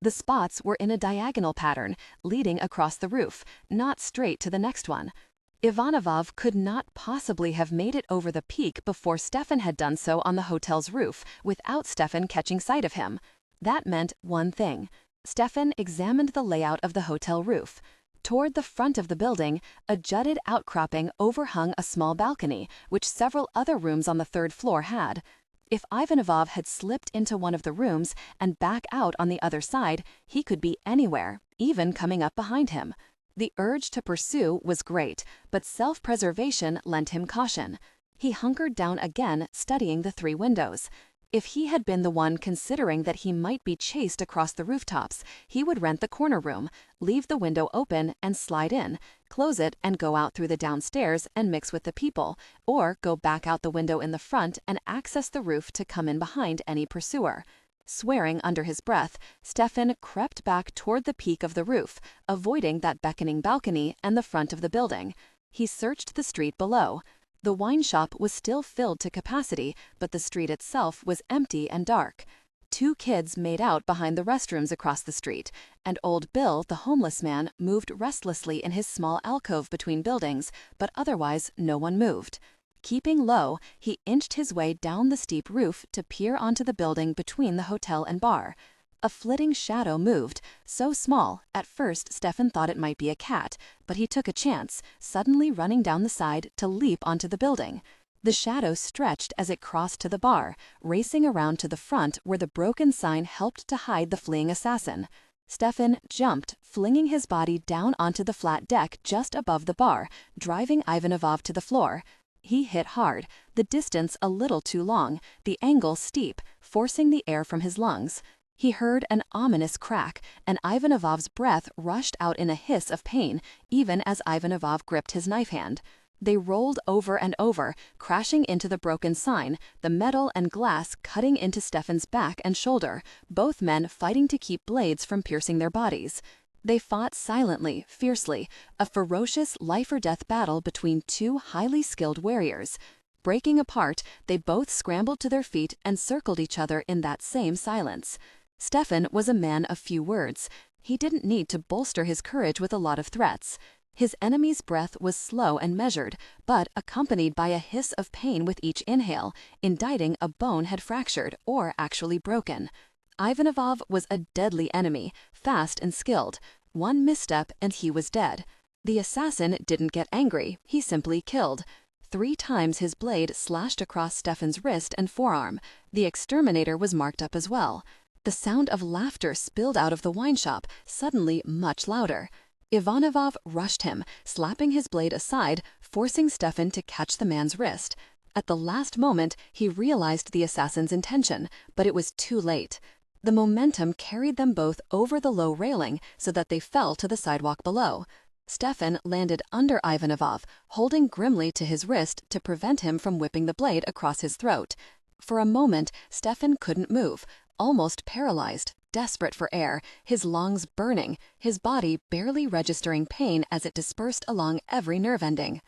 The spots were in a diagonal pattern, leading across the roof, not straight to the next one. Ivanov could not possibly have made it over the peak before Stefan had done so on the hotel's roof without Stefan catching sight of him. That meant one thing. Stefan examined the layout of the hotel roof. Toward the front of the building, a jutted outcropping overhung a small balcony, which several other rooms on the third floor had. If Ivanov had slipped into one of the rooms and back out on the other side, he could be anywhere, even coming up behind him. The urge to pursue was great, but self-preservation lent him caution. He hunkered down again, studying the 3 windows. If he had been the one considering that he might be chased across the rooftops, he would rent the corner room, leave the window open and slide in, close it and go out through the downstairs and mix with the people, or go back out the window in the front and access the roof to come in behind any pursuer. Swearing under his breath, Stefan crept back toward the peak of the roof, avoiding that beckoning balcony and the front of the building. He searched the street below. The wine shop was still filled to capacity, but the street itself was empty and dark. 2 kids made out behind the restrooms across the street, and old Bill, the homeless man, moved restlessly in his small alcove between buildings, but otherwise no one moved. Keeping low, he inched his way down the steep roof to peer onto the building between the hotel and bar. A flitting shadow moved, so small, at first Stefan thought it might be a cat, but he took a chance, suddenly running down the side to leap onto the building. The shadow stretched as it crossed to the bar, racing around to the front where the broken sign helped to hide the fleeing assassin. Stefan jumped, flinging his body down onto the flat deck just above the bar, driving Ivanov to the floor. He hit hard, the distance a little too long, the angle steep, forcing the air from his lungs. He heard an ominous crack, and Ivanov's breath rushed out in a hiss of pain, even as Ivanov gripped his knife hand. They rolled over and over, crashing into the broken sign, the metal and glass cutting into Stefan's back and shoulder, both men fighting to keep blades from piercing their bodies. They fought silently, fiercely, a ferocious life-or-death battle between 2 highly skilled warriors. Breaking apart, they both scrambled to their feet and circled each other in that same silence. Stefan was a man of few words. He didn't need to bolster his courage with a lot of threats. His enemy's breath was slow and measured, but accompanied by a hiss of pain with each inhale, indicating a bone had fractured or actually broken. Ivanov was a deadly enemy, fast and skilled. One misstep and he was dead. The assassin didn't get angry, he simply killed. 3 times his blade slashed across Stefan's wrist and forearm. The exterminator was marked up as well. The sound of laughter spilled out of the wine shop, suddenly much louder. Ivanov rushed him, slapping his blade aside, forcing Stefan to catch the man's wrist. At the last moment, he realized the assassin's intention, but it was too late. The momentum carried them both over the low railing so that they fell to the sidewalk below. Stefan landed under Ivanov, holding grimly to his wrist to prevent him from whipping the blade across his throat. For a moment, Stefan couldn't move, almost paralyzed, desperate for air, his lungs burning, his body barely registering pain as it dispersed along every nerve ending.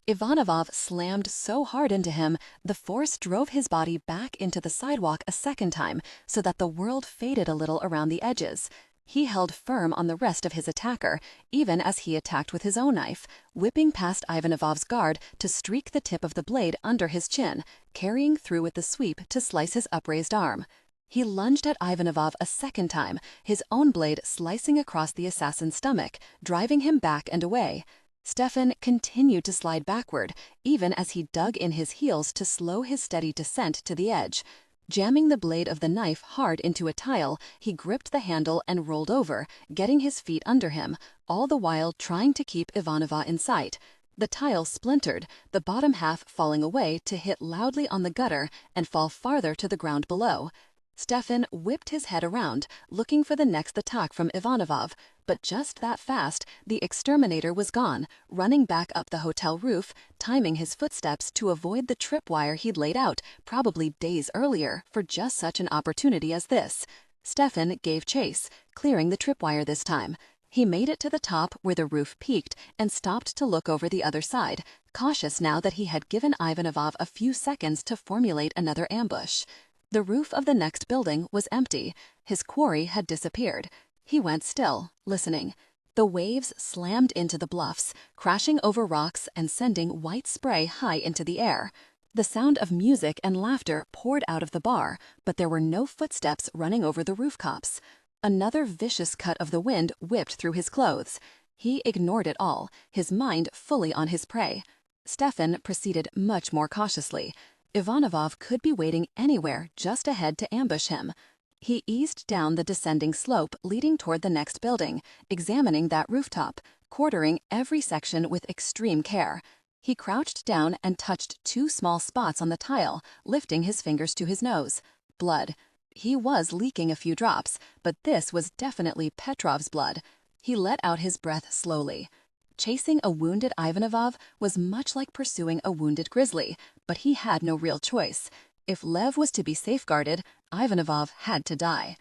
Ivanov slammed so hard into him, the force drove his body back into the sidewalk a second time so that the world faded a little around the edges. He held firm on the rest of his attacker, even as he attacked with his own knife, whipping past Ivanov's guard to streak the tip of the blade under his chin, carrying through with the sweep to slice his upraised arm. He lunged at Ivanov a second time, his own blade slicing across the assassin's stomach, driving him back and away. Stefan continued to slide backward, even as he dug in his heels to slow his steady descent to the edge. Jamming the blade of the knife hard into a tile, he gripped the handle and rolled over, getting his feet under him, all the while trying to keep Ivanov in sight. The tile splintered, the bottom half falling away to hit loudly on the gutter and fall farther to the ground below. Stefan whipped his head around, looking for the next attack from Ivanov, but just that fast, the exterminator was gone, running back up the hotel roof, timing his footsteps to avoid the tripwire he'd laid out, probably days earlier, for just such an opportunity as this. Stefan gave chase, clearing the tripwire this time. He made it to the top where the roof peaked and stopped to look over the other side, cautious now that he had given Ivanov a few seconds to formulate another ambush. The roof of the next building was empty. His quarry had disappeared. He went still, listening. The waves slammed into the bluffs, crashing over rocks and sending white spray high into the air. The sound of music and laughter poured out of the bar, but there were no footsteps running over the rooftops. Another vicious cut of the wind whipped through his clothes. He ignored it all, his mind fully on his prey. Stefan proceeded much more cautiously. Ivanovov could be waiting anywhere just ahead to ambush him. He eased down the descending slope leading toward the next building, examining that rooftop, quartering every section with extreme care. He crouched down and touched two small spots on the tile, lifting his fingers to his nose. Blood. He was leaking a few drops, but this was definitely Petrov's blood. He let out his breath slowly. Chasing a wounded Ivanovov was much like pursuing a wounded grizzly, but he had no real choice. If Lev was to be safeguarded, Ivanovov had to die.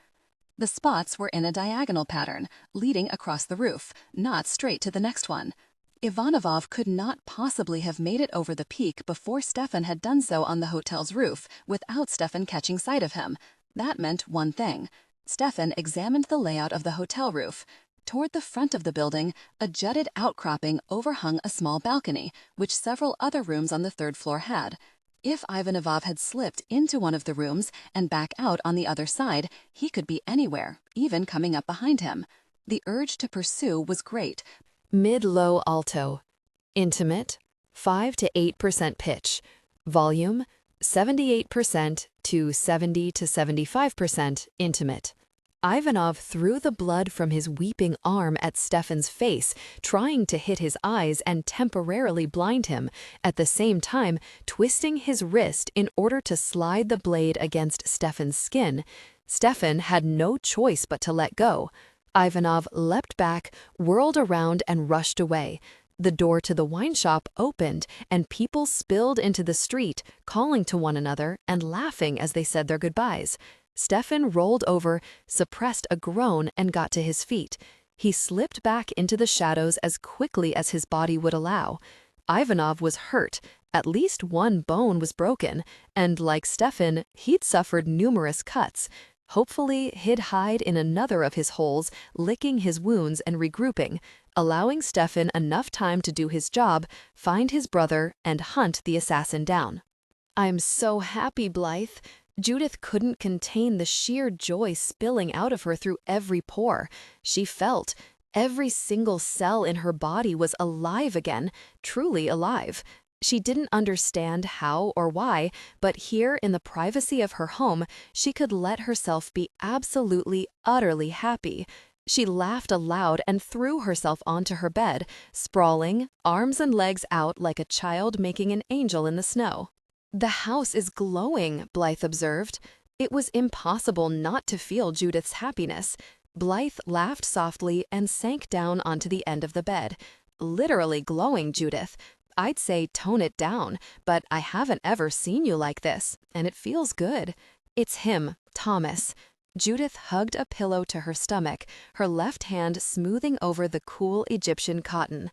The spots were in a diagonal pattern, leading across the roof, not straight to the next one. Ivanovov could not possibly have made it over the peak before Stefan had done so on the hotel's roof, without Stefan catching sight of him. That meant one thing. Stefan examined the layout of the hotel roof. Toward the front of the building, a jutted outcropping overhung a small balcony, which several other rooms on the third floor had. If Ivanovov had slipped into one of the rooms and back out on the other side, he could be anywhere, even coming up behind him. The urge to pursue was great. Mid-low alto. Intimate, 5 to 8% pitch. Volume, 78% to 70 to 75% intimate. Ivanov threw the blood from his weeping arm at Stefan's face, trying to hit his eyes and temporarily blind him, at the same time twisting his wrist in order to slide the blade against Stefan's skin. Stefan had no choice but to let go. Ivanov leapt back, whirled around and rushed away. The door to the wine shop opened, and people spilled into the street, calling to one another and laughing as they said their goodbyes. Stefan rolled over, suppressed a groan, and got to his feet. He slipped back into the shadows as quickly as his body would allow. Ivanov was hurt. At least one bone was broken, and like Stefan, he'd suffered numerous cuts. Hopefully, he'd hide in another of his holes, licking his wounds and regrouping, allowing Stefan enough time to do his job, find his brother, and hunt the assassin down. "I'm so happy, Blythe." Judith couldn't contain the sheer joy spilling out of her through every pore. She felt every single cell in her body was alive again, truly alive. She didn't understand how or why, but here in the privacy of her home, she could let herself be absolutely, utterly happy. She laughed aloud and threw herself onto her bed, sprawling, arms and legs out like a child making an angel in the snow. "The house is glowing," Blythe observed. It was impossible not to feel Judith's happiness. Blythe laughed softly and sank down onto the end of the bed. "Literally glowing, Judith. I'd say tone it down, but I haven't ever seen you like this, and it feels good. It's him, Thomas." Judith hugged a pillow to her stomach, her left hand smoothing over the cool Egyptian cotton.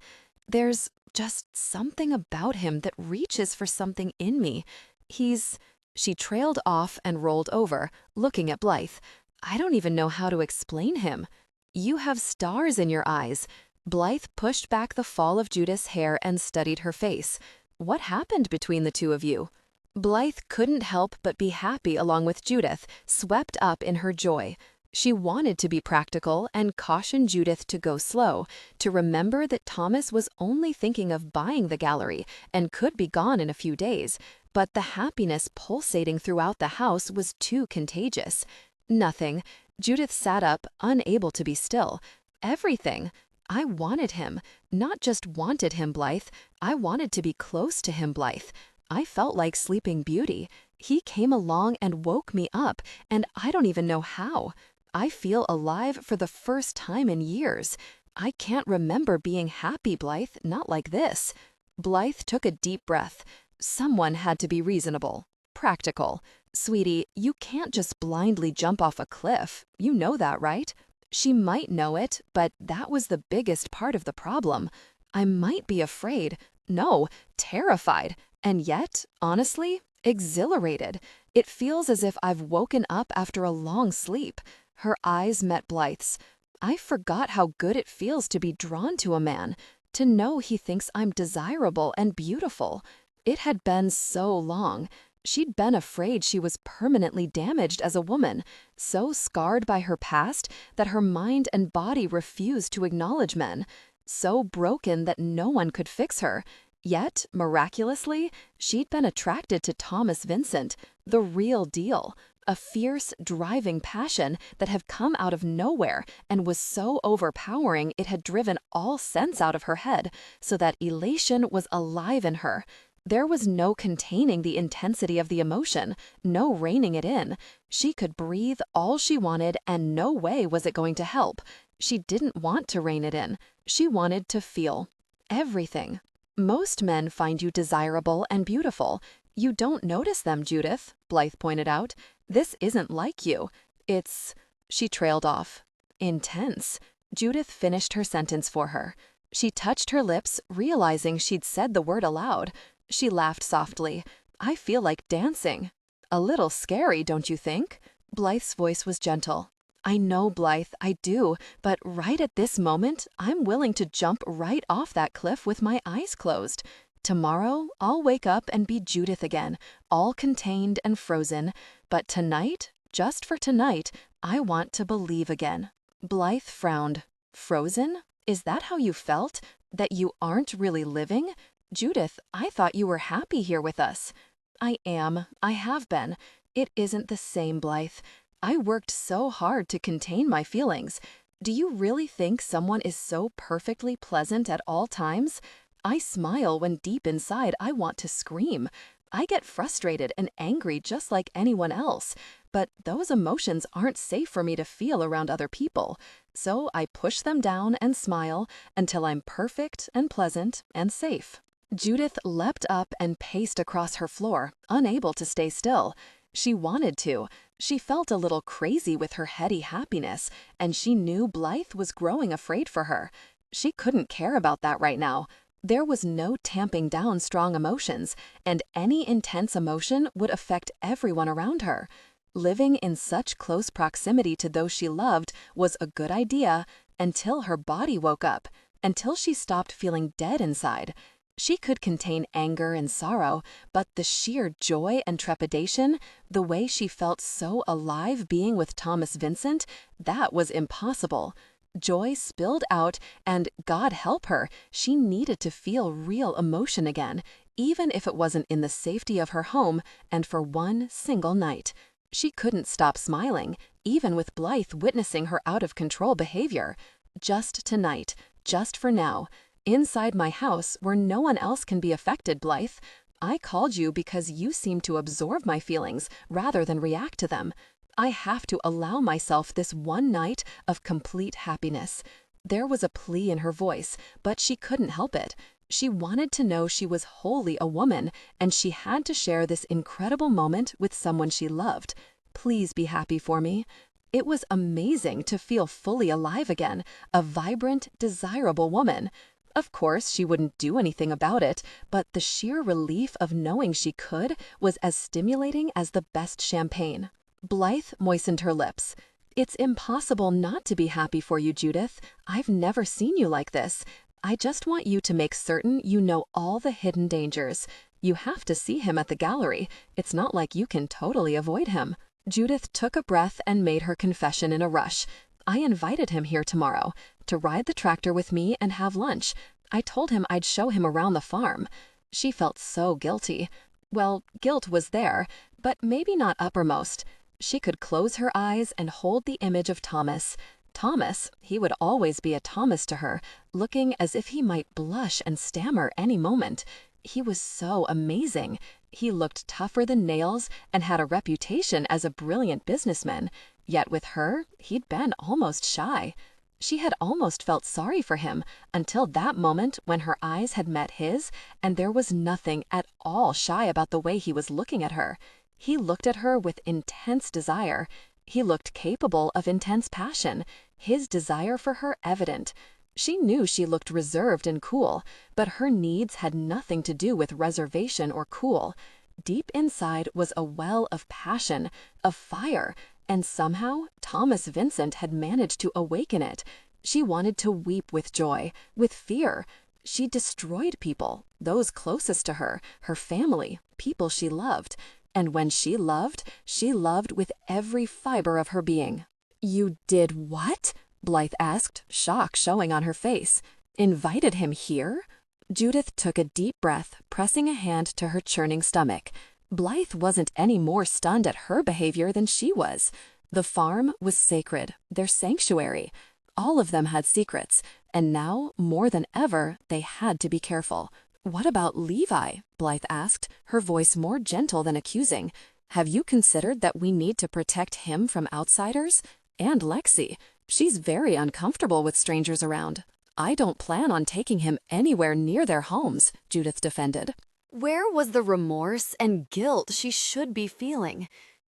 "There's just something about him that reaches for something in me. She trailed off and rolled over, looking at Blythe. "I don't even know how to explain him." "You have stars in your eyes." Blythe pushed back the fall of Judith's hair and studied her face. "What happened between the two of you?" Blythe couldn't help but be happy along with Judith, swept up in her joy. She wanted to be practical and caution Judith to go slow, to remember that Thomas was only thinking of buying the gallery and could be gone in a few days, but the happiness pulsating throughout the house was too contagious. "Nothing." Judith sat up, unable to be still. "Everything. I wanted him. Not just wanted him, Blythe. I wanted to be close to him, Blythe. I felt like Sleeping Beauty. He came along and woke me up, and I don't even know how. I feel alive for the first time in years. I can't remember being happy, Blythe, not like this." Blythe took a deep breath. Someone had to be reasonable, practical. "Sweetie, you can't just blindly jump off a cliff. You know that, right?" She might know it, but that was the biggest part of the problem. "I might be afraid. No, terrified. And yet, honestly, Exhilarated. It feels as if I've woken up after a long sleep. Her eyes met Blythe's. I forgot how good it feels to be drawn to a man, to know he thinks I'm desirable and beautiful. It had been so long. She'd been afraid she was permanently damaged as a woman, so scarred by her past that her mind and body refused to acknowledge men, so broken that no one could fix her. Yet, miraculously, she'd been attracted to Thomas Vincent, the real deal, a fierce, driving passion that had come out of nowhere and was so overpowering it had driven all sense out of her head, so that elation was alive in her. There was no containing the intensity of the emotion, no reining it in. She could breathe all she wanted, and no way was it going to help. She didn't want to rein it in. She wanted to feel everything. Most men find you desirable and beautiful. You don't notice them, Judith, Blythe pointed out. This isn't like you. It's... She trailed off. Intense. Judith finished her sentence for her. She touched her lips, realizing she'd said the word aloud. She laughed softly. I feel like dancing. A little scary, don't you think? Blythe's voice was gentle. I know, Blythe, I do, but right at this moment, I'm willing to jump right off that cliff with my eyes closed. Tomorrow, I'll wake up and be Judith again, all contained and frozen. But tonight, just for tonight, I want to believe again. Blythe frowned. Frozen? Is that how you felt? That you aren't really living? Judith, I thought you were happy here with us. I am. I have been. It isn't the same, Blythe. I worked so hard to contain my feelings. Do you really think someone is so perfectly pleasant at all times? I smile when deep inside I want to scream. I get frustrated and angry just like anyone else, but those emotions aren't safe for me to feel around other people. So I push them down and smile until I'm perfect and pleasant and safe. Judith leapt up and paced across her floor, unable to stay still. She wanted to. She felt a little crazy with her heady happiness, and she knew Blythe was growing afraid for her. She couldn't care about that right now. There was no tamping down strong emotions, and any intense emotion would affect everyone around her. Living in such close proximity to those she loved was a good idea until her body woke up, until she stopped feeling dead inside. She could contain anger and sorrow, but the sheer joy and trepidation, the way she felt so alive being with Thomas Vincent, that was impossible. Joy spilled out, and God help her, she needed to feel real emotion again, even if it wasn't in the safety of her home and for one single night. She couldn't stop smiling, even with Blythe witnessing her out-of-control behavior. Just tonight, just for now. Inside my house where no one else can be affected, Blythe. I called you because you seem to absorb my feelings rather than react to them. I have to allow myself this one night of complete happiness. There was a plea in her voice, but she couldn't help it. She wanted to know she was wholly a woman, and she had to share this incredible moment with someone she loved. Please be happy for me. It was amazing to feel fully alive again, a vibrant, desirable woman. Of course, she wouldn't do anything about it, but the sheer relief of knowing she could was as stimulating as the best champagne. Blythe moistened her lips. It's impossible not to be happy for you, Judith. I've never seen you like this. I just want you to make certain you know all the hidden dangers. You have to see him at the gallery. It's not like you can totally avoid him. Judith took a breath and made her confession in a rush. I invited him here tomorrow to ride the tractor with me and have lunch. I told him I'd show him around the farm. She felt so guilty. Well, guilt was there, but maybe not uppermost. She could close her eyes and hold the image of Thomas. Thomas, he would always be a Thomas to her, looking as if he might blush and stammer any moment. He was so amazing. He looked tougher than nails and had a reputation as a brilliant businessman. Yet with her, he'd been almost shy. She had almost felt sorry for him until that moment when her eyes had met his, and there was nothing at all shy about the way he was looking at her. He looked at her with intense desire. He looked capable of intense passion, his desire for her evident. She knew she looked reserved and cool, but her needs had nothing to do with reservation or cool. Deep inside was a well of passion, of fire, and somehow Thomas Vincent had managed to awaken it. She wanted to weep with joy, with fear. She destroyed people, those closest to her, her family, people she loved. And when she loved with every fiber of her being. "You did what?" Blythe asked, shock showing on her face. "Invited him here?" Judith took a deep breath, pressing a hand to her churning stomach. Blythe wasn't any more stunned at her behavior than she was. The farm was sacred, their sanctuary. All of them had secrets, and now, more than ever, they had to be careful. "What about Levi?" Blythe asked, her voice more gentle than accusing. "Have you considered that we need to protect him from outsiders? And Lexi. She's very uncomfortable with strangers around." "I don't plan on taking him anywhere near their homes," Judith defended. Where was the remorse and guilt she should be feeling?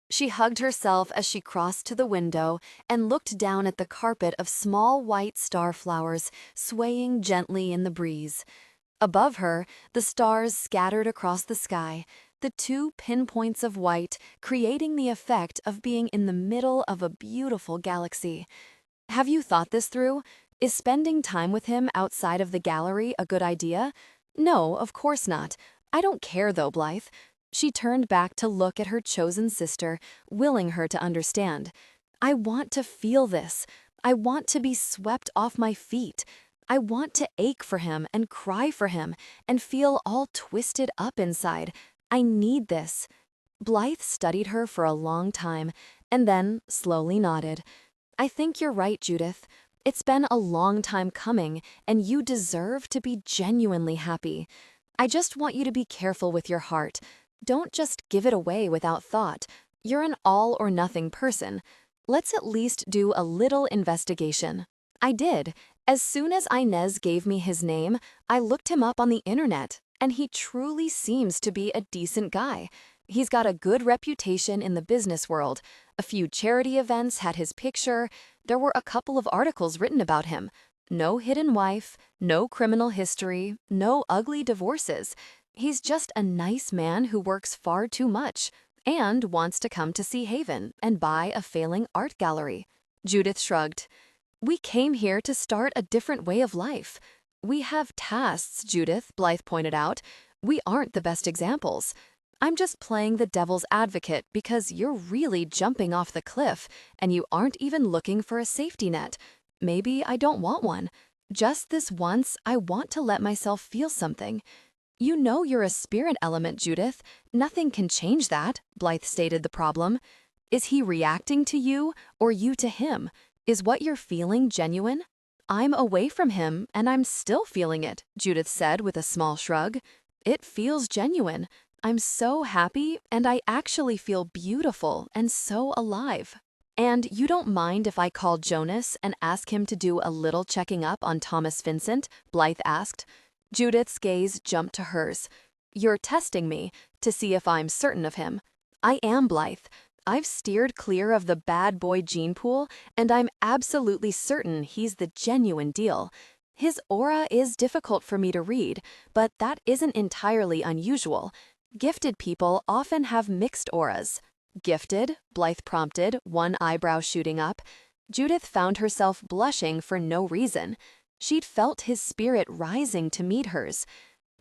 She hugged herself as she crossed to the window and looked down at the carpet of small white starflowers swaying gently in the breeze. Above her, the stars scattered across the sky, the two pinpoints of white creating the effect of being in the middle of a beautiful galaxy. Have you thought this through? Is spending time with him outside of the gallery a good idea? No, of course not. I don't care though, Blythe. She turned back to look at her chosen sister, willing her to understand. I want to feel this. I want to be swept off my feet. I want to ache for him and cry for him and feel all twisted up inside. I need this. Blythe studied her for a long time and then slowly nodded. I think you're right, Judith. It's been a long time coming, and you deserve to be genuinely happy. I just want you to be careful with your heart. Don't just give it away without thought. You're an all-or-nothing person. Let's at least do a little investigation. I did. As soon as Inez gave me his name, I looked him up on the internet, and he truly seems to be a decent guy. He's got a good reputation in the business world. A few charity events had his picture. There were a couple of articles written about him. No hidden wife, no criminal history, no ugly divorces. He's just a nice man who works far too much and wants to come to Sea Haven and buy a failing art gallery. Judith shrugged. We came here to start a different way of life. We have tasks, Judith, Blythe pointed out. We aren't the best examples. I'm just playing the devil's advocate because you're really jumping off the cliff and you aren't even looking for a safety net. Maybe I don't want one. Just this once, I want to let myself feel something. You know you're a spirit element, Judith. Nothing can change that, Blythe stated the problem. Is he reacting to you or you to him? Is what you're feeling genuine? I'm away from him and I'm still feeling it, Judith said with a small shrug. It feels genuine. I'm so happy and I actually feel beautiful and so alive. And you don't mind if I call Jonas and ask him to do a little checking up on Thomas Vincent? Blythe asked. Judith's gaze jumped to hers. You're testing me to see if I'm certain of him. I am, Blythe. I've steered clear of the bad boy gene pool, and I'm absolutely certain he's the genuine deal. His aura is difficult for me to read, but that isn't entirely unusual. Gifted people often have mixed auras. Gifted? Blythe prompted, one eyebrow shooting up. Judith found herself blushing for no reason. She'd felt his spirit rising to meet hers.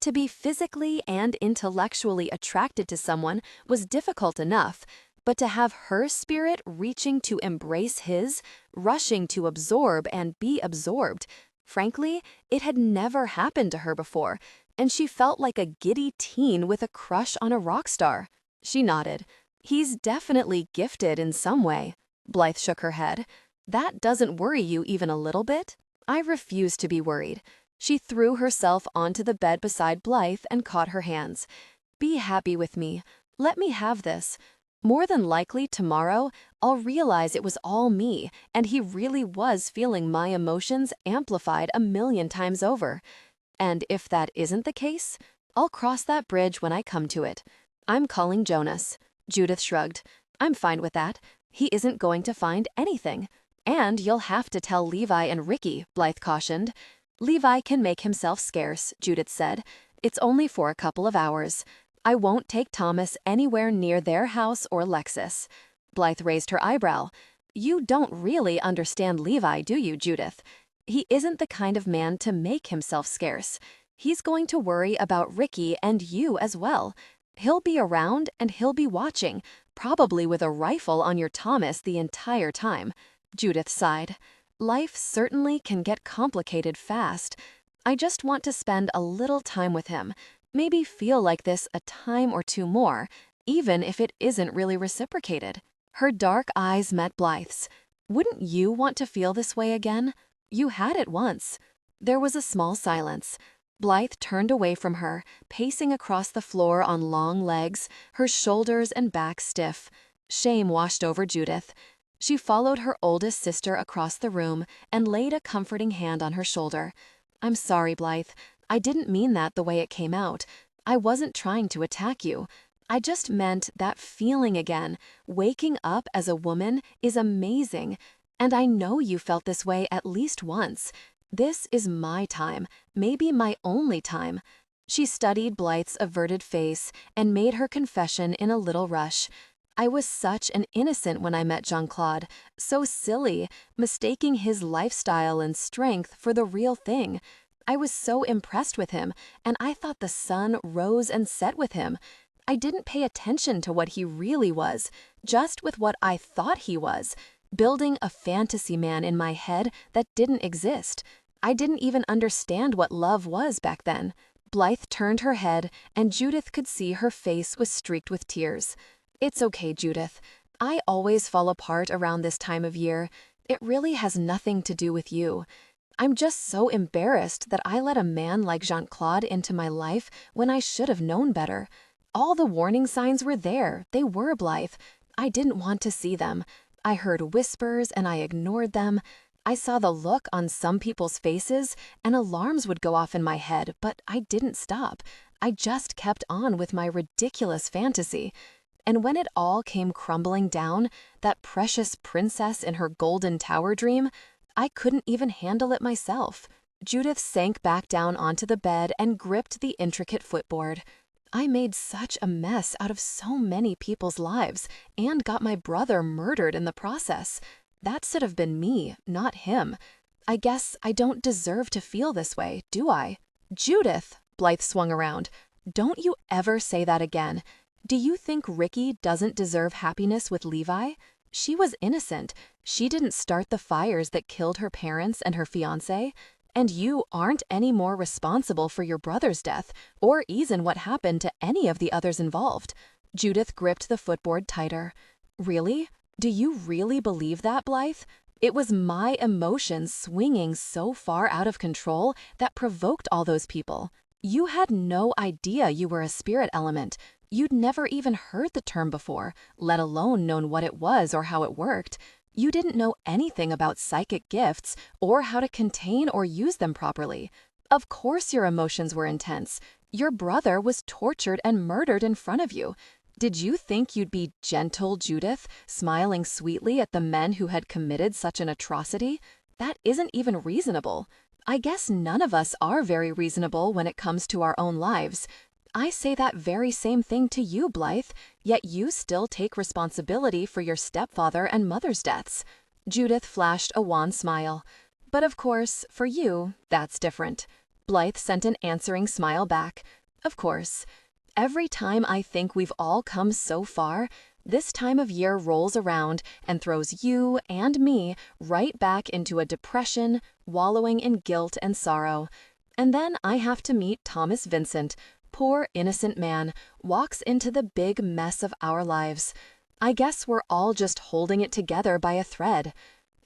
To be physically and intellectually attracted to someone was difficult enough, but to have her spirit reaching to embrace his, rushing to absorb and be absorbed, frankly, it had never happened to her before, and she felt like a giddy teen with a crush on a rock star. She nodded. He's definitely gifted in some way. Blythe shook her head. That doesn't worry you even a little bit? I refuse to be worried. She threw herself onto the bed beside Blythe and caught her hands. Be happy with me. Let me have this. More than likely tomorrow, I'll realize it was all me, and he really was feeling my emotions amplified 1,000,000 times over. And if that isn't the case, I'll cross that bridge when I come to it. I'm calling Jonas. Judith shrugged. I'm fine with that. He isn't going to find anything. And you'll have to tell Levi and Ricky, Blythe cautioned. Levi can make himself scarce, Judith said. It's only for a couple of hours. I won't take Thomas anywhere near their house or Lexus. Blythe raised her eyebrow. You don't really understand Levi, do you, Judith? He isn't the kind of man to make himself scarce. He's going to worry about Ricky and you as well. He'll be around and he'll be watching, probably with a rifle on your Thomas the entire time. Judith sighed. Life certainly can get complicated fast. I just want to spend a little time with him, maybe feel like this a time or two more, even if it isn't really reciprocated. Her dark eyes met Blythe's. Wouldn't you want to feel this way again? You had it once. There was a small silence. Blythe turned away from her, pacing across the floor on long legs, her shoulders and back stiff. Shame washed over Judith. She followed her oldest sister across the room and laid a comforting hand on her shoulder. I'm sorry, Blythe. I didn't mean that the way it came out. I wasn't trying to attack you. I just meant that feeling again, waking up as a woman, is amazing. And I know you felt this way at least once. This is my time, maybe my only time. She studied Blythe's averted face and made her confession in a little rush. I was such an innocent when I met Jean-Claude, so silly, mistaking his lifestyle and strength for the real thing. I was so impressed with him, and I thought the sun rose and set with him. I didn't pay attention to what he really was, just with what I thought he was, building a fantasy man in my head that didn't exist. I didn't even understand what love was back then. Blythe turned her head, and Judith could see her face was streaked with tears. It's okay, Judith. I always fall apart around this time of year. It really has nothing to do with you. I'm just so embarrassed that I let a man like Jean-Claude into my life when I should have known better. All the warning signs were there. They were, Blythe. I didn't want to see them. I heard whispers and I ignored them. I saw the look on some people's faces and alarms would go off in my head, but I didn't stop. I just kept on with my ridiculous fantasy. And when it all came crumbling down, that precious princess in her golden tower dream, I couldn't even handle it myself. Judith sank back down onto the bed and gripped the intricate footboard. I made such a mess out of so many people's lives and got my brother murdered in the process. That should have been me, not him. I guess I don't deserve to feel this way, do I? Judith, Blythe swung around. Don't you ever say that again. Do you think Ricky doesn't deserve happiness with Levi? She was innocent. She didn't start the fires that killed her parents and her fiancé. And you aren't any more responsible for your brother's death, or even what happened to any of the others involved. Judith gripped the footboard tighter. Really? Do you really believe that, Blythe? It was my emotions swinging so far out of control that provoked all those people. You had no idea you were a spirit element. You'd never even heard the term before, let alone known what it was or how it worked. You didn't know anything about psychic gifts or how to contain or use them properly. Of course your emotions were intense. Your brother was tortured and murdered in front of you. Did you think you'd be gentle, Judith, smiling sweetly at the men who had committed such an atrocity? That isn't even reasonable. I guess none of us are very reasonable when it comes to our own lives. I say that very same thing to you, Blythe, yet you still take responsibility for your stepfather and mother's deaths. Judith flashed a wan smile. But of course, for you, that's different. Blythe sent an answering smile back. Of course. Every time I think we've all come so far, this time of year rolls around and throws you and me right back into a depression, wallowing in guilt and sorrow. And then I have to meet Thomas Vincent. Poor innocent man walks into the big mess of our lives. I guess we're all just holding it together by a thread.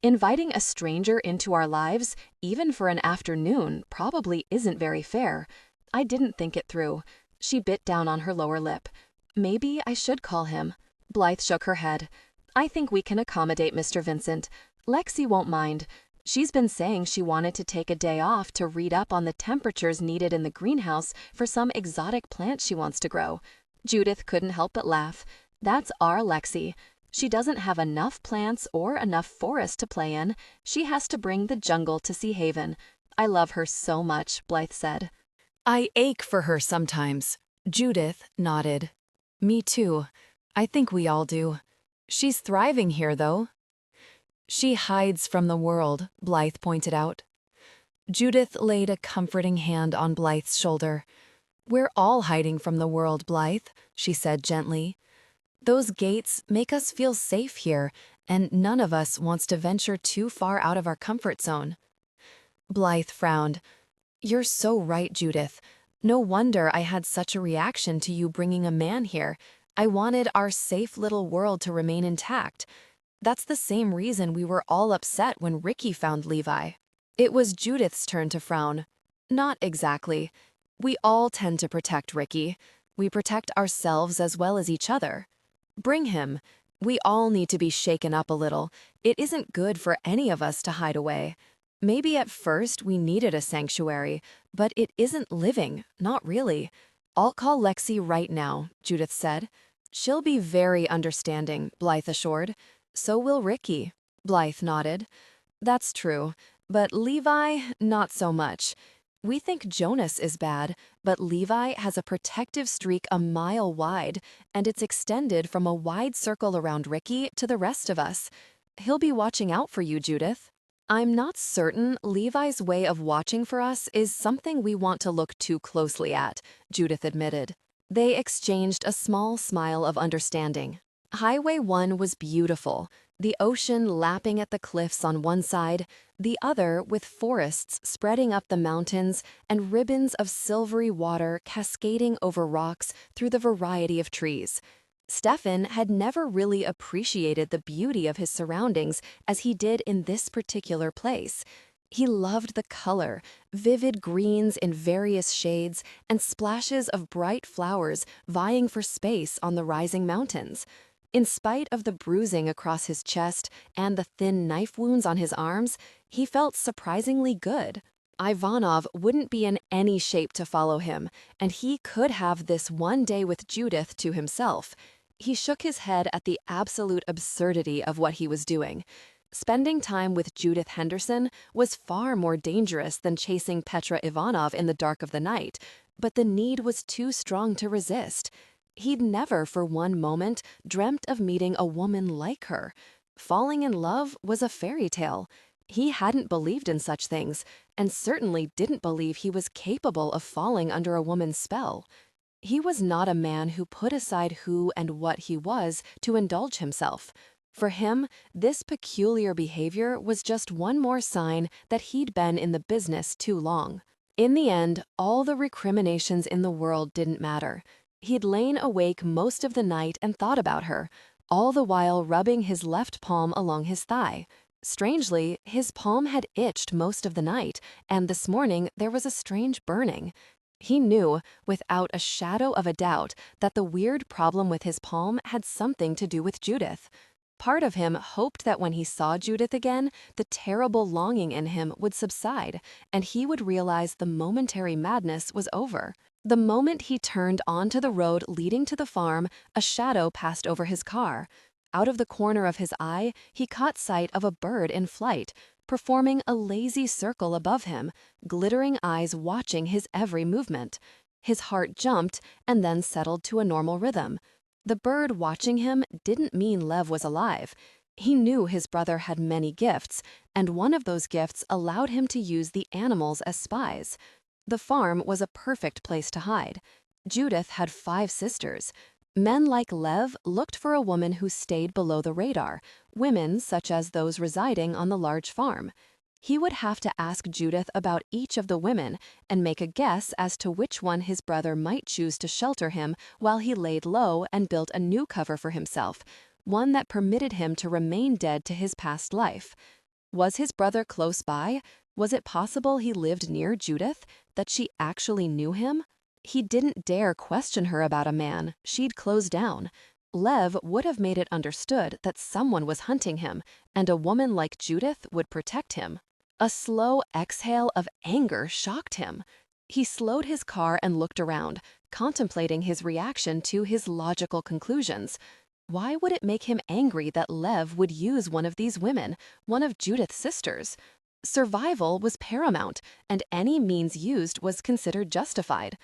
Inviting a stranger into our lives, even for an afternoon, probably isn't very fair. I didn't think it through. She bit down on her lower lip. Maybe I should call him. Blythe shook her head. I think we can accommodate Mr. Vincent. Lexi won't mind. She's been saying she wanted to take a day off to read up on the temperatures needed in the greenhouse for some exotic plant she wants to grow. Judith couldn't help but laugh. That's our Lexi. She doesn't have enough plants or enough forest to play in. She has to bring the jungle to Sea Haven. I love her so much, Blythe said. I ache for her sometimes. Judith nodded. Me too. I think we all do. She's thriving here, though. She hides from the world, Blythe pointed out. Judith laid a comforting hand on Blythe's shoulder. We're all hiding from the world, Blythe, she said gently. Those gates make us feel safe here, and none of us wants to venture too far out of our comfort zone. Blythe frowned. You're so right, Judith. No wonder I had such a reaction to you bringing a man here. I wanted our safe little world to remain intact. That's the same reason we were all upset when Ricky found Levi. It was Judith's turn to frown. Not exactly. We all tend to protect Ricky. We protect ourselves as well as each other. Bring him. We all need to be shaken up a little. It isn't good for any of us to hide away. Maybe at first we needed a sanctuary, but it isn't living, not really. I'll call Lexi right now, Judith said. She'll be very understanding, Blythe assured. So will Ricky. Blythe nodded. That's true, but Levi, not so much. We think Jonas is bad, but Levi has a protective streak a mile wide, and it's extended from a wide circle around Ricky to the rest of us. He'll be watching out for you, Judith. I'm not certain Levi's way of watching for us is something we want to look too closely at, Judith admitted. They exchanged a small smile of understanding. Highway 1 was beautiful, the ocean lapping at the cliffs on one side, the other with forests spreading up the mountains and ribbons of silvery water cascading over rocks through the variety of trees. Stefan had never really appreciated the beauty of his surroundings as he did in this particular place. He loved the color, vivid greens in various shades and splashes of bright flowers vying for space on the rising mountains. In spite of the bruising across his chest and the thin knife wounds on his arms, he felt surprisingly good. Ivanov wouldn't be in any shape to follow him, and he could have this one day with Judith to himself. He shook his head at the absolute absurdity of what he was doing. Spending time with Judith Henderson was far more dangerous than chasing Petra Ivanov in the dark of the night, but the need was too strong to resist. He'd never for one moment dreamt of meeting a woman like her. Falling in love was a fairy tale. He hadn't believed in such things, and certainly didn't believe he was capable of falling under a woman's spell. He was not a man who put aside who and what he was to indulge himself. For him, this peculiar behavior was just one more sign that he'd been in the business too long. In the end, all the recriminations in the world didn't matter. He'd lain awake most of the night and thought about her, all the while rubbing his left palm along his thigh. Strangely, his palm had itched most of the night, and this morning there was a strange burning. He knew, without a shadow of a doubt, that the weird problem with his palm had something to do with Judith. Part of him hoped that when he saw Judith again, the terrible longing in him would subside, and he would realize the momentary madness was over. The moment he turned onto the road leading to the farm, a shadow passed over his car. Out of the corner of his eye, he caught sight of a bird in flight, performing a lazy circle above him, glittering eyes watching his every movement. His heart jumped and then settled to a normal rhythm. The bird watching him didn't mean Lev was alive. He knew his brother had many gifts, and one of those gifts allowed him to use the animals as spies. The farm was a perfect place to hide. Judith had 5 sisters. Men like Lev looked for a woman who stayed below the radar, women such as those residing on the large farm. He would have to ask Judith about each of the women and make a guess as to which one his brother might choose to shelter him while he laid low and built a new cover for himself, one that permitted him to remain dead to his past life. Was his brother close by? Was it possible he lived near Judith, that she actually knew him? He didn't dare question her about a man. She'd closed down. Lev would have made it understood that someone was hunting him, and a woman like Judith would protect him. A slow exhale of anger shocked him. He slowed his car and looked around, contemplating his reaction to his logical conclusions. Why would it make him angry that Lev would use one of these women, one of Judith's sisters? Survival was paramount, and any means used was considered justified.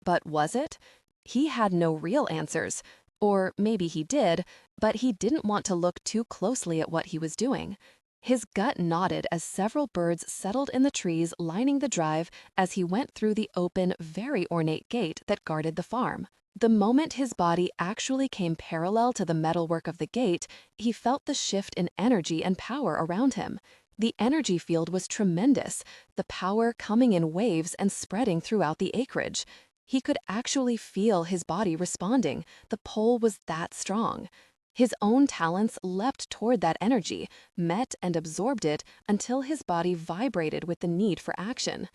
But was it? He had no real answers. Or maybe he did, but he didn't want to look too closely at what he was doing. His gut nodded as several birds settled in the trees lining the drive as he went through the open, very ornate gate that guarded the farm. The moment his body actually came parallel to the metalwork of the gate, he felt the shift in energy and power around him. The energy field was tremendous, the power coming in waves and spreading throughout the acreage. He could actually feel his body responding. The pull was that strong. His own talents leapt toward that energy, met and absorbed it until his body vibrated with the need for action.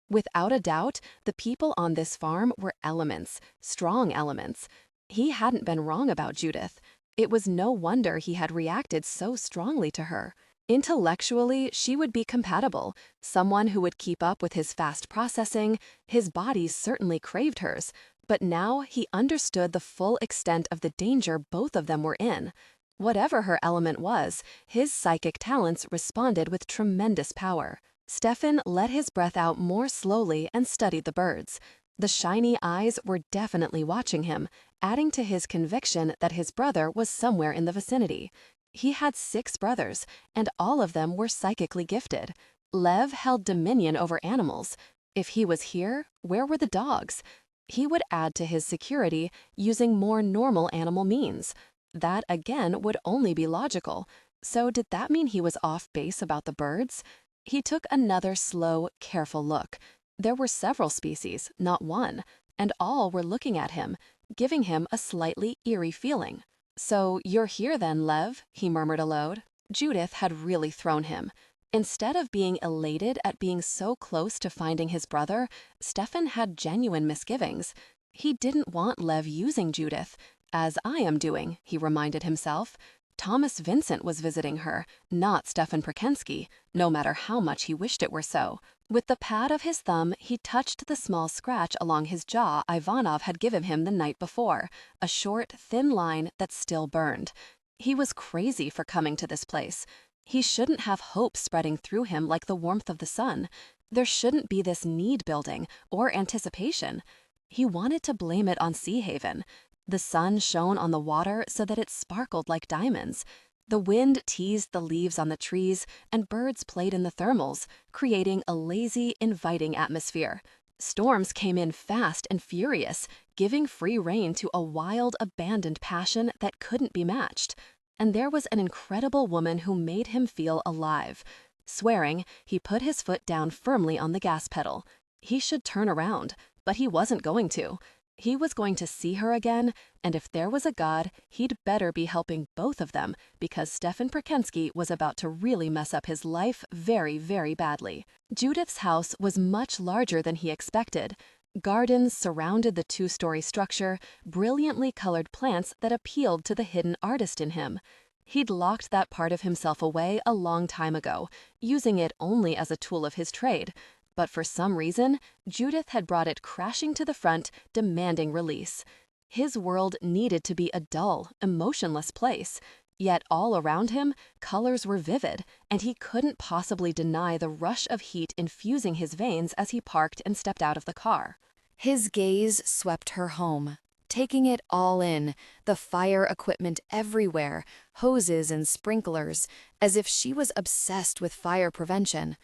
Without a doubt, the people on this farm were elements, strong elements. He hadn't been wrong about Judith. It was no wonder he had reacted so strongly to her. Intellectually, she would be compatible, someone who would keep up with his fast processing. His body certainly craved hers, but now he understood the full extent of the danger both of them were in. Whatever her element was, his psychic talents responded with tremendous power. Stefan let his breath out more slowly and studied the birds. The shiny eyes were definitely watching him, adding to his conviction that his brother was somewhere in the vicinity. He had 6 brothers, and all of them were psychically gifted. Lev held dominion over animals. If he was here, where were the dogs? He would add to his security using more normal animal means. That, again, would only be logical. So did that mean he was off base about the birds? He took another slow, careful look. There were several species, not one, and all were looking at him, giving him a slightly eerie feeling. "So you're here then, Lev," he murmured aloud. Judith had really thrown him. Instead of being elated at being so close to finding his brother, Stefan had genuine misgivings. He didn't want Lev using Judith, as I am doing, he reminded himself. Thomas Vincent was visiting her, not Stefan Prakenskii, no matter how much he wished it were so. With the pad of his thumb, he touched the small scratch along his jaw Ivanov had given him the night before, a short, thin line that still burned. He was crazy for coming to this place. He shouldn't have hope spreading through him like the warmth of the sun. There shouldn't be this need building or anticipation. He wanted to blame it on Sea Haven. The sun shone on the water so that it sparkled like diamonds. The wind teased the leaves on the trees, and birds played in the thermals, creating a lazy, inviting atmosphere. Storms came in fast and furious, giving free rein to a wild, abandoned passion that couldn't be matched. And there was an incredible woman who made him feel alive. Swearing, he put his foot down firmly on the gas pedal. He should turn around, but he wasn't going to. He was going to see her again, and if there was a God, he'd better be helping both of them, because Stefan Prakenskii was about to really mess up his life very, very badly. Judith's house was much larger than he expected. Gardens surrounded the 2-story structure, brilliantly colored plants that appealed to the hidden artist in him. He'd locked that part of himself away a long time ago, using it only as a tool of his trade. But for some reason, Judith had brought it crashing to the front, demanding release. His world needed to be a dull, emotionless place. Yet all around him, colors were vivid, and he couldn't possibly deny the rush of heat infusing his veins as he parked and stepped out of the car. His gaze swept her home, taking it all in, the fire equipment everywhere, hoses and sprinklers, as if she was obsessed with fire prevention.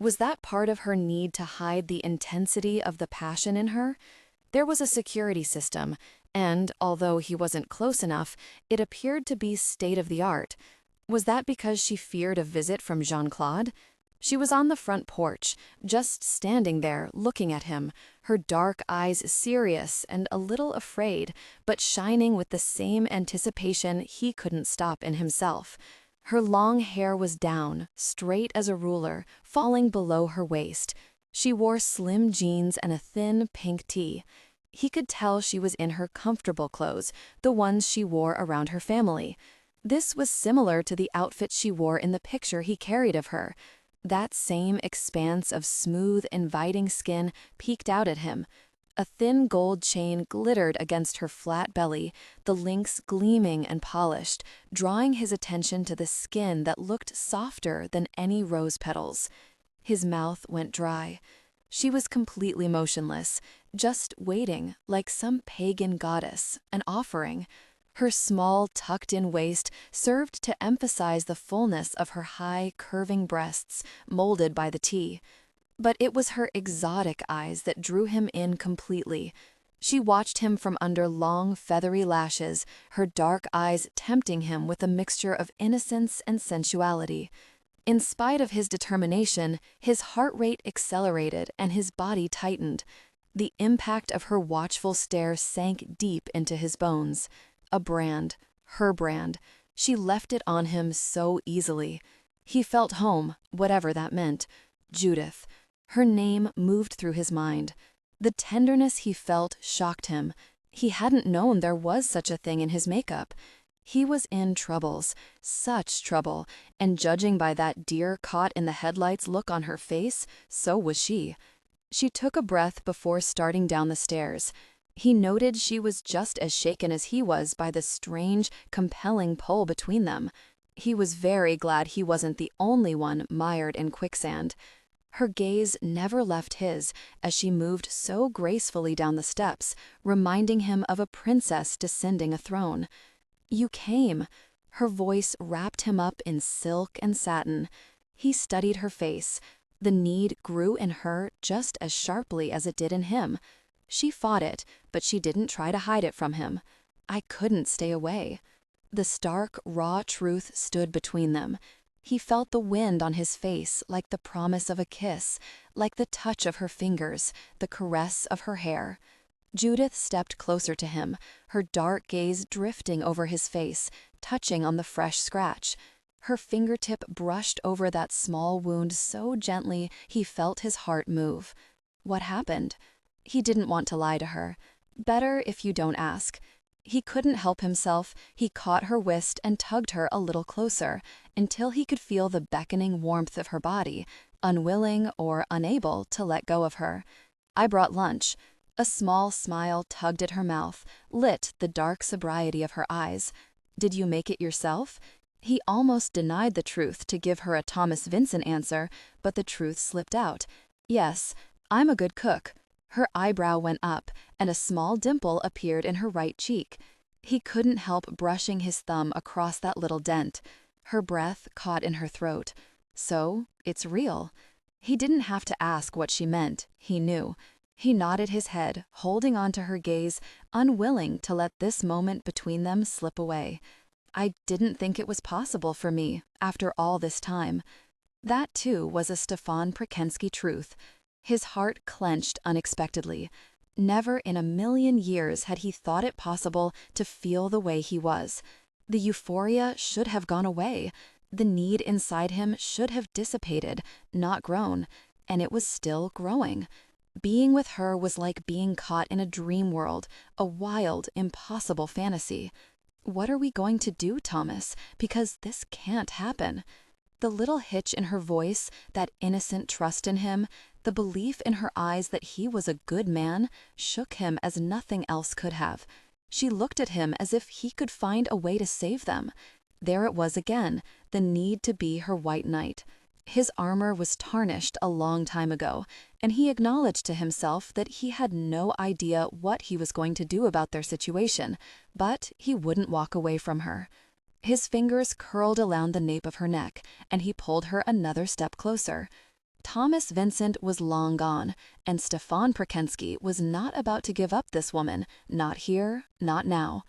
Was that part of her need to hide the intensity of the passion in her? There was a security system, and, although he wasn't close enough, it appeared to be state-of-the-art. Was that because she feared a visit from Jean-Claude? She was on the front porch, just standing there, looking at him, her dark eyes serious and a little afraid, but shining with the same anticipation he couldn't stop in himself. Her long hair was down, straight as a ruler, falling below her waist. She wore slim jeans and a thin pink tee. He could tell she was in her comfortable clothes, the ones she wore around her family. This was similar to the outfit she wore in the picture he carried of her. That same expanse of smooth, inviting skin peeked out at him. A thin gold chain glittered against her flat belly, the links gleaming and polished, drawing his attention to the skin that looked softer than any rose petals. His mouth went dry. She was completely motionless, just waiting like some pagan goddess, an offering. Her small, tucked-in waist served to emphasize the fullness of her high, curving breasts, molded by the tea. But it was her exotic eyes that drew him in completely. She watched him from under long, feathery lashes, her dark eyes tempting him with a mixture of innocence and sensuality. In spite of his determination, his heart rate accelerated and his body tightened. The impact of her watchful stare sank deep into his bones. A brand, her brand. She left it on him so easily. He felt home, whatever that meant. Judith. Her name moved through his mind. The tenderness he felt shocked him. He hadn't known there was such a thing in his makeup. He was in troubles, such trouble, and judging by that deer caught in the headlights look on her face, so was she. She took a breath before starting down the stairs. He noted she was just as shaken as he was by the strange, compelling pull between them. He was very glad he wasn't the only one mired in quicksand. Her gaze never left his as she moved so gracefully down the steps, reminding him of a princess descending a throne. "You came." Her voice wrapped him up in silk and satin. He studied her face. The need grew in her just as sharply as it did in him. She fought it, but she didn't try to hide it from him. "I couldn't stay away." The stark, raw truth stood between them. He felt the wind on his face like the promise of a kiss, like the touch of her fingers, the caress of her hair. Judith stepped closer to him, her dark gaze drifting over his face, touching on the fresh scratch. Her fingertip brushed over that small wound so gently he felt his heart move. What happened? He didn't want to lie to her. Better if you don't ask. He couldn't help himself. He caught her wrist and tugged her a little closer, until he could feel the beckoning warmth of her body, unwilling or unable to let go of her. "I brought lunch." A small smile tugged at her mouth, lit the dark sobriety of her eyes. "Did you make it yourself?" He almost denied the truth to give her a Thomas Vincent answer, but the truth slipped out. "Yes, I'm a good cook." Her eyebrow went up, and a small dimple appeared in her right cheek. He couldn't help brushing his thumb across that little dent. Her breath caught in her throat. "So, it's real." He didn't have to ask what she meant. He knew. He nodded his head, holding on to her gaze, unwilling to let this moment between them slip away. "I didn't think it was possible for me, after all this time." That, too, was a Stefan Prakenskii truth. His heart clenched unexpectedly. Never in a million years had he thought it possible to feel the way he was. The euphoria should have gone away. The need inside him should have dissipated, not grown, and it was still growing. Being with her was like being caught in a dream world, a wild, impossible fantasy. "What are we going to do, Thomas? Because this can't happen." The little hitch in her voice, that innocent trust in him, the belief in her eyes that he was a good man, shook him as nothing else could have. She looked at him as if he could find a way to save them. There it was again, the need to be her white knight. His armor was tarnished a long time ago, and he acknowledged to himself that he had no idea what he was going to do about their situation, but he wouldn't walk away from her. His fingers curled around the nape of her neck, and he pulled her another step closer. Thomas Vincent was long gone, and Stefan Prakenskii was not about to give up this woman, not here, not now.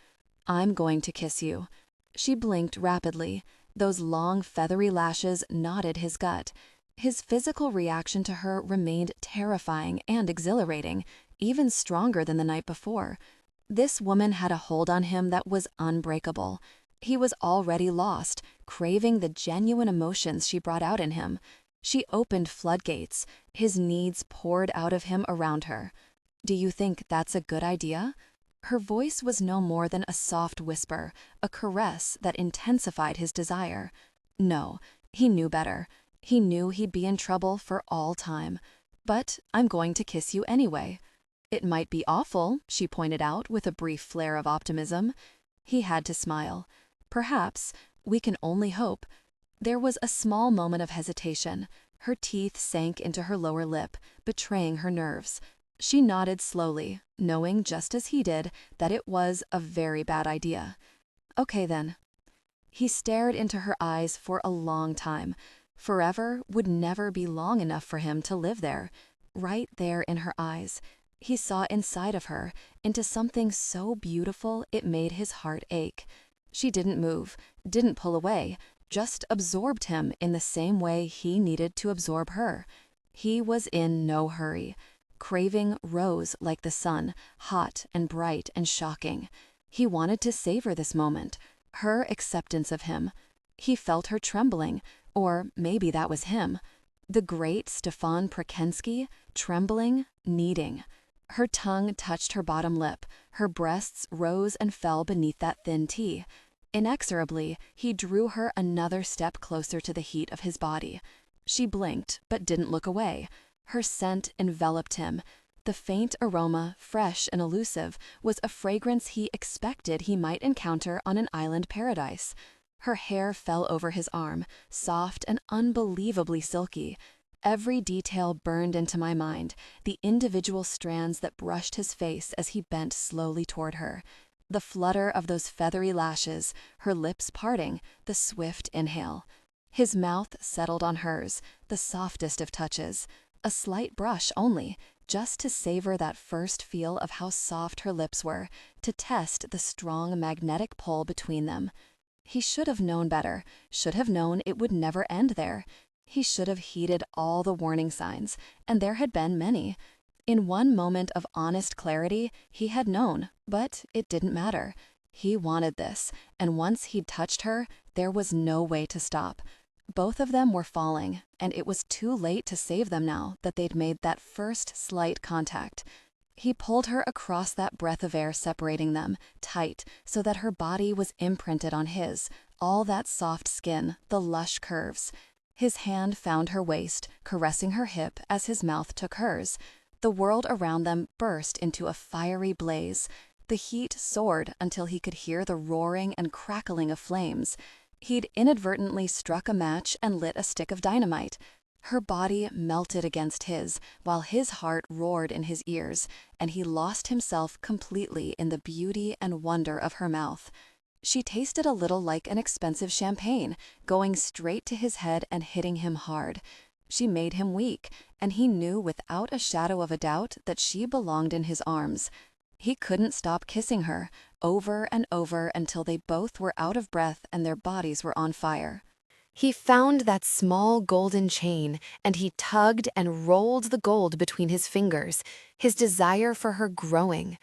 "I'm going to kiss you." She blinked rapidly. Those long, feathery lashes knotted his gut. His physical reaction to her remained terrifying and exhilarating, even stronger than the night before. This woman had a hold on him that was unbreakable. He was already lost, craving the genuine emotions she brought out in him. She opened floodgates. His needs poured out of him around her. "Do you think that's a good idea?" Her voice was no more than a soft whisper, a caress that intensified his desire. No, he knew better. He knew he'd be in trouble for all time. "But I'm going to kiss you anyway." "It might be awful," she pointed out with a brief flare of optimism. He had to smile. "Perhaps. We can only hope." There was a small moment of hesitation. Her teeth sank into her lower lip, betraying her nerves. She nodded slowly, knowing just as he did that it was a very bad idea. Okay then. He stared into her eyes for a long time. Forever would never be long enough for him to live there. Right there in her eyes, he saw inside of her, into something so beautiful it made his heart ache. She didn't move, didn't pull away, just absorbed him in the same way he needed to absorb her. He was in no hurry. Craving rose like the sun, hot and bright and shocking. He wanted to savor this moment, her acceptance of him. He felt her trembling, or maybe that was him. The great Stefan Prakenskii, trembling, needing. Her tongue touched her bottom lip, her breasts rose and fell beneath that thin tea. Inexorably, he drew her another step closer to the heat of his body. She blinked, but didn't look away. Her scent enveloped him. The faint aroma, fresh and elusive, was a fragrance he expected he might encounter on an island paradise. Her hair fell over his arm, soft and unbelievably silky. Every detail burned into my mind, the individual strands that brushed his face as he bent slowly toward her. The flutter of those feathery lashes, her lips parting, the swift inhale. His mouth settled on hers, the softest of touches. A slight brush only, just to savor that first feel of how soft her lips were, to test the strong magnetic pull between them. He should have known better, should have known it would never end there. He should have heeded all the warning signs, and there had been many. In one moment of honest clarity, he had known, but it didn't matter. He wanted this, and once he'd touched her, there was no way to stop. Both of them were falling, and it was too late to save them now that they'd made that first slight contact. He pulled her across that breath of air separating them, tight, so that her body was imprinted on his, all that soft skin, the lush curves. His hand found her waist, caressing her hip as his mouth took hers. The world around them burst into a fiery blaze. The heat soared until he could hear the roaring and crackling of flames. He'd inadvertently struck a match and lit a stick of dynamite. Her body melted against his, while his heart roared in his ears, and he lost himself completely in the beauty and wonder of her mouth. She tasted a little like an expensive champagne, going straight to his head and hitting him hard. She made him weak, and he knew without a shadow of a doubt that she belonged in his arms. He couldn't stop kissing her, over and over until they both were out of breath and their bodies were on fire. He found that small golden chain, and he tugged and rolled the gold between his fingers, his desire for her growing.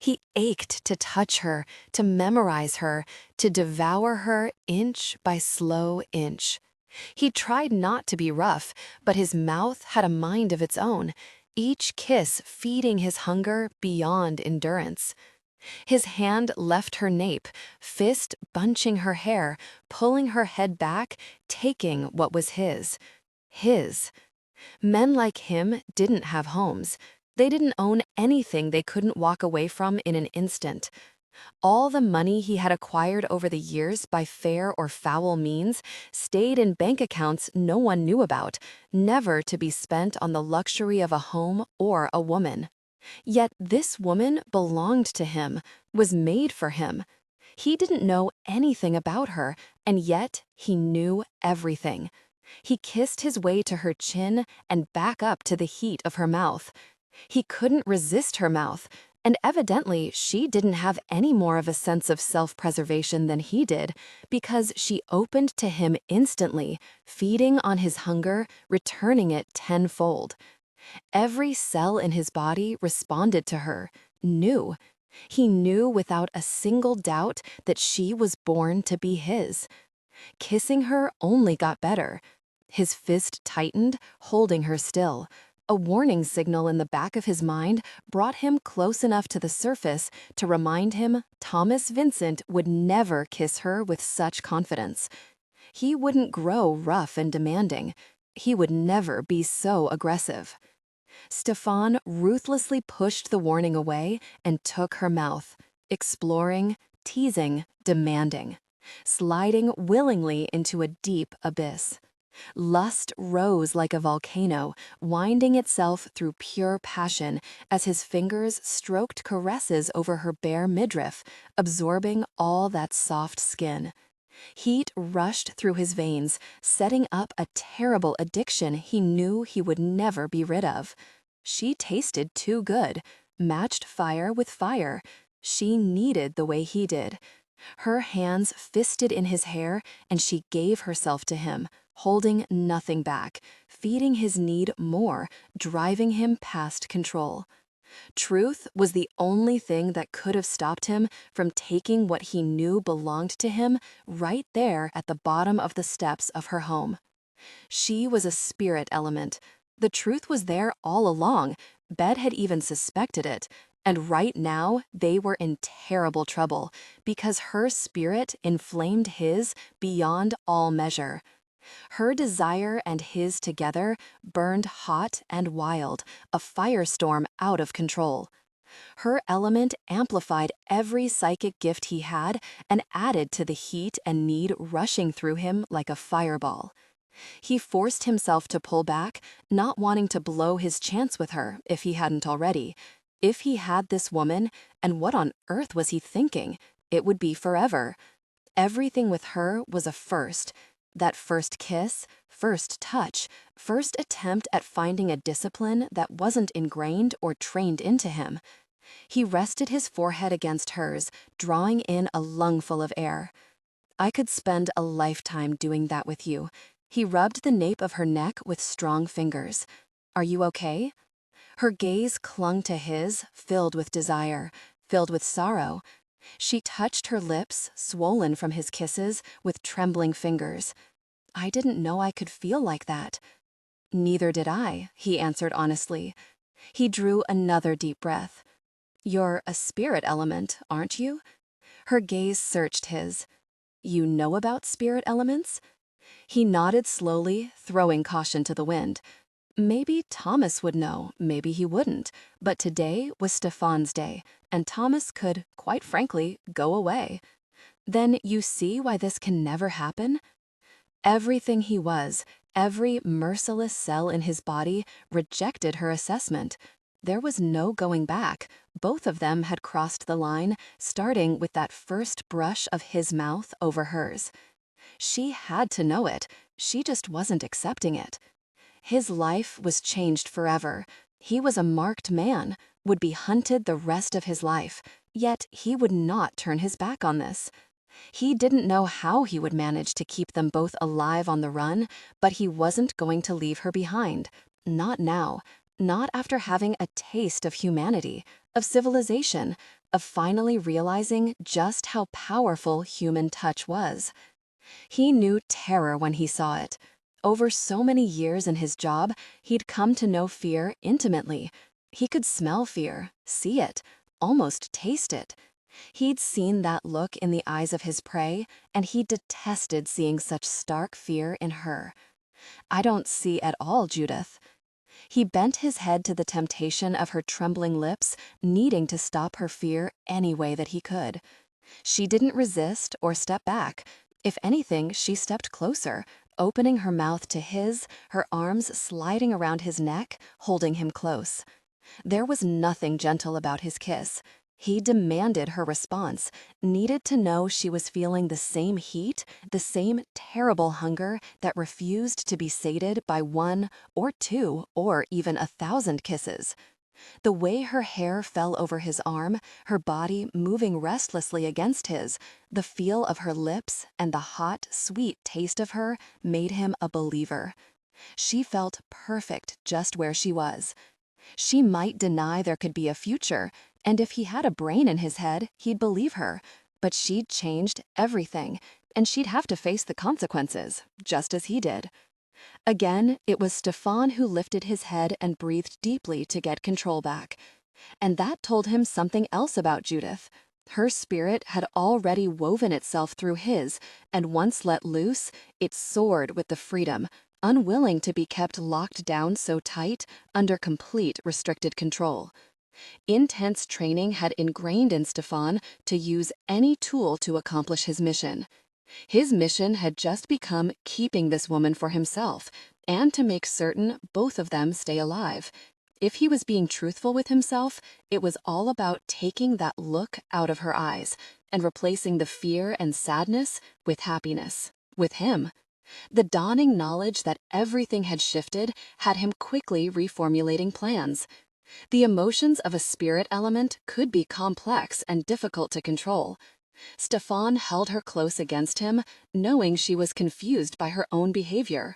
He ached to touch her, to memorize her, to devour her inch by slow inch. He tried not to be rough, but his mouth had a mind of its own, each kiss feeding his hunger beyond endurance. His hand left her nape, fist bunching her hair, pulling her head back, taking what was his. His. Men like him didn't have homes. They didn't own anything they couldn't walk away from in an instant. All the money he had acquired over the years by fair or foul means stayed in bank accounts no one knew about, never to be spent on the luxury of a home or a woman. Yet this woman belonged to him, was made for him. He didn't know anything about her, and yet he knew everything. He kissed his way to her chin and back up to the heat of her mouth. He couldn't resist her mouth, and evidently she didn't have any more of a sense of self-preservation than he did, because she opened to him instantly, feeding on his hunger, returning it tenfold. Every cell in his body responded to her, knew. He knew without a single doubt that she was born to be his. Kissing her only got better. His fist tightened, holding her still. A warning signal in the back of his mind brought him close enough to the surface to remind him Thomas Vincent would never kiss her with such confidence. He wouldn't grow rough and demanding. He would never be so aggressive. Stefan ruthlessly pushed the warning away and took her mouth, exploring, teasing, demanding, sliding willingly into a deep abyss. Lust rose like a volcano, winding itself through pure passion as his fingers stroked caresses over her bare midriff, absorbing all that soft skin. Heat rushed through his veins, setting up a terrible addiction he knew he would never be rid of. She tasted too good, matched fire with fire. She needed the way he did. Her hands fisted in his hair, and she gave herself to him, holding nothing back, feeding his need more, driving him past control. Truth was the only thing that could have stopped him from taking what he knew belonged to him right there at the bottom of the steps of her home. She was a spirit element. The truth was there all along. Bed had even suspected it. And right now, they were in terrible trouble because her spirit inflamed his beyond all measure. Her desire and his together burned hot and wild, a firestorm out of control. Her element amplified every psychic gift he had and added to the heat and need rushing through him like a fireball. He forced himself to pull back, not wanting to blow his chance with her if he hadn't already. If he had this woman, and what on earth was he thinking? It would be forever. Everything with her was a first. That first kiss, first touch, first attempt at finding a discipline that wasn't ingrained or trained into him. He rested his forehead against hers, drawing in a lungful of air. I could spend a lifetime doing that with you. He rubbed the nape of her neck with strong fingers. Are you okay? Her gaze clung to his, filled with desire, filled with sorrow. She touched her lips, swollen from his kisses, with trembling fingers. I didn't know I could feel like that. Neither did I, he answered honestly. He drew another deep breath. You're a spirit element, aren't you? Her gaze searched his. You know about spirit elements? He nodded slowly, throwing caution to the wind. Maybe Thomas would know, maybe he wouldn't, but today was Stefan's day, and Thomas could, quite frankly, go away. Then you see why this can never happen? Everything he was, every merciless cell in his body, rejected her assessment. There was no going back. Both of them had crossed the line, starting with that first brush of his mouth over hers. She had to know it. She just wasn't accepting it. His life was changed forever. He was a marked man, would be hunted the rest of his life, yet he would not turn his back on this. He didn't know how he would manage to keep them both alive on the run, but he wasn't going to leave her behind. Not now. Not after having a taste of humanity, of civilization, of finally realizing just how powerful human touch was. He knew terror when he saw it. Over so many years in his job, he'd come to know fear intimately. He could smell fear, see it, almost taste it. He'd seen that look in the eyes of his prey, and he detested seeing such stark fear in her. I don't see at all, Judith. He bent his head to the temptation of her trembling lips, needing to stop her fear any way that he could. She didn't resist or step back. If anything, she stepped closer, opening her mouth to his, her arms sliding around his neck, holding him close. There was nothing gentle about his kiss. He demanded her response, needed to know she was feeling the same heat, the same terrible hunger that refused to be sated by one or two or even 1,000 kisses. The way her hair fell over his arm, her body moving restlessly against his, the feel of her lips and the hot, sweet taste of her made him a believer. She felt perfect just where she was. She might deny there could be a future, and if he had a brain in his head, he'd believe her. But she'd changed everything, and she'd have to face the consequences, just as he did. Again, it was Stefan who lifted his head and breathed deeply to get control back. And that told him something else about Judith. Her spirit had already woven itself through his, and once let loose, it soared with the freedom, unwilling to be kept locked down so tight, under complete restricted control. Intense training had ingrained in Stefan to use any tool to accomplish his mission. His mission had just become keeping this woman for himself and to make certain both of them stay alive. If he was being truthful with himself, it was all about taking that look out of her eyes and replacing the fear and sadness with happiness, with him. The dawning knowledge that everything had shifted had him quickly reformulating plans. The emotions of a spirit element could be complex and difficult to control. Stefan held her close against him, knowing she was confused by her own behavior.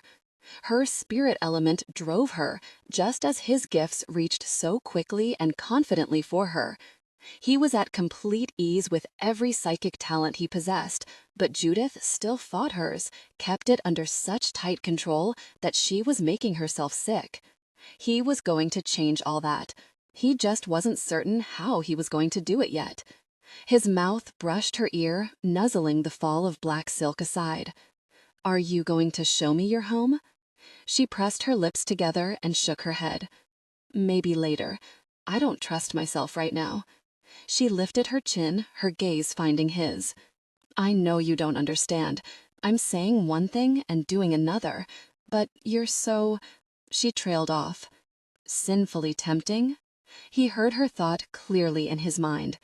Her spirit element drove her, just as his gifts reached so quickly and confidently for her. He was at complete ease with every psychic talent he possessed, but Judith still fought hers, kept it under such tight control that she was making herself sick. He was going to change all that. He just wasn't certain how he was going to do it yet. His mouth brushed her ear, nuzzling the fall of black silk aside. "Are you going to show me your home?" She pressed her lips together and shook her head. "Maybe later. I don't trust myself right now." She lifted her chin, her gaze finding his. "I know you don't understand. I'm saying one thing and doing another. But you're so—" She trailed off. "Sinfully tempting?" He heard her thought clearly in his mind.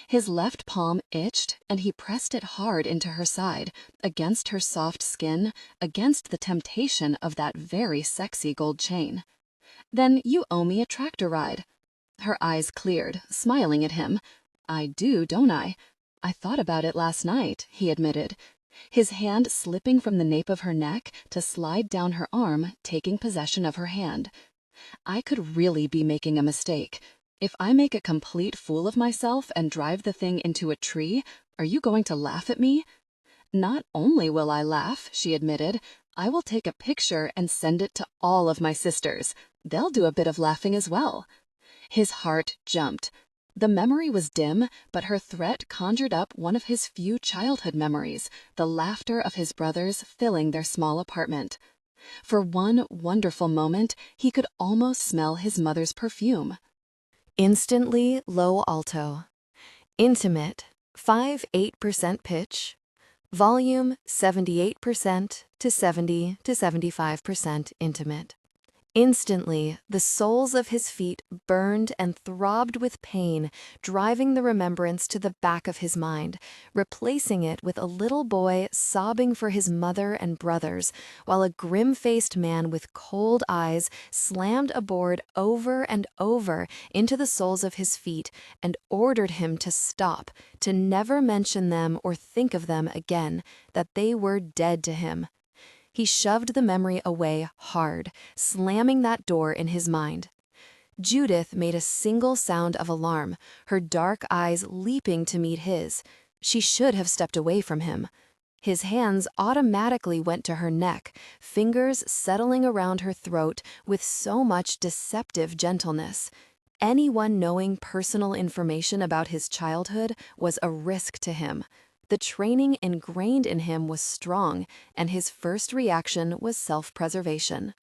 His left palm itched, and he pressed it hard into her side, against her soft skin, against the temptation of that very sexy gold chain. "Then you owe me a tractor ride." Her eyes cleared, smiling at him. "I do, don't I? I thought about it last night," he admitted, his hand slipping from the nape of her neck to slide down her arm, taking possession of her hand. "I could really be making a mistake. If I make a complete fool of myself and drive the thing into a tree, are you going to laugh at me?" "Not only will I laugh," she admitted, "I will take a picture and send it to all of my sisters. They'll do a bit of laughing as well." His heart jumped. The memory was dim, but her threat conjured up one of his few childhood memories, the laughter of his brothers filling their small apartment. For one wonderful moment, he could almost smell his mother's perfume. Instantly low alto. Intimate, 5-8% pitch. Volume, 78% to 70 to 75% intimate. Instantly, the soles of his feet burned and throbbed with pain, driving the remembrance to the back of his mind, replacing it with a little boy sobbing for his mother and brothers, while a grim-faced man with cold eyes slammed a board over and over into the soles of his feet and ordered him to stop, to never mention them or think of them again, that they were dead to him. He shoved the memory away hard, slamming that door in his mind. Judith made a single sound of alarm, her dark eyes leaping to meet his. She should have stepped away from him. His hands automatically went to her neck, fingers settling around her throat with so much deceptive gentleness. Anyone knowing personal information about his childhood was a risk to him. The training ingrained in him was strong, and his first reaction was self-preservation.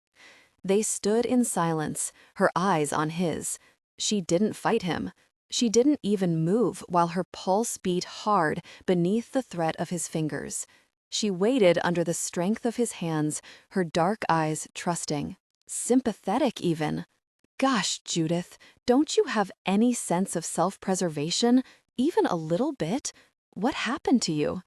They stood in silence, her eyes on his. She didn't fight him. She didn't even move while her pulse beat hard beneath the threat of his fingers. She waited under the strength of his hands, her dark eyes trusting, sympathetic even. "Gosh, Judith, don't you have any sense of self-preservation, even a little bit? What happened to you?"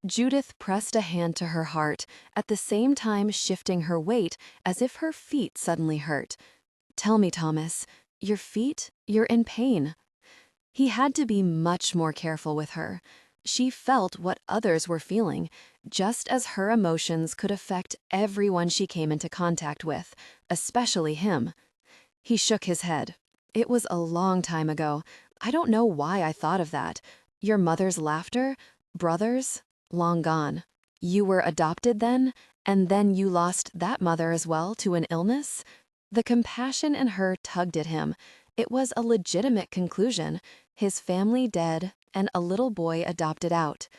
Judith pressed a hand to her heart, at the same time shifting her weight as if her feet suddenly hurt. "Tell me, Thomas, your feet, you're in pain." He had to be much more careful with her. She felt what others were feeling, just as her emotions could affect everyone she came into contact with, especially him. He shook his head. "It was a long time ago. I don't know why I thought of that. Your mother's laughter? Brothers? Long gone. You were adopted then, and then you lost that mother as well to an illness?" The compassion in her tugged at him. It was a legitimate conclusion. His family dead, and a little boy adopted out.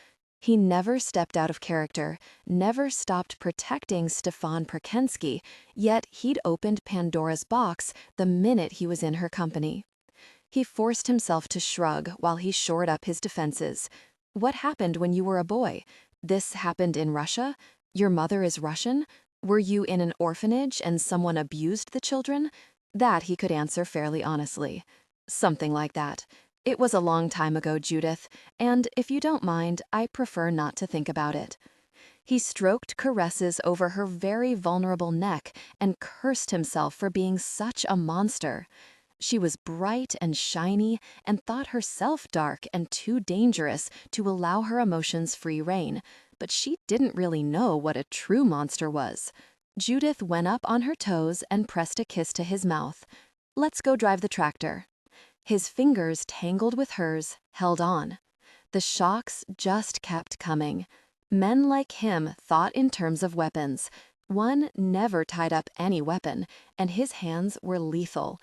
He never stepped out of character, never stopped protecting Stefan Prakenskii, yet he'd opened Pandora's box the minute he was in her company. He forced himself to shrug while he shored up his defenses. "What happened when you were a boy? This happened in Russia? Your mother is Russian? Were you in an orphanage and someone abused the children? That he could answer fairly honestly. Something like that. It was a long time ago, Judith, and if you don't mind, I prefer not to think about it. He stroked caresses over her very vulnerable neck and cursed himself for being such a monster. She was bright and shiny and thought herself dark and too dangerous to allow her emotions free rein, but she didn't really know what a true monster was. Judith went up on her toes and pressed a kiss to his mouth. "Let's go drive the tractor." His fingers, tangled with hers, held on. The shocks just kept coming. Men like him thought in terms of weapons. One never tied up any weapon, and his hands were lethal.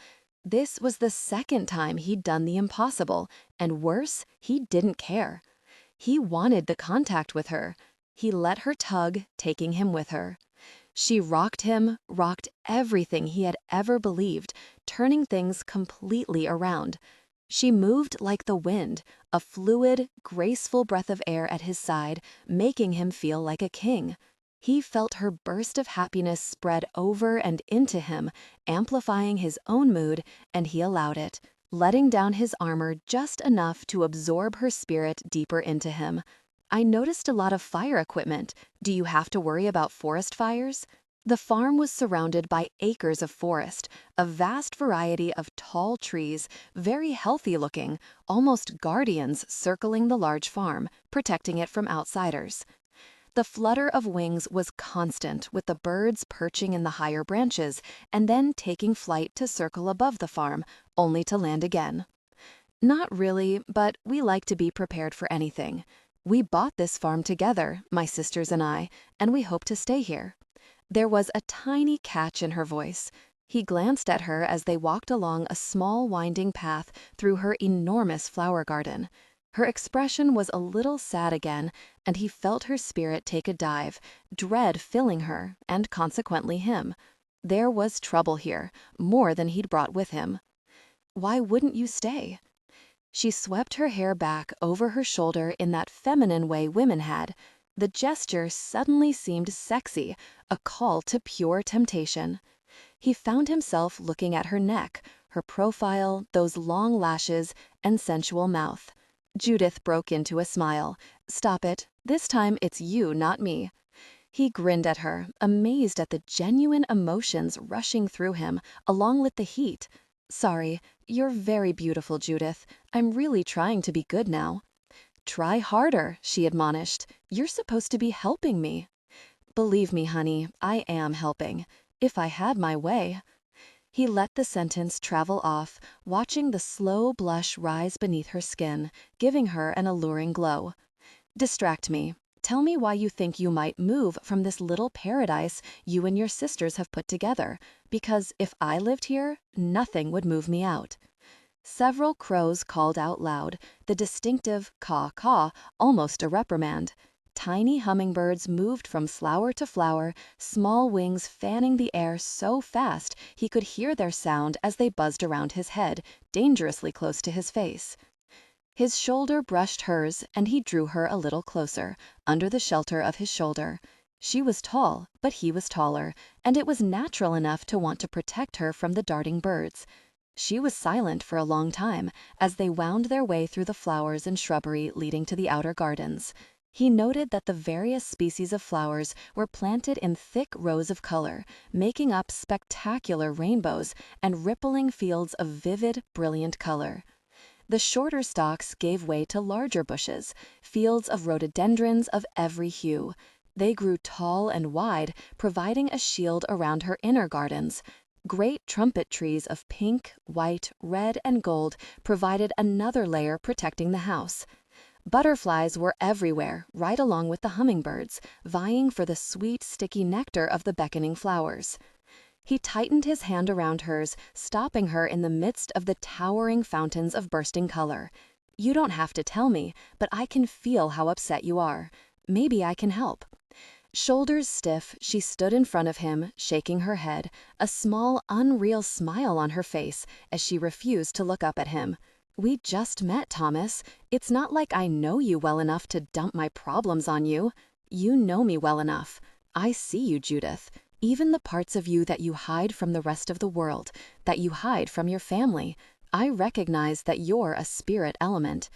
This was the second time he'd done the impossible, and worse, he didn't care. He wanted the contact with her. He let her tug, taking him with her. She rocked him, rocked everything he had ever believed, turning things completely around. She moved like the wind, a fluid, graceful breath of air at his side, making him feel like a king. He felt her burst of happiness spread over and into him, amplifying his own mood, and he allowed it, letting down his armor just enough to absorb her spirit deeper into him. "I noticed a lot of fire equipment. Do you have to worry about forest fires?" The farm was surrounded by acres of forest, a vast variety of tall trees, very healthy looking, almost guardians circling the large farm, protecting it from outsiders. The flutter of wings was constant, with the birds perching in the higher branches and then taking flight to circle above the farm, only to land again. "Not really, but we like to be prepared for anything. We bought this farm together, my sisters and I, and we hope to stay here." There was a tiny catch in her voice. He glanced at her as they walked along a small winding path through her enormous flower garden. Her expression was a little sad again, and he felt her spirit take a dive, dread filling her, and consequently him. There was trouble here, more than he'd brought with him. "Why wouldn't you stay?" She swept her hair back over her shoulder in that feminine way women had. The gesture suddenly seemed sexy, a call to pure temptation. He found himself looking at her neck, her profile, those long lashes, and sensual mouth. Judith broke into a smile. "Stop it. This time it's you, not me." He grinned at her, amazed at the genuine emotions rushing through him, along with the heat. "Sorry, you're very beautiful, Judith. I'm really trying to be good now." "Try harder," she admonished. "You're supposed to be helping me." "Believe me, honey, I am helping. If I had my way." He let the sentence travel off, watching the slow blush rise beneath her skin, giving her an alluring glow. "Distract me. Tell me why you think you might move from this little paradise you and your sisters have put together, because if I lived here, nothing would move me out." Several crows called out loud, the distinctive caw-caw, almost a reprimand. Tiny hummingbirds moved from flower to flower, small wings fanning the air so fast he could hear their sound as they buzzed around his head, dangerously close to his face. His shoulder brushed hers, and he drew her a little closer, under the shelter of his shoulder. She was tall, but he was taller, and it was natural enough to want to protect her from the darting birds. She was silent for a long time, as they wound their way through the flowers and shrubbery leading to the outer gardens. He noted that the various species of flowers were planted in thick rows of color, making up spectacular rainbows and rippling fields of vivid, brilliant color. The shorter stalks gave way to larger bushes, fields of rhododendrons of every hue. They grew tall and wide, providing a shield around her inner gardens. Great trumpet trees of pink, white, red, and gold provided another layer protecting the house. Butterflies were everywhere, right along with the hummingbirds, vying for the sweet, sticky nectar of the beckoning flowers. He tightened his hand around hers, stopping her in the midst of the towering fountains of bursting color. "You don't have to tell me, but I can feel how upset you are. Maybe I can help." Shoulders stiff, she stood in front of him, shaking her head, a small, unreal smile on her face as she refused to look up at him. "We just met, Thomas. It's not like I know you well enough to dump my problems on you." You know me well enough. I see you, Judith. Even the parts of you that you hide from the rest of the world, that you hide from your family. I recognize that you're a spirit element."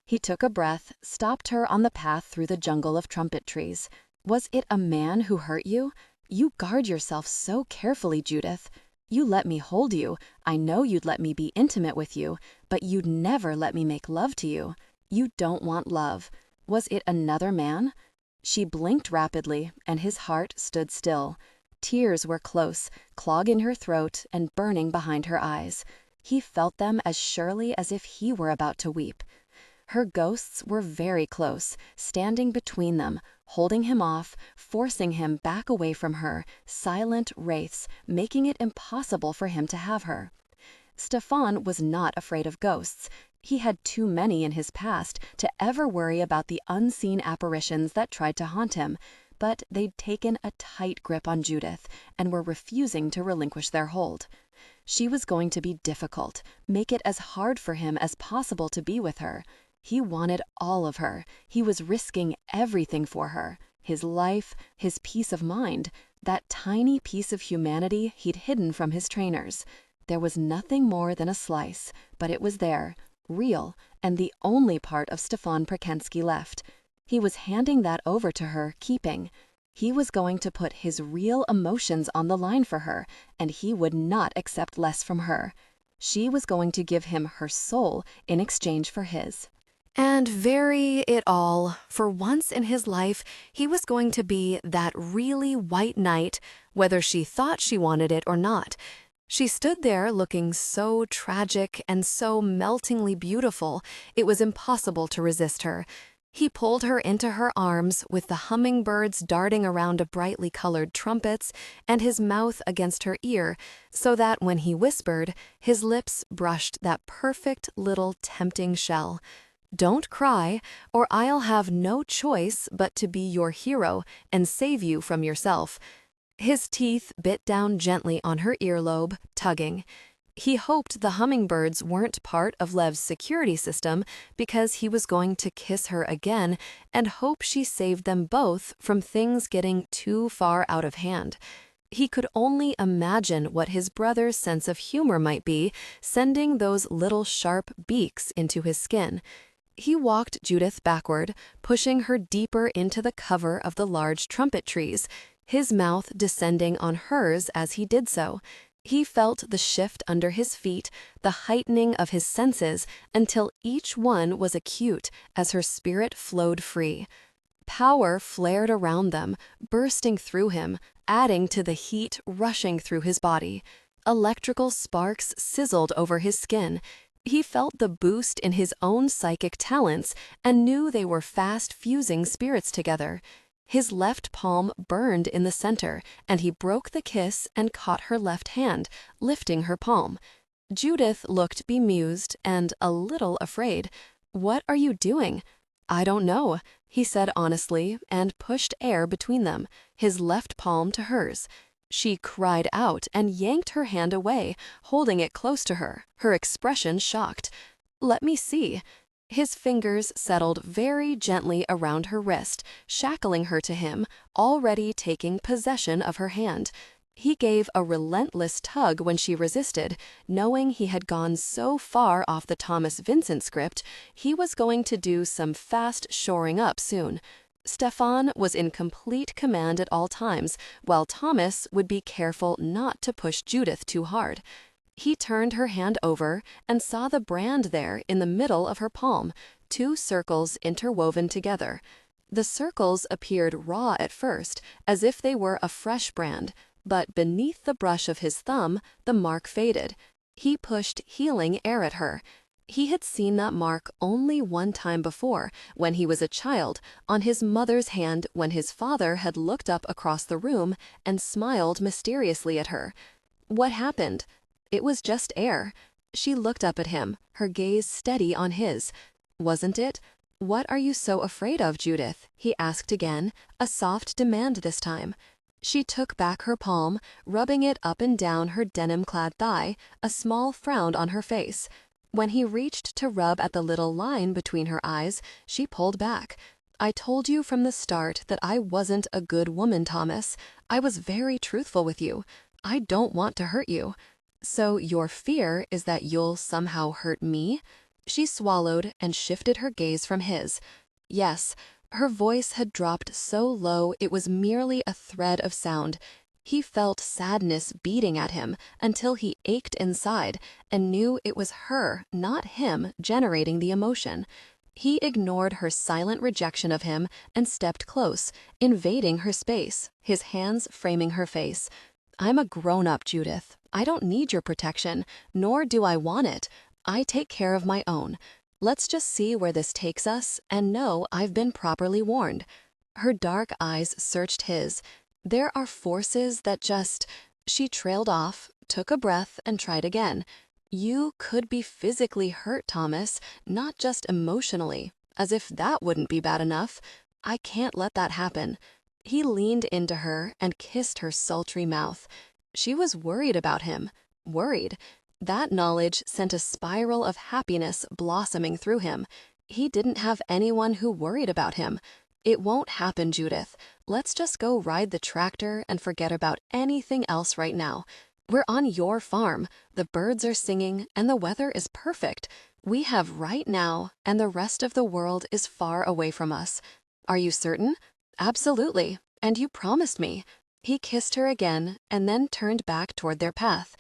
He took a breath, stopped her on the path through the jungle of trumpet trees. "Was it a man who hurt you? You guard yourself so carefully, Judith. You let me hold you. I know you'd let me be intimate with you, but you'd never let me make love to you. You don't want love. Was it another man?" She blinked rapidly, and his heart stood still. Tears were close, clogging her throat and burning behind her eyes. He felt them as surely as if he were about to weep. Her ghosts were very close, standing between them, holding him off, forcing him back away from her, silent wraiths, making it impossible for him to have her. Stefan was not afraid of ghosts. He had too many in his past to ever worry about the unseen apparitions that tried to haunt him, but they'd taken a tight grip on Judith and were refusing to relinquish their hold. She was going to be difficult, make it as hard for him as possible to be with her. He wanted all of her. He was risking everything for her. His life, his peace of mind, that tiny piece of humanity he'd hidden from his trainers. There was nothing more than a slice, but it was there, real, and the only part of Stefan Prakenskii left. He was handing that over to her, keeping. He was going to put his real emotions on the line for her, and he would not accept less from her. She was going to give him her soul in exchange for his. And vary it all, for once in his life, he was going to be that really white knight, whether she thought she wanted it or not. She stood there looking so tragic and so meltingly beautiful, it was impossible to resist her. He pulled her into her arms with the hummingbirds darting around a brightly colored trumpets and his mouth against her ear, so that when he whispered, his lips brushed that perfect little tempting shell. "Don't cry, or I'll have no choice but to be your hero and save you from yourself." His teeth bit down gently on her earlobe, tugging. He hoped the hummingbirds weren't part of Lev's security system because he was going to kiss her again and hope she saved them both from things getting too far out of hand. He could only imagine what his brother's sense of humor might be, sending those little sharp beaks into his skin. He walked Judith backward, pushing her deeper into the cover of the large trumpet trees, his mouth descending on hers as he did so. He felt the shift under his feet, the heightening of his senses, until each one was acute as her spirit flowed free. Power flared around them, bursting through him, adding to the heat rushing through his body. Electrical sparks sizzled over his skin. He felt the boost in his own psychic talents and knew they were fast fusing spirits together. His left palm burned in the center, and he broke the kiss and caught her left hand, lifting her palm. Judith looked bemused and a little afraid. "What are you doing?" "I don't know," he said honestly, and pushed air between them, his left palm to hers. She cried out and yanked her hand away, holding it close to her, her expression shocked. "Let me see." His fingers settled very gently around her wrist, shackling her to him, already taking possession of her hand. He gave a relentless tug when she resisted, knowing he had gone so far off the Thomas Vincent script, he was going to do some fast shoring up soon. Stefan was in complete command at all times, while Thomas would be careful not to push Judith too hard. He turned her hand over and saw the brand there in the middle of her palm, 2 circles interwoven together. The circles appeared raw at first, as if they were a fresh brand, but beneath the brush of his thumb, the mark faded. He pushed healing air at her. He had seen that mark only one time before, when he was a child, on his mother's hand when his father had looked up across the room and smiled mysteriously at her. What happened? It was just air. She looked up at him, her gaze steady on his. "Wasn't it? What are you so afraid of, Judith?" he asked again, a soft demand this time. She took back her palm, rubbing it up and down her denim-clad thigh, a small frown on her face. When he reached to rub at the little line between her eyes, she pulled back. I told you from the start that I wasn't a good woman, Thomas. I was very truthful with you. I don't want to hurt you. So your fear is that you'll somehow hurt me? She swallowed and shifted her gaze from his. Yes, her voice had dropped so low it was merely a thread of sound. He felt sadness beating at him until he ached inside and knew it was her, not him, generating the emotion. He ignored her silent rejection of him and stepped close, invading her space, his hands framing her face. I'm a grown-up, Judith. I don't need your protection, nor do I want it. I take care of my own. Let's just see where this takes us and know I've been properly warned. Her dark eyes searched his. There are forces that just... She trailed off, took a breath, and tried again. You could be physically hurt, Thomas, not just emotionally, as if that wouldn't be bad enough. I can't let that happen. He leaned into her and kissed her sultry mouth. She was worried about him. Worried. That knowledge sent a spiral of happiness blossoming through him. He didn't have anyone who worried about him. It won't happen, Judith. Let's just go ride the tractor and forget about anything else right now. We're on your farm. The birds are singing and the weather is perfect. We have right now, and the rest of the world is far away from us. Are you certain? Absolutely. And you promised me. He kissed her again and then turned back toward their path.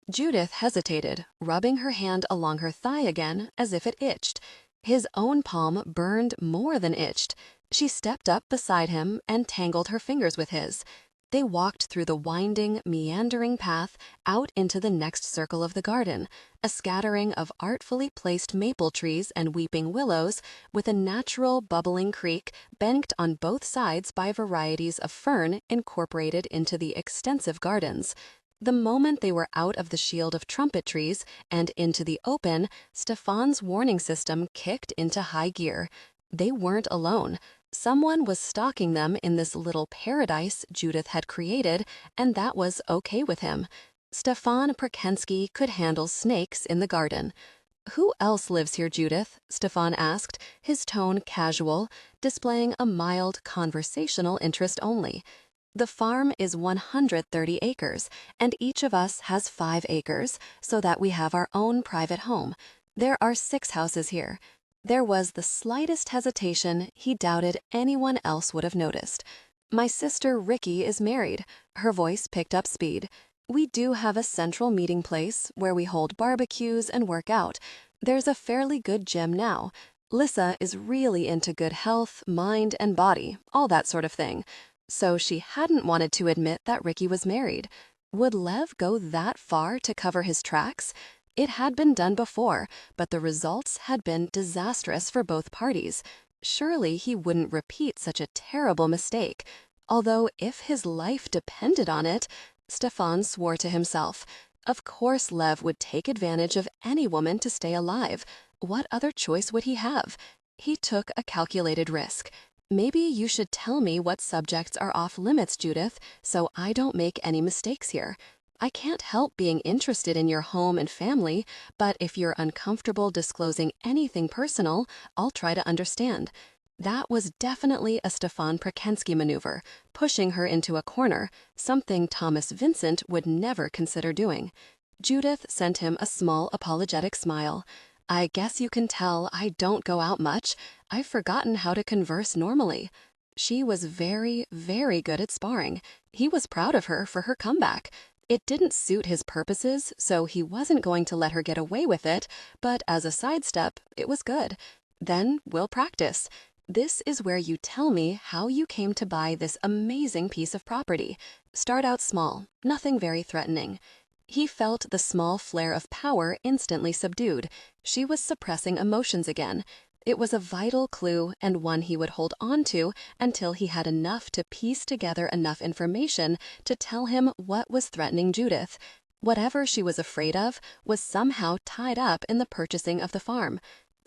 Judith hesitated, rubbing her hand along her thigh again as if it itched. His own palm burned more than itched. She stepped up beside him and tangled her fingers with his. They walked through the winding, meandering path out into the next circle of the garden, a scattering of artfully placed maple trees and weeping willows, with a natural bubbling creek banked on both sides by varieties of fern incorporated into the extensive gardens. The moment they were out of the shield of trumpet trees and into the open, Stefan's warning system kicked into high gear. They weren't alone. Someone was stalking them in this little paradise Judith had created, and that was okay with him. Stefan Prakenskii could handle snakes in the garden. Who else lives here, Judith? Stefan asked, his tone casual, displaying a mild conversational interest only. The farm is 130 acres, and each of us has 5 acres, so that we have our own private home. There are 6 houses here. There was the slightest hesitation he doubted anyone else would have noticed. My sister Ricky is married. Her voice picked up speed. We do have a central meeting place where we hold barbecues and work out. There's a fairly good gym now. Lissa is really into good health, mind, and body, all that sort of thing. So she hadn't wanted to admit that Ricky was married. Would Lev go that far to cover his tracks? It had been done before, but the results had been disastrous for both parties. Surely he wouldn't repeat such a terrible mistake. Although if his life depended on it, Stefan swore to himself. Of course Lev would take advantage of any woman to stay alive. What other choice would he have? He took a calculated risk. Maybe you should tell me what subjects are off limits, Judith, so I don't make any mistakes here. I can't help being interested in your home and family, but if you're uncomfortable disclosing anything personal, I'll try to understand. That was definitely a Stefan Prakenskii maneuver, pushing her into a corner, something Thomas Vincent would never consider doing. Judith sent him a small apologetic smile. I guess you can tell I don't go out much. I've forgotten how to converse normally. She was very, very good at sparring. He was proud of her for her comeback. It didn't suit his purposes, so he wasn't going to let her get away with it, but as a sidestep, it was good. Then we'll practice. This is where you tell me how you came to buy this amazing piece of property. Start out small, nothing very threatening. He felt the small flare of power instantly subdued. She was suppressing emotions again. It was a vital clue and one he would hold on to until he had enough to piece together enough information to tell him what was threatening Judith. Whatever she was afraid of was somehow tied up in the purchasing of the farm.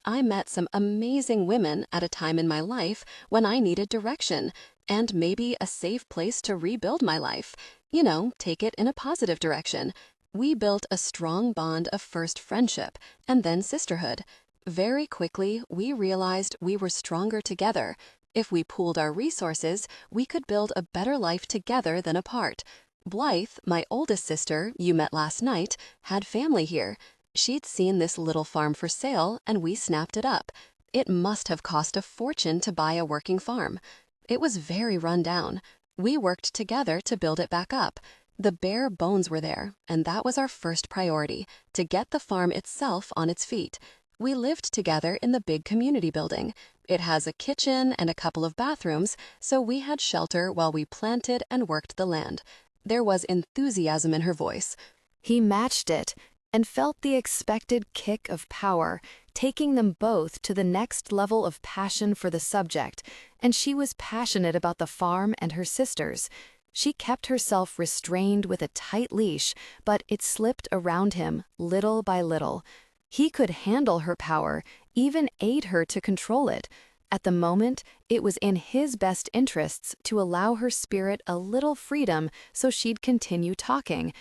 I met some amazing women at a time in my life when I needed direction and maybe a safe place to rebuild my life. You know, take it in a positive direction. We built a strong bond of first friendship and then sisterhood. Very quickly, we realized we were stronger together. If we pooled our resources, we could build a better life together than apart. Blythe, my oldest sister, you met last night, had family here. She'd seen this little farm for sale, and we snapped it up. It must have cost a fortune to buy a working farm. It was very run down. We worked together to build it back up. The bare bones were there, and that was our first priority, to get the farm itself on its feet. We lived together in the big community building. It has a kitchen and a couple of bathrooms, so we had shelter while we planted and worked the land. There was enthusiasm in her voice. He matched it and felt the expected kick of power, taking them both to the next level of passion for the subject, and she was passionate about the farm and her sisters. She kept herself restrained with a tight leash, but it slipped around him little by little. He could handle her power, even aid her to control it. At the moment, it was in his best interests to allow her spirit a little freedom so she'd continue talking.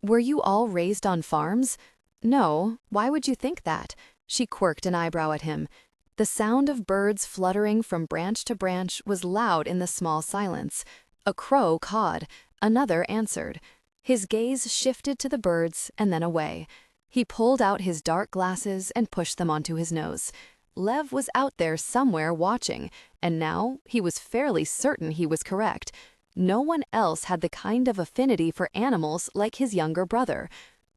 Were you all raised on farms? No, why would you think that? She quirked an eyebrow at him. The sound of birds fluttering from branch to branch was loud in the small silence. A crow cawed, another answered. His gaze shifted to the birds and then away. He pulled out his dark glasses and pushed them onto his nose. Lev was out there somewhere watching, and now he was fairly certain he was correct. No one else had the kind of affinity for animals like his younger brother.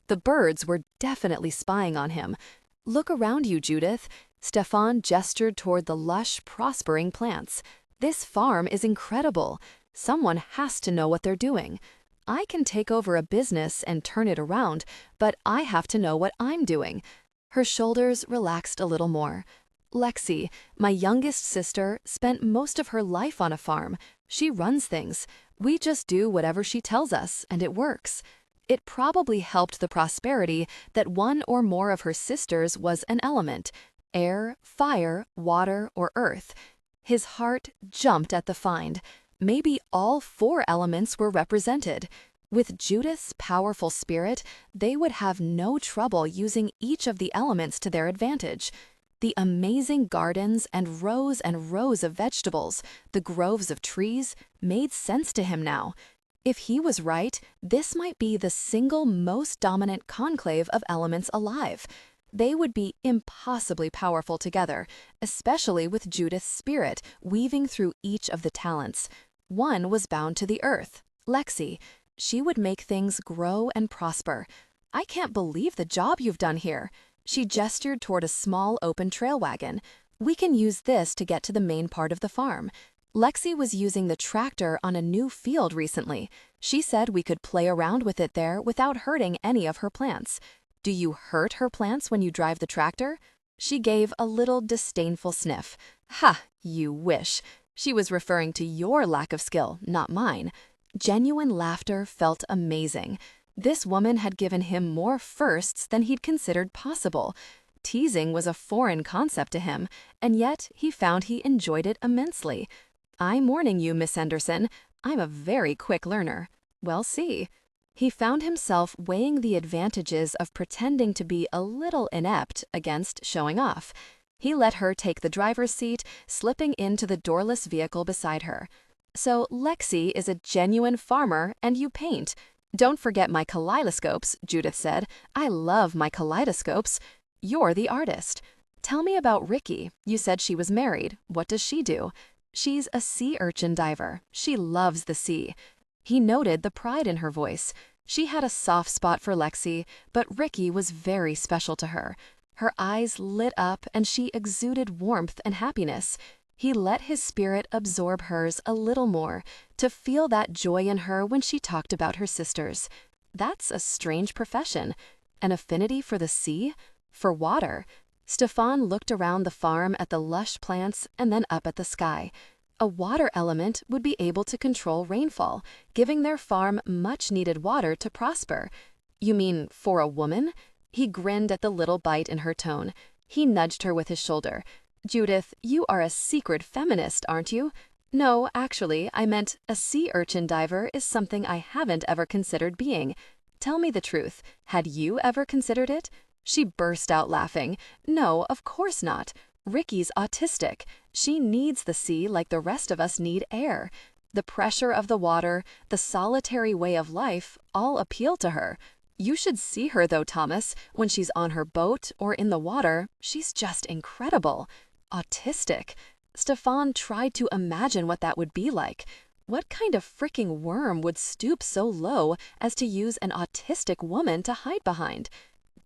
The birds were definitely spying on him. Look around you, Judith. Stefan gestured toward the lush, prospering plants. This farm is incredible. Someone has to know what they're doing. I can take over a business and turn it around, but I have to know what I'm doing. Her shoulders relaxed a little more. Lexi, my youngest sister, spent most of her life on a farm. She runs things. We just do whatever she tells us, and it works. It probably helped the prosperity that one or more of her sisters was an element: air, fire, water, or earth. His heart jumped at the find. Maybe all 4 elements were represented. With Judith's powerful spirit, they would have no trouble using each of the elements to their advantage. The amazing gardens and rows of vegetables, the groves of trees, made sense to him now. If he was right, this might be the single most dominant conclave of elements alive. They would be impossibly powerful together, especially with Judith's spirit weaving through each of the talents. One was bound to the earth, Lexi. She would make things grow and prosper. I can't believe the job you've done here. She gestured toward a small open trail wagon. We can use this to get to the main part of the farm. Lexi was using the tractor on a new field recently. She said we could play around with it there without hurting any of her plants. Do you hurt her plants when you drive the tractor? She gave a little disdainful sniff. Ha, you wish. She was referring to your lack of skill, not mine. Genuine laughter felt amazing. This woman had given him more firsts than he'd considered possible. Teasing was a foreign concept to him, and yet he found he enjoyed it immensely. I'm warning you, Miss Henderson, I'm a very quick learner. Well, see. He found himself weighing the advantages of pretending to be a little inept against showing off. He let her take the driver's seat, slipping into the doorless vehicle beside her. So Lexi is a genuine farmer and you paint. Don't forget my kaleidoscopes, Judith said. I love my kaleidoscopes. You're the artist. Tell me about Ricky. You said she was married. What does she do? She's a sea urchin diver. She loves the sea. He noted the pride in her voice. She had a soft spot for Lexi, but Ricky was very special to her. Her eyes lit up and she exuded warmth and happiness. He let his spirit absorb hers a little more, to feel that joy in her when she talked about her sisters. That's a strange profession. An affinity for the sea? For water? Stefan looked around the farm at the lush plants and then up at the sky. A water element would be able to control rainfall, giving their farm much-needed water to prosper. You mean for a woman? He grinned at the little bite in her tone. He nudged her with his shoulder. Judith, you are a secret feminist, aren't you? No, actually, I meant a sea urchin diver is something I haven't ever considered being. Tell me the truth. Had you ever considered it? She burst out laughing. No, of course not. Ricky's autistic. She needs the sea like the rest of us need air. The pressure of the water, the solitary way of life, all appeal to her. You should see her though, Thomas, when she's on her boat or in the water. She's just incredible. Autistic. Stefan tried to imagine what that would be like. What kind of fricking worm would stoop so low as to use an autistic woman to hide behind?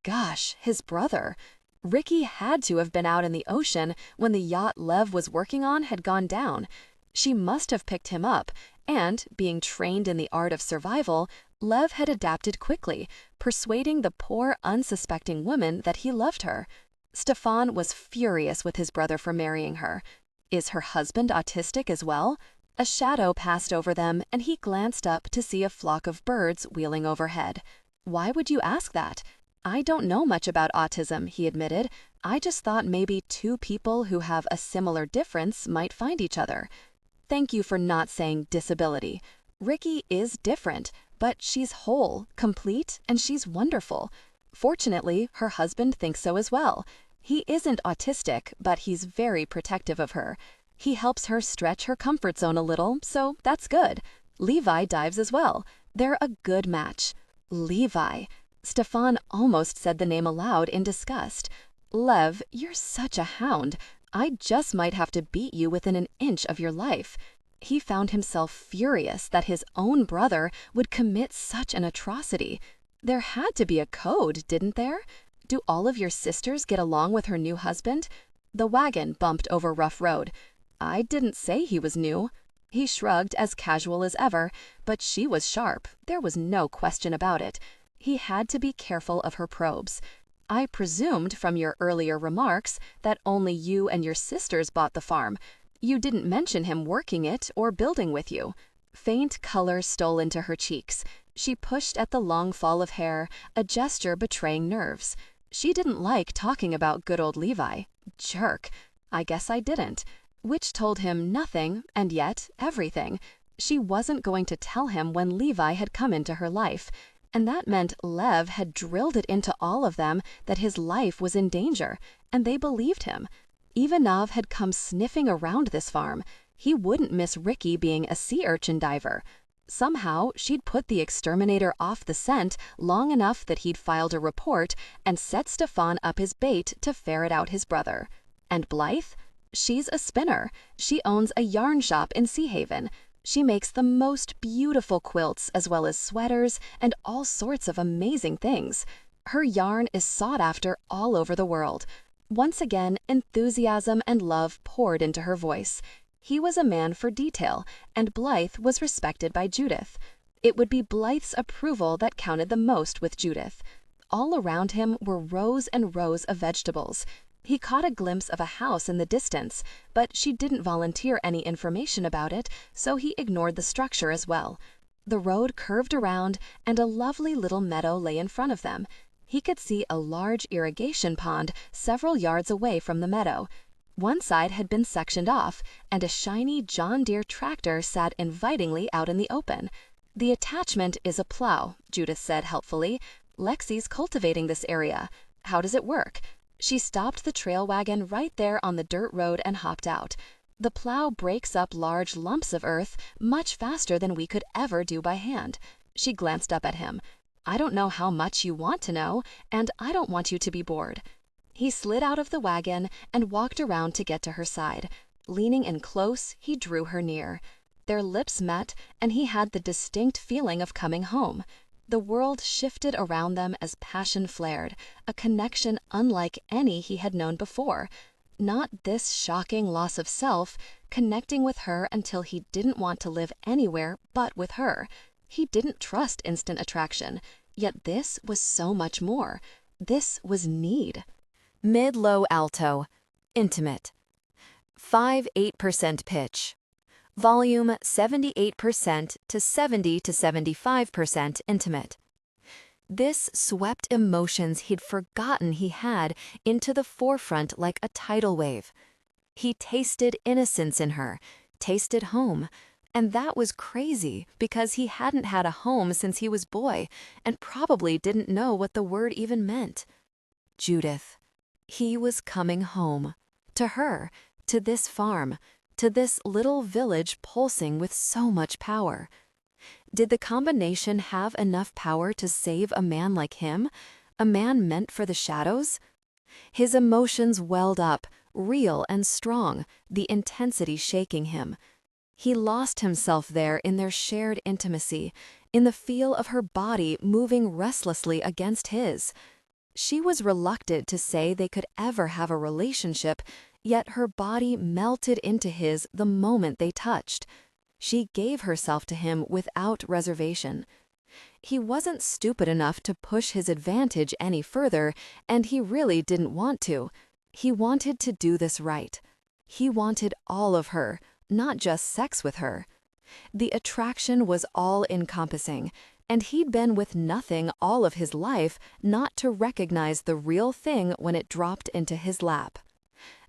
Gosh, his brother. Ricky had to have been out in the ocean when the yacht Lev was working on had gone down. She must have picked him up, and, being trained in the art of survival, Lev had adapted quickly, persuading the poor, unsuspecting woman that he loved her. Stefan was furious with his brother for marrying her. Is her husband autistic as well? A shadow passed over them, and he glanced up to see a flock of birds wheeling overhead. Why would you ask that? I don't know much about autism, he admitted. I just thought maybe two people who have a similar difference might find each other. Thank you for not saying disability. Ricky is different, but she's whole, complete, and she's wonderful. Fortunately, her husband thinks so as well. He isn't autistic, but he's very protective of her. He helps her stretch her comfort zone a little, so that's good. Levi dives as well. They're a good match. Levi. Stefan almost said the name aloud in disgust. Lev, you're such a hound. I just might have to beat you within an inch of your life. He found himself furious that his own brother would commit such an atrocity. There had to be a code, didn't there? Do all of your sisters get along with her new husband? The wagon bumped over rough road. I didn't say he was new. He shrugged as casual as ever, but she was sharp. There was no question about it. He had to be careful of her probes. I presumed from your earlier remarks that only you and your sisters bought the farm. You didn't mention him working it or building with you. Faint color stole into her cheeks. She pushed at the long fall of hair, a gesture betraying nerves. She didn't like talking about good old Levi. Jerk. I guess I didn't. Which told him nothing, and yet everything. She wasn't going to tell him when Levi had come into her life. And that meant Lev had drilled it into all of them that his life was in danger, and they believed him. Ivanov had come sniffing around this farm. He wouldn't miss Ricky being a sea urchin diver. Somehow, she'd put the exterminator off the scent long enough that he'd filed a report and set Stefan up his bait to ferret out his brother. And Blythe? She's a spinner. She owns a yarn shop in Sea Haven. She makes the most beautiful quilts as well as sweaters and all sorts of amazing things. Her yarn is sought after all over the world. Once again, enthusiasm and love poured into her voice. He was a man for detail, and Blythe was respected by Judith. It would be Blythe's approval that counted the most with Judith. All around him were rows and rows of vegetables. He caught a glimpse of a house in the distance, but she didn't volunteer any information about it, so he ignored the structure as well. The road curved around, and a lovely little meadow lay in front of them. He could see a large irrigation pond several yards away from the meadow. One side had been sectioned off, and a shiny John Deere tractor sat invitingly out in the open. The attachment is a plow, Judith said helpfully. Lexi's cultivating this area. How does it work? She stopped the trail wagon right there on the dirt road and hopped out. The plow breaks up large lumps of earth much faster than we could ever do by hand. She glanced up at him. I don't know how much you want to know, and I don't want you to be bored. He slid out of the wagon and walked around to get to her side. Leaning in close, he drew her near. Their lips met, and he had the distinct feeling of coming home. The world shifted around them as passion flared, a connection unlike any he had known before. Not this shocking loss of self, connecting with her until he didn't want to live anywhere but with her. He didn't trust instant attraction, yet this was so much more. This was need. Mid-low alto. Intimate. 5-8% pitch. Volume 78% to 70 to 75% intimate. This swept emotions he'd forgotten he had into the forefront like a tidal wave. He tasted innocence in her, tasted home, and that was crazy because he hadn't had a home since he was boy and probably didn't know what the word even meant. Judith. He was coming home. To her, to this farm, to this little village pulsing with so much power. Did the combination have enough power to save a man like him, a man meant for the shadows? His emotions welled up, real and strong, the intensity shaking him. He lost himself there in their shared intimacy, in the feel of her body moving restlessly against his. She was reluctant to say they could ever have a relationship, yet her body melted into his the moment they touched. She gave herself to him without reservation. He wasn't stupid enough to push his advantage any further, and he really didn't want to. He wanted to do this right. He wanted all of her, not just sex with her. The attraction was all-encompassing, and he'd been with nothing all of his life not to recognize the real thing when it dropped into his lap.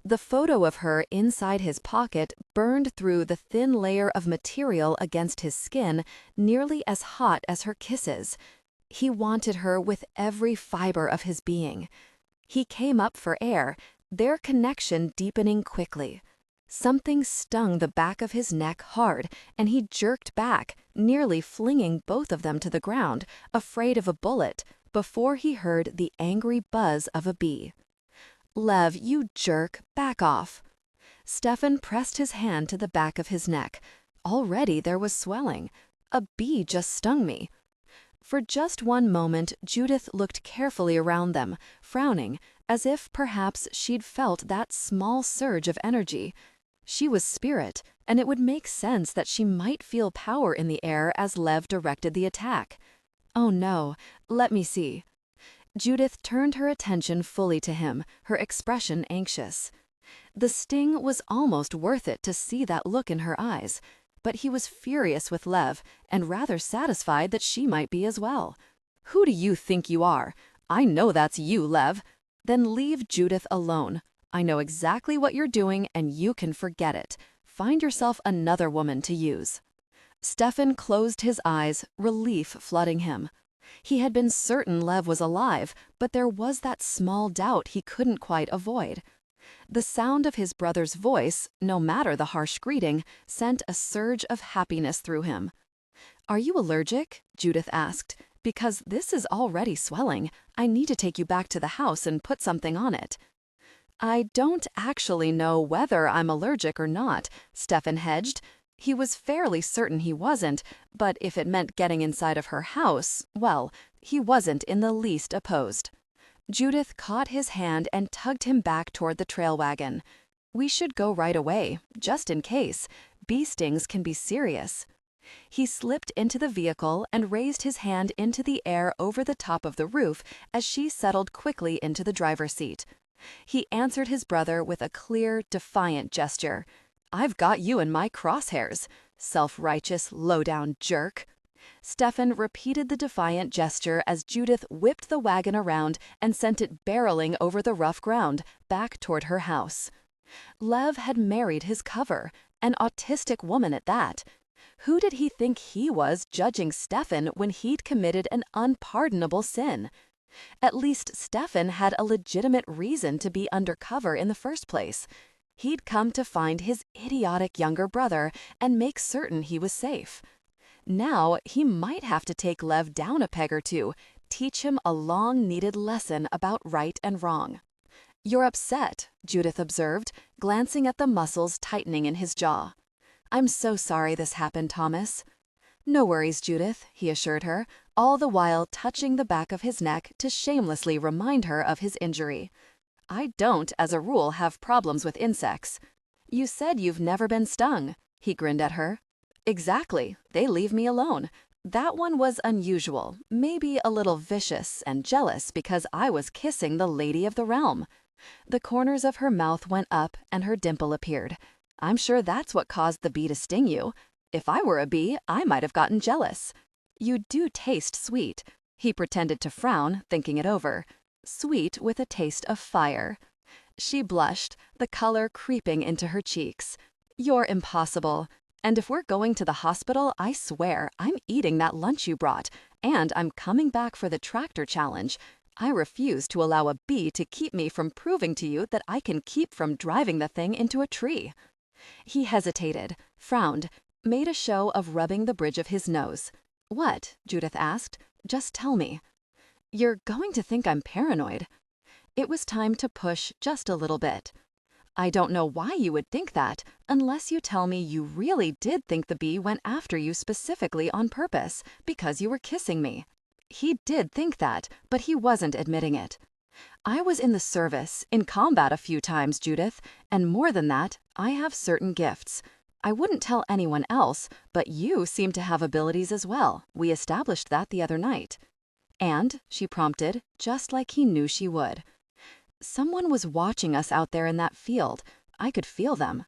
The photo of her inside his pocket burned through the thin layer of material against his skin, nearly as hot as her kisses. He wanted her with every fiber of his being. He came up for air, their connection deepening quickly. Something stung the back of his neck hard, and he jerked back, nearly flinging both of them to the ground, afraid of a bullet, before he heard the angry buzz of a bee. "Lev, you jerk, back off." Stefan pressed his hand to the back of his neck. Already there was swelling. "A bee just stung me." For just one moment, Judith looked carefully around them, frowning, as if perhaps she'd felt that small surge of energy. She was spirit, and it would make sense that she might feel power in the air as Lev directed the attack. "Oh no, let me see." Judith turned her attention fully to him, her expression anxious. The sting was almost worth it to see that look in her eyes, but he was furious with Lev and rather satisfied that she might be as well. "Who do you think you are? I know that's you, Lev." "Then leave Judith alone. I know exactly what you're doing and you can forget it. Find yourself another woman to use." Stefan closed his eyes, relief flooding him. He had been certain Lev was alive, but there was that small doubt he couldn't quite avoid. The sound of his brother's voice, no matter the harsh greeting, sent a surge of happiness through him. "Are you allergic?" Judith asked. "Because this is already swelling. I need to take you back to the house and put something on it." "I don't actually know whether I'm allergic or not," Stefan hedged. He was fairly certain he wasn't, but if it meant getting inside of her house, well, he wasn't in the least opposed. Judith caught his hand and tugged him back toward the trail wagon. "We should go right away, just in case. Bee stings can be serious." He slipped into the vehicle and raised his hand into the air over the top of the roof as she settled quickly into the driver's seat. He answered his brother with a clear, defiant gesture. "I've got you in my crosshairs, self-righteous, low-down jerk." Stefan repeated the defiant gesture as Judith whipped the wagon around and sent it barreling over the rough ground, back toward her house. Lev had married his cover, an autistic woman at that. Who did he think he was judging Stefan when he'd committed an unpardonable sin? At least Stefan had a legitimate reason to be undercover in the first place. He'd come to find his idiotic younger brother and make certain he was safe. Now he might have to take Lev down a peg or two, teach him a long-needed lesson about right and wrong. "You're upset," Judith observed, glancing at the muscles tightening in his jaw. "I'm so sorry this happened, Thomas." "No worries, Judith," he assured her, all the while touching the back of his neck to shamelessly remind her of his injury. "I don't, as a rule, have problems with insects." "You said you've never been stung." He grinned at her. "Exactly. They leave me alone. That one was unusual, maybe a little vicious and jealous because I was kissing the lady of the realm." The corners of her mouth went up and her dimple appeared. "I'm sure that's what caused the bee to sting you. If I were a bee, I might have gotten jealous." "You do taste sweet." He pretended to frown, thinking it over. "Sweet with a taste of fire." She blushed, the color creeping into her cheeks. "You're impossible. And if we're going to the hospital, I swear I'm eating that lunch you brought, and I'm coming back for the tractor challenge. I refuse to allow a bee to keep me from proving to you that I can keep from driving the thing into a tree." He hesitated, frowned, made a show of rubbing the bridge of his nose. "What?" Judith asked. "Just tell me." "You're going to think I'm paranoid." It was time to push just a little bit. "I don't know why you would think that, unless you tell me you really did think the bee went after you specifically on purpose, because you were kissing me." He did think that, but he wasn't admitting it. "I was in the service, in combat a few times, Judith, and more than that, I have certain gifts. I wouldn't tell anyone else, but you seem to have abilities as well. We established that the other night." "And," she prompted, just like he knew she would. "Someone was watching us out there in that field. I could feel them."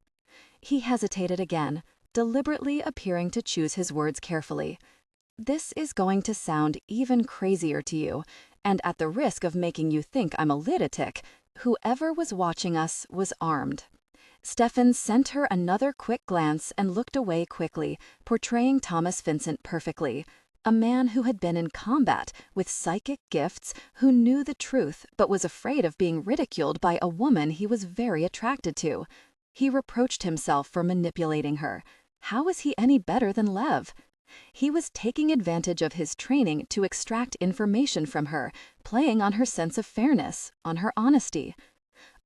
He hesitated again, deliberately appearing to choose his words carefully. "This is going to sound even crazier to you, and at the risk of making you think I'm a lunatic, whoever was watching us was armed." Stefan sent her another quick glance and looked away quickly, portraying Thomas Vincent perfectly. A man who had been in combat, with psychic gifts, who knew the truth but was afraid of being ridiculed by a woman he was very attracted to. He reproached himself for manipulating her. How was he any better than Lev? He was taking advantage of his training to extract information from her, playing on her sense of fairness, on her honesty.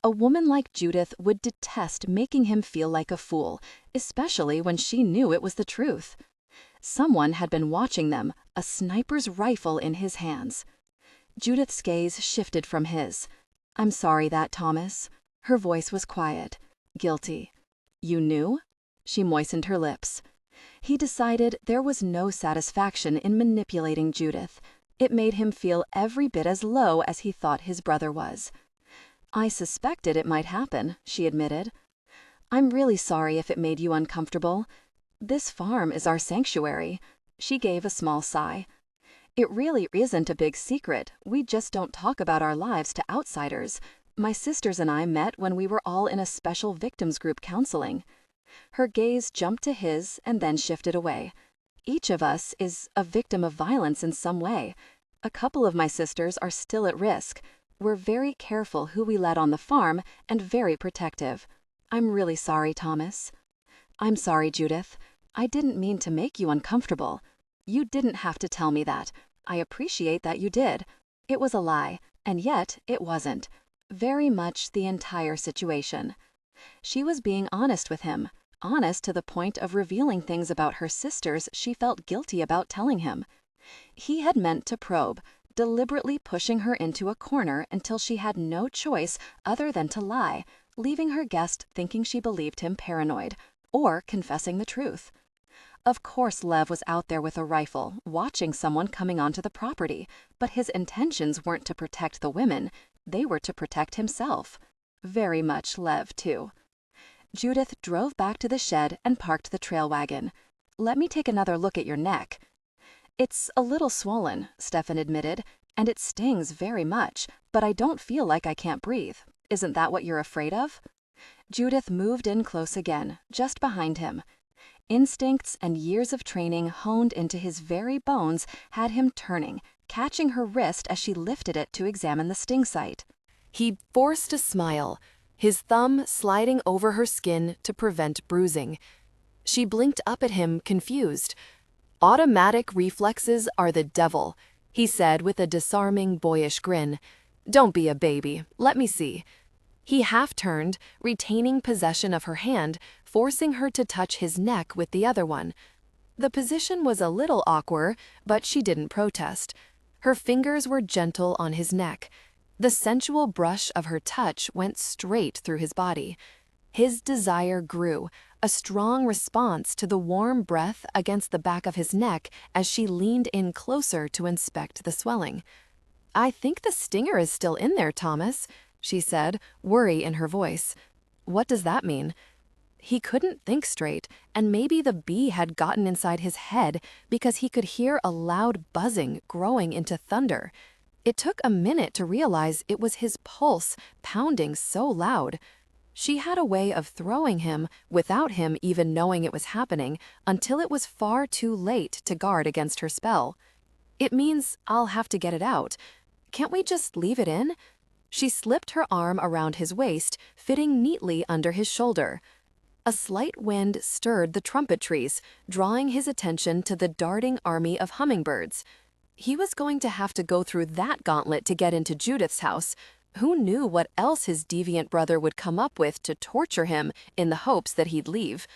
A woman like Judith would detest making him feel like a fool, especially when she knew it was the truth. Someone had been watching them, a sniper's rifle in his hands. Judith's gaze shifted from his. "I'm sorry that, Thomas." Her voice was quiet. "Guilty." "You knew?" She moistened her lips. He decided there was no satisfaction in manipulating Judith. It made him feel every bit as low as he thought his brother was. "I suspected it might happen," she admitted. "I'm really sorry if it made you uncomfortable. This farm is our sanctuary." She gave a small sigh. "It really isn't a big secret. We just don't talk about our lives to outsiders. My sisters and I met when we were all in a special victims group counseling." Her gaze jumped to his and then shifted away. "Each of us is a victim of violence in some way. A couple of my sisters are still at risk. We're very careful who we let on the farm and very protective. I'm really sorry, Thomas." "I'm sorry, Judith. I didn't mean to make you uncomfortable. You didn't have to tell me that. I appreciate that you did. It was a lie, and yet it wasn't. Very much the entire situation." She was being honest with him, honest to the point of revealing things about her sisters she felt guilty about telling him. He had meant to probe, deliberately pushing her into a corner until she had no choice other than to lie, leaving her guest thinking she believed him paranoid, or confessing the truth. Of course Lev was out there with a rifle, watching someone coming onto the property, but his intentions weren't to protect the women, they were to protect himself. Very much Lev, too. Judith drove back to the shed and parked the trail wagon. "Let me take another look at your neck." "It's a little swollen," Stefan admitted, "and it stings very much, but I don't feel like I can't breathe. Isn't that what you're afraid of?" Judith moved in close again, just behind him. Instincts and years of training honed into his very bones had him turning, catching her wrist as she lifted it to examine the sting site. He forced a smile, his thumb sliding over her skin to prevent bruising. She blinked up at him, confused. "Automatic reflexes are the devil," he said with a disarming, boyish grin. "Don't be a baby. Let me see." He half-turned, retaining possession of her hand, forcing her to touch his neck with the other one. The position was a little awkward, but she didn't protest. Her fingers were gentle on his neck. The sensual brush of her touch went straight through his body. His desire grew, a strong response to the warm breath against the back of his neck as she leaned in closer to inspect the swelling. "I think the stinger is still in there, Thomas," she said, worry in her voice. "What does that mean?" He couldn't think straight, and maybe the bee had gotten inside his head because he could hear a loud buzzing growing into thunder. It took a minute to realize it was his pulse pounding so loud. She had a way of throwing him without him even knowing it was happening until it was far too late to guard against her spell. "It means I'll have to get it out." Can't we just leave it in?" She slipped her arm around his waist, fitting neatly under his shoulder. A slight wind stirred the trumpet trees, drawing his attention to the darting army of hummingbirds. He was going to have to go through that gauntlet to get into Judith's house. Who knew what else his deviant brother would come up with to torture him in the hopes that he'd leave?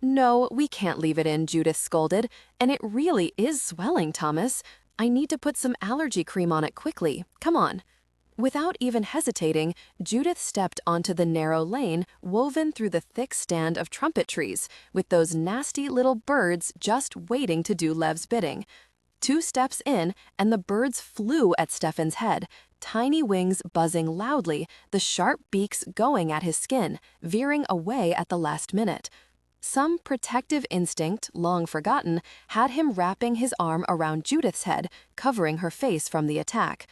"No, we can't leave it in," Judith scolded. "And it really is swelling, Thomas. I need to put some allergy cream on it quickly. Come on." Without even hesitating, Judith stepped onto the narrow lane woven through the thick stand of trumpet trees, with those nasty little birds just waiting to do Lev's bidding. 2 steps in, and the birds flew at Stefan's head, tiny wings buzzing loudly, the sharp beaks going at his skin, veering away at the last minute. Some protective instinct, long forgotten, had him wrapping his arm around Judith's head, covering her face from the attack.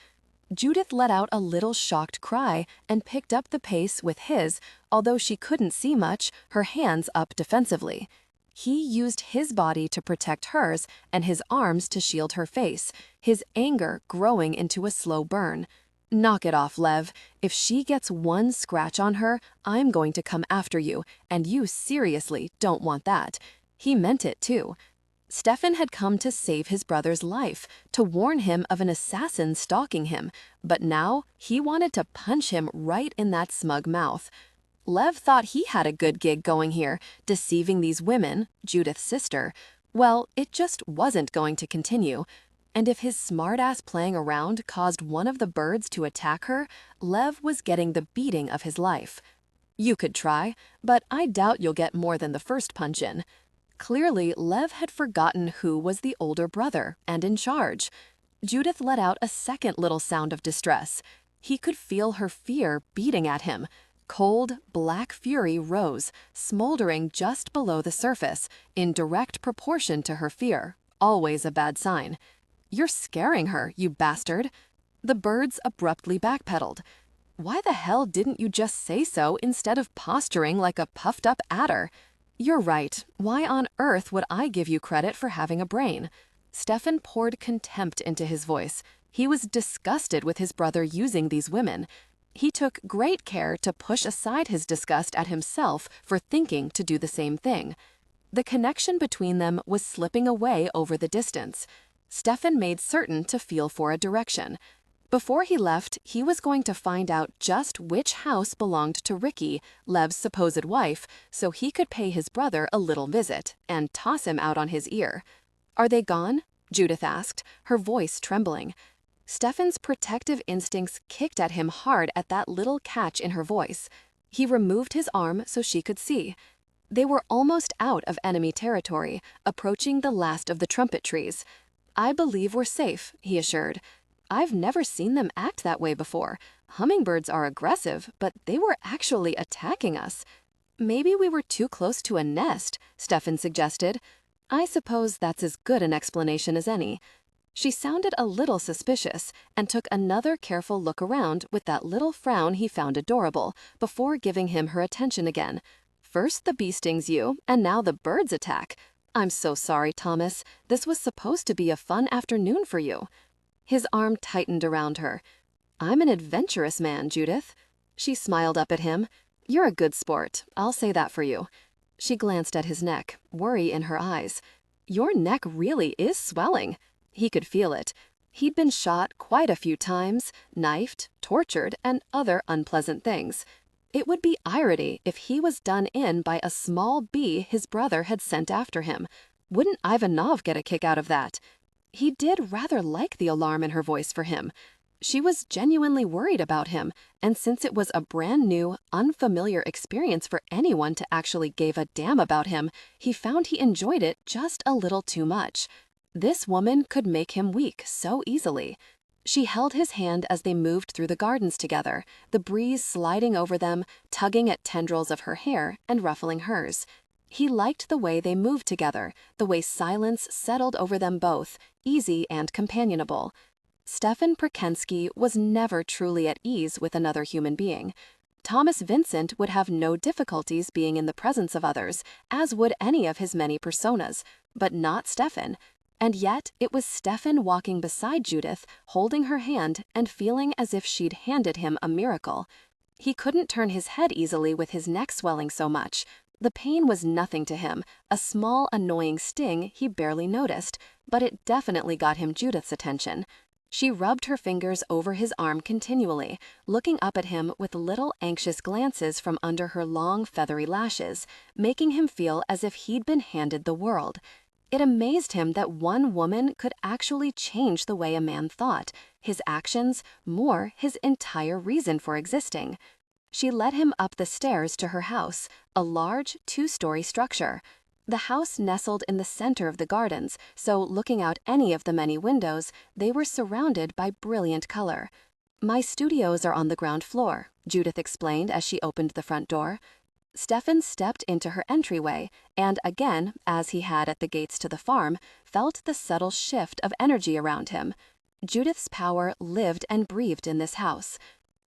Judith let out a little shocked cry and picked up the pace with his, although she couldn't see much, her hands up defensively. He used his body to protect hers and his arms to shield her face, his anger growing into a slow burn. "Knock it off, Lev. If she gets one scratch on her, I'm going to come after you, and you seriously don't want that." He meant it, too. Stefan had come to save his brother's life, to warn him of an assassin stalking him, but now he wanted to punch him right in that smug mouth. Lev thought he had a good gig going here, deceiving these women, Judith's sister. Well, it just wasn't going to continue. And if his smart-ass playing around caused one of the birds to attack her, Lev was getting the beating of his life. "You could try, but I doubt you'll get more than the first punch in." Clearly, Lev had forgotten who was the older brother and in charge. Judith let out a second little sound of distress. He could feel her fear beating at him. Cold, black fury rose, smoldering just below the surface, in direct proportion to her fear, always a bad sign. "You're scaring her, you bastard." The birds abruptly backpedaled. "Why the hell didn't you just say so instead of posturing like a puffed-up adder?" "You're right. Why on earth would I give you credit for having a brain?" Stefan poured contempt into his voice. He was disgusted with his brother using these women. He took great care to push aside his disgust at himself for thinking to do the same thing. The connection between them was slipping away over the distance. Stefan made certain to feel for a direction. Before he left, he was going to find out just which house belonged to Ricky, Lev's supposed wife, so he could pay his brother a little visit and toss him out on his ear. "Are they gone?" Judith asked, her voice trembling. Stefan's protective instincts kicked at him hard at that little catch in her voice. He removed his arm so she could see. They were almost out of enemy territory, approaching the last of the trumpet trees. "I believe we're safe," he assured. "I've never seen them act that way before. Hummingbirds are aggressive, but they were actually attacking us." "Maybe we were too close to a nest," Stefan suggested. "I suppose that's as good an explanation as any." She sounded a little suspicious and took another careful look around with that little frown he found adorable before giving him her attention again. "First the bee stings you, and now the birds attack. I'm so sorry, Thomas. This was supposed to be a fun afternoon for you." His arm tightened around her. "I'm an adventurous man, Judith." She smiled up at him. "You're a good sport, I'll say that for you." She glanced at his neck, worry in her eyes. "Your neck really is swelling." He could feel it. He'd been shot quite a few times, knifed, tortured, and other unpleasant things. It would be irony if he was done in by a small bee his brother had sent after him. Wouldn't Ivanov get a kick out of that? He did rather like the alarm in her voice for him. She was genuinely worried about him, and since it was a brand new, unfamiliar experience for anyone to actually give a damn about him, he found he enjoyed it just a little too much. This woman could make him weak so easily. She held his hand as they moved through the gardens together, the breeze sliding over them, tugging at tendrils of her hair and ruffling hers. He liked the way they moved together, the way silence settled over them both, easy and companionable. Stefan Prakenskii was never truly at ease with another human being. Thomas Vincent would have no difficulties being in the presence of others, as would any of his many personas, but not Stefan. And yet, it was Stefan walking beside Judith, holding her hand and feeling as if she'd handed him a miracle. He couldn't turn his head easily with his neck swelling so much. The pain was nothing to him, a small, annoying sting he barely noticed, but it definitely got him Judith's attention. She rubbed her fingers over his arm continually, looking up at him with little anxious glances from under her long, feathery lashes, making him feel as if he'd been handed the world. It amazed him that one woman could actually change the way a man thought, his actions, more, his entire reason for existing. She led him up the stairs to her house, a large, two-story structure. The house nestled in the center of the gardens, so looking out any of the many windows, they were surrounded by brilliant color. "My studios are on the ground floor," Judith explained as she opened the front door. Stefan stepped into her entryway and again, as he had at the gates to the farm, felt the subtle shift of energy around him. Judith's power lived and breathed in this house.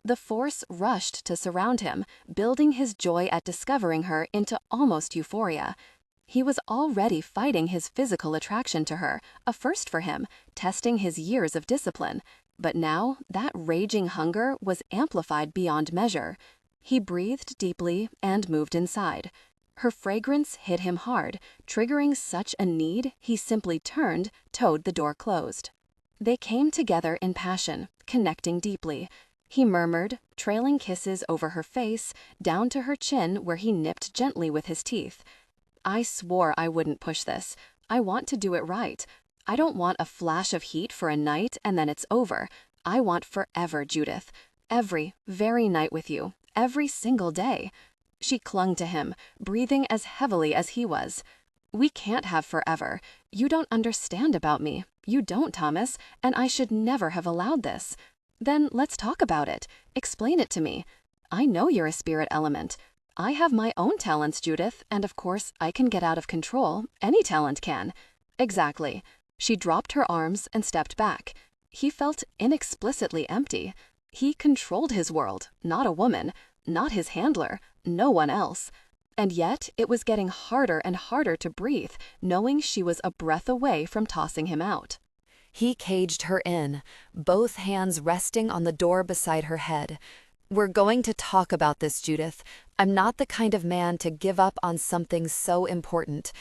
The force rushed to surround him, building his joy at discovering her into almost euphoria. He was already fighting his physical attraction to her, a first for him, testing his years of discipline. But now, that raging hunger was amplified beyond measure. He breathed deeply and moved inside. Her fragrance hit him hard, triggering such a need he simply turned, towed the door closed. They came together in passion, connecting deeply. He murmured, trailing kisses over her face, down to her chin where he nipped gently with his teeth. "I swore I wouldn't push this. I want to do it right. I don't want a flash of heat for a night and then it's over. I want forever, Judith. Every, very night with you. Every single day." She clung to him, breathing as heavily as he was. "We can't have forever. You don't understand about me. You don't, Thomas, and I should never have allowed this." "Then let's talk about it. Explain it to me. I know you're a spirit element. I have my own talents, Judith, and of course I can get out of control. Any talent can." "Exactly." She dropped her arms and stepped back. He felt inexplicably empty. He controlled his world, not a woman, not his handler, no one else. And yet it was getting harder and harder to breathe, knowing she was a breath away from tossing him out. He caged her in, both hands resting on the door beside her head. "We're going to talk about this, Judith. I'm not the kind of man to give up on something so important."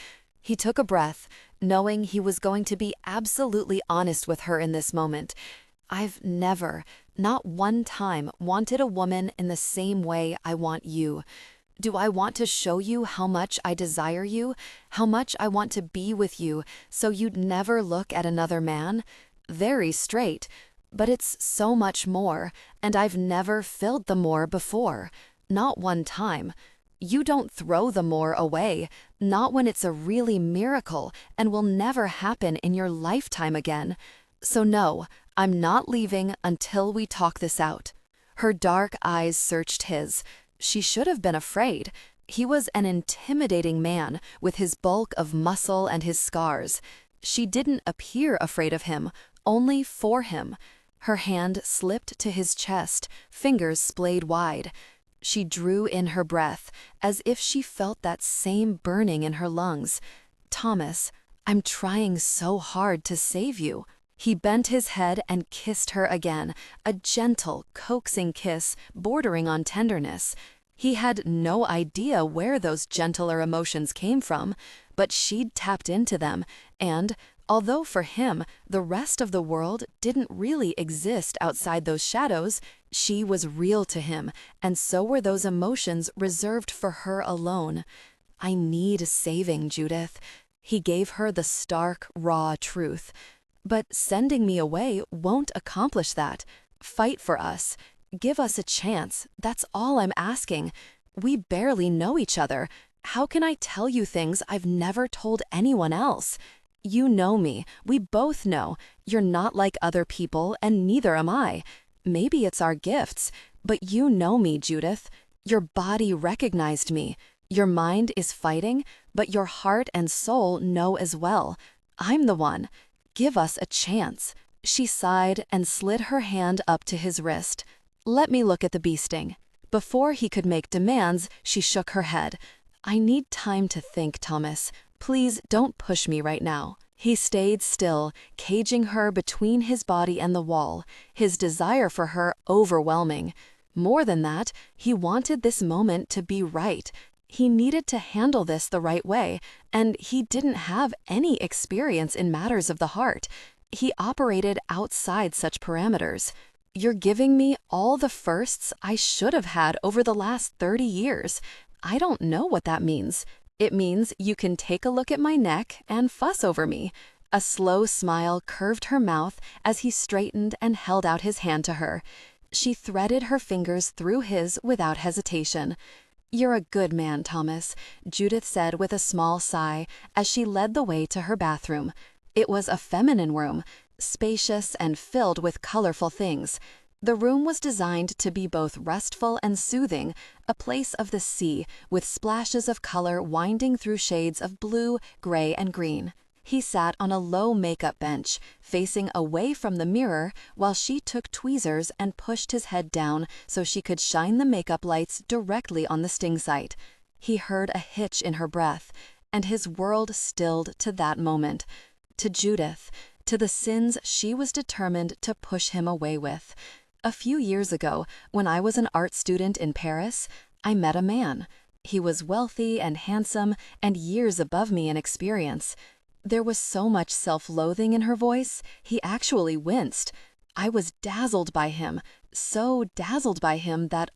He took a breath, knowing he was going to be absolutely honest with her in this moment. "I've never, not one time, wanted a woman in the same way I want you. Do I want to show you how much I desire you, how much I want to be with you, so you'd never look at another man? Very straight. But it's so much more, and I've never filled the more before. Not one time. You don't throw the more away, not when it's a really miracle and will never happen in your lifetime again. So no, I'm not leaving until we talk this out." Her dark eyes searched his. She should have been afraid. He was an intimidating man, with his bulk of muscle and his scars. She didn't appear afraid of him, only for him. Her hand slipped to his chest, fingers splayed wide. She drew in her breath, as if she felt that same burning in her lungs. "Thomas, I'm trying so hard to save you." He bent his head and kissed her again, a gentle, coaxing kiss bordering on tenderness. He had no idea where those gentler emotions came from, but she'd tapped into them, and, although for him the rest of the world didn't really exist outside those shadows, she was real to him, and so were those emotions reserved for her alone. "I need saving, Judith." He gave her the stark, raw truth. "But sending me away won't accomplish that. Fight for us. Give us a chance. That's all I'm asking. We barely know each other. How can I tell you things I've never told anyone else? You know me. We both know. You're not like other people, and neither am I. Maybe it's our gifts, but you know me, Judith. Your body recognized me. Your mind is fighting, but your heart and soul know as well. I'm the one. Give us a chance." She sighed and slid her hand up to his wrist. "Let me look at the bee sting." Before he could make demands, she shook her head. "I need time to think, Thomas. Please don't push me right now." He stayed still, caging her between his body and the wall, his desire for her overwhelming. More than that, he wanted this moment to be right. He needed to handle this the right way, and he didn't have any experience in matters of the heart. He operated outside such parameters. You're giving me all the firsts I should have had over the last 30 years. I don't know what that means. It means you can take a look at my neck and fuss over me. A slow smile curved her mouth as he straightened and held out his hand to her. She threaded her fingers through his without hesitation. "You're a good man, Thomas," Judith said with a small sigh as she led the way to her bathroom. It was a feminine room, spacious and filled with colorful things. The room was designed to be both restful and soothing, a place of the sea with splashes of color winding through shades of blue, gray, and green. He sat on a low makeup bench, facing away from the mirror while she took tweezers and pushed his head down so she could shine the makeup lights directly on the sting site. He heard a hitch in her breath, and his world stilled to that moment. To Judith, to the sins she was determined to push him away with. A few years ago, when I was an art student in Paris, I met a man. He was wealthy and handsome and years above me in experience. There was so much self-loathing in her voice, he actually winced. I was dazzled by him, so dazzled by him that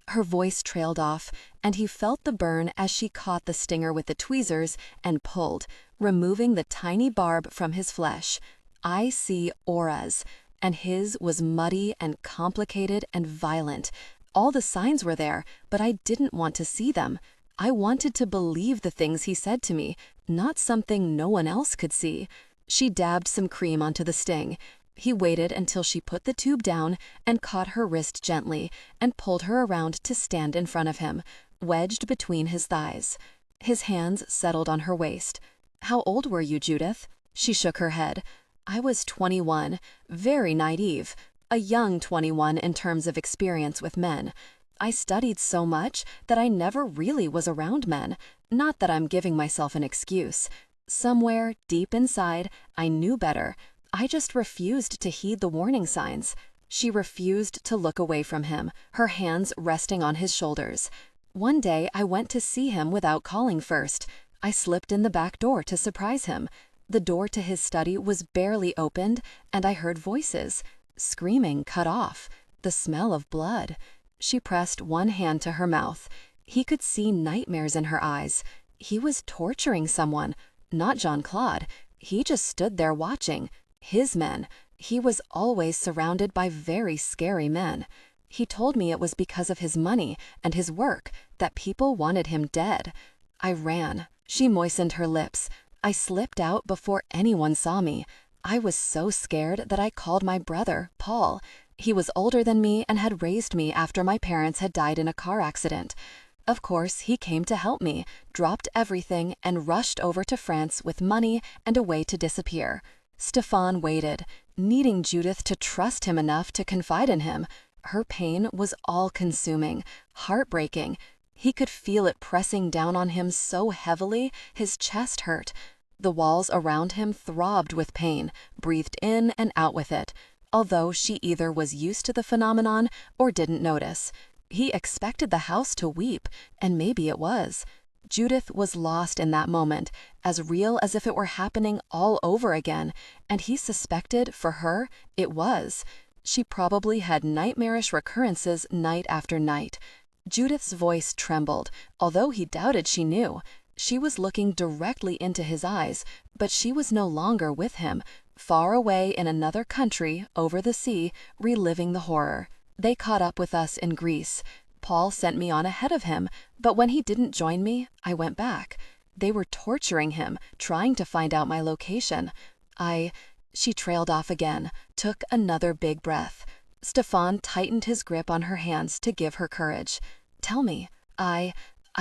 Her voice trailed off, and he felt the burn as she caught the stinger with the tweezers and pulled, removing the tiny barb from his flesh. I see auras, and his was muddy and complicated and violent. All the signs were there, but I didn't want to see them. I wanted to believe the things he said to me, not something no one else could see. She dabbed some cream onto the sting. He waited until she put the tube down and caught her wrist gently and pulled her around to stand in front of him, wedged between his thighs. His hands settled on her waist. "How old were you, Judith?" She shook her head. "I was 21, very naive, a young 21 in terms of experience with men. I studied so much that I never really was around men, not that I'm giving myself an excuse. Somewhere, deep inside, I knew better. I just refused to heed the warning signs." She refused to look away from him, her hands resting on his shoulders. "One day I went to see him without calling first. I slipped in the back door to surprise him. The door to his study was barely opened, and I heard voices. Screaming cut off. The smell of blood." She pressed one hand to her mouth. He could see nightmares in her eyes. He was torturing someone, not Jean-Claude. He just stood there watching. His men. He was always surrounded by very scary men. He told me it was because of his money and his work that people wanted him dead. I ran. She moistened her lips. I slipped out before anyone saw me. I was so scared that I called my brother, Paul. He was older than me and had raised me after my parents had died in a car accident. Of course, he came to help me, dropped everything, and rushed over to France with money and a way to disappear. Stefan waited, needing Judith to trust him enough to confide in him. Her pain was all-consuming, heartbreaking. He could feel it pressing down on him so heavily, his chest hurt. The walls around him throbbed with pain, breathed in and out with it, although she either was used to the phenomenon or didn't notice. He expected the house to weep, and maybe it was. Judith was lost in that moment, as real as if it were happening all over again, and he suspected, for her, it was. She probably had nightmarish recurrences night after night. Judith's voice trembled, although he doubted she knew. She was looking directly into his eyes, but she was no longer with him, far away in another country, over the sea, reliving the horror. They caught up with us in Greece. Paul sent me on ahead of him, but when he didn't join me, I went back. They were torturing him, trying to find out my location. She trailed off again, took another big breath. Stefan tightened his grip on her hands to give her courage. "Tell me." I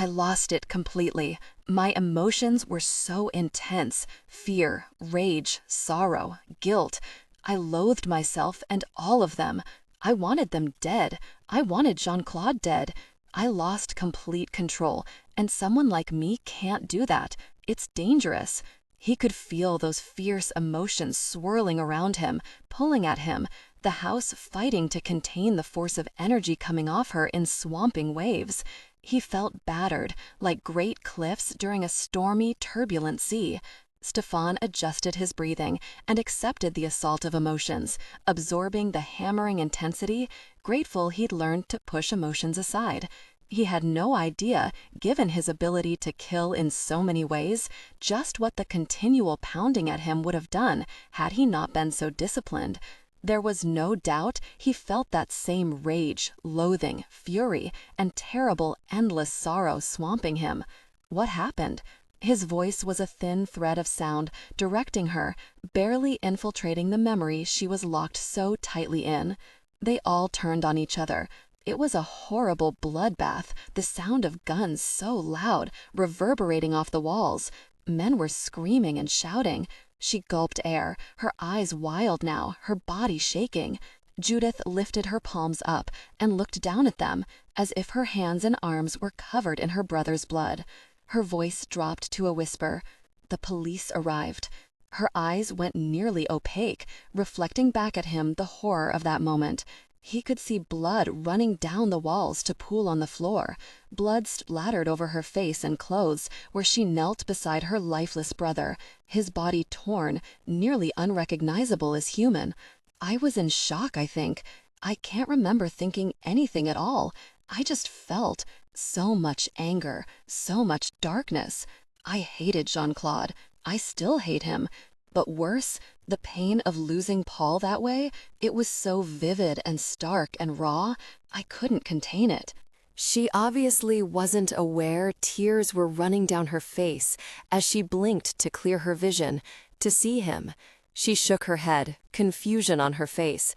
lost it completely. My emotions were so intense. Fear, rage, sorrow, guilt. I loathed myself and all of them. I wanted them dead. I wanted Jean-Claude dead. I lost complete control, and someone like me can't do that. It's dangerous. He could feel those fierce emotions swirling around him, pulling at him, the house fighting to contain the force of energy coming off her in swamping waves. He felt battered, like great cliffs during a stormy, turbulent sea. Stefan adjusted his breathing and accepted the assault of emotions, absorbing the hammering intensity, grateful he'd learned to push emotions aside. He had no idea, given his ability to kill in so many ways, just what the continual pounding at him would have done had he not been so disciplined. There was no doubt he felt that same rage, loathing, fury, and terrible, endless sorrow swamping him. What happened? His voice was a thin thread of sound, directing her, barely infiltrating the memory she was locked so tightly in. They all turned on each other. It was a horrible bloodbath, the sound of guns so loud, reverberating off the walls. Men were screaming and shouting. She gulped air, her eyes wild now, her body shaking. Judith lifted her palms up and looked down at them, as if her hands and arms were covered in her brother's blood. Her voice dropped to a whisper. The police arrived. Her eyes went nearly opaque, reflecting back at him the horror of that moment. He could see blood running down the walls to pool on the floor. Blood splattered over her face and clothes where she knelt beside her lifeless brother, his body torn, nearly unrecognizable as human. I was in shock, I think. I can't remember thinking anything at all. I just felt so much anger, so much darkness. I hated Jean-Claude. I still hate him. But worse, the pain of losing Paul that way, it was so vivid and stark and raw, I couldn't contain it. She obviously wasn't aware tears were running down her face as she blinked to clear her vision, to see him. She shook her head, confusion on her face.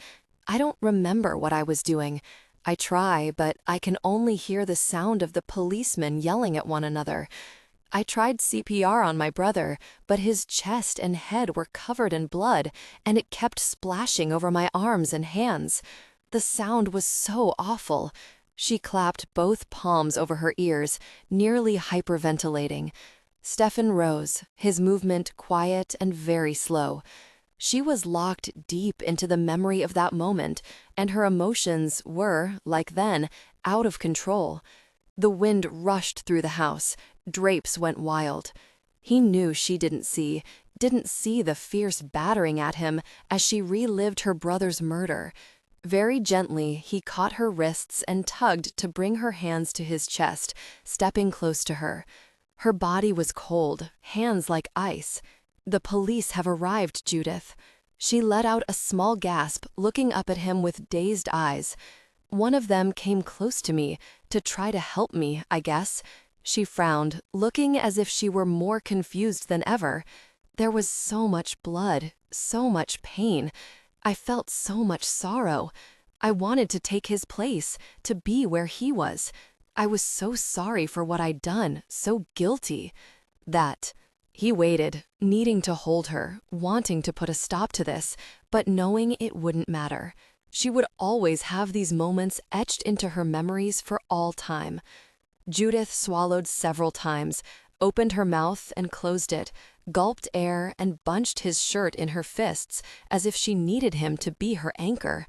I don't remember what I was doing. I try, but I can only hear the sound of the policemen yelling at one another. I tried CPR on my brother, but his chest and head were covered in blood, and it kept splashing over my arms and hands. The sound was so awful. She clapped both palms over her ears, nearly hyperventilating. Stefan rose, his movement quiet and very slow. She was locked deep into the memory of that moment, and her emotions were, like then, out of control. The wind rushed through the house. Drapes went wild. He knew she didn't see the fierce battering at him as she relived her brother's murder. Very gently, he caught her wrists and tugged to bring her hands to his chest, stepping close to her. Her body was cold, hands like ice. The police have arrived, Judith. She let out a small gasp, looking up at him with dazed eyes. One of them came close to me, to try to help me, I guess. She frowned, looking as if she were more confused than ever. There was so much blood, so much pain. I felt so much sorrow. I wanted to take his place, to be where he was. I was so sorry for what I'd done, so guilty. He waited, needing to hold her, wanting to put a stop to this, but knowing it wouldn't matter. She would always have these moments etched into her memories for all time. Judith swallowed several times, opened her mouth and closed it, gulped air and bunched his shirt in her fists as if she needed him to be her anchor.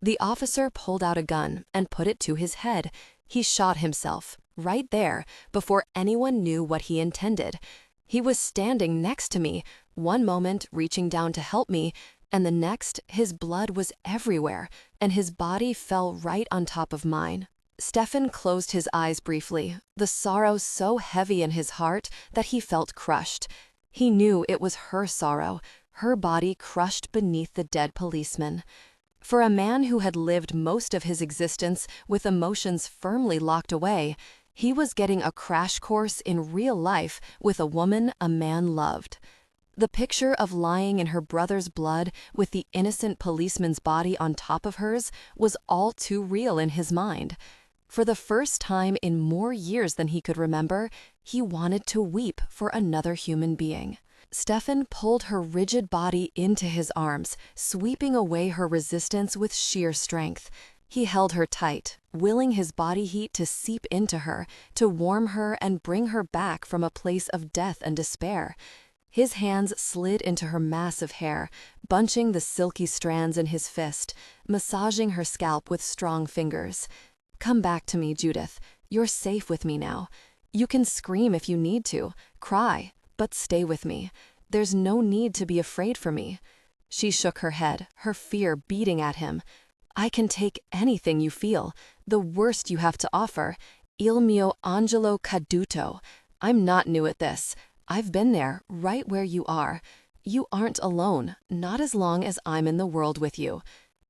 The officer pulled out a gun and put it to his head. He shot himself, right there, before anyone knew what he intended. He was standing next to me, one moment reaching down to help me, and the next his blood was everywhere, and his body fell right on top of mine. Stefan closed his eyes briefly, the sorrow so heavy in his heart that he felt crushed. He knew it was her sorrow, her body crushed beneath the dead policeman. For a man who had lived most of his existence with emotions firmly locked away, he was getting a crash course in real life with a woman a man loved. The picture of lying in her brother's blood with the innocent policeman's body on top of hers was all too real in his mind. For the first time in more years than he could remember, he wanted to weep for another human being. Stefan pulled her rigid body into his arms, sweeping away her resistance with sheer strength. He held her tight, willing his body heat to seep into her, to warm her and bring her back from a place of death and despair. His hands slid into her massive hair, bunching the silky strands in his fist, massaging her scalp with strong fingers. "Come back to me, Judith. You're safe with me now. You can scream if you need to, cry, but stay with me. There's no need to be afraid for me." She shook her head, her fear beating at him. "I can take anything you feel, the worst you have to offer. Il mio angelo caduto. I'm not new at this. I've been there, right where you are. You aren't alone, not as long as I'm in the world with you."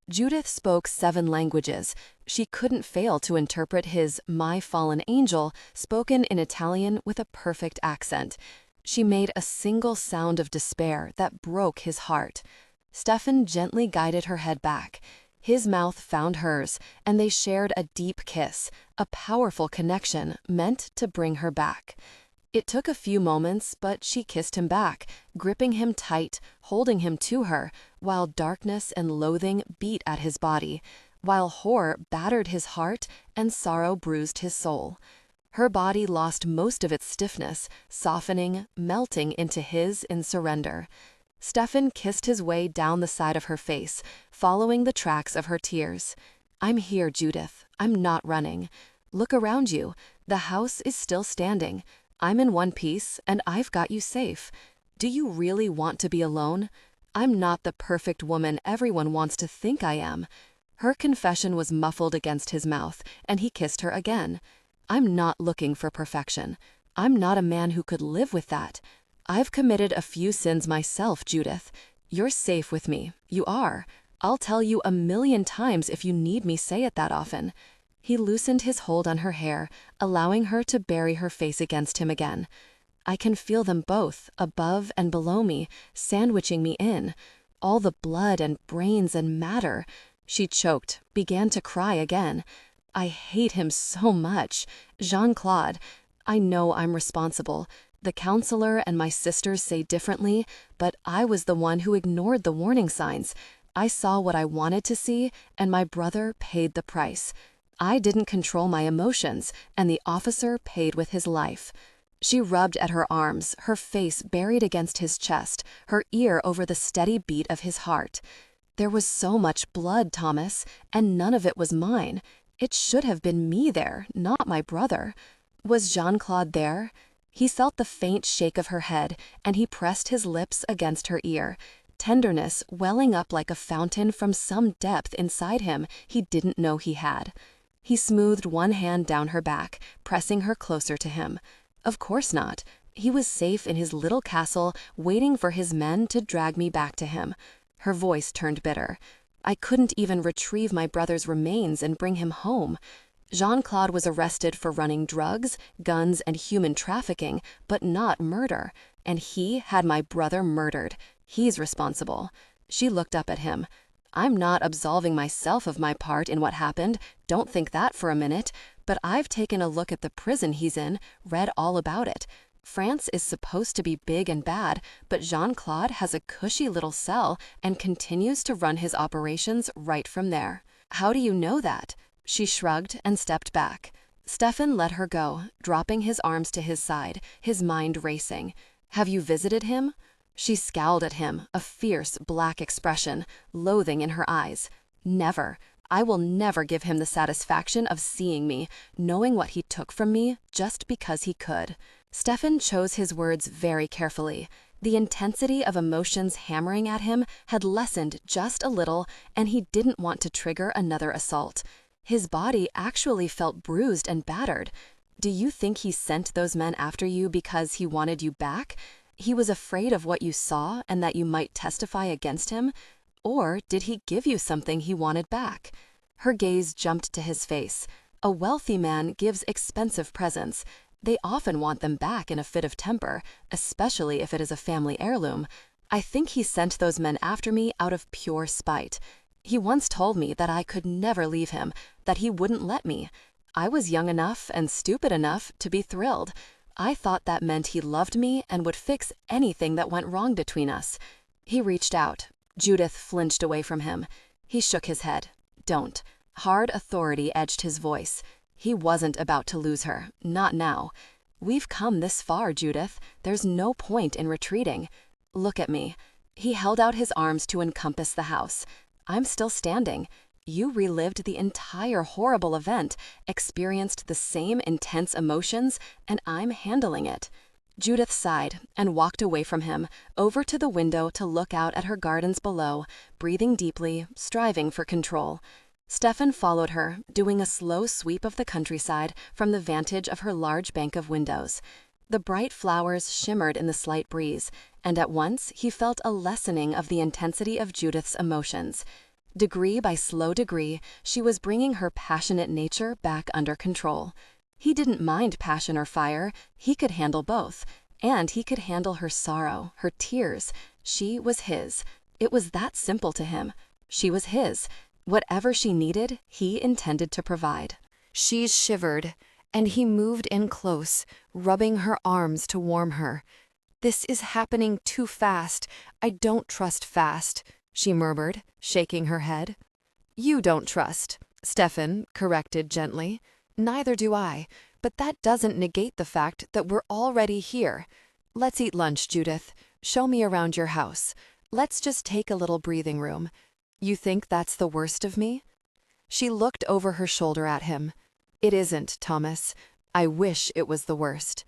Judith spoke 7 languages. She couldn't fail to interpret his "my fallen angel" spoken in Italian with a perfect accent. She made a single sound of despair that broke his heart. Stefan gently guided her head back. His mouth found hers, and they shared a deep kiss, a powerful connection meant to bring her back. It took a few moments, but she kissed him back, gripping him tight, holding him to her, while darkness and loathing beat at his body, while horror battered his heart and sorrow bruised his soul. Her body lost most of its stiffness, softening, melting into his in surrender. Stefan kissed his way down the side of her face, following the tracks of her tears. "I'm here, Judith. I'm not running. Look around you. The house is still standing. I'm in one piece, and I've got you safe. Do you really want to be alone? I'm not the perfect woman everyone wants to think I am." Her confession was muffled against his mouth, and he kissed her again. "I'm not looking for perfection. I'm not a man who could live with that. I've committed a few sins myself, Judith. You're safe with me. You are. I'll tell you 1,000,000 times if you need me say it that often." He loosened his hold on her hair, allowing her to bury her face against him again. "I can feel them both, above and below me, sandwiching me in. All the blood and brains and matter." She choked, began to cry again. "I hate him so much. Jean-Claude. I know I'm responsible. The counselor and my sisters say differently, but I was the one who ignored the warning signs. I saw what I wanted to see, and my brother paid the price. I didn't control my emotions, and the officer paid with his life." She rubbed at her arms, her face buried against his chest, her ear over the steady beat of his heart. "There was so much blood, Thomas, and none of it was mine. It should have been me there, not my brother. Was Jean-Claude there?" He felt the faint shake of her head, and he pressed his lips against her ear, tenderness welling up like a fountain from some depth inside him he didn't know he had. He smoothed one hand down her back, pressing her closer to him. Of course not. He was safe in his little castle, waiting for his men to drag me back to him. Her voice turned bitter. "I couldn't even retrieve my brother's remains and bring him home. Jean-Claude was arrested for running drugs, guns, and human trafficking, but not murder. And he had my brother murdered. He's responsible." She looked up at him. "I'm not absolving myself of my part in what happened, don't think that for a minute, but I've taken a look at the prison he's in, read all about it. France is supposed to be big and bad, but Jean-Claude has a cushy little cell and continues to run his operations right from there." "How do you know that?" She shrugged and stepped back. Stefan let her go, dropping his arms to his side, his mind racing. "Have you visited him?" She scowled at him, a fierce, black expression, loathing in her eyes. "Never. I will never give him the satisfaction of seeing me, knowing what he took from me just because he could." Stefan chose his words very carefully. The intensity of emotions hammering at him had lessened just a little, and he didn't want to trigger another assault. His body actually felt bruised and battered. "Do you think he sent those men after you because he wanted you back? He was afraid of what you saw and that you might testify against him? Or did he give you something he wanted back?" Her gaze jumped to his face. A wealthy man gives expensive presents. They often want them back in a fit of temper, especially if it is a family heirloom. "I think he sent those men after me out of pure spite. He once told me that I could never leave him, that he wouldn't let me. I was young enough and stupid enough to be thrilled. I thought that meant he loved me and would fix anything that went wrong between us." He reached out. Judith flinched away from him. He shook his head. "Don't." Hard authority edged his voice. He wasn't about to lose her, not now. We've come this far, Judith. There's no point in retreating. Look at me. He held out his arms to encompass the house. I'm still standing. You relived the entire horrible event, experienced the same intense emotions, and I'm handling it. Judith sighed and walked away from him, over to the window to look out at her gardens below, breathing deeply, striving for control. Stefan followed her, doing a slow sweep of the countryside from the vantage of her large bank of windows. The bright flowers shimmered in the slight breeze, and at once he felt a lessening of the intensity of Judith's emotions. Degree by slow degree, she was bringing her passionate nature back under control. He didn't mind passion or fire. He could handle both. And he could handle her sorrow, her tears. She was his. It was that simple to him. She was his. Whatever she needed, he intended to provide. She shivered, and he moved in close, rubbing her arms to warm her. "This is happening too fast. I don't trust fast," she murmured, shaking her head. "You don't trust," Stefan corrected gently. "Neither do I, but that doesn't negate the fact that we're already here. Let's eat lunch, Judith. Show me around your house. Let's just take a little breathing room. You think that's the worst of me?" She looked over her shoulder at him. "It isn't, Thomas. I wish it was the worst."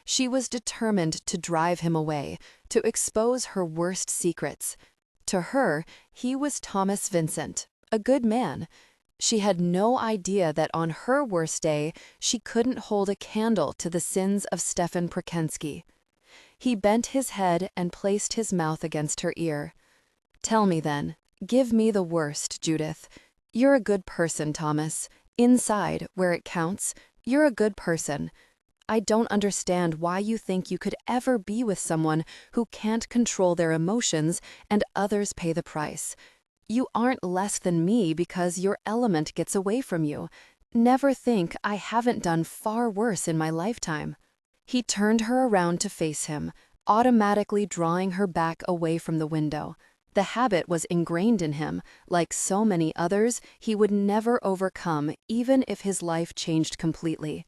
She was determined to drive him away, to expose her worst secrets. To her, he was Thomas Vincent, a good man. She had no idea that on her worst day, she couldn't hold a candle to the sins of Stefan Prakenskii. He bent his head and placed his mouth against her ear. "Tell me then. Give me the worst, Judith. You're a good person, Thomas. Inside, where it counts, you're a good person. I don't understand why you think you could ever be with someone who can't control their emotions and others pay the price. You aren't less than me because your element gets away from you. Never think I haven't done far worse in my lifetime." He turned her around to face him, automatically drawing her back away from the window. The habit was ingrained in him. Like so many others, he would never overcome, even if his life changed completely.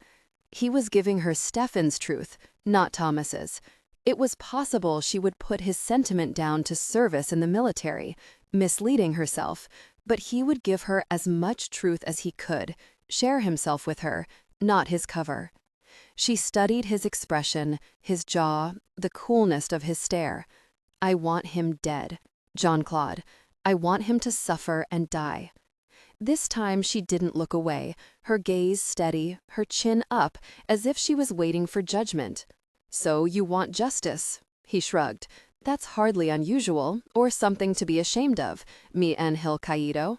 He was giving her Stefan's truth, not Thomas's. It was possible she would put his sentiment down to service in the military, misleading herself, but he would give her as much truth as he could, share himself with her, not his cover. She studied his expression, his jaw, the coolness of his stare. "I want him dead. Jean-Claude. I want him to suffer and die." This time she didn't look away, her gaze steady, her chin up, as if she was waiting for judgment. "So you want justice?" He shrugged. "That's hardly unusual, or something to be ashamed of, mi ángel caído."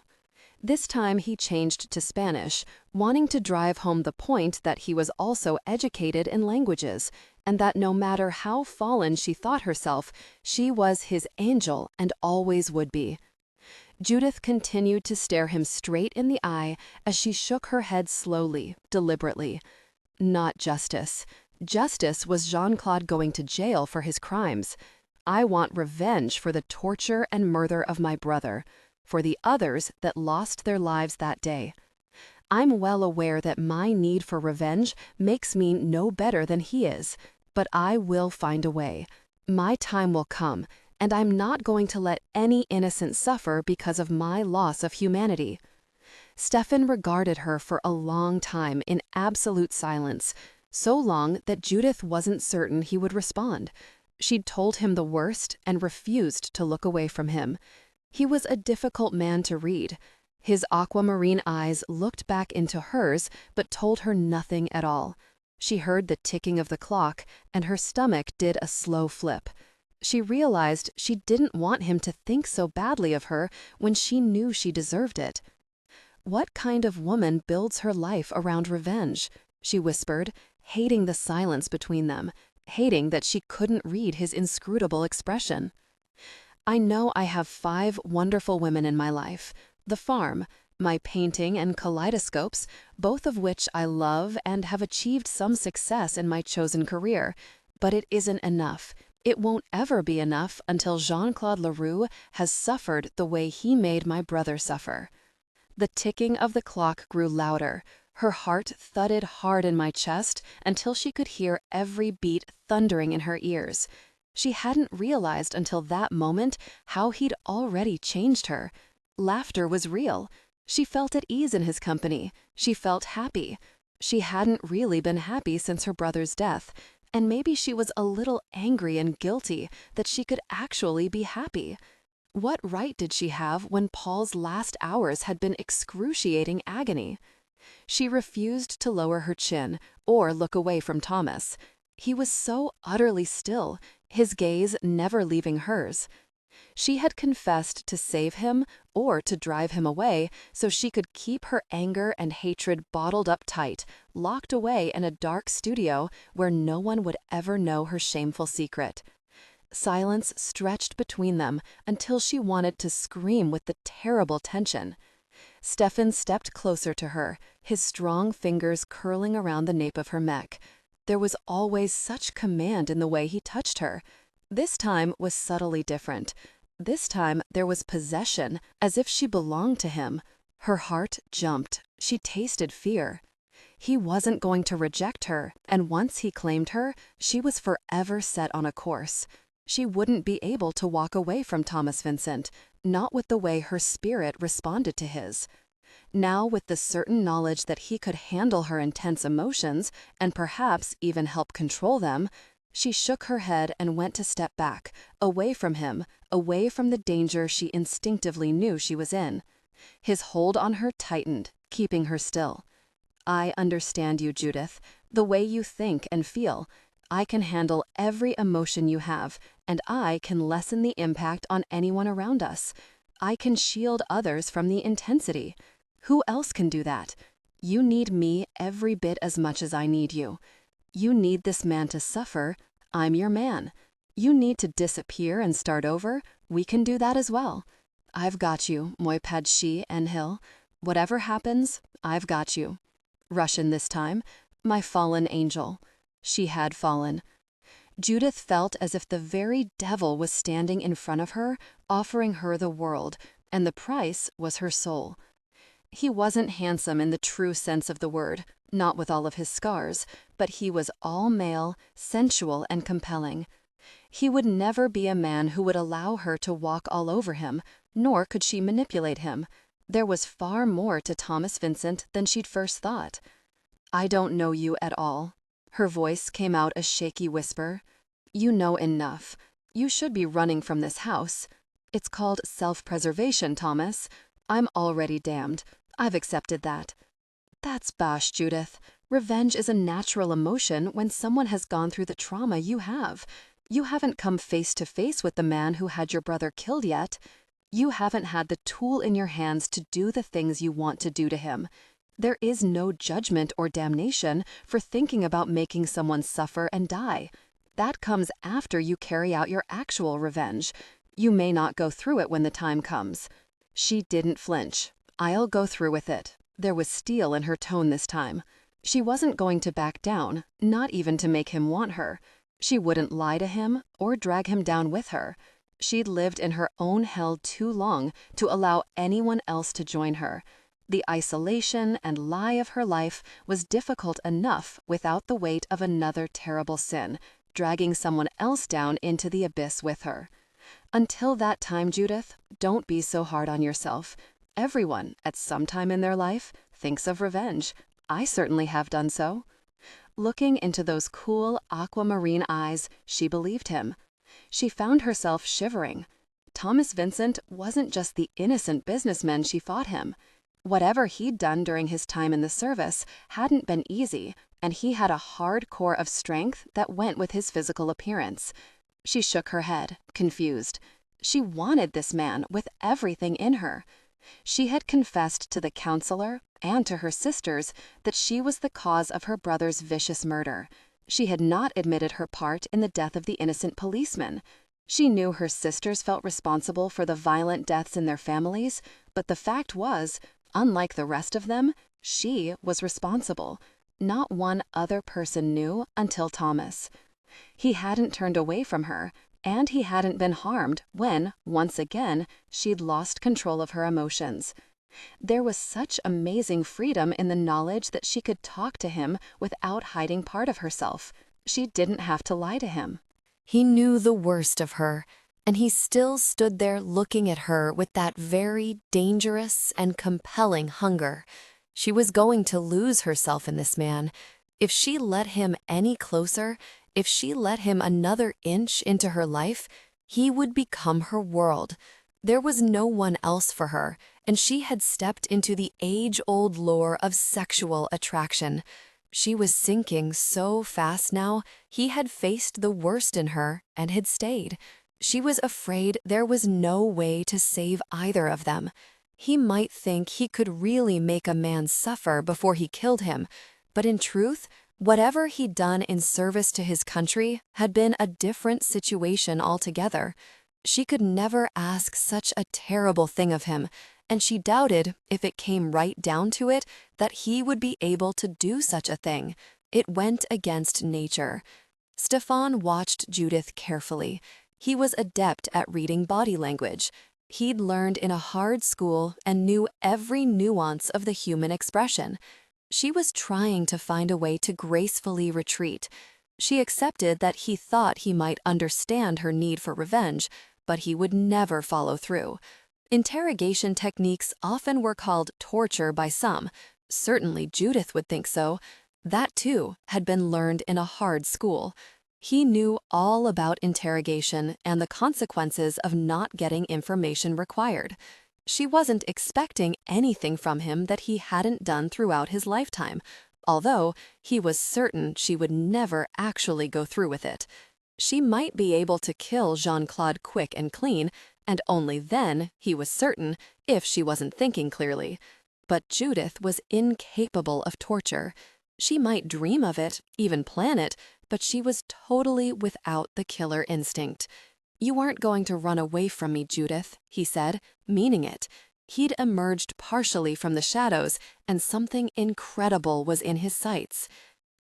This time he changed to Spanish, wanting to drive home the point that he was also educated in languages, and that no matter how fallen she thought herself, she was his angel and always would be. Judith continued to stare him straight in the eye as she shook her head slowly, deliberately. Not justice. Justice was Jean-Claude going to jail for his crimes. I want revenge for the torture and murder of my brother, for the others that lost their lives that day. I'm well aware that my need for revenge makes me no better than he is, but I will find a way. My time will come, and I'm not going to let any innocent suffer because of my loss of humanity. Stefan regarded her for a long time in absolute silence, so long that Judith wasn't certain he would respond. She'd told him the worst and refused to look away from him. He was a difficult man to read. His aquamarine eyes looked back into hers but told her nothing at all. She heard the ticking of the clock, and her stomach did a slow flip. She realized she didn't want him to think so badly of her when she knew she deserved it. "What kind of woman builds her life around revenge?" she whispered, hating the silence between them, hating that she couldn't read his inscrutable expression. "I know I have 5 wonderful women in my life. The farm, my painting and kaleidoscopes, both of which I love and have achieved some success in my chosen career. But it isn't enough. It won't ever be enough until Jean-Claude Leroux has suffered the way he made my brother suffer." The ticking of the clock grew louder. Her heart thudded hard in my chest until she could hear every beat thundering in her ears. She hadn't realized until that moment how he'd already changed her. Laughter was real. She felt at ease in his company. She felt happy. She hadn't really been happy since her brother's death, and maybe she was a little angry and guilty that she could actually be happy. What right did she have when Paul's last hours had been excruciating agony? She refused to lower her chin or look away from Thomas. He was so utterly still, his gaze never leaving hers. She had confessed to save him or to drive him away so she could keep her anger and hatred bottled up tight, locked away in a dark studio where no one would ever know her shameful secret. Silence stretched between them until she wanted to scream with the terrible tension. Stefan stepped closer to her, his strong fingers curling around the nape of her neck. There was always such command in the way he touched her. This time was subtly different. This time there was possession, as if she belonged to him. Her heart jumped. She tasted fear. He wasn't going to reject her, and once he claimed her, she was forever set on a course. She wouldn't be able to walk away from Thomas Vincent, not with the way her spirit responded to his. Now, with the certain knowledge that he could handle her intense emotions and perhaps even help control them, she shook her head and went to step back, away from him, away from the danger she instinctively knew she was in. His hold on her tightened, keeping her still. "I understand you, Judith, the way you think and feel. I can handle every emotion you have, and I can lessen the impact on anyone around us. I can shield others from the intensity. Who else can do that? You need me every bit as much as I need you. You need this man to suffer. I'm your man. You need to disappear and start over. We can do that as well. I've got you, moi padshi Enhil. Whatever happens, I've got you." Russian this time, "My fallen angel." She had fallen. Judith felt as if the very devil was standing in front of her, offering her the world, and the price was her soul. He wasn't handsome in the true sense of the word, not with all of his scars, but he was all male, sensual, and compelling. He would never be a man who would allow her to walk all over him, nor could she manipulate him. There was far more to Thomas Vincent than she'd first thought. "I don't know you at all." Her voice came out a shaky whisper. "You know enough. You should be running from this house. It's called self-preservation, Thomas. I'm already damned. I've accepted that." "That's bosh, Judith. Revenge is a natural emotion when someone has gone through the trauma you have. You haven't come face to face with the man who had your brother killed yet. You haven't had the tool in your hands to do the things you want to do to him. There is no judgment or damnation for thinking about making someone suffer and die. That comes after you carry out your actual revenge. You may not go through it when the time comes." She didn't flinch. "I'll go through with it." There was steel in her tone this time. She wasn't going to back down, not even to make him want her. She wouldn't lie to him or drag him down with her. She'd lived in her own hell too long to allow anyone else to join her. The isolation and lie of her life was difficult enough without the weight of another terrible sin, dragging someone else down into the abyss with her. Until that time, Judith, don't be so hard on yourself. Everyone, at some time in their life, thinks of revenge. I certainly have done so. Looking into those cool aquamarine eyes, she believed him. She found herself shivering. Thomas Vincent wasn't just the innocent businessman she thought him. Whatever he'd done during his time in the service hadn't been easy, and he had a hard core of strength that went with his physical appearance. She shook her head, confused. She wanted this man with everything in her. She had confessed to the counselor and to her sisters that she was the cause of her brother's vicious murder. She had not admitted her part in the death of the innocent policeman. She knew her sisters felt responsible for the violent deaths in their families, but the fact was, unlike the rest of them, she was responsible. Not one other person knew until Thomas. He hadn't turned away from her, and he hadn't been harmed when, once again, she'd lost control of her emotions. There was such amazing freedom in the knowledge that she could talk to him without hiding part of herself. She didn't have to lie to him. He knew the worst of her, and he still stood there looking at her with that very dangerous and compelling hunger. She was going to lose herself in this man. If she let him any closer, if she let him another inch into her life, he would become her world. There was no one else for her, and she had stepped into the age-old lure of sexual attraction. She was sinking so fast now, he had faced the worst in her and had stayed. She was afraid there was no way to save either of them. He might think he could really make a man suffer before he killed him, but in truth, whatever he'd done in service to his country had been a different situation altogether. She could never ask such a terrible thing of him, and she doubted, if it came right down to it, that he would be able to do such a thing. It went against nature. Stefan watched Judith carefully. He was adept at reading body language. He'd learned in a hard school and knew every nuance of the human expression. She was trying to find a way to gracefully retreat. She accepted that he thought he might understand her need for revenge, but he would never follow through. Interrogation techniques often were called torture by some. Certainly Judith would think so. That, too, had been learned in a hard school. He knew all about interrogation and the consequences of not getting information required. She wasn't expecting anything from him that he hadn't done throughout his lifetime, although he was certain she would never actually go through with it. She might be able to kill Jean-Claude quick and clean, and only then, he was certain, if she wasn't thinking clearly. But Judith was incapable of torture. She might dream of it, even plan it, but she was totally without the killer instinct. "You aren't going to run away from me, Judith," he said, meaning it. He'd emerged partially from the shadows, and something incredible was in his sights.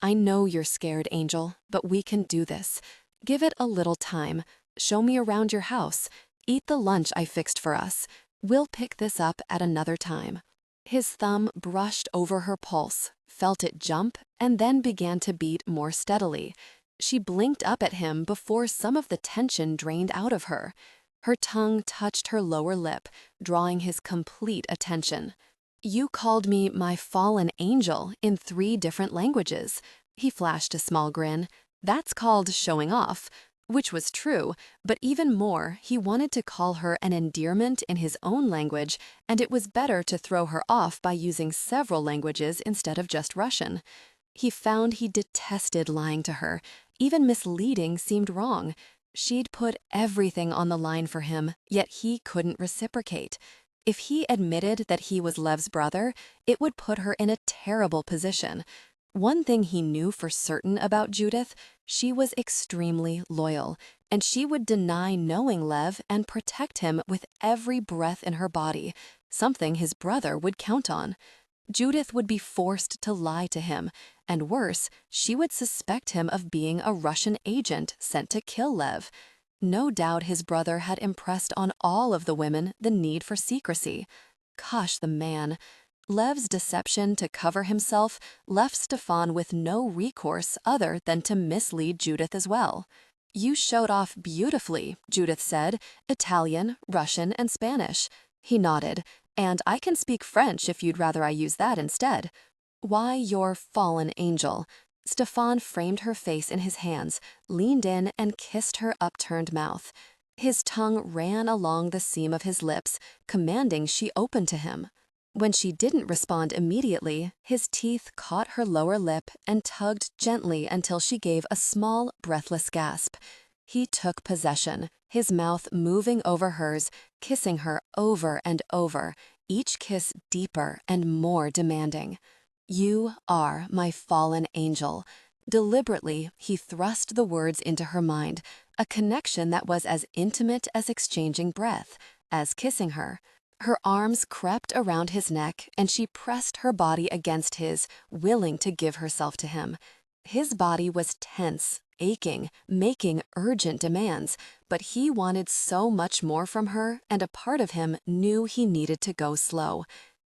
"I know you're scared, Angel, but we can do this. Give it a little time. Show me around your house. Eat the lunch I fixed for us. We'll pick this up at another time." His thumb brushed over her pulse, felt it jump, and then began to beat more steadily. She blinked up at him before some of the tension drained out of her. Her tongue touched her lower lip, drawing his complete attention. "You called me my fallen angel in 3 different languages." He flashed a small grin. "That's called showing off." Which was true, but even more, he wanted to call her an endearment in his own language, and it was better to throw her off by using several languages instead of just Russian. He found he detested lying to her. Even misleading seemed wrong. She'd put everything on the line for him, yet he couldn't reciprocate. If he admitted that he was Lev's brother, it would put her in a terrible position. One thing he knew for certain about Judith: she was extremely loyal, and she would deny knowing Lev and protect him with every breath in her body, something his brother would count on. Judith would be forced to lie to him, and worse, she would suspect him of being a Russian agent sent to kill Lev. No doubt his brother had impressed on all of the women the need for secrecy. Gosh, the man. Lev's deception to cover himself left Stefan with no recourse other than to mislead Judith as well. "You showed off beautifully," Judith said, "Italian, Russian, and Spanish." He nodded. "And I can speak French if you'd rather I use that instead." "Why, your fallen angel." Stefan framed her face in his hands, leaned in, and kissed her upturned mouth. His tongue ran along the seam of his lips, commanding she open to him. When she didn't respond immediately, his teeth caught her lower lip and tugged gently until she gave a small, breathless gasp. He took possession, his mouth moving over hers, kissing her over and over, each kiss deeper and more demanding. "You are my fallen angel." Deliberately, he thrust the words into her mind, a connection that was as intimate as exchanging breath, as kissing her. Her arms crept around his neck, and she pressed her body against his, willing to give herself to him. His body was tense, aching, making urgent demands, but he wanted so much more from her, and a part of him knew he needed to go slow.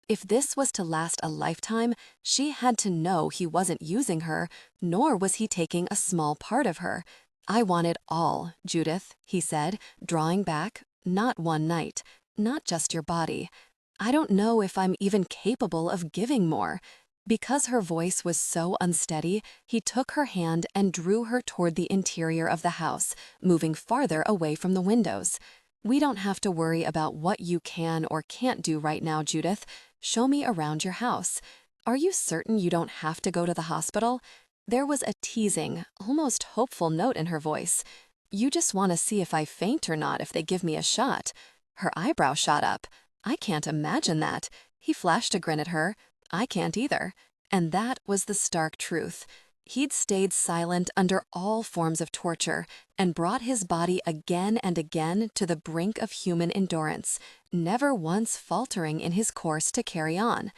If this was to last a lifetime, she had to know he wasn't using her, nor was he taking a small part of her. "I want it all, Judith," he said, drawing back. "Not one night. Not just your body. I don't know if I'm even capable of giving more." Because her voice was so unsteady, he took her hand and drew her toward the interior of the house, moving farther away from the windows. "We don't have to worry about what you can or can't do right now, Judith. Show me around your house. Are you certain you don't have to go to the hospital?" There was a teasing, almost hopeful note in her voice. "You just want to see if I faint or not if they give me a shot." Her eyebrow shot up. "I can't imagine that." He flashed a grin at her. "I can't either." And that was the stark truth. He'd stayed silent under all forms of torture and brought his body again and again to the brink of human endurance, never once faltering in his course to carry on.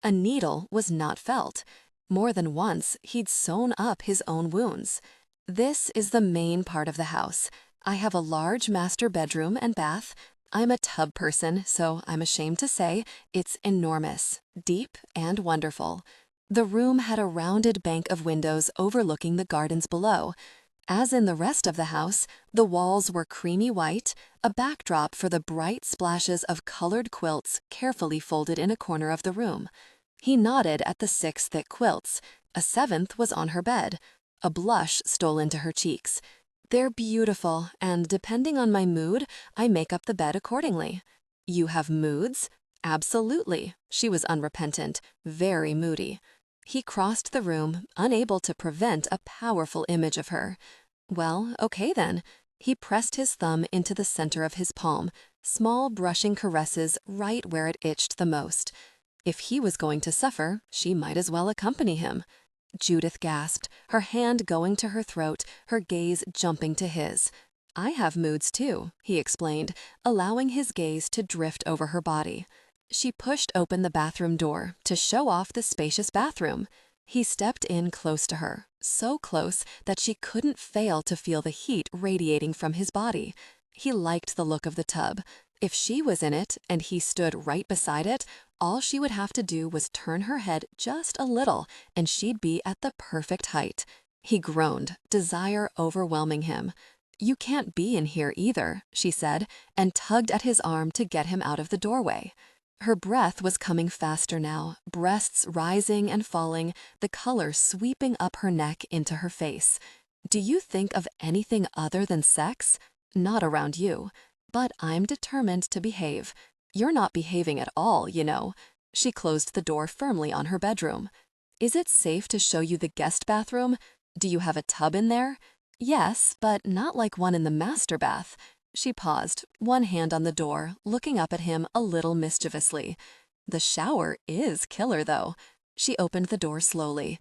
A needle was not felt. More than once, he'd sewn up his own wounds. This is the main part of the house. I have a large master bedroom and bath. I'm a tub person, so I'm ashamed to say it's enormous, deep, and wonderful. The room had a rounded bank of windows overlooking the gardens below. As in the rest of the house, the walls were creamy white, a backdrop for the bright splashes of colored quilts carefully folded in a corner of the room. He nodded at the 6 thick quilts. A 7th was on her bed. A blush stole into her cheeks. "They're beautiful, and depending on my mood, I make up the bed accordingly." "You have moods?" "Absolutely." She was unrepentant, very moody. He crossed the room, unable to prevent a powerful image of her. "Well, okay then." He pressed his thumb into the center of his palm, small brushing caresses right where it itched the most. If he was going to suffer, she might as well accompany him. Judith gasped, her hand going to her throat, her gaze jumping to his. "I have moods too," he explained, allowing his gaze to drift over her body. She pushed open the bathroom door to show off the spacious bathroom. He stepped in close to her, so close that she couldn't fail to feel the heat radiating from his body. He liked the look of the tub. If she was in it and he stood right beside it, all she would have to do was turn her head just a little, and she'd be at the perfect height. He groaned, desire overwhelming him. "You can't be in here either," she said, and tugged at his arm to get him out of the doorway. Her breath was coming faster now, breasts rising and falling, the color sweeping up her neck into her face. "Do you think of anything other than sex?" "Not around you. But I'm determined to behave. You're not behaving at all, you know." She closed the door firmly on her bedroom. "Is it safe to show you the guest bathroom? Do you have a tub in there?" "Yes, but not like one in the master bath." She paused, one hand on the door, looking up at him a little mischievously. "The shower is killer, though." She opened the door slowly.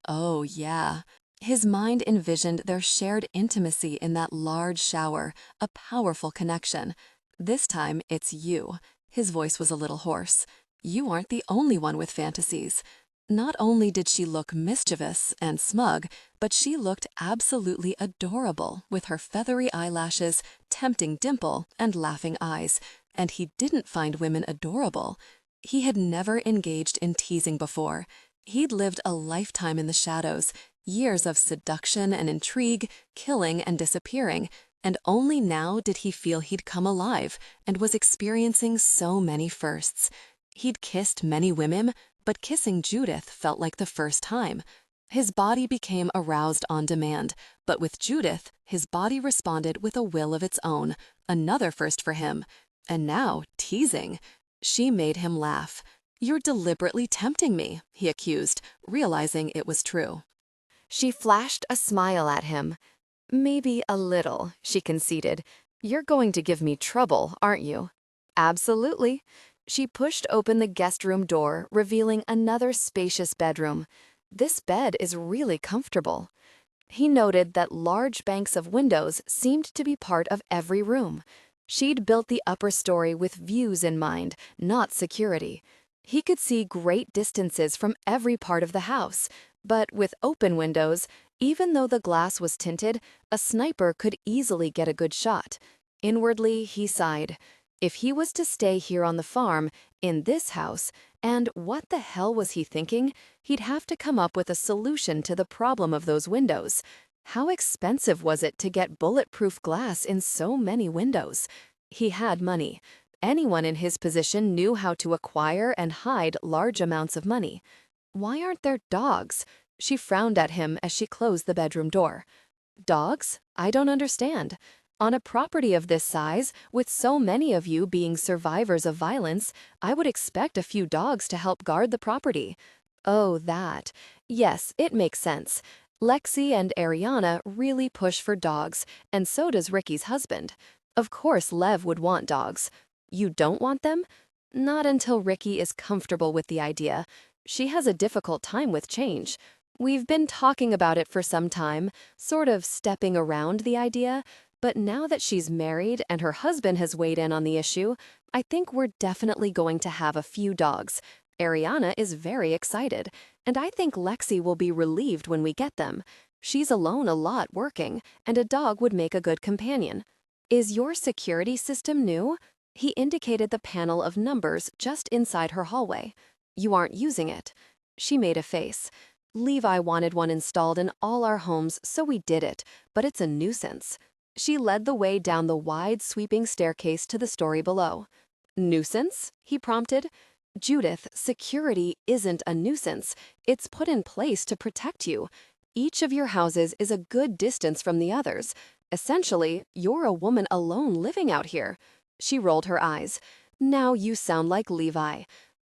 "Oh, yeah." His mind envisioned their shared intimacy in that large shower, a powerful connection. "This time, it's you." His voice was a little hoarse. "You aren't the only one with fantasies." Not only did she look mischievous and smug, but she looked absolutely adorable with her feathery eyelashes, tempting dimple, and laughing eyes. And he didn't find women adorable. He had never engaged in teasing before. He'd lived a lifetime in the shadows, years of seduction and intrigue, killing and disappearing, and only now did he feel he'd come alive and was experiencing so many firsts. He'd kissed many women, but kissing Judith felt like the first time. His body became aroused on demand, but with Judith, his body responded with a will of its own, another first for him. And now, teasing. She made him laugh. "You're deliberately tempting me," he accused, realizing it was true. She flashed a smile at him. "Maybe a little," she conceded. "You're going to give me trouble, aren't you?" "Absolutely." She pushed open the guest room door, revealing another spacious bedroom. "This bed is really comfortable." He noted that large banks of windows seemed to be part of every room. She'd built the upper story with views in mind, not security. He could see great distances from every part of the house, but with open windows, even though the glass was tinted, a sniper could easily get a good shot. Inwardly, he sighed. If he was to stay here on the farm, in this house, and what the hell was he thinking? He'd have to come up with a solution to the problem of those windows. How expensive was it to get bulletproof glass in so many windows? He had money. Anyone in his position knew how to acquire and hide large amounts of money. Why aren't there dogs? She frowned at him as she closed the bedroom door. Dogs? I don't understand. On a property of this size, with so many of you being survivors of violence, I would expect a few dogs to help guard the property. Oh, that. Yes, it makes sense. Lexi and Ariana really push for dogs, and so does Ricky's husband. Of course Lev would want dogs. You don't want them? Not until Ricky is comfortable with the idea. She has a difficult time with change. We've been talking about it for some time, sort of stepping around the idea, but now that she's married and her husband has weighed in on the issue, I think we're definitely going to have a few dogs. Ariana is very excited, and I think Lexi will be relieved when we get them. She's alone a lot working, and a dog would make a good companion. Is your security system new? He indicated the panel of numbers just inside her hallway. You aren't using it. She made a face. Levi wanted one installed in all our homes, so we did it, but it's a nuisance. She led the way down the wide, sweeping staircase to the story below. Nuisance? He prompted. Judith, security isn't a nuisance. It's put in place to protect you. Each of your houses is a good distance from the others. Essentially, you're a woman alone living out here. She rolled her eyes. Now you sound like Levi.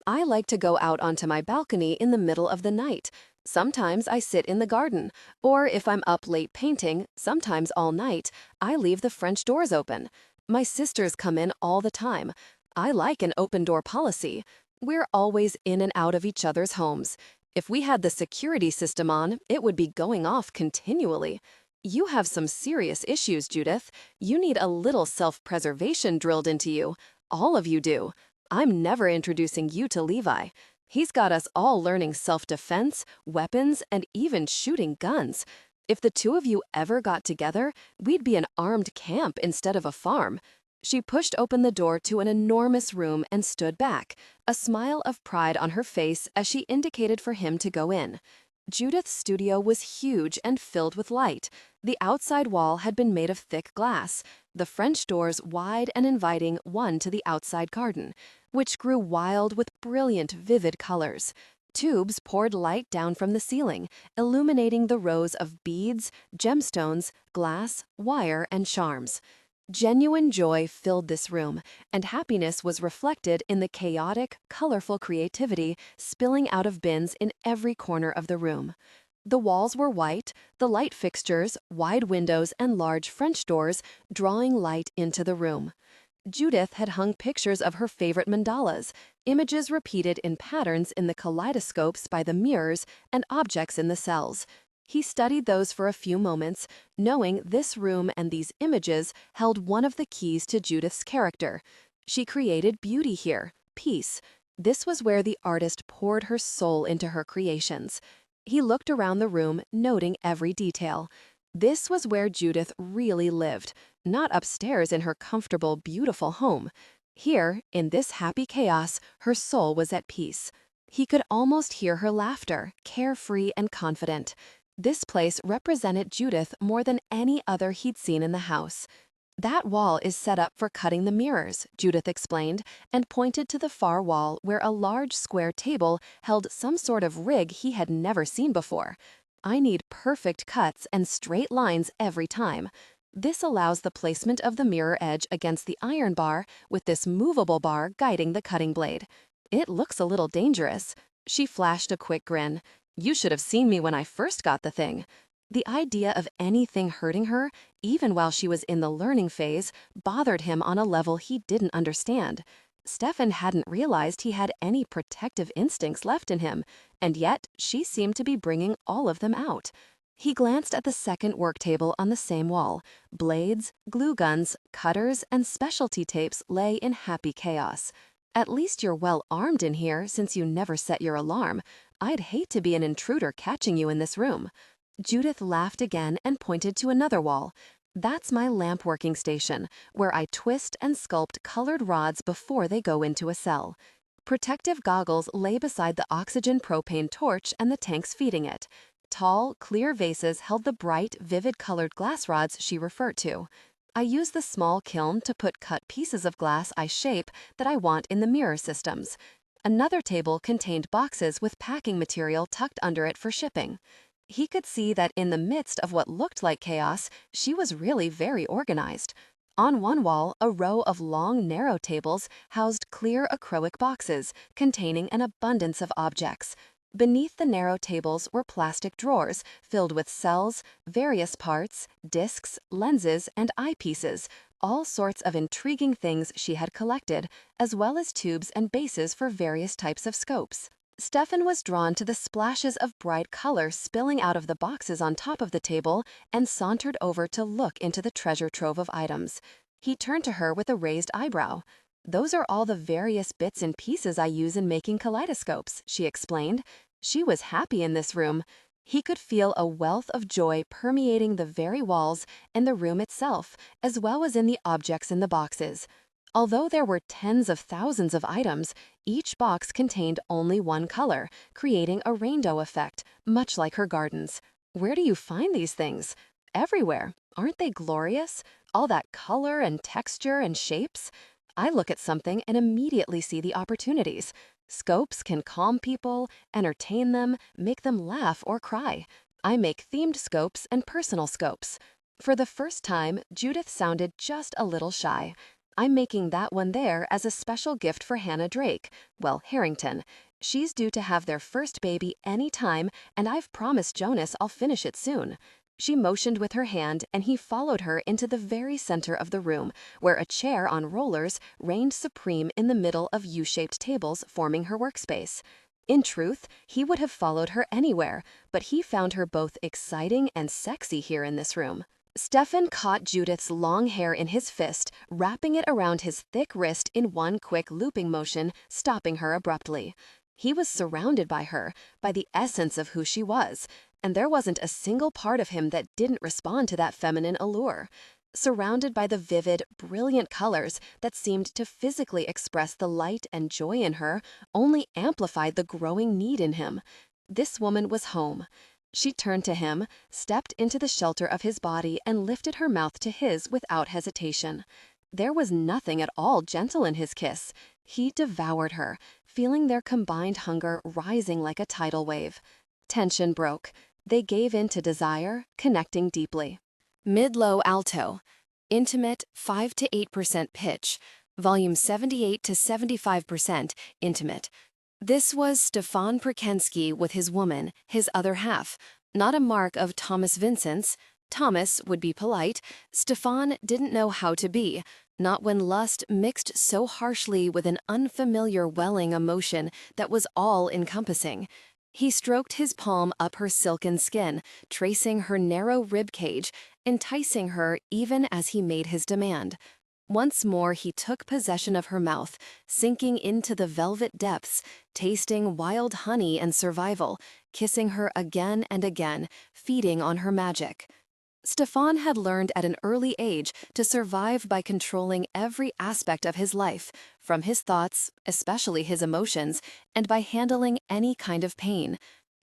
I like to go out onto my balcony in the middle of the night. Sometimes I sit in the garden, or if I'm up late painting, sometimes all night, I leave the French doors open. My sisters come in all the time. I like an open door policy. We're always in and out of each other's homes. If we had the security system on, it would be going off continually. You have some serious issues, Judith. You need a little self-preservation drilled into you. All of you do. I'm never introducing you to Levi. He's got us all learning self-defense, weapons, and even shooting guns. If the two of you ever got together, we'd be an armed camp instead of a farm. She pushed open the door to an enormous room and stood back, a smile of pride on her face as she indicated for him to go in. Judith's studio was huge and filled with light. The outside wall had been made of thick glass, the French doors wide and inviting one to the outside garden, which grew wild with brilliant, vivid colors. Tubes poured light down from the ceiling, illuminating the rows of beads, gemstones, glass, wire, and charms. Genuine joy filled this room, and happiness was reflected in the chaotic, colorful creativity spilling out of bins in every corner of the room. The walls were white, the light fixtures, wide windows, and large French doors drawing light into the room. Judith had hung pictures of her favorite mandalas, images repeated in patterns in the kaleidoscopes by the mirrors and objects in the cells. He studied those for a few moments, knowing this room and these images held one of the keys to Judith's character. She created beauty here, peace. This was where the artist poured her soul into her creations. He looked around the room, noting every detail. This was where Judith really lived, not upstairs in her comfortable, beautiful home. Here, in this happy chaos, her soul was at peace. He could almost hear her laughter, carefree and confident. This place represented Judith more than any other he'd seen in the house. That wall is set up for cutting the mirrors, Judith explained, and pointed to the far wall where a large square table held some sort of rig he had never seen before. I need perfect cuts and straight lines every time. This allows the placement of the mirror edge against the iron bar with this movable bar guiding the cutting blade. It looks a little dangerous. She flashed a quick grin. You should have seen me when I first got the thing. The idea of anything hurting her, even while she was in the learning phase, bothered him on a level he didn't understand. Stefan hadn't realized he had any protective instincts left in him, and yet she seemed to be bringing all of them out. He glanced at the second work table on the same wall. Blades, glue guns, cutters, and specialty tapes lay in happy chaos. At least you're well armed in here since you never set your alarm. I'd hate to be an intruder catching you in this room. Judith laughed again and pointed to another wall. That's my lamp working station, where I twist and sculpt colored rods before they go into a cell. Protective goggles lay beside the oxygen propane torch and the tanks feeding it. Tall, clear vases held the bright, vivid colored glass rods she referred to. I use the small kiln to put cut pieces of glass I shape that I want in the mirror systems. Another table contained boxes with packing material tucked under it for shipping. He could see that in the midst of what looked like chaos, she was really very organized. On one wall, a row of long, narrow tables housed clear acrylic boxes containing an abundance of objects. Beneath the narrow tables were plastic drawers filled with cells, various parts, discs, lenses, and eyepieces, all sorts of intriguing things she had collected, as well as tubes and bases for various types of scopes. Stefan was drawn to the splashes of bright color spilling out of the boxes on top of the table and sauntered over to look into the treasure trove of items. He turned to her with a raised eyebrow. "Those are all the various bits and pieces I use in making kaleidoscopes," she explained. She was happy in this room. He could feel a wealth of joy permeating the very walls and the room itself, as well as in the objects in the boxes. Although there were tens of thousands of items, each box contained only one color, creating a rainbow effect, much like her gardens. "Where do you find these things?" "Everywhere. Aren't they glorious? All that color and texture and shapes." I look at something and immediately see the opportunities. Scopes can calm people, entertain them, make them laugh or cry. I make themed scopes and personal scopes. For the first time, Judith sounded just a little shy. "I'm making that one there as a special gift for Hannah Drake, well, Harrington. She's due to have their first baby any time, and I've promised Jonas I'll finish it soon." She motioned with her hand, and he followed her into the very center of the room, where a chair on rollers reigned supreme in the middle of U-shaped tables forming her workspace. In truth, he would have followed her anywhere, but he found her both exciting and sexy here in this room. Stefan caught Judith's long hair in his fist, wrapping it around his thick wrist in one quick looping motion, stopping her abruptly. He was surrounded by her, by the essence of who she was, and there wasn't a single part of him that didn't respond to that feminine allure. Surrounded by the vivid, brilliant colors that seemed to physically express the light and joy in her, only amplified the growing need in him. This woman was home. She turned to him, stepped into the shelter of his body, and lifted her mouth to his without hesitation. There was nothing at all gentle in his kiss. He devoured her, feeling their combined hunger rising like a tidal wave. Tension broke. They gave in to desire, connecting deeply. Mid-low alto. Intimate, 5 to 8% pitch. Volume 78 to 75% intimate. This was Stefan Prakenskii with his woman, his other half. Not a mark of Thomas Vincent's. Thomas would be polite. Stefan didn't know how to be, not when lust mixed so harshly with an unfamiliar welling emotion that was all-encompassing. He stroked his palm up her silken skin, tracing her narrow rib cage, enticing her even as he made his demand. Once more he took possession of her mouth, sinking into the velvet depths, tasting wild honey and survival, kissing her again and again, feeding on her magic. Stefan had learned at an early age to survive by controlling every aspect of his life, from his thoughts, especially his emotions, and by handling any kind of pain.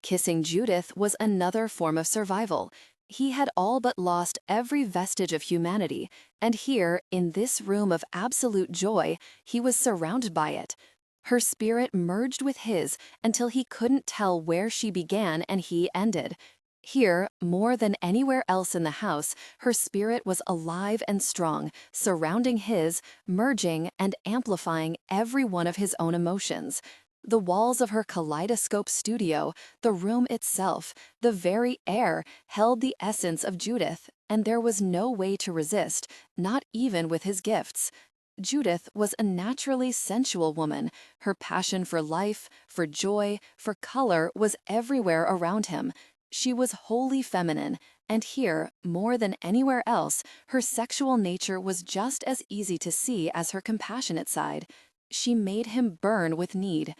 Kissing Judith was another form of survival. He had all but lost every vestige of humanity, and here, in this room of absolute joy, he was surrounded by it. Her spirit merged with his until he couldn't tell where she began and he ended. Here, more than anywhere else in the house, her spirit was alive and strong, surrounding his, merging and amplifying every one of his own emotions. The walls of her kaleidoscope studio, the room itself, the very air, held the essence of Judith, and there was no way to resist, not even with his gifts. Judith was a naturally sensual woman. Her passion for life, for joy, for color was everywhere around him. She was wholly feminine, and here, more than anywhere else, her sexual nature was just as easy to see as her compassionate side. She made him burn with need.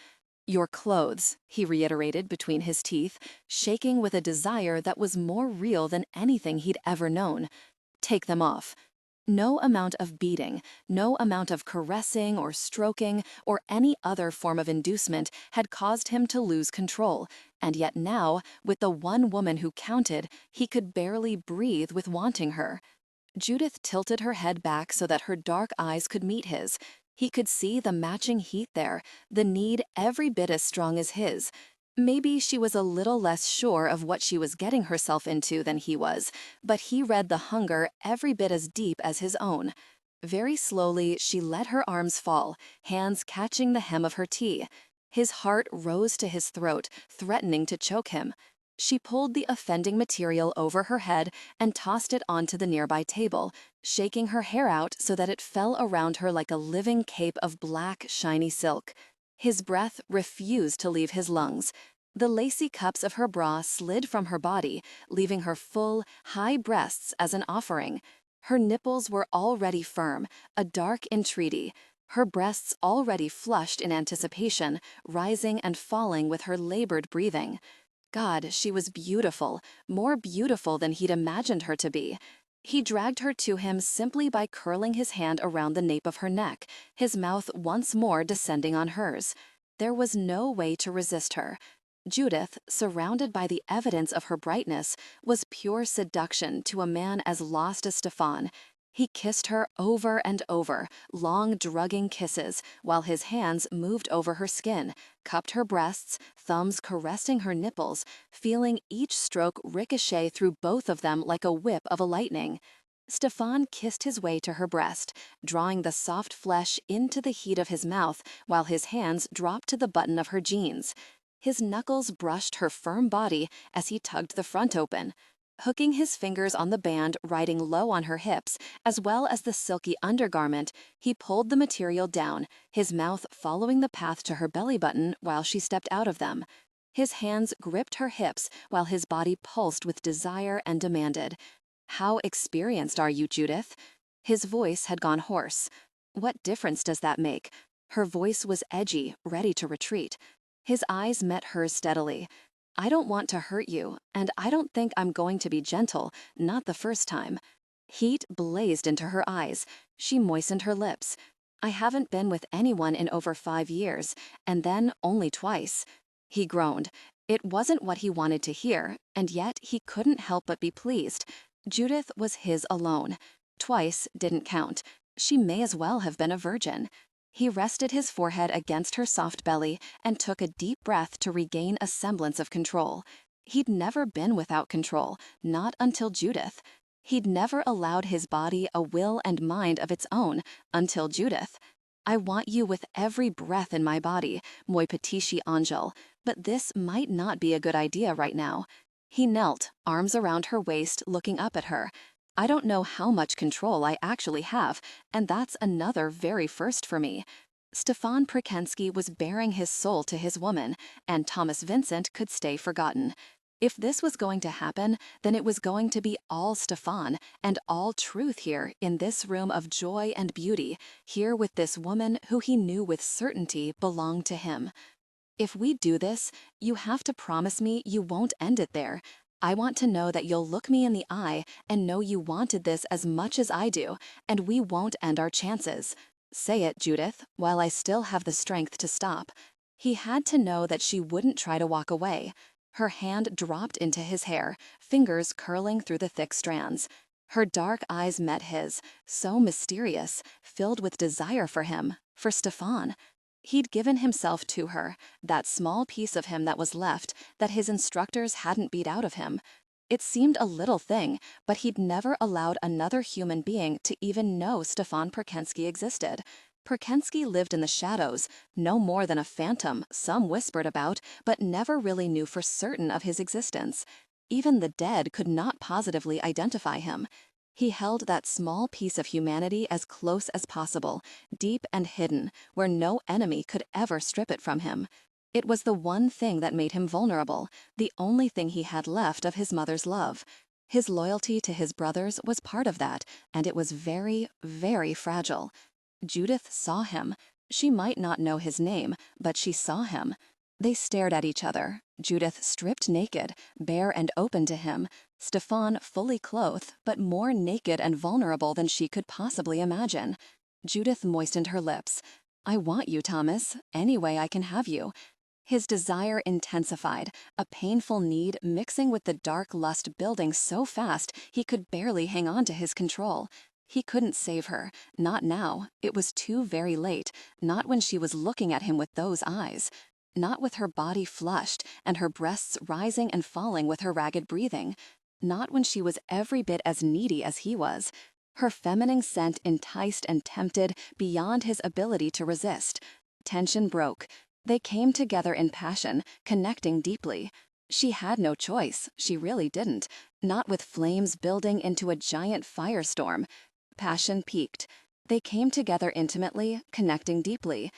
"Your clothes," he reiterated between his teeth, shaking with a desire that was more real than anything he'd ever known. take them off. No amount of beating, no amount of caressing or stroking or any other form of inducement had caused him to lose control, and yet now, with the one woman who counted, he could barely breathe with wanting her. Judith tilted her head back so that her dark eyes could meet his. He could see the matching heat there, the need every bit as strong as his. Maybe she was a little less sure of what she was getting herself into than he was, but he read the hunger every bit as deep as his own. Very slowly, she let her arms fall, hands catching the hem of her tea. His heart rose to his throat, threatening to choke him. She pulled the offending material over her head and tossed it onto the nearby table, shaking her hair out so that it fell around her like a living cape of black, shiny silk. His breath refused to leave his lungs. The lacy cups of her bra slid from her body, leaving her full, high breasts as an offering. Her nipples were already firm, a dark entreaty. Her breasts already flushed in anticipation, rising and falling with her labored breathing. God, she was beautiful, more beautiful than he'd imagined her to be. He dragged her to him simply by curling his hand around the nape of her neck, his mouth once more descending on hers. There was no way to resist her. Judith, surrounded by the evidence of her brightness, was pure seduction to a man as lost as Stefan. He kissed her over and over, long drugging kisses, while his hands moved over her skin, cupped her breasts, thumbs caressing her nipples, feeling each stroke ricochet through both of them like a whip of a lightning. Stefan kissed his way to her breast, drawing the soft flesh into the heat of his mouth while his hands dropped to the button of her jeans. His knuckles brushed her firm body as he tugged the front open. Hooking his fingers on the band riding low on her hips, as well as the silky undergarment, he pulled the material down, his mouth following the path to her belly button while she stepped out of them. His hands gripped her hips while his body pulsed with desire and demanded, "How experienced are you, Judith?" His voice had gone hoarse. What difference does that make? Her voice was edgy, ready to retreat. His eyes met hers steadily. "I don't want to hurt you, and I don't think I'm going to be gentle, not the first time." Heat blazed into her eyes. She moistened her lips. "I haven't been with anyone in over 5 years, and then only twice." He groaned. It wasn't what he wanted to hear, and yet he couldn't help but be pleased. Judith was his alone. Twice didn't count. She may as well have been a virgin. He rested his forehead against her soft belly and took a deep breath to regain a semblance of control. He'd never been without control, not until Judith. He'd never allowed his body a will and mind of its own until Judith. "I want you with every breath in my body, moi petit angel, but this might not be a good idea right now." He knelt, arms around her waist, looking up at her. "I don't know how much control I actually have, and that's another very first for me." Stefan Prakenskii was bearing his soul to his woman, and Thomas Vincent could stay forgotten. If this was going to happen, then it was going to be all Stefan and all truth here in this room of joy and beauty, here with this woman who he knew with certainty belonged to him. "If we do this, you have to promise me you won't end it there. I want to know that you'll look me in the eye and know you wanted this as much as I do, and we won't end our chances. Say it, Judith, while I still have the strength to stop." He had to know that she wouldn't try to walk away. Her hand dropped into his hair, fingers curling through the thick strands. Her dark eyes met his, so mysterious, filled with desire for him, for Stefan. He'd given himself to her, that small piece of him that was left, that his instructors hadn't beat out of him. It seemed a little thing, but he'd never allowed another human being to even know Stefan Prakenskii existed. Prakenskii lived in the shadows, no more than a phantom some whispered about, but never really knew for certain of his existence. Even the dead could not positively identify him. He held that small piece of humanity as close as possible, deep and hidden, where no enemy could ever strip it from him. It was the one thing that made him vulnerable, the only thing he had left of his mother's love. His loyalty to his brothers was part of that, and it was very, very fragile. Judith saw him. She might not know his name, but she saw him. They stared at each other. Judith stripped naked, bare and open to him, Stefan fully clothed, but more naked and vulnerable than she could possibly imagine. Judith moistened her lips. "I want you, Thomas. Any way I can have you." His desire intensified, a painful need mixing with the dark lust building so fast he could barely hang on to his control. He couldn't save her, not now. It was too very late, not when she was looking at him with those eyes. Not with her body flushed and her breasts rising and falling with her ragged breathing. Not when she was every bit as needy as he was. Her feminine scent enticed and tempted beyond his ability to resist. Tension broke. They came together in passion, connecting deeply. She had no choice, she really didn't, not with flames building into a giant firestorm. Passion peaked. They came together intimately, connecting deeply.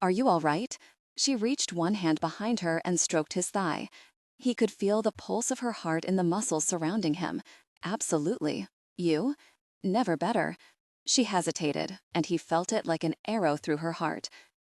"Are you all right?" She reached one hand behind her and stroked his thigh. He could feel the pulse of her heart in the muscles surrounding him. "Absolutely. You?" "Never better." She hesitated, and he felt it like an arrow through her heart.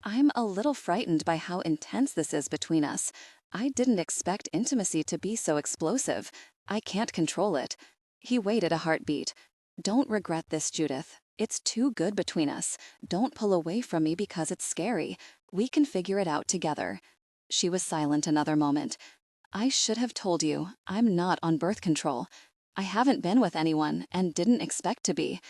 "I'm a little frightened by how intense this is between us. I didn't expect intimacy to be so explosive. I can't control it." He waited a heartbeat. "Don't regret this, Judith. It's too good between us. Don't pull away from me because it's scary. We can figure it out together." She was silent another moment. "I should have told you, I'm not on birth control. I haven't been with anyone and didn't expect to be.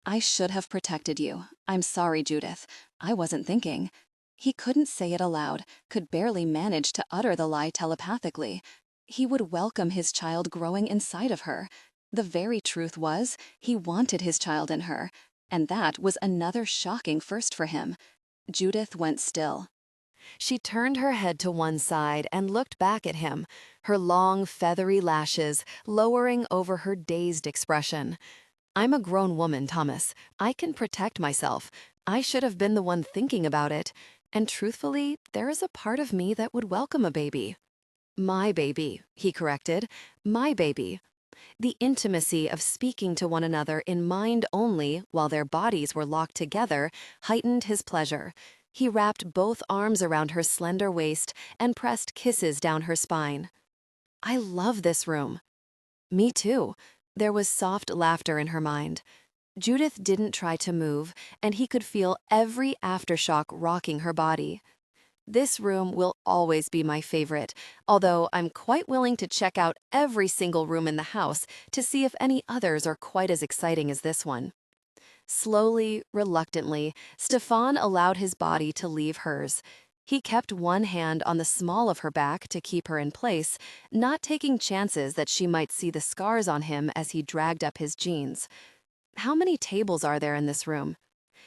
I should have protected you. I'm sorry, Judith. I wasn't thinking." He couldn't say it aloud, could barely manage to utter the lie telepathically. He would welcome his child growing inside of her. The very truth was, he wanted his child in her. And that was another shocking first for him. Judith went still. She turned her head to one side and looked back at him, her long, feathery lashes lowering over her dazed expression. "I'm a grown woman, Thomas. I can protect myself. I should have been the one thinking about it. And truthfully, there is a part of me that would welcome a baby." "My baby," he corrected. "My baby." The intimacy of speaking to one another in mind only while their bodies were locked together heightened his pleasure. He wrapped both arms around her slender waist and pressed kisses down her spine. "I love this room." "Me too." There was soft laughter in her mind. Judith didn't try to move, and he could feel every aftershock rocking her body. "This room will always be my favorite, although I'm quite willing to check out every single room in the house to see if any others are quite as exciting as this one." Slowly, reluctantly, Stefan allowed his body to leave hers. He kept one hand on the small of her back to keep her in place, not taking chances that she might see the scars on him as he dragged up his jeans. "How many tables are there in this room?"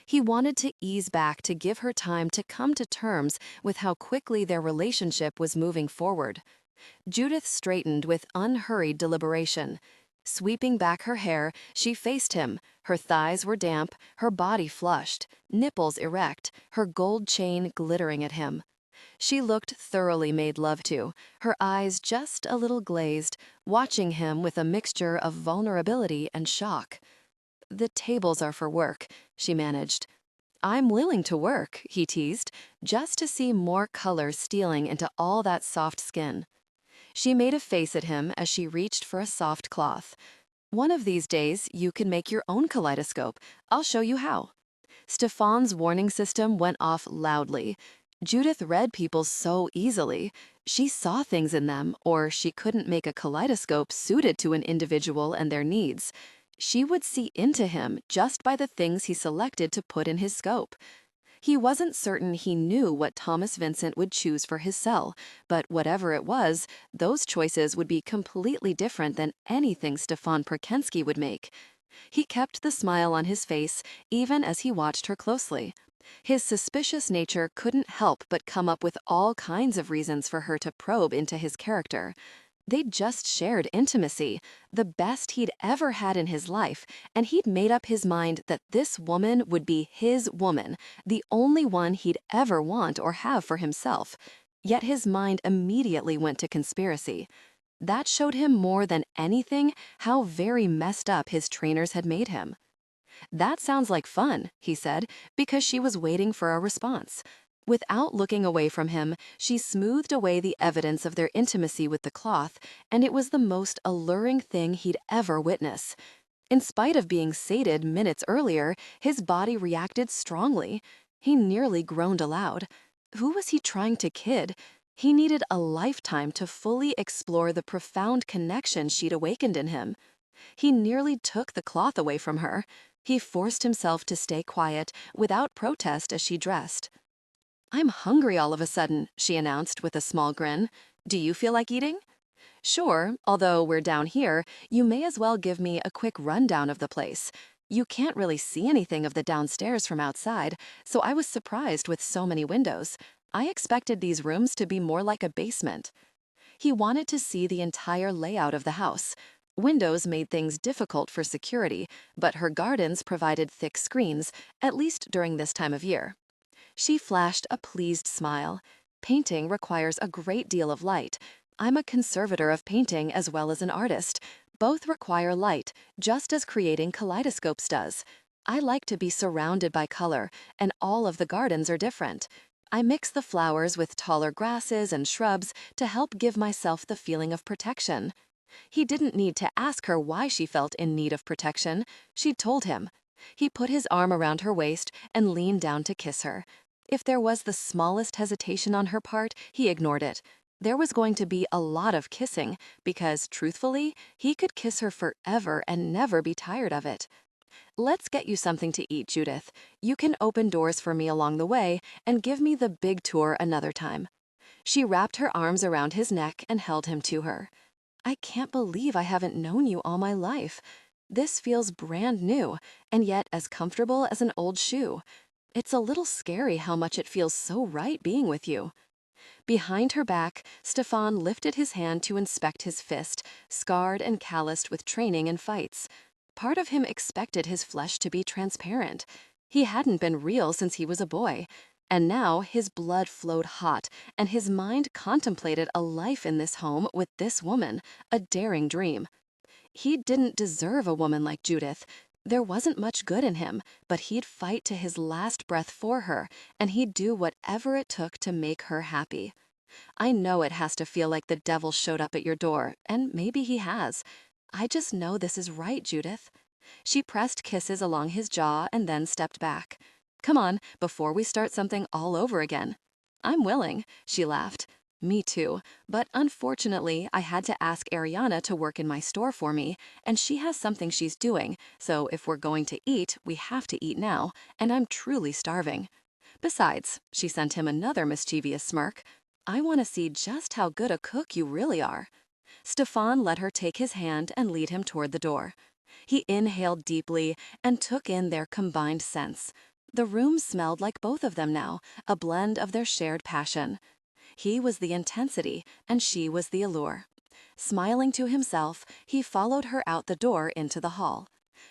He wanted to ease back to give her time to come to terms with how quickly their relationship was moving forward. Judith straightened with unhurried deliberation. Sweeping back her hair, she faced him. Her thighs were damp, her body flushed, nipples erect, her gold chain glittering at him. She looked thoroughly made love to, her eyes just a little glazed, watching him with a mixture of vulnerability and shock. "The tables are for work," she managed. "I'm willing to work," he teased, just to see more color stealing into all that soft skin. She made a face at him as she reached for a soft cloth. "One of these days, you can make your own kaleidoscope. I'll show you how." Stefan's warning system went off loudly. Judith read people so easily. She saw things in them, or she couldn't make a kaleidoscope suited to an individual and their needs. She would see into him just by the things he selected to put in his scope. He wasn't certain he knew what Thomas Vincent would choose for his cell, but whatever it was, those choices would be completely different than anything Stefan Prakenskii would make. He kept the smile on his face, even as he watched her closely. His suspicious nature couldn't help but come up with all kinds of reasons for her to probe into his character. They'd just shared intimacy, the best he'd ever had in his life, and he'd made up his mind that this woman would be his woman, the only one he'd ever want or have for himself. Yet his mind immediately went to conspiracy. That showed him more than anything how very messed up his trainers had made him. "That sounds like fun," he said, because she was waiting for a response. Without looking away from him, she smoothed away the evidence of their intimacy with the cloth, and it was the most alluring thing he'd ever witness. In spite of being sated minutes earlier, his body reacted strongly. He nearly groaned aloud. Who was he trying to kid? He needed a lifetime to fully explore the profound connection she'd awakened in him. He nearly took the cloth away from her. He forced himself to stay quiet, without protest as she dressed. "I'm hungry all of a sudden," she announced with a small grin. "Do you feel like eating?" "Sure, although we're down here, you may as well give me a quick rundown of the place. You can't really see anything of the downstairs from outside, so I was surprised with so many windows. I expected these rooms to be more like a basement." He wanted to see the entire layout of the house. Windows made things difficult for security, but her gardens provided thick screens, at least during this time of year. She flashed a pleased smile. "Painting requires a great deal of light. I'm a conservator of painting as well as an artist. Both require light, just as creating kaleidoscopes does. I like to be surrounded by color, and all of the gardens are different. I mix the flowers with taller grasses and shrubs to help give myself the feeling of protection." He didn't need to ask her why she felt in need of protection. She'd told him. He put his arm around her waist and leaned down to kiss her. If there was the smallest hesitation on her part, he ignored it. There was going to be a lot of kissing, because, truthfully, he could kiss her forever and never be tired of it. "Let's get you something to eat, Judith. You can open doors for me along the way and give me the big tour another time." She wrapped her arms around his neck and held him to her. "I can't believe I haven't known you all my life. This feels brand new, and yet as comfortable as an old shoe. It's a little scary how much it feels so right being with you." Behind her back, Stefan lifted his hand to inspect his fist, scarred and calloused with training and fights. Part of him expected his flesh to be transparent. He hadn't been real since he was a boy. And now his blood flowed hot, and his mind contemplated a life in this home with this woman, a daring dream. He didn't deserve a woman like Judith. There wasn't much good in him, but he'd fight to his last breath for her, and he'd do whatever it took to make her happy. "I know it has to feel like the devil showed up at your door, and maybe he has. I just know this is right, Judith." She pressed kisses along his jaw and then stepped back. "Come on, before we start something all over again." "I'm willing," she laughed. "Me too, but unfortunately I had to ask Ariana to work in my store for me, and she has something she's doing, so if we're going to eat, we have to eat now, and I'm truly starving. Besides," she sent him another mischievous smirk, "I want to see just how good a cook you really are." Stefan let her take his hand and lead him toward the door. He inhaled deeply and took in their combined scents. The room smelled like both of them now, a blend of their shared passion. He was the intensity, and she was the allure. Smiling to himself, he followed her out the door into the hall.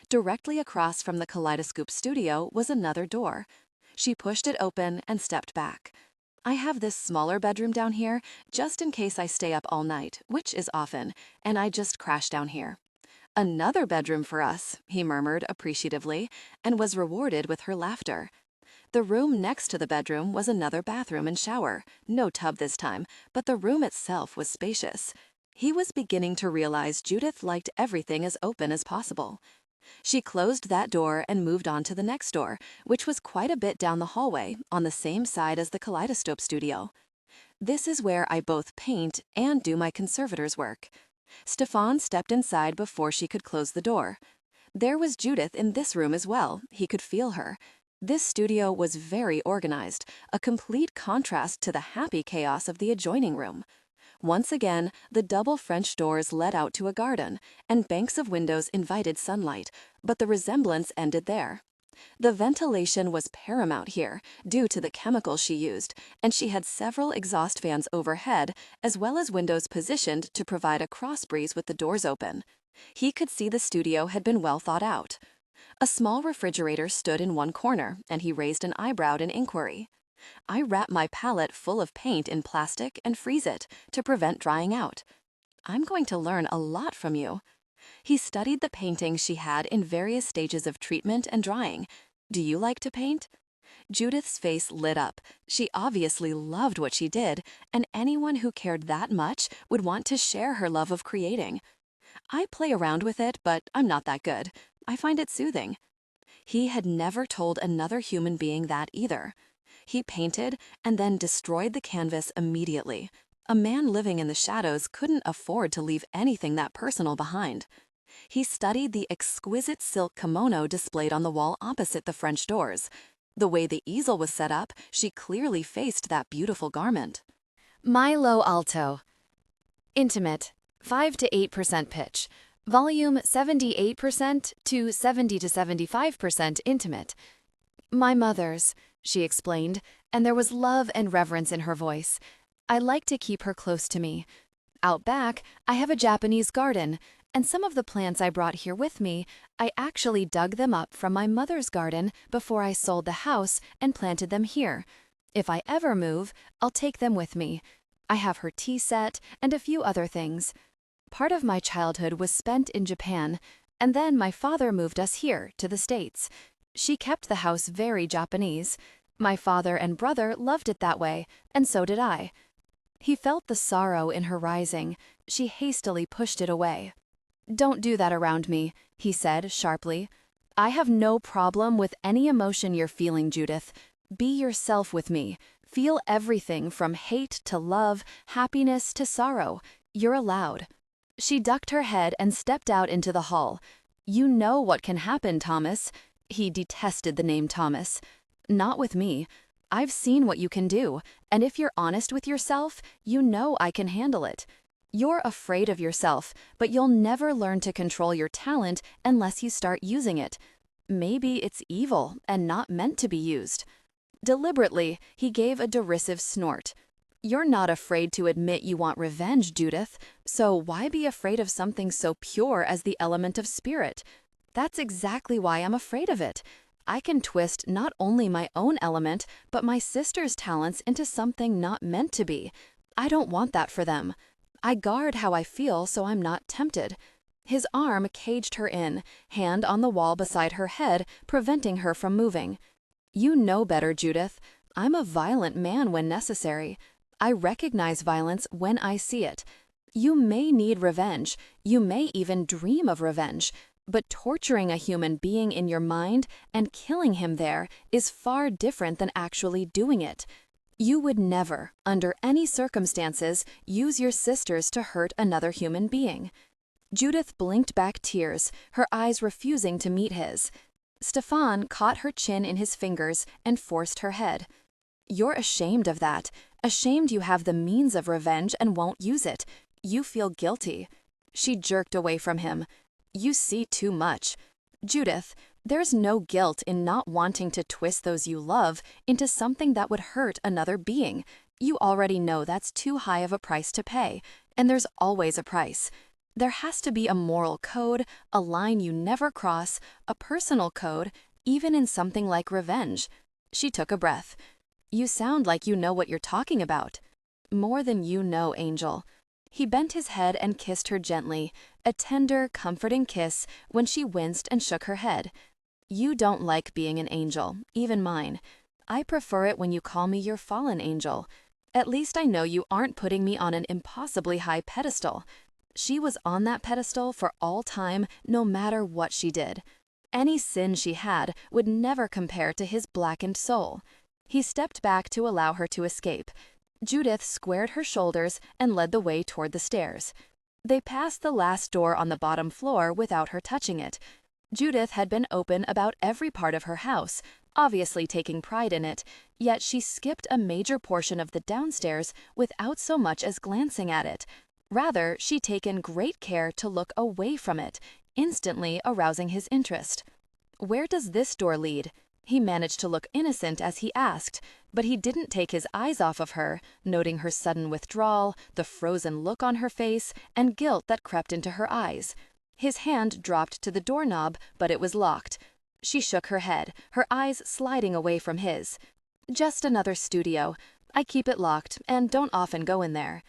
Directly across from the kaleidoscope studio was another door. She pushed it open and stepped back. "I have this smaller bedroom down here, just in case I stay up all night, which is often, and I just crash down here." "Another bedroom for us," he murmured appreciatively, and was rewarded with her laughter. The room next to the bedroom was another bathroom and shower, no tub this time, but the room itself was spacious. He was beginning to realize Judith liked everything as open as possible. She closed that door and moved on to the next door, which was quite a bit down the hallway, on the same side as the kaleidoscope studio. "This is where I both paint and do my conservator's work." Stefan stepped inside before she could close the door. There was Judith in this room as well. He could feel her. This studio was very organized, a complete contrast to the happy chaos of the adjoining room. Once again, the double French doors led out to a garden, and banks of windows invited sunlight, but the resemblance ended there. The ventilation was paramount here, due to the chemicals she used, and she had several exhaust fans overhead, as well as windows positioned to provide a cross breeze with the doors open. He could see the studio had been well thought out. A small refrigerator stood in one corner, and he raised an eyebrow in inquiry. "I wrap my palette full of paint in plastic and freeze it to prevent drying out." "I'm going to learn a lot from you." He studied the paintings she had in various stages of treatment and drying. "Do you like to paint?" Judith's face lit up. She obviously loved what she did, and anyone who cared that much would want to share her love of creating. I play around with it, but I'm not that good. I find it soothing. He had never told another human being that either. He painted and then destroyed the canvas immediately. A man living in the shadows couldn't afford to leave anything that personal behind. He studied the exquisite silk kimono displayed on the wall opposite the French doors. The way the easel was set up, she clearly faced that beautiful garment. Milo alto. Intimate, 5 to 8% pitch. Volume 78% to 70 to 75% intimate. My mother's, she explained, and there was love and reverence in her voice. I like to keep her close to me. Out back, I have a Japanese garden, and some of the plants I brought here with me, I actually dug them up from my mother's garden before I sold the house and planted them here. If I ever move, I'll take them with me. I have her tea set and a few other things. Part of my childhood was spent in Japan, and then my father moved us here, to the States. She kept the house very Japanese. My father and brother loved it that way, and so did I. He felt the sorrow in her rising. She hastily pushed it away. Don't do that around me, he said sharply. I have no problem with any emotion you're feeling, Judith. Be yourself with me. Feel everything from hate to love, happiness to sorrow. You're allowed. She ducked her head and stepped out into the hall. You know what can happen, Thomas. He detested the name Thomas. Not with me. I've seen what you can do, and if you're honest with yourself, you know I can handle it. You're afraid of yourself, but you'll never learn to control your talent unless you start using it. Maybe it's evil and not meant to be used. Deliberately, he gave a derisive snort. You're not afraid to admit you want revenge, Judith, so why be afraid of something so pure as the element of spirit? That's exactly why I'm afraid of it. I can twist not only my own element, but my sister's talents into something not meant to be. I don't want that for them. I guard how I feel so I'm not tempted. His arm caged her in, hand on the wall beside her head, preventing her from moving. You know better, Judith. I'm a violent man when necessary. I recognize violence when I see it. You may need revenge. You may even dream of revenge. But torturing a human being in your mind and killing him there is far different than actually doing it. You would never, under any circumstances, use your sisters to hurt another human being. Judith blinked back tears, her eyes refusing to meet his. Stefan caught her chin in his fingers and forced her head. You're ashamed of that, ashamed you have the means of revenge and won't use it. You feel guilty. She jerked away from him. You see too much. Judith, there's no guilt in not wanting to twist those you love into something that would hurt another being. You already know that's too high of a price to pay, and there's always a price. There has to be a moral code, a line you never cross, a personal code, even in something like revenge. She took a breath. You sound like you know what you're talking about. More than you know, Angel. He bent his head and kissed her gently, a tender, comforting kiss when she winced and shook her head. You don't like being an angel, even mine. I prefer it when you call me your fallen angel. At least I know you aren't putting me on an impossibly high pedestal. She was on that pedestal for all time, no matter what she did. Any sin she had would never compare to his blackened soul. He stepped back to allow her to escape. Judith squared her shoulders and led the way toward the stairs. They passed the last door on the bottom floor without her touching it. Judith had been open about every part of her house, obviously taking pride in it, yet she skipped a major portion of the downstairs without so much as glancing at it. Rather, she'd taken great care to look away from it, instantly arousing his interest. Where does this door lead? He managed to look innocent as he asked, but he didn't take his eyes off of her, noting her sudden withdrawal, the frozen look on her face, and guilt that crept into her eyes. His hand dropped to the doorknob, but it was locked. She shook her head, her eyes sliding away from his. Just another studio. I keep it locked and don't often go in there.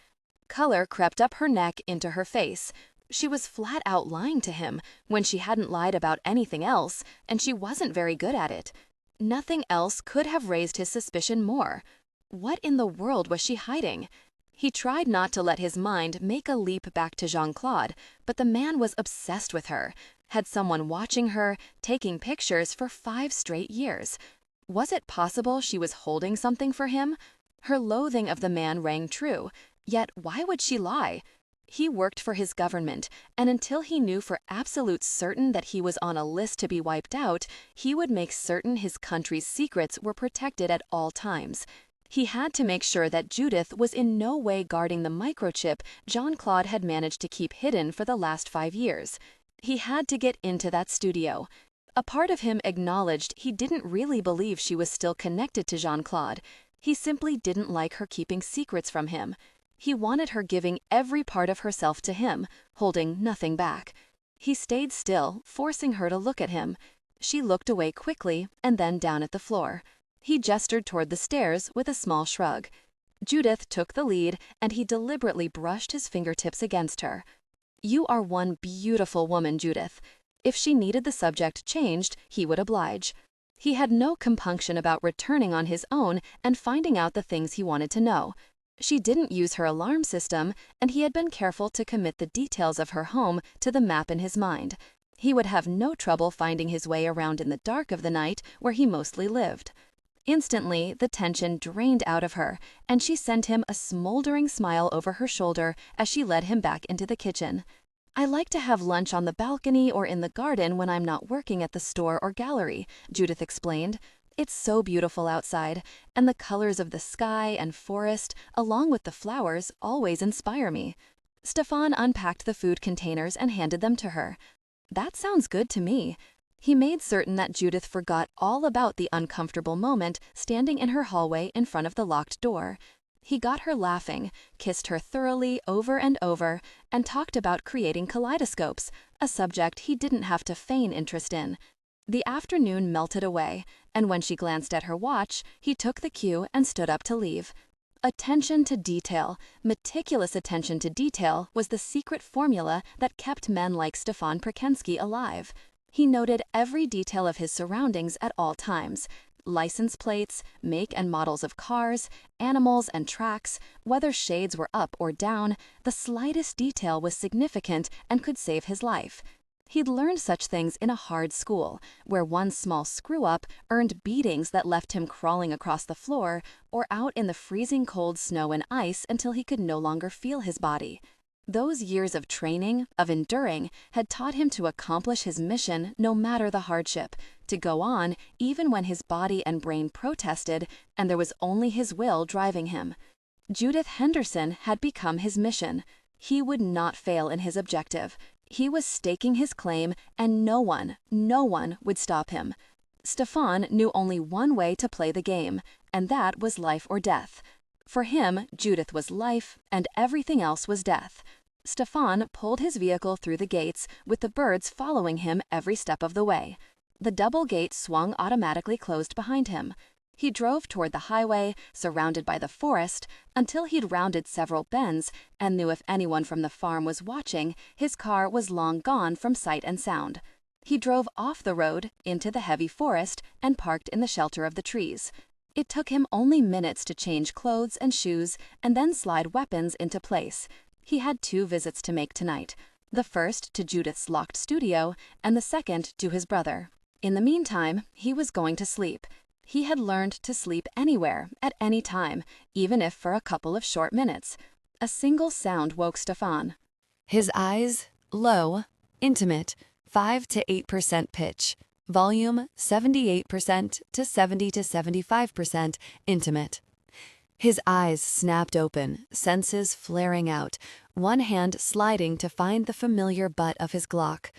Color crept up her neck into her face. She was flat out lying to him when she hadn't lied about anything else, and she wasn't very good at it. Nothing else could have raised his suspicion more. What in the world was she hiding? He tried not to let his mind make a leap back to Jean-Claude, but the man was obsessed with her. Had someone watching her, taking pictures for 5 straight years? Was it possible she was holding something for him? Her loathing of the man rang true, yet why would she lie? He worked for his government, and until he knew for absolute certain that he was on a list to be wiped out, he would make certain his country's secrets were protected at all times. He had to make sure that Judith was in no way guarding the microchip Jean-Claude had managed to keep hidden for the last 5 years. He had to get into that studio. A part of him acknowledged he didn't really believe she was still connected to Jean-Claude. He simply didn't like her keeping secrets from him. He wanted her giving every part of herself to him, holding nothing back. He stayed still, forcing her to look at him. She looked away quickly and then down at the floor. He gestured toward the stairs with a small shrug. Judith took the lead, and he deliberately brushed his fingertips against her. "You are one beautiful woman, Judith." If she needed the subject changed, he would oblige. He had no compunction about returning on his own and finding out the things he wanted to know. She didn't use her alarm system, and he had been careful to commit the details of her home to the map in his mind. He would have no trouble finding his way around in the dark of the night where he mostly lived. Instantly, the tension drained out of her, and she sent him a smoldering smile over her shoulder as she led him back into the kitchen. "I like to have lunch on the balcony or in the garden when I'm not working at the store or gallery," Judith explained. "It's so beautiful outside, and the colors of the sky and forest, along with the flowers, always inspire me." Stefan unpacked the food containers and handed them to her. "That sounds good to me." He made certain that Judith forgot all about the uncomfortable moment standing in her hallway in front of the locked door. He got her laughing, kissed her thoroughly over and over, and talked about creating kaleidoscopes, a subject he didn't have to feign interest in. The afternoon melted away, and when she glanced at her watch, he took the cue and stood up to leave. Attention to detail, meticulous attention to detail, was the secret formula that kept men like Stefan Prakenskii alive. He noted every detail of his surroundings at all times. License plates, make and models of cars, animals and tracks, whether shades were up or down, the slightest detail was significant and could save his life. He'd learned such things in a hard school, where one small screw-up earned beatings that left him crawling across the floor or out in the freezing cold snow and ice until he could no longer feel his body. Those years of training, of enduring, had taught him to accomplish his mission no matter the hardship, to go on even when his body and brain protested and there was only his will driving him. Judith Henderson had become his mission. He would not fail in his objective. He was staking his claim, and no one would stop him. Stefan knew only one way to play the game, and that was life or death. For him, Judith was life, and everything else was death. Stefan pulled his vehicle through the gates, with the birds following him every step of the way. The double gate swung automatically closed behind him. He drove toward the highway, surrounded by the forest, until he'd rounded several bends and knew if anyone from the farm was watching, his car was long gone from sight and sound. He drove off the road, into the heavy forest, and parked in the shelter of the trees. It took him only minutes to change clothes and shoes and then slide weapons into place. He had 2 visits to make tonight, the first to Judith's locked studio and the second to his brother. In the meantime, he was going to sleep. He had learned to sleep anywhere, at any time, even if for a couple of short minutes. A single sound woke Stefan. His eyes, low, intimate, 5 to 8% pitch. Volume 78% to 70 to 75% intimate. His eyes snapped open, senses flaring out, one hand sliding to find the familiar butt of his Glock.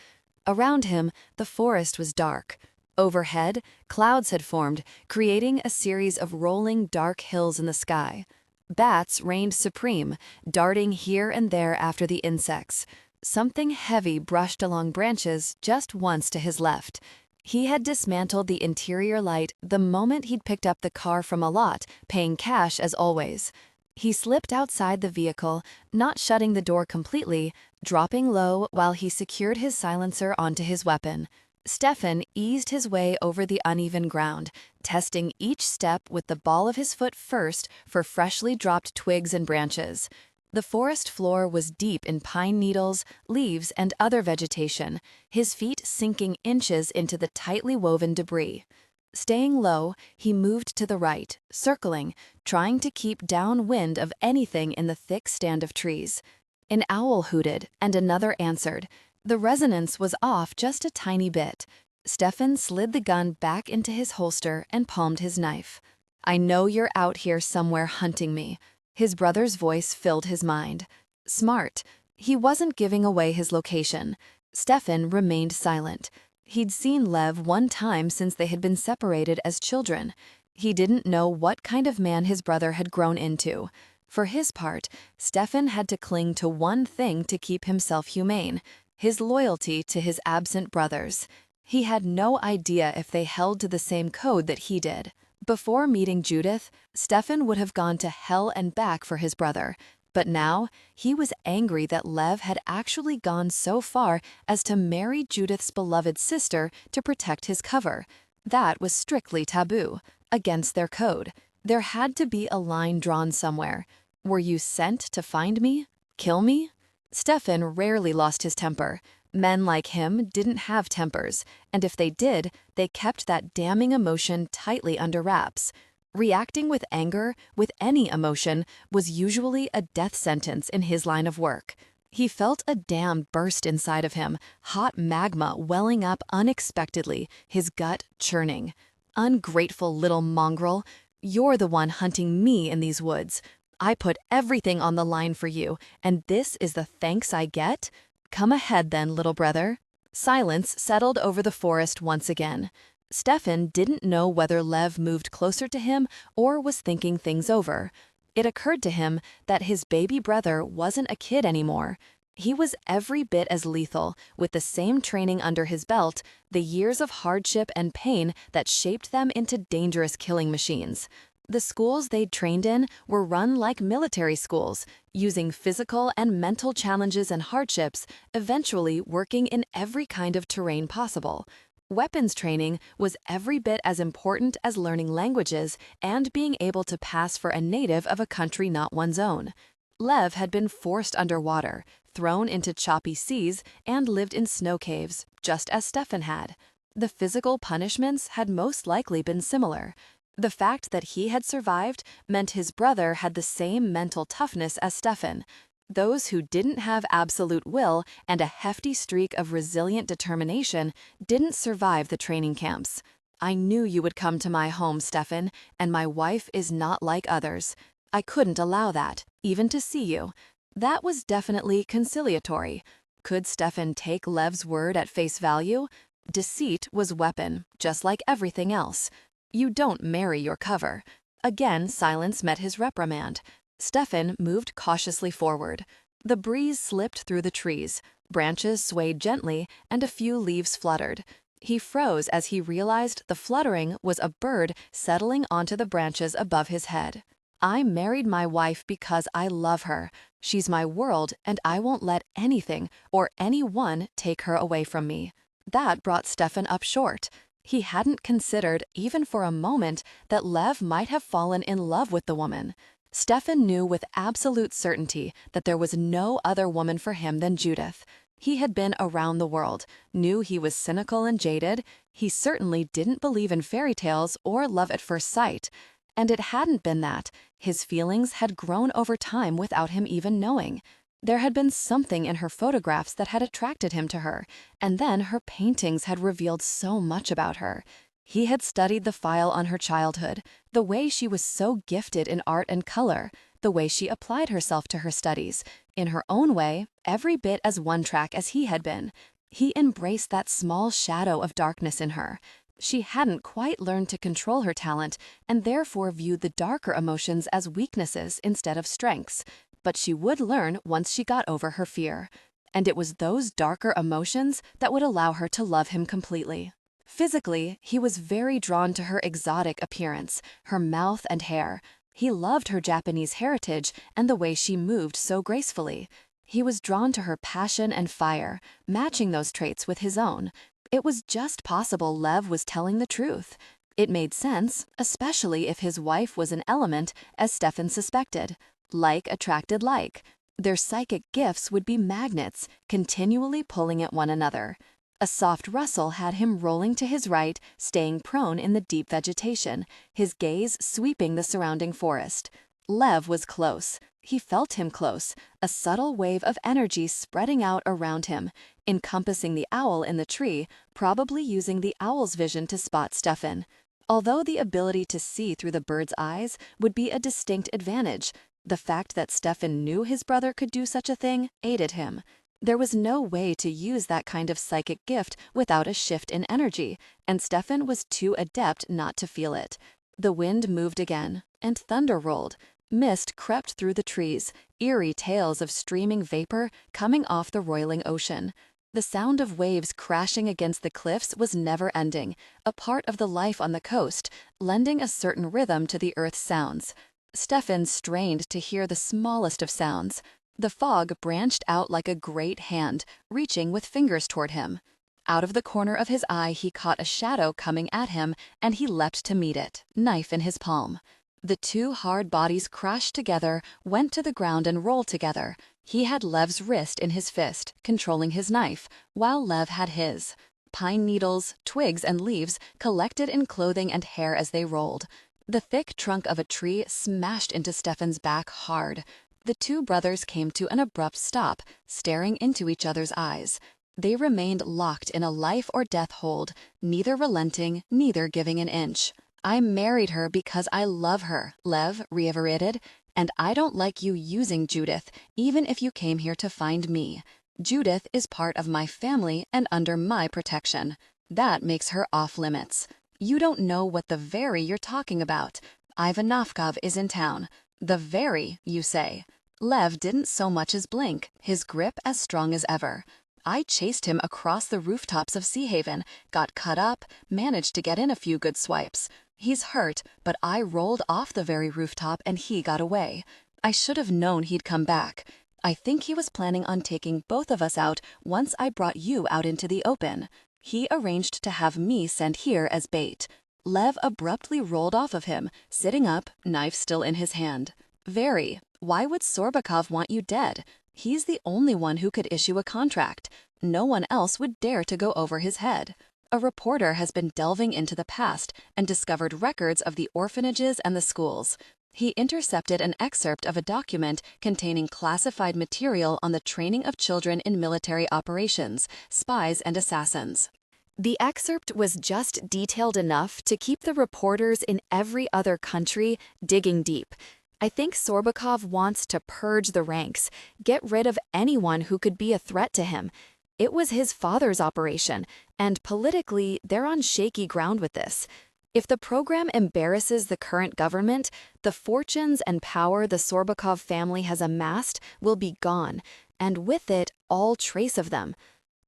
Around him, the forest was dark. Overhead, clouds had formed, creating a series of rolling dark hills in the sky. Bats reigned supreme, darting here and there after the insects. Something heavy brushed along branches just once to his left. He had dismantled the interior light the moment he'd picked up the car from a lot, paying cash as always. He slipped outside the vehicle, not shutting the door completely, dropping low while he secured his silencer onto his weapon. Stefan eased his way over the uneven ground, testing each step with the ball of his foot first for freshly dropped twigs and branches. The forest floor was deep in pine needles, leaves, and other vegetation, his feet sinking inches into the tightly woven debris. Staying low, he moved to the right, circling, trying to keep downwind of anything in the thick stand of trees. An owl hooted, and another answered. The resonance was off just a tiny bit. Stefan slid the gun back into his holster and palmed his knife. "I know you're out here somewhere hunting me." His brother's voice filled his mind. Smart. He wasn't giving away his location. Stefan remained silent. He'd seen Lev one time since they had been separated as children. He didn't know what kind of man his brother had grown into. For his part, Stefan had to cling to one thing to keep himself humane: his loyalty to his absent brothers. He had no idea if they held to the same code that he did. Before meeting Judith, Stefan would have gone to hell and back for his brother. But now, he was angry that Lev had actually gone so far as to marry Judith's beloved sister to protect his cover. That was strictly taboo, against their code. There had to be a line drawn somewhere. Were you sent to find me? Kill me? Stefan rarely lost his temper. Men like him didn't have tempers, and if they did, they kept that damning emotion tightly under wraps. Reacting with anger, with any emotion, was usually a death sentence in his line of work. He felt a dam burst inside of him, hot magma welling up unexpectedly, his gut churning. Ungrateful little mongrel, you're the one hunting me in these woods. I put everything on the line for you, and this is the thanks I get? Come ahead then, little brother. Silence settled over the forest once again. Stefan didn't know whether Lev moved closer to him or was thinking things over. It occurred to him that his baby brother wasn't a kid anymore. He was every bit as lethal, with the same training under his belt, the years of hardship and pain that shaped them into dangerous killing machines. The schools they'd trained in were run like military schools, using physical and mental challenges and hardships, eventually working in every kind of terrain possible. Weapons training was every bit as important as learning languages and being able to pass for a native of a country not one's own. Lev had been forced underwater, thrown into choppy seas, and lived in snow caves, just as Stefan had. The physical punishments had most likely been similar. The fact that he had survived meant his brother had the same mental toughness as Stefan. Those who didn't have absolute will and a hefty streak of resilient determination didn't survive the training camps. "I knew you would come to my home, Stefan, and my wife is not like others. I couldn't allow that, even to see you." That was definitely conciliatory. Could Stefan take Lev's word at face value? Deceit was weapon, just like everything else. You don't marry your cover. Again, silence met his reprimand. Stefan moved cautiously forward. The breeze slipped through the trees, branches swayed gently, and a few leaves fluttered. He froze as he realized the fluttering was a bird settling onto the branches above his head. "I married my wife because I love her. She's my world, and I won't let anything or anyone take her away from me." That brought Stefan up short. He hadn't considered, even for a moment, that Lev might have fallen in love with the woman. Stefan knew with absolute certainty that there was no other woman for him than Judith. He had been around the world, knew he was cynical and jaded. He certainly didn't believe in fairy tales or love at first sight. And it hadn't been that. His feelings had grown over time without him even knowing. There had been something in her photographs that had attracted him to her, and then her paintings had revealed so much about her. He had studied the file on her childhood, the way she was so gifted in art and color, the way she applied herself to her studies, in her own way, every bit as one-track as he had been. He embraced that small shadow of darkness in her. She hadn't quite learned to control her talent and therefore viewed the darker emotions as weaknesses instead of strengths. But she would learn once she got over her fear. And it was those darker emotions that would allow her to love him completely. Physically, he was very drawn to her exotic appearance, her mouth and hair. He loved her Japanese heritage and the way she moved so gracefully. He was drawn to her passion and fire, matching those traits with his own. It was just possible Lev was telling the truth. It made sense, especially if his wife was an element, as Stefan suspected. Like attracted like. Their psychic gifts would be magnets, continually pulling at one another. A soft rustle had him rolling to his right, staying prone in the deep vegetation, his gaze sweeping the surrounding forest. Lev was close. He felt him close, a subtle wave of energy spreading out around him, encompassing the owl in the tree, probably using the owl's vision to spot Stefan. Although the ability to see through the bird's eyes would be a distinct advantage, the fact that Stefan knew his brother could do such a thing aided him. There was no way to use that kind of psychic gift without a shift in energy, and Stefan was too adept not to feel it. The wind moved again, and thunder rolled. Mist crept through the trees, eerie tales of streaming vapor coming off the roiling ocean. The sound of waves crashing against the cliffs was never ending, a part of the life on the coast, lending a certain rhythm to the earth's sounds. Stefan strained to hear the smallest of sounds. The fog branched out like a great hand, reaching with fingers toward him. Out of the corner of his eye he caught a shadow coming at him, and he leapt to meet it, knife in his palm. The two hard bodies crashed together, went to the ground and rolled together. He had Lev's wrist in his fist, controlling his knife, while Lev had his. Pine needles, twigs, and leaves collected in clothing and hair as they rolled. The thick trunk of a tree smashed into Stefan's back hard. The two brothers came to an abrupt stop, staring into each other's eyes. They remained locked in a life or death hold, neither relenting, neither giving an inch. "I married her because I love her," Lev reiterated, "and I don't like you using Judith, even if you came here to find me. Judith is part of my family and under my protection. That makes her off limits. You don't know what the very you're talking about. Ivanovkov is in town. The very, you say." Lev didn't so much as blink, his grip as strong as ever. "I chased him across the rooftops of Seahaven, got cut up, managed to get in a few good swipes. He's hurt, but I rolled off the very rooftop and he got away. I should have known he'd come back. I think he was planning on taking both of us out once I brought you out into the open. He arranged to have me sent here as bait." Lev abruptly rolled off of him, sitting up, knife still in his hand. "Very. Why would Sorbakov want you dead? He's the only one who could issue a contract. No one else would dare to go over his head. A reporter has been delving into the past and discovered records of the orphanages and the schools. He intercepted an excerpt of a document containing classified material on the training of children in military operations, spies and assassins. The excerpt was just detailed enough to keep the reporters in every other country digging deep. I think Sorbakov wants to purge the ranks, get rid of anyone who could be a threat to him. It was his father's operation, and politically, they're on shaky ground with this. If the program embarrasses the current government, the fortunes and power the Sorbakov family has amassed will be gone, and with it, all trace of them.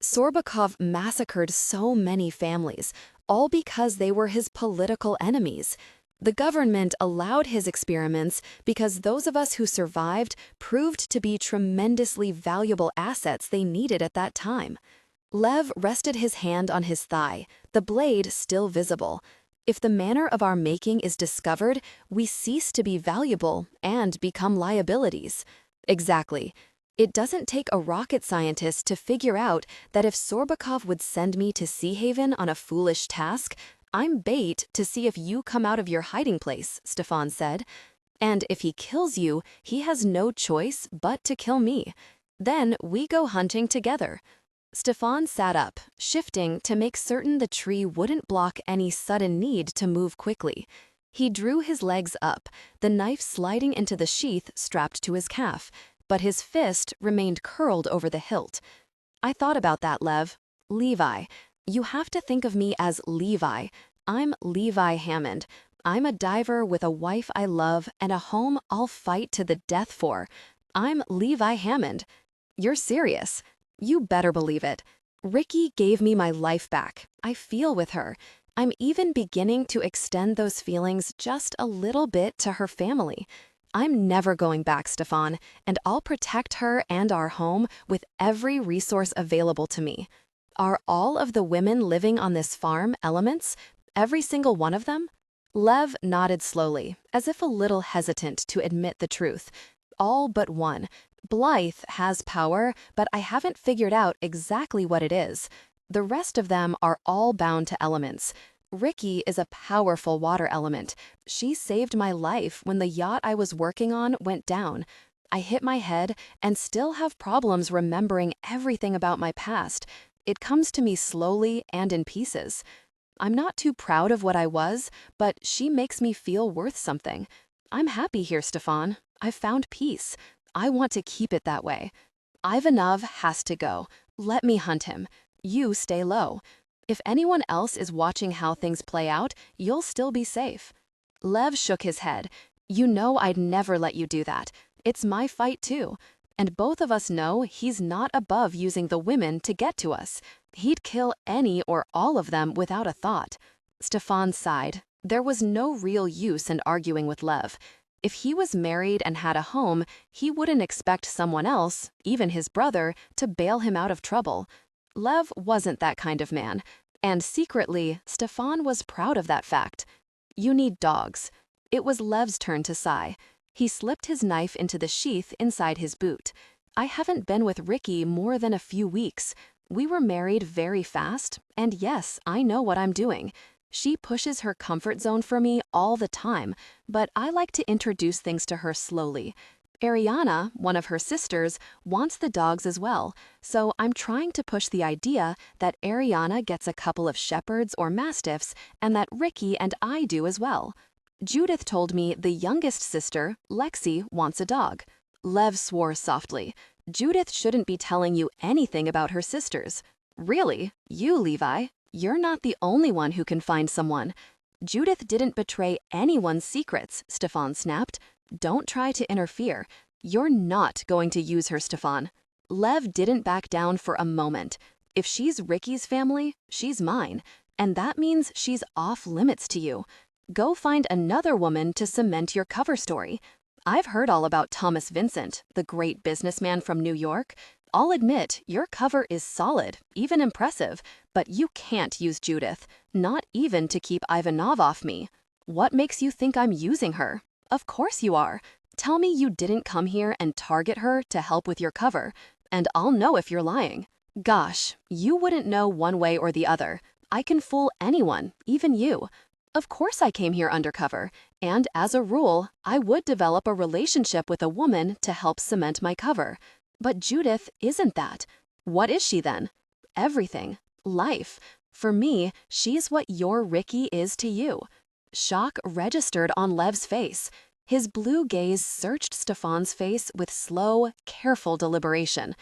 Sorbakov massacred so many families, all because they were his political enemies. The government allowed his experiments because those of us who survived proved to be tremendously valuable assets they needed at that time. Lev rested his hand on his thigh, the blade still visible. If the manner of our making is discovered, we cease to be valuable and become liabilities. Exactly. It doesn't take a rocket scientist to figure out that if Sorbakov would send me to Seahaven on a foolish task, I'm bait to see if you come out of your hiding place, Stefan said. And if he kills you, he has no choice but to kill me. Then we go hunting together. Stefan sat up, shifting to make certain the tree wouldn't block any sudden need to move quickly. He drew his legs up, the knife sliding into the sheath strapped to his calf, but his fist remained curled over the hilt. I thought about that, Lev. Levi. You have to think of me as Levi. I'm Levi Hammond. I'm a diver with a wife I love and a home I'll fight to the death for. I'm Levi Hammond. You're serious. You better believe it. Ricky gave me my life back. I feel with her. I'm even beginning to extend those feelings just a little bit to her family. I'm never going back, Stefan, and I'll protect her and our home with every resource available to me. Are all of the women living on this farm elements? Every single one of them? Lev nodded slowly, as if a little hesitant to admit the truth. All but one. Blythe has power, but I haven't figured out exactly what it is. The rest of them are all bound to elements. Ricky is a powerful water element. She saved my life when the yacht I was working on went down. I hit my head and still have problems remembering everything about my past. It comes to me slowly and in pieces. I'm not too proud of what I was, but she makes me feel worth something. I'm happy here, Stefan. I've found peace. I want to keep it that way. Ivanov has to go. Let me hunt him. You stay low. If anyone else is watching how things play out, you'll still be safe. Lev shook his head. You know I'd never let you do that. It's my fight too. And both of us know he's not above using the women to get to us. He'd kill any or all of them without a thought. Stefan sighed. There was no real use in arguing with Lev. If he was married and had a home, he wouldn't expect someone else, even his brother, to bail him out of trouble. Lev wasn't that kind of man, and secretly, Stefan was proud of that fact. You need dogs. It was Lev's turn to sigh. He slipped his knife into the sheath inside his boot. I haven't been with Ricky more than a few weeks. We were married very fast, and yes, I know what I'm doing. She pushes her comfort zone for me all the time, but I like to introduce things to her slowly. Ariana, one of her sisters, wants the dogs as well, so I'm trying to push the idea that Ariana gets a couple of shepherds or mastiffs and that Ricky and I do as well. Judith told me the youngest sister, Lexi, wants a dog. Lev swore softly. Judith shouldn't be telling you anything about her sisters. Really? You, Levi? You're not the only one who can find someone. Judith didn't betray anyone's secrets, Stefan snapped. Don't try to interfere. You're not going to use her, Stefan. Lev didn't back down for a moment. If she's Ricky's family, she's mine. And that means she's off limits to you. Go find another woman to cement your cover story. I've heard all about Thomas Vincent, the great businessman from New York. I'll admit, your cover is solid, even impressive, but you can't use Judith, not even to keep Ivanov off me. What makes you think I'm using her? Of course you are. Tell me you didn't come here and target her to help with your cover, and I'll know if you're lying. Gosh, you wouldn't know one way or the other. I can fool anyone, even you. Of course I came here undercover, and as a rule, I would develop a relationship with a woman to help cement my cover. But Judith isn't that. What is she then? Everything. Life. For me, she's what your Ricky is to you. Shock registered on Lev's face. His blue gaze searched Stefan's face with slow, careful deliberation.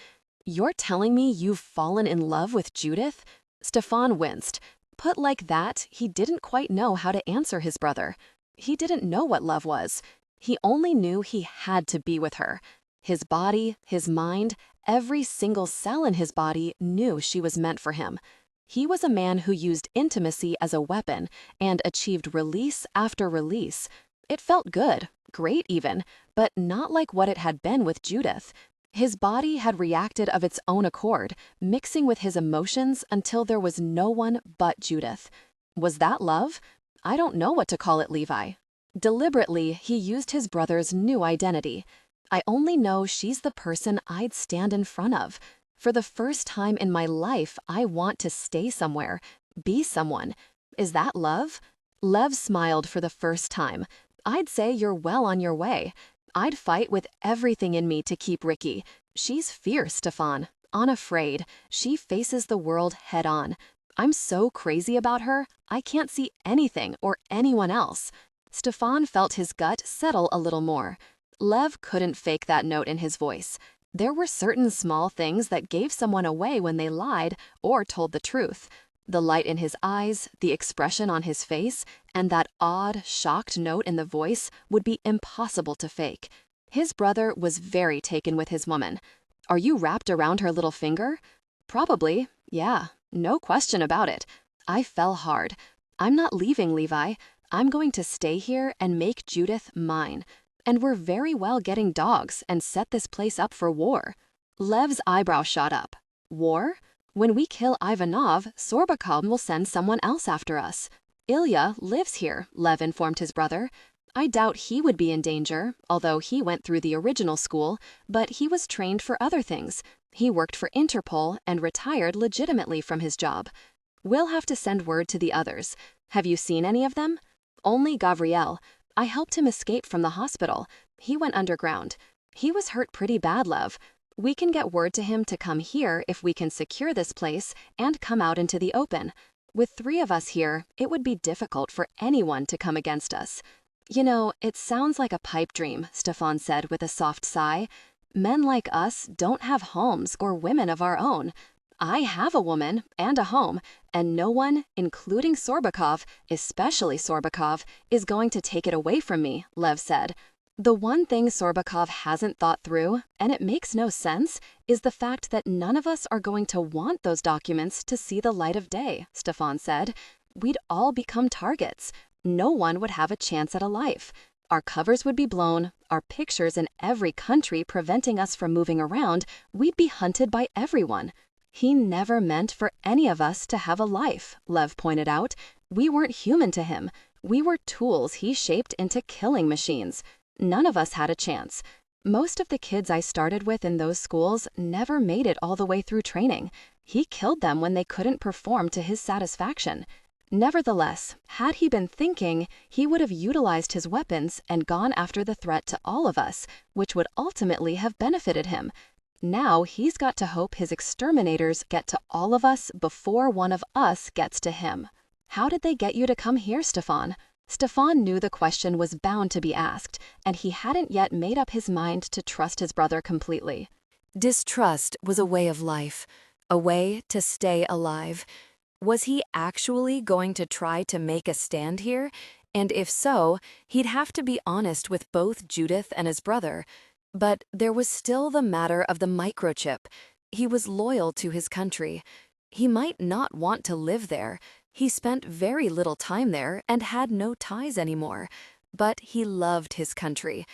You're telling me you've fallen in love with Judith? Stefan winced. Put like that, he didn't quite know how to answer his brother. He didn't know what love was. He only knew he had to be with her. His body, his mind, every single cell in his body knew she was meant for him. He was a man who used intimacy as a weapon and achieved release after release. It felt good, great even, but not like what it had been with Judith. His body had reacted of its own accord, mixing with his emotions until there was no one but Judith. Was that love? I don't know what to call it, Levi. Deliberately, he used his brother's new identity. I only know she's the person I'd stand in front of. For the first time in my life, I want to stay somewhere, be someone. Is that love? Lev smiled for the first time. I'd say you're well on your way. I'd fight with everything in me to keep Ricky. She's fierce, Stefan. Unafraid. She faces the world head on. I'm so crazy about her, I can't see anything or anyone else. Stefan felt his gut settle a little more. Lev couldn't fake that note in his voice. There were certain small things that gave someone away when they lied or told the truth. The light in his eyes, the expression on his face, and that odd, shocked note in the voice would be impossible to fake. His brother was very taken with his woman. Are you wrapped around her little finger? Probably, yeah, no question about it. I fell hard. I'm not leaving, Levi. I'm going to stay here and make Judith mine. And we're very well getting dogs and set this place up for war. Lev's eyebrow shot up. War? When we kill Ivanov, Sorbakov will send someone else after us. Ilya lives here, Lev informed his brother. I doubt he would be in danger, although he went through the original school, but he was trained for other things. He worked for Interpol and retired legitimately from his job. We'll have to send word to the others. Have you seen any of them? Only Gavriel. I helped him escape from the hospital. He went underground. He was hurt pretty bad, Lev. We can get word to him to come here if we can secure this place and come out into the open. With 3 of us here, it would be difficult for anyone to come against us. You know, it sounds like a pipe dream, Stefan said with a soft sigh. Men like us don't have homes or women of our own. I have a woman and a home, and no one, including Sorbakov, especially Sorbakov, is going to take it away from me, Lev said. The one thing Sorbakov hasn't thought through, and it makes no sense, is the fact that none of us are going to want those documents to see the light of day, Stefan said. We'd all become targets. No one would have a chance at a life. Our covers would be blown, our pictures in every country preventing us from moving around, we'd be hunted by everyone. He never meant for any of us to have a life, Lev pointed out. We weren't human to him. We were tools he shaped into killing machines. None of us had a chance. Most of the kids I started with in those schools never made it all the way through training. He killed them when they couldn't perform to his satisfaction. Nevertheless, had he been thinking, he would have utilized his weapons and gone after the threat to all of us, which would ultimately have benefited him. Now he's got to hope his exterminators get to all of us before one of us gets to him. How did they get you to come here, Stefan? Stefan knew the question was bound to be asked, and he hadn't yet made up his mind to trust his brother completely. Distrust was a way of life, a way to stay alive. Was he actually going to try to make a stand here? And if so, he'd have to be honest with both Judith and his brother. But there was still the matter of the microchip. He was loyal to his country. He might not want to live there. He spent very little time there and had no ties anymore. But he loved his country.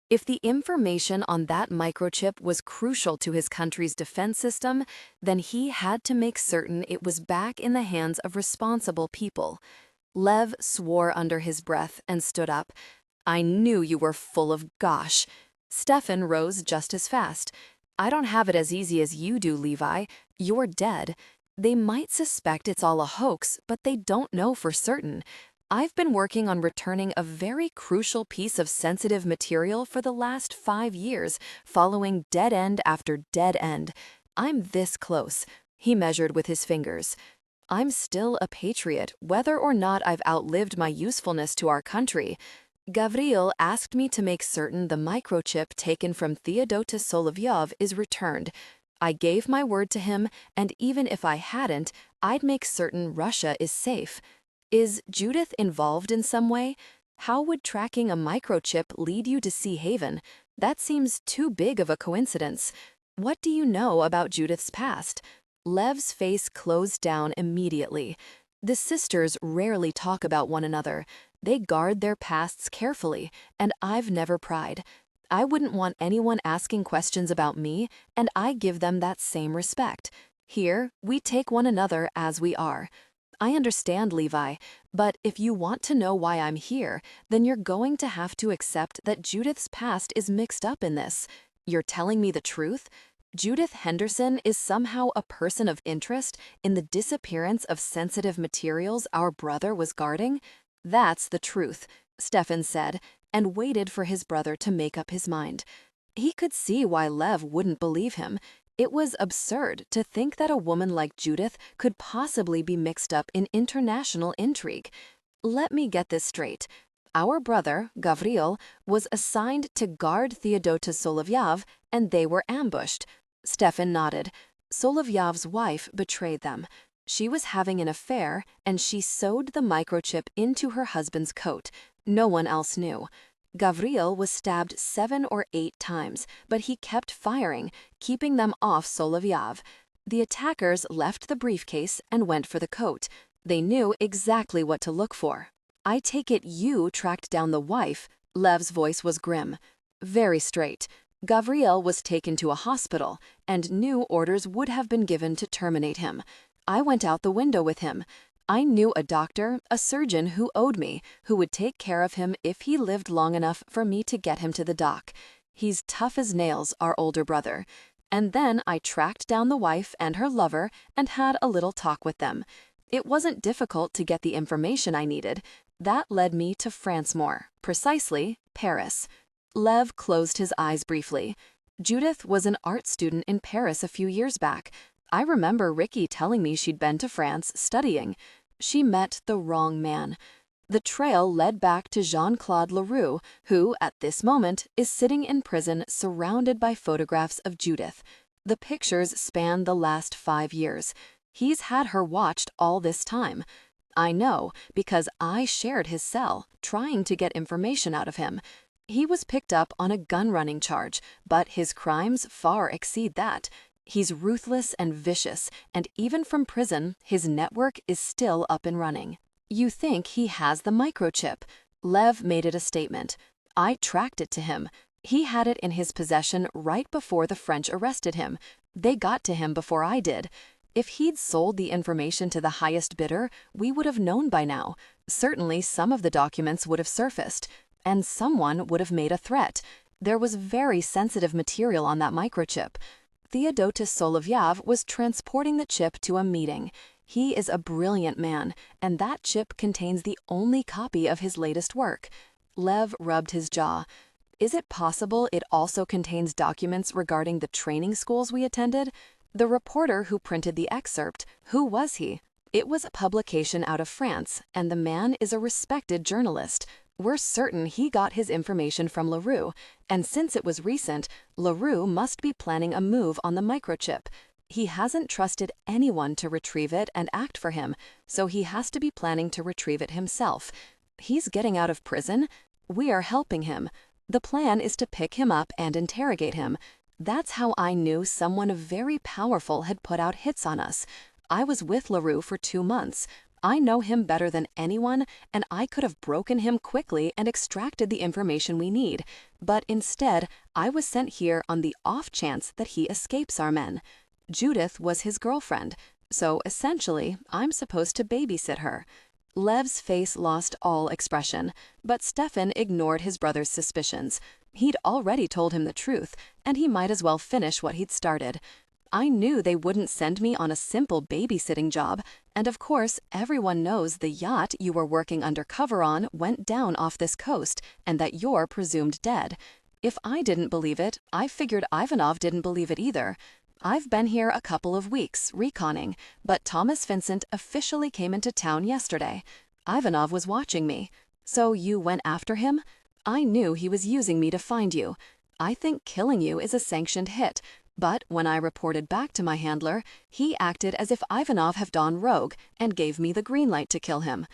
If the information on that microchip was crucial to his country's defense system, then he had to make certain it was back in the hands of responsible people. Lev swore under his breath and stood up. I knew you were full of gosh. Stefan rose just as fast. I don't have it as easy as you do, Levi. You're dead. They might suspect it's all a hoax, but they don't know for certain. I've been working on returning a very crucial piece of sensitive material for the last 5 years, following dead end after dead end. I'm this close. He measured with his fingers. I'm still a patriot, whether or not I've outlived my usefulness to our country. Gavriil asked me to make certain the microchip taken from Theodotos Solovyov is returned. I gave my word to him, and even if I hadn't, I'd make certain Russia is safe. Is Judith involved in some way? How would tracking a microchip lead you to Sea Haven? That seems too big of a coincidence. What do you know about Judith's past? Lev's face closed down immediately. The sisters rarely talk about one another. They guard their pasts carefully, and I've never pried. I wouldn't want anyone asking questions about me, and I give them that same respect. Here, we take one another as we are. I understand, Levi, but if you want to know why I'm here, then you're going to have to accept that Judith's past is mixed up in this. You're telling me the truth? Judith Henderson is somehow a person of interest in the disappearance of sensitive materials our brother was guarding? That's the truth, Stefan said, and waited for his brother to make up his mind. He could see why Lev wouldn't believe him. It was absurd to think that a woman like Judith could possibly be mixed up in international intrigue. Let me get this straight. Our brother, Gavriil, was assigned to guard Theodotos Solovyov, and they were ambushed. Stefan nodded. Solovyov's wife betrayed them. She was having an affair, and she sewed the microchip into her husband's coat. No one else knew. Gavriil was stabbed 7 or 8 times, but he kept firing, keeping them off Solovyov. The attackers left the briefcase and went for the coat. They knew exactly what to look for. I take it you tracked down the wife. Lev's voice was grim. Very straight. Gavriel was taken to a hospital, and new orders would have been given to terminate him. I went out the window with him. I knew a doctor, a surgeon who owed me, who would take care of him if he lived long enough for me to get him to the dock. He's tough as nails, our older brother. And then I tracked down the wife and her lover and had a little talk with them. It wasn't difficult to get the information I needed. That led me to Francemore, precisely Paris. Lev closed his eyes briefly. Judith was an art student in Paris a few years back. I remember Ricky telling me she'd been to France studying. She met the wrong man. The trail led back to Jean-Claude Leroux, who, at this moment, is sitting in prison surrounded by photographs of Judith. The pictures span the last 5 years. He's had her watched all this time. I know, because I shared his cell, trying to get information out of him. He was picked up on a gun-running charge, but his crimes far exceed that. He's ruthless and vicious, and even from prison, his network is still up and running. You think he has the microchip. Lev made it a statement. I tracked it to him. He had it in his possession right before the French arrested him. They got to him before I did. If he'd sold the information to the highest bidder, we would have known by now. Certainly some of the documents would have surfaced, and someone would have made a threat. There was very sensitive material on that microchip. Theodotus Solovyev was transporting the chip to a meeting. He is a brilliant man, and that chip contains the only copy of his latest work. Lev rubbed his jaw. Is it possible it also contains documents regarding the training schools we attended? The reporter who printed the excerpt, who was he? It was a publication out of France, and the man is a respected journalist. We're certain he got his information from Leroux, and since it was recent, Leroux must be planning a move on the microchip. He hasn't trusted anyone to retrieve it and act for him, so he has to be planning to retrieve it himself. He's getting out of prison. We are helping him. The plan is to pick him up and interrogate him. That's how I knew someone very powerful had put out hits on us. I was with Leroux for 2 months. I know him better than anyone, and I could have broken him quickly and extracted the information we need. But instead, I was sent here on the off chance that he escapes our men. Judith was his girlfriend, so essentially, I'm supposed to babysit her. Lev's face lost all expression, but Stefan ignored his brother's suspicions. He'd already told him the truth, and he might as well finish what he'd started. I knew they wouldn't send me on a simple babysitting job, and of course, everyone knows the yacht you were working undercover on went down off this coast, and that you're presumed dead. If I didn't believe it, I figured Ivanov didn't believe it either. I've been here a couple of weeks, reconning, but Thomas Vincent officially came into town yesterday. Ivanov was watching me. So you went after him? I knew he was using me to find you. I think killing you is a sanctioned hit, but when I reported back to my handler, he acted as if Ivanov had gone rogue and gave me the green light to kill him.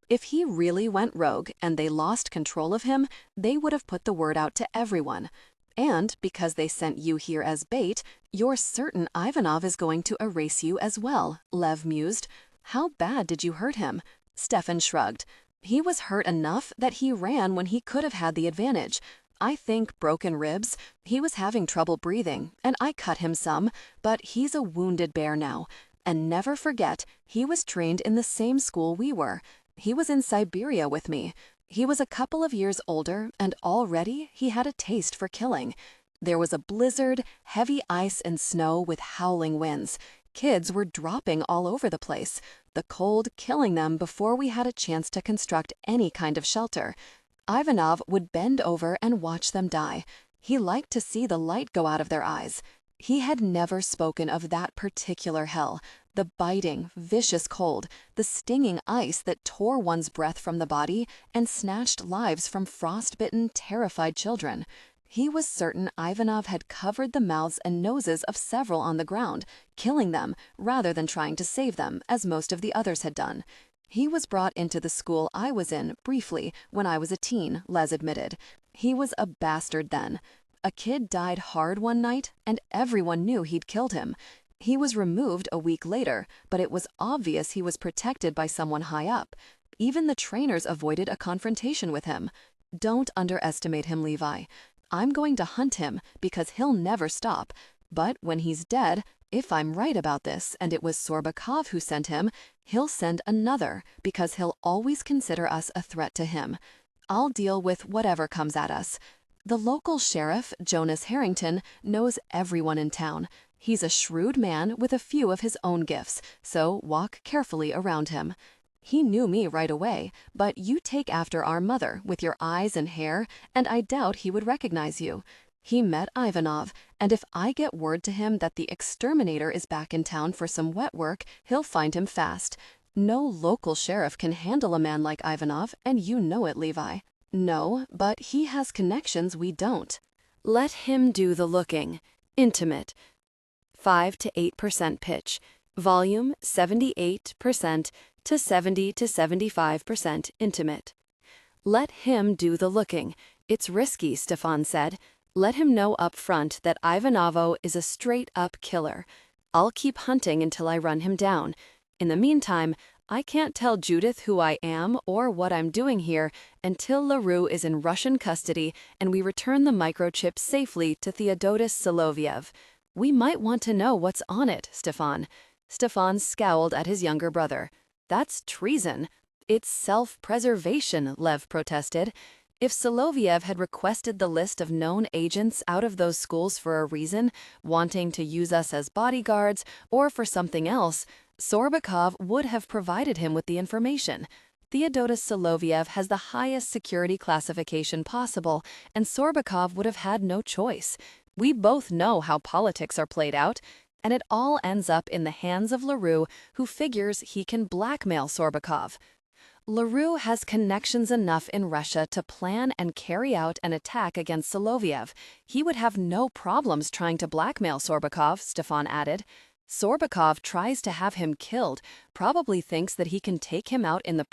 If he really went rogue and they lost control of him, they would have put the word out to everyone. And because they sent you here as bait, you're certain Ivanov is going to erase you as well, Lev mused. How bad did you hurt him? Stefan shrugged. He was hurt enough that he ran when he could have had the advantage. I think broken ribs. He was having trouble breathing, and I cut him some, but he's a wounded bear now. And never forget, he was trained in the same school we were. He was in Siberia with me. He was a couple of years older, and already he had a taste for killing. There was a blizzard, heavy ice and snow with howling winds. Kids were dropping all over the place, the cold killing them before we had a chance to construct any kind of shelter. Ivanov would bend over and watch them die. He liked to see the light go out of their eyes. He had never spoken of that particular hell, the biting, vicious cold, the stinging ice that tore one's breath from the body and snatched lives from frostbitten, terrified children. He was certain Ivanov had covered the mouths and noses of several on the ground, killing them rather than trying to save them, as most of the others had done. He was brought into the school I was in, briefly, when I was a teen, Les admitted. He was a bastard then. A kid died hard one night, and everyone knew he'd killed him. He was removed a week later, but it was obvious he was protected by someone high up. Even the trainers avoided a confrontation with him. Don't underestimate him, Levi. I'm going to hunt him because he'll never stop. But when he's dead, if I'm right about this and it was Sorbakov who sent him, he'll send another because he'll always consider us a threat to him. I'll deal with whatever comes at us. The local sheriff, Jonas Harrington, knows everyone in town. He's a shrewd man with a few of his own gifts, so walk carefully around him. He knew me right away, but you take after our mother with your eyes and hair, and I doubt he would recognize you. He met Ivanov, and if I get word to him that the exterminator is back in town for some wet work, he'll find him fast. No local sheriff can handle a man like Ivanov, and you know it, Levi. No, but he has connections we don't. Let him do the looking. Intimate. 5 to 8% pitch. Volume 78% to 70 to 75% intimate. Let him do the looking. It's risky, Stefan said. Let him know up front that Ivanovo is a straight-up killer. I'll keep hunting until I run him down. In the meantime, I can't tell Judith who I am or what I'm doing here until LaRue is in Russian custody and we return the microchip safely to Theodotus Soloviev. We might want to know what's on it, Stefan. Stefan scowled at his younger brother. That's treason. It's self-preservation, Lev protested. If Soloviev had requested the list of known agents out of those schools for a reason, wanting to use us as bodyguards, or for something else, Sorbakov would have provided him with the information. Theodotus Soloviev has the highest security classification possible, and Sorbakov would have had no choice. We both know how politics are played out, and it all ends up in the hands of LaRue, who figures he can blackmail Sorbakov. LaRue has connections enough in Russia to plan and carry out an attack against Soloviev. He would have no problems trying to blackmail Sorbakov, Stefan added. Sorbakov tries to have him killed, probably thinks that he can take him out in the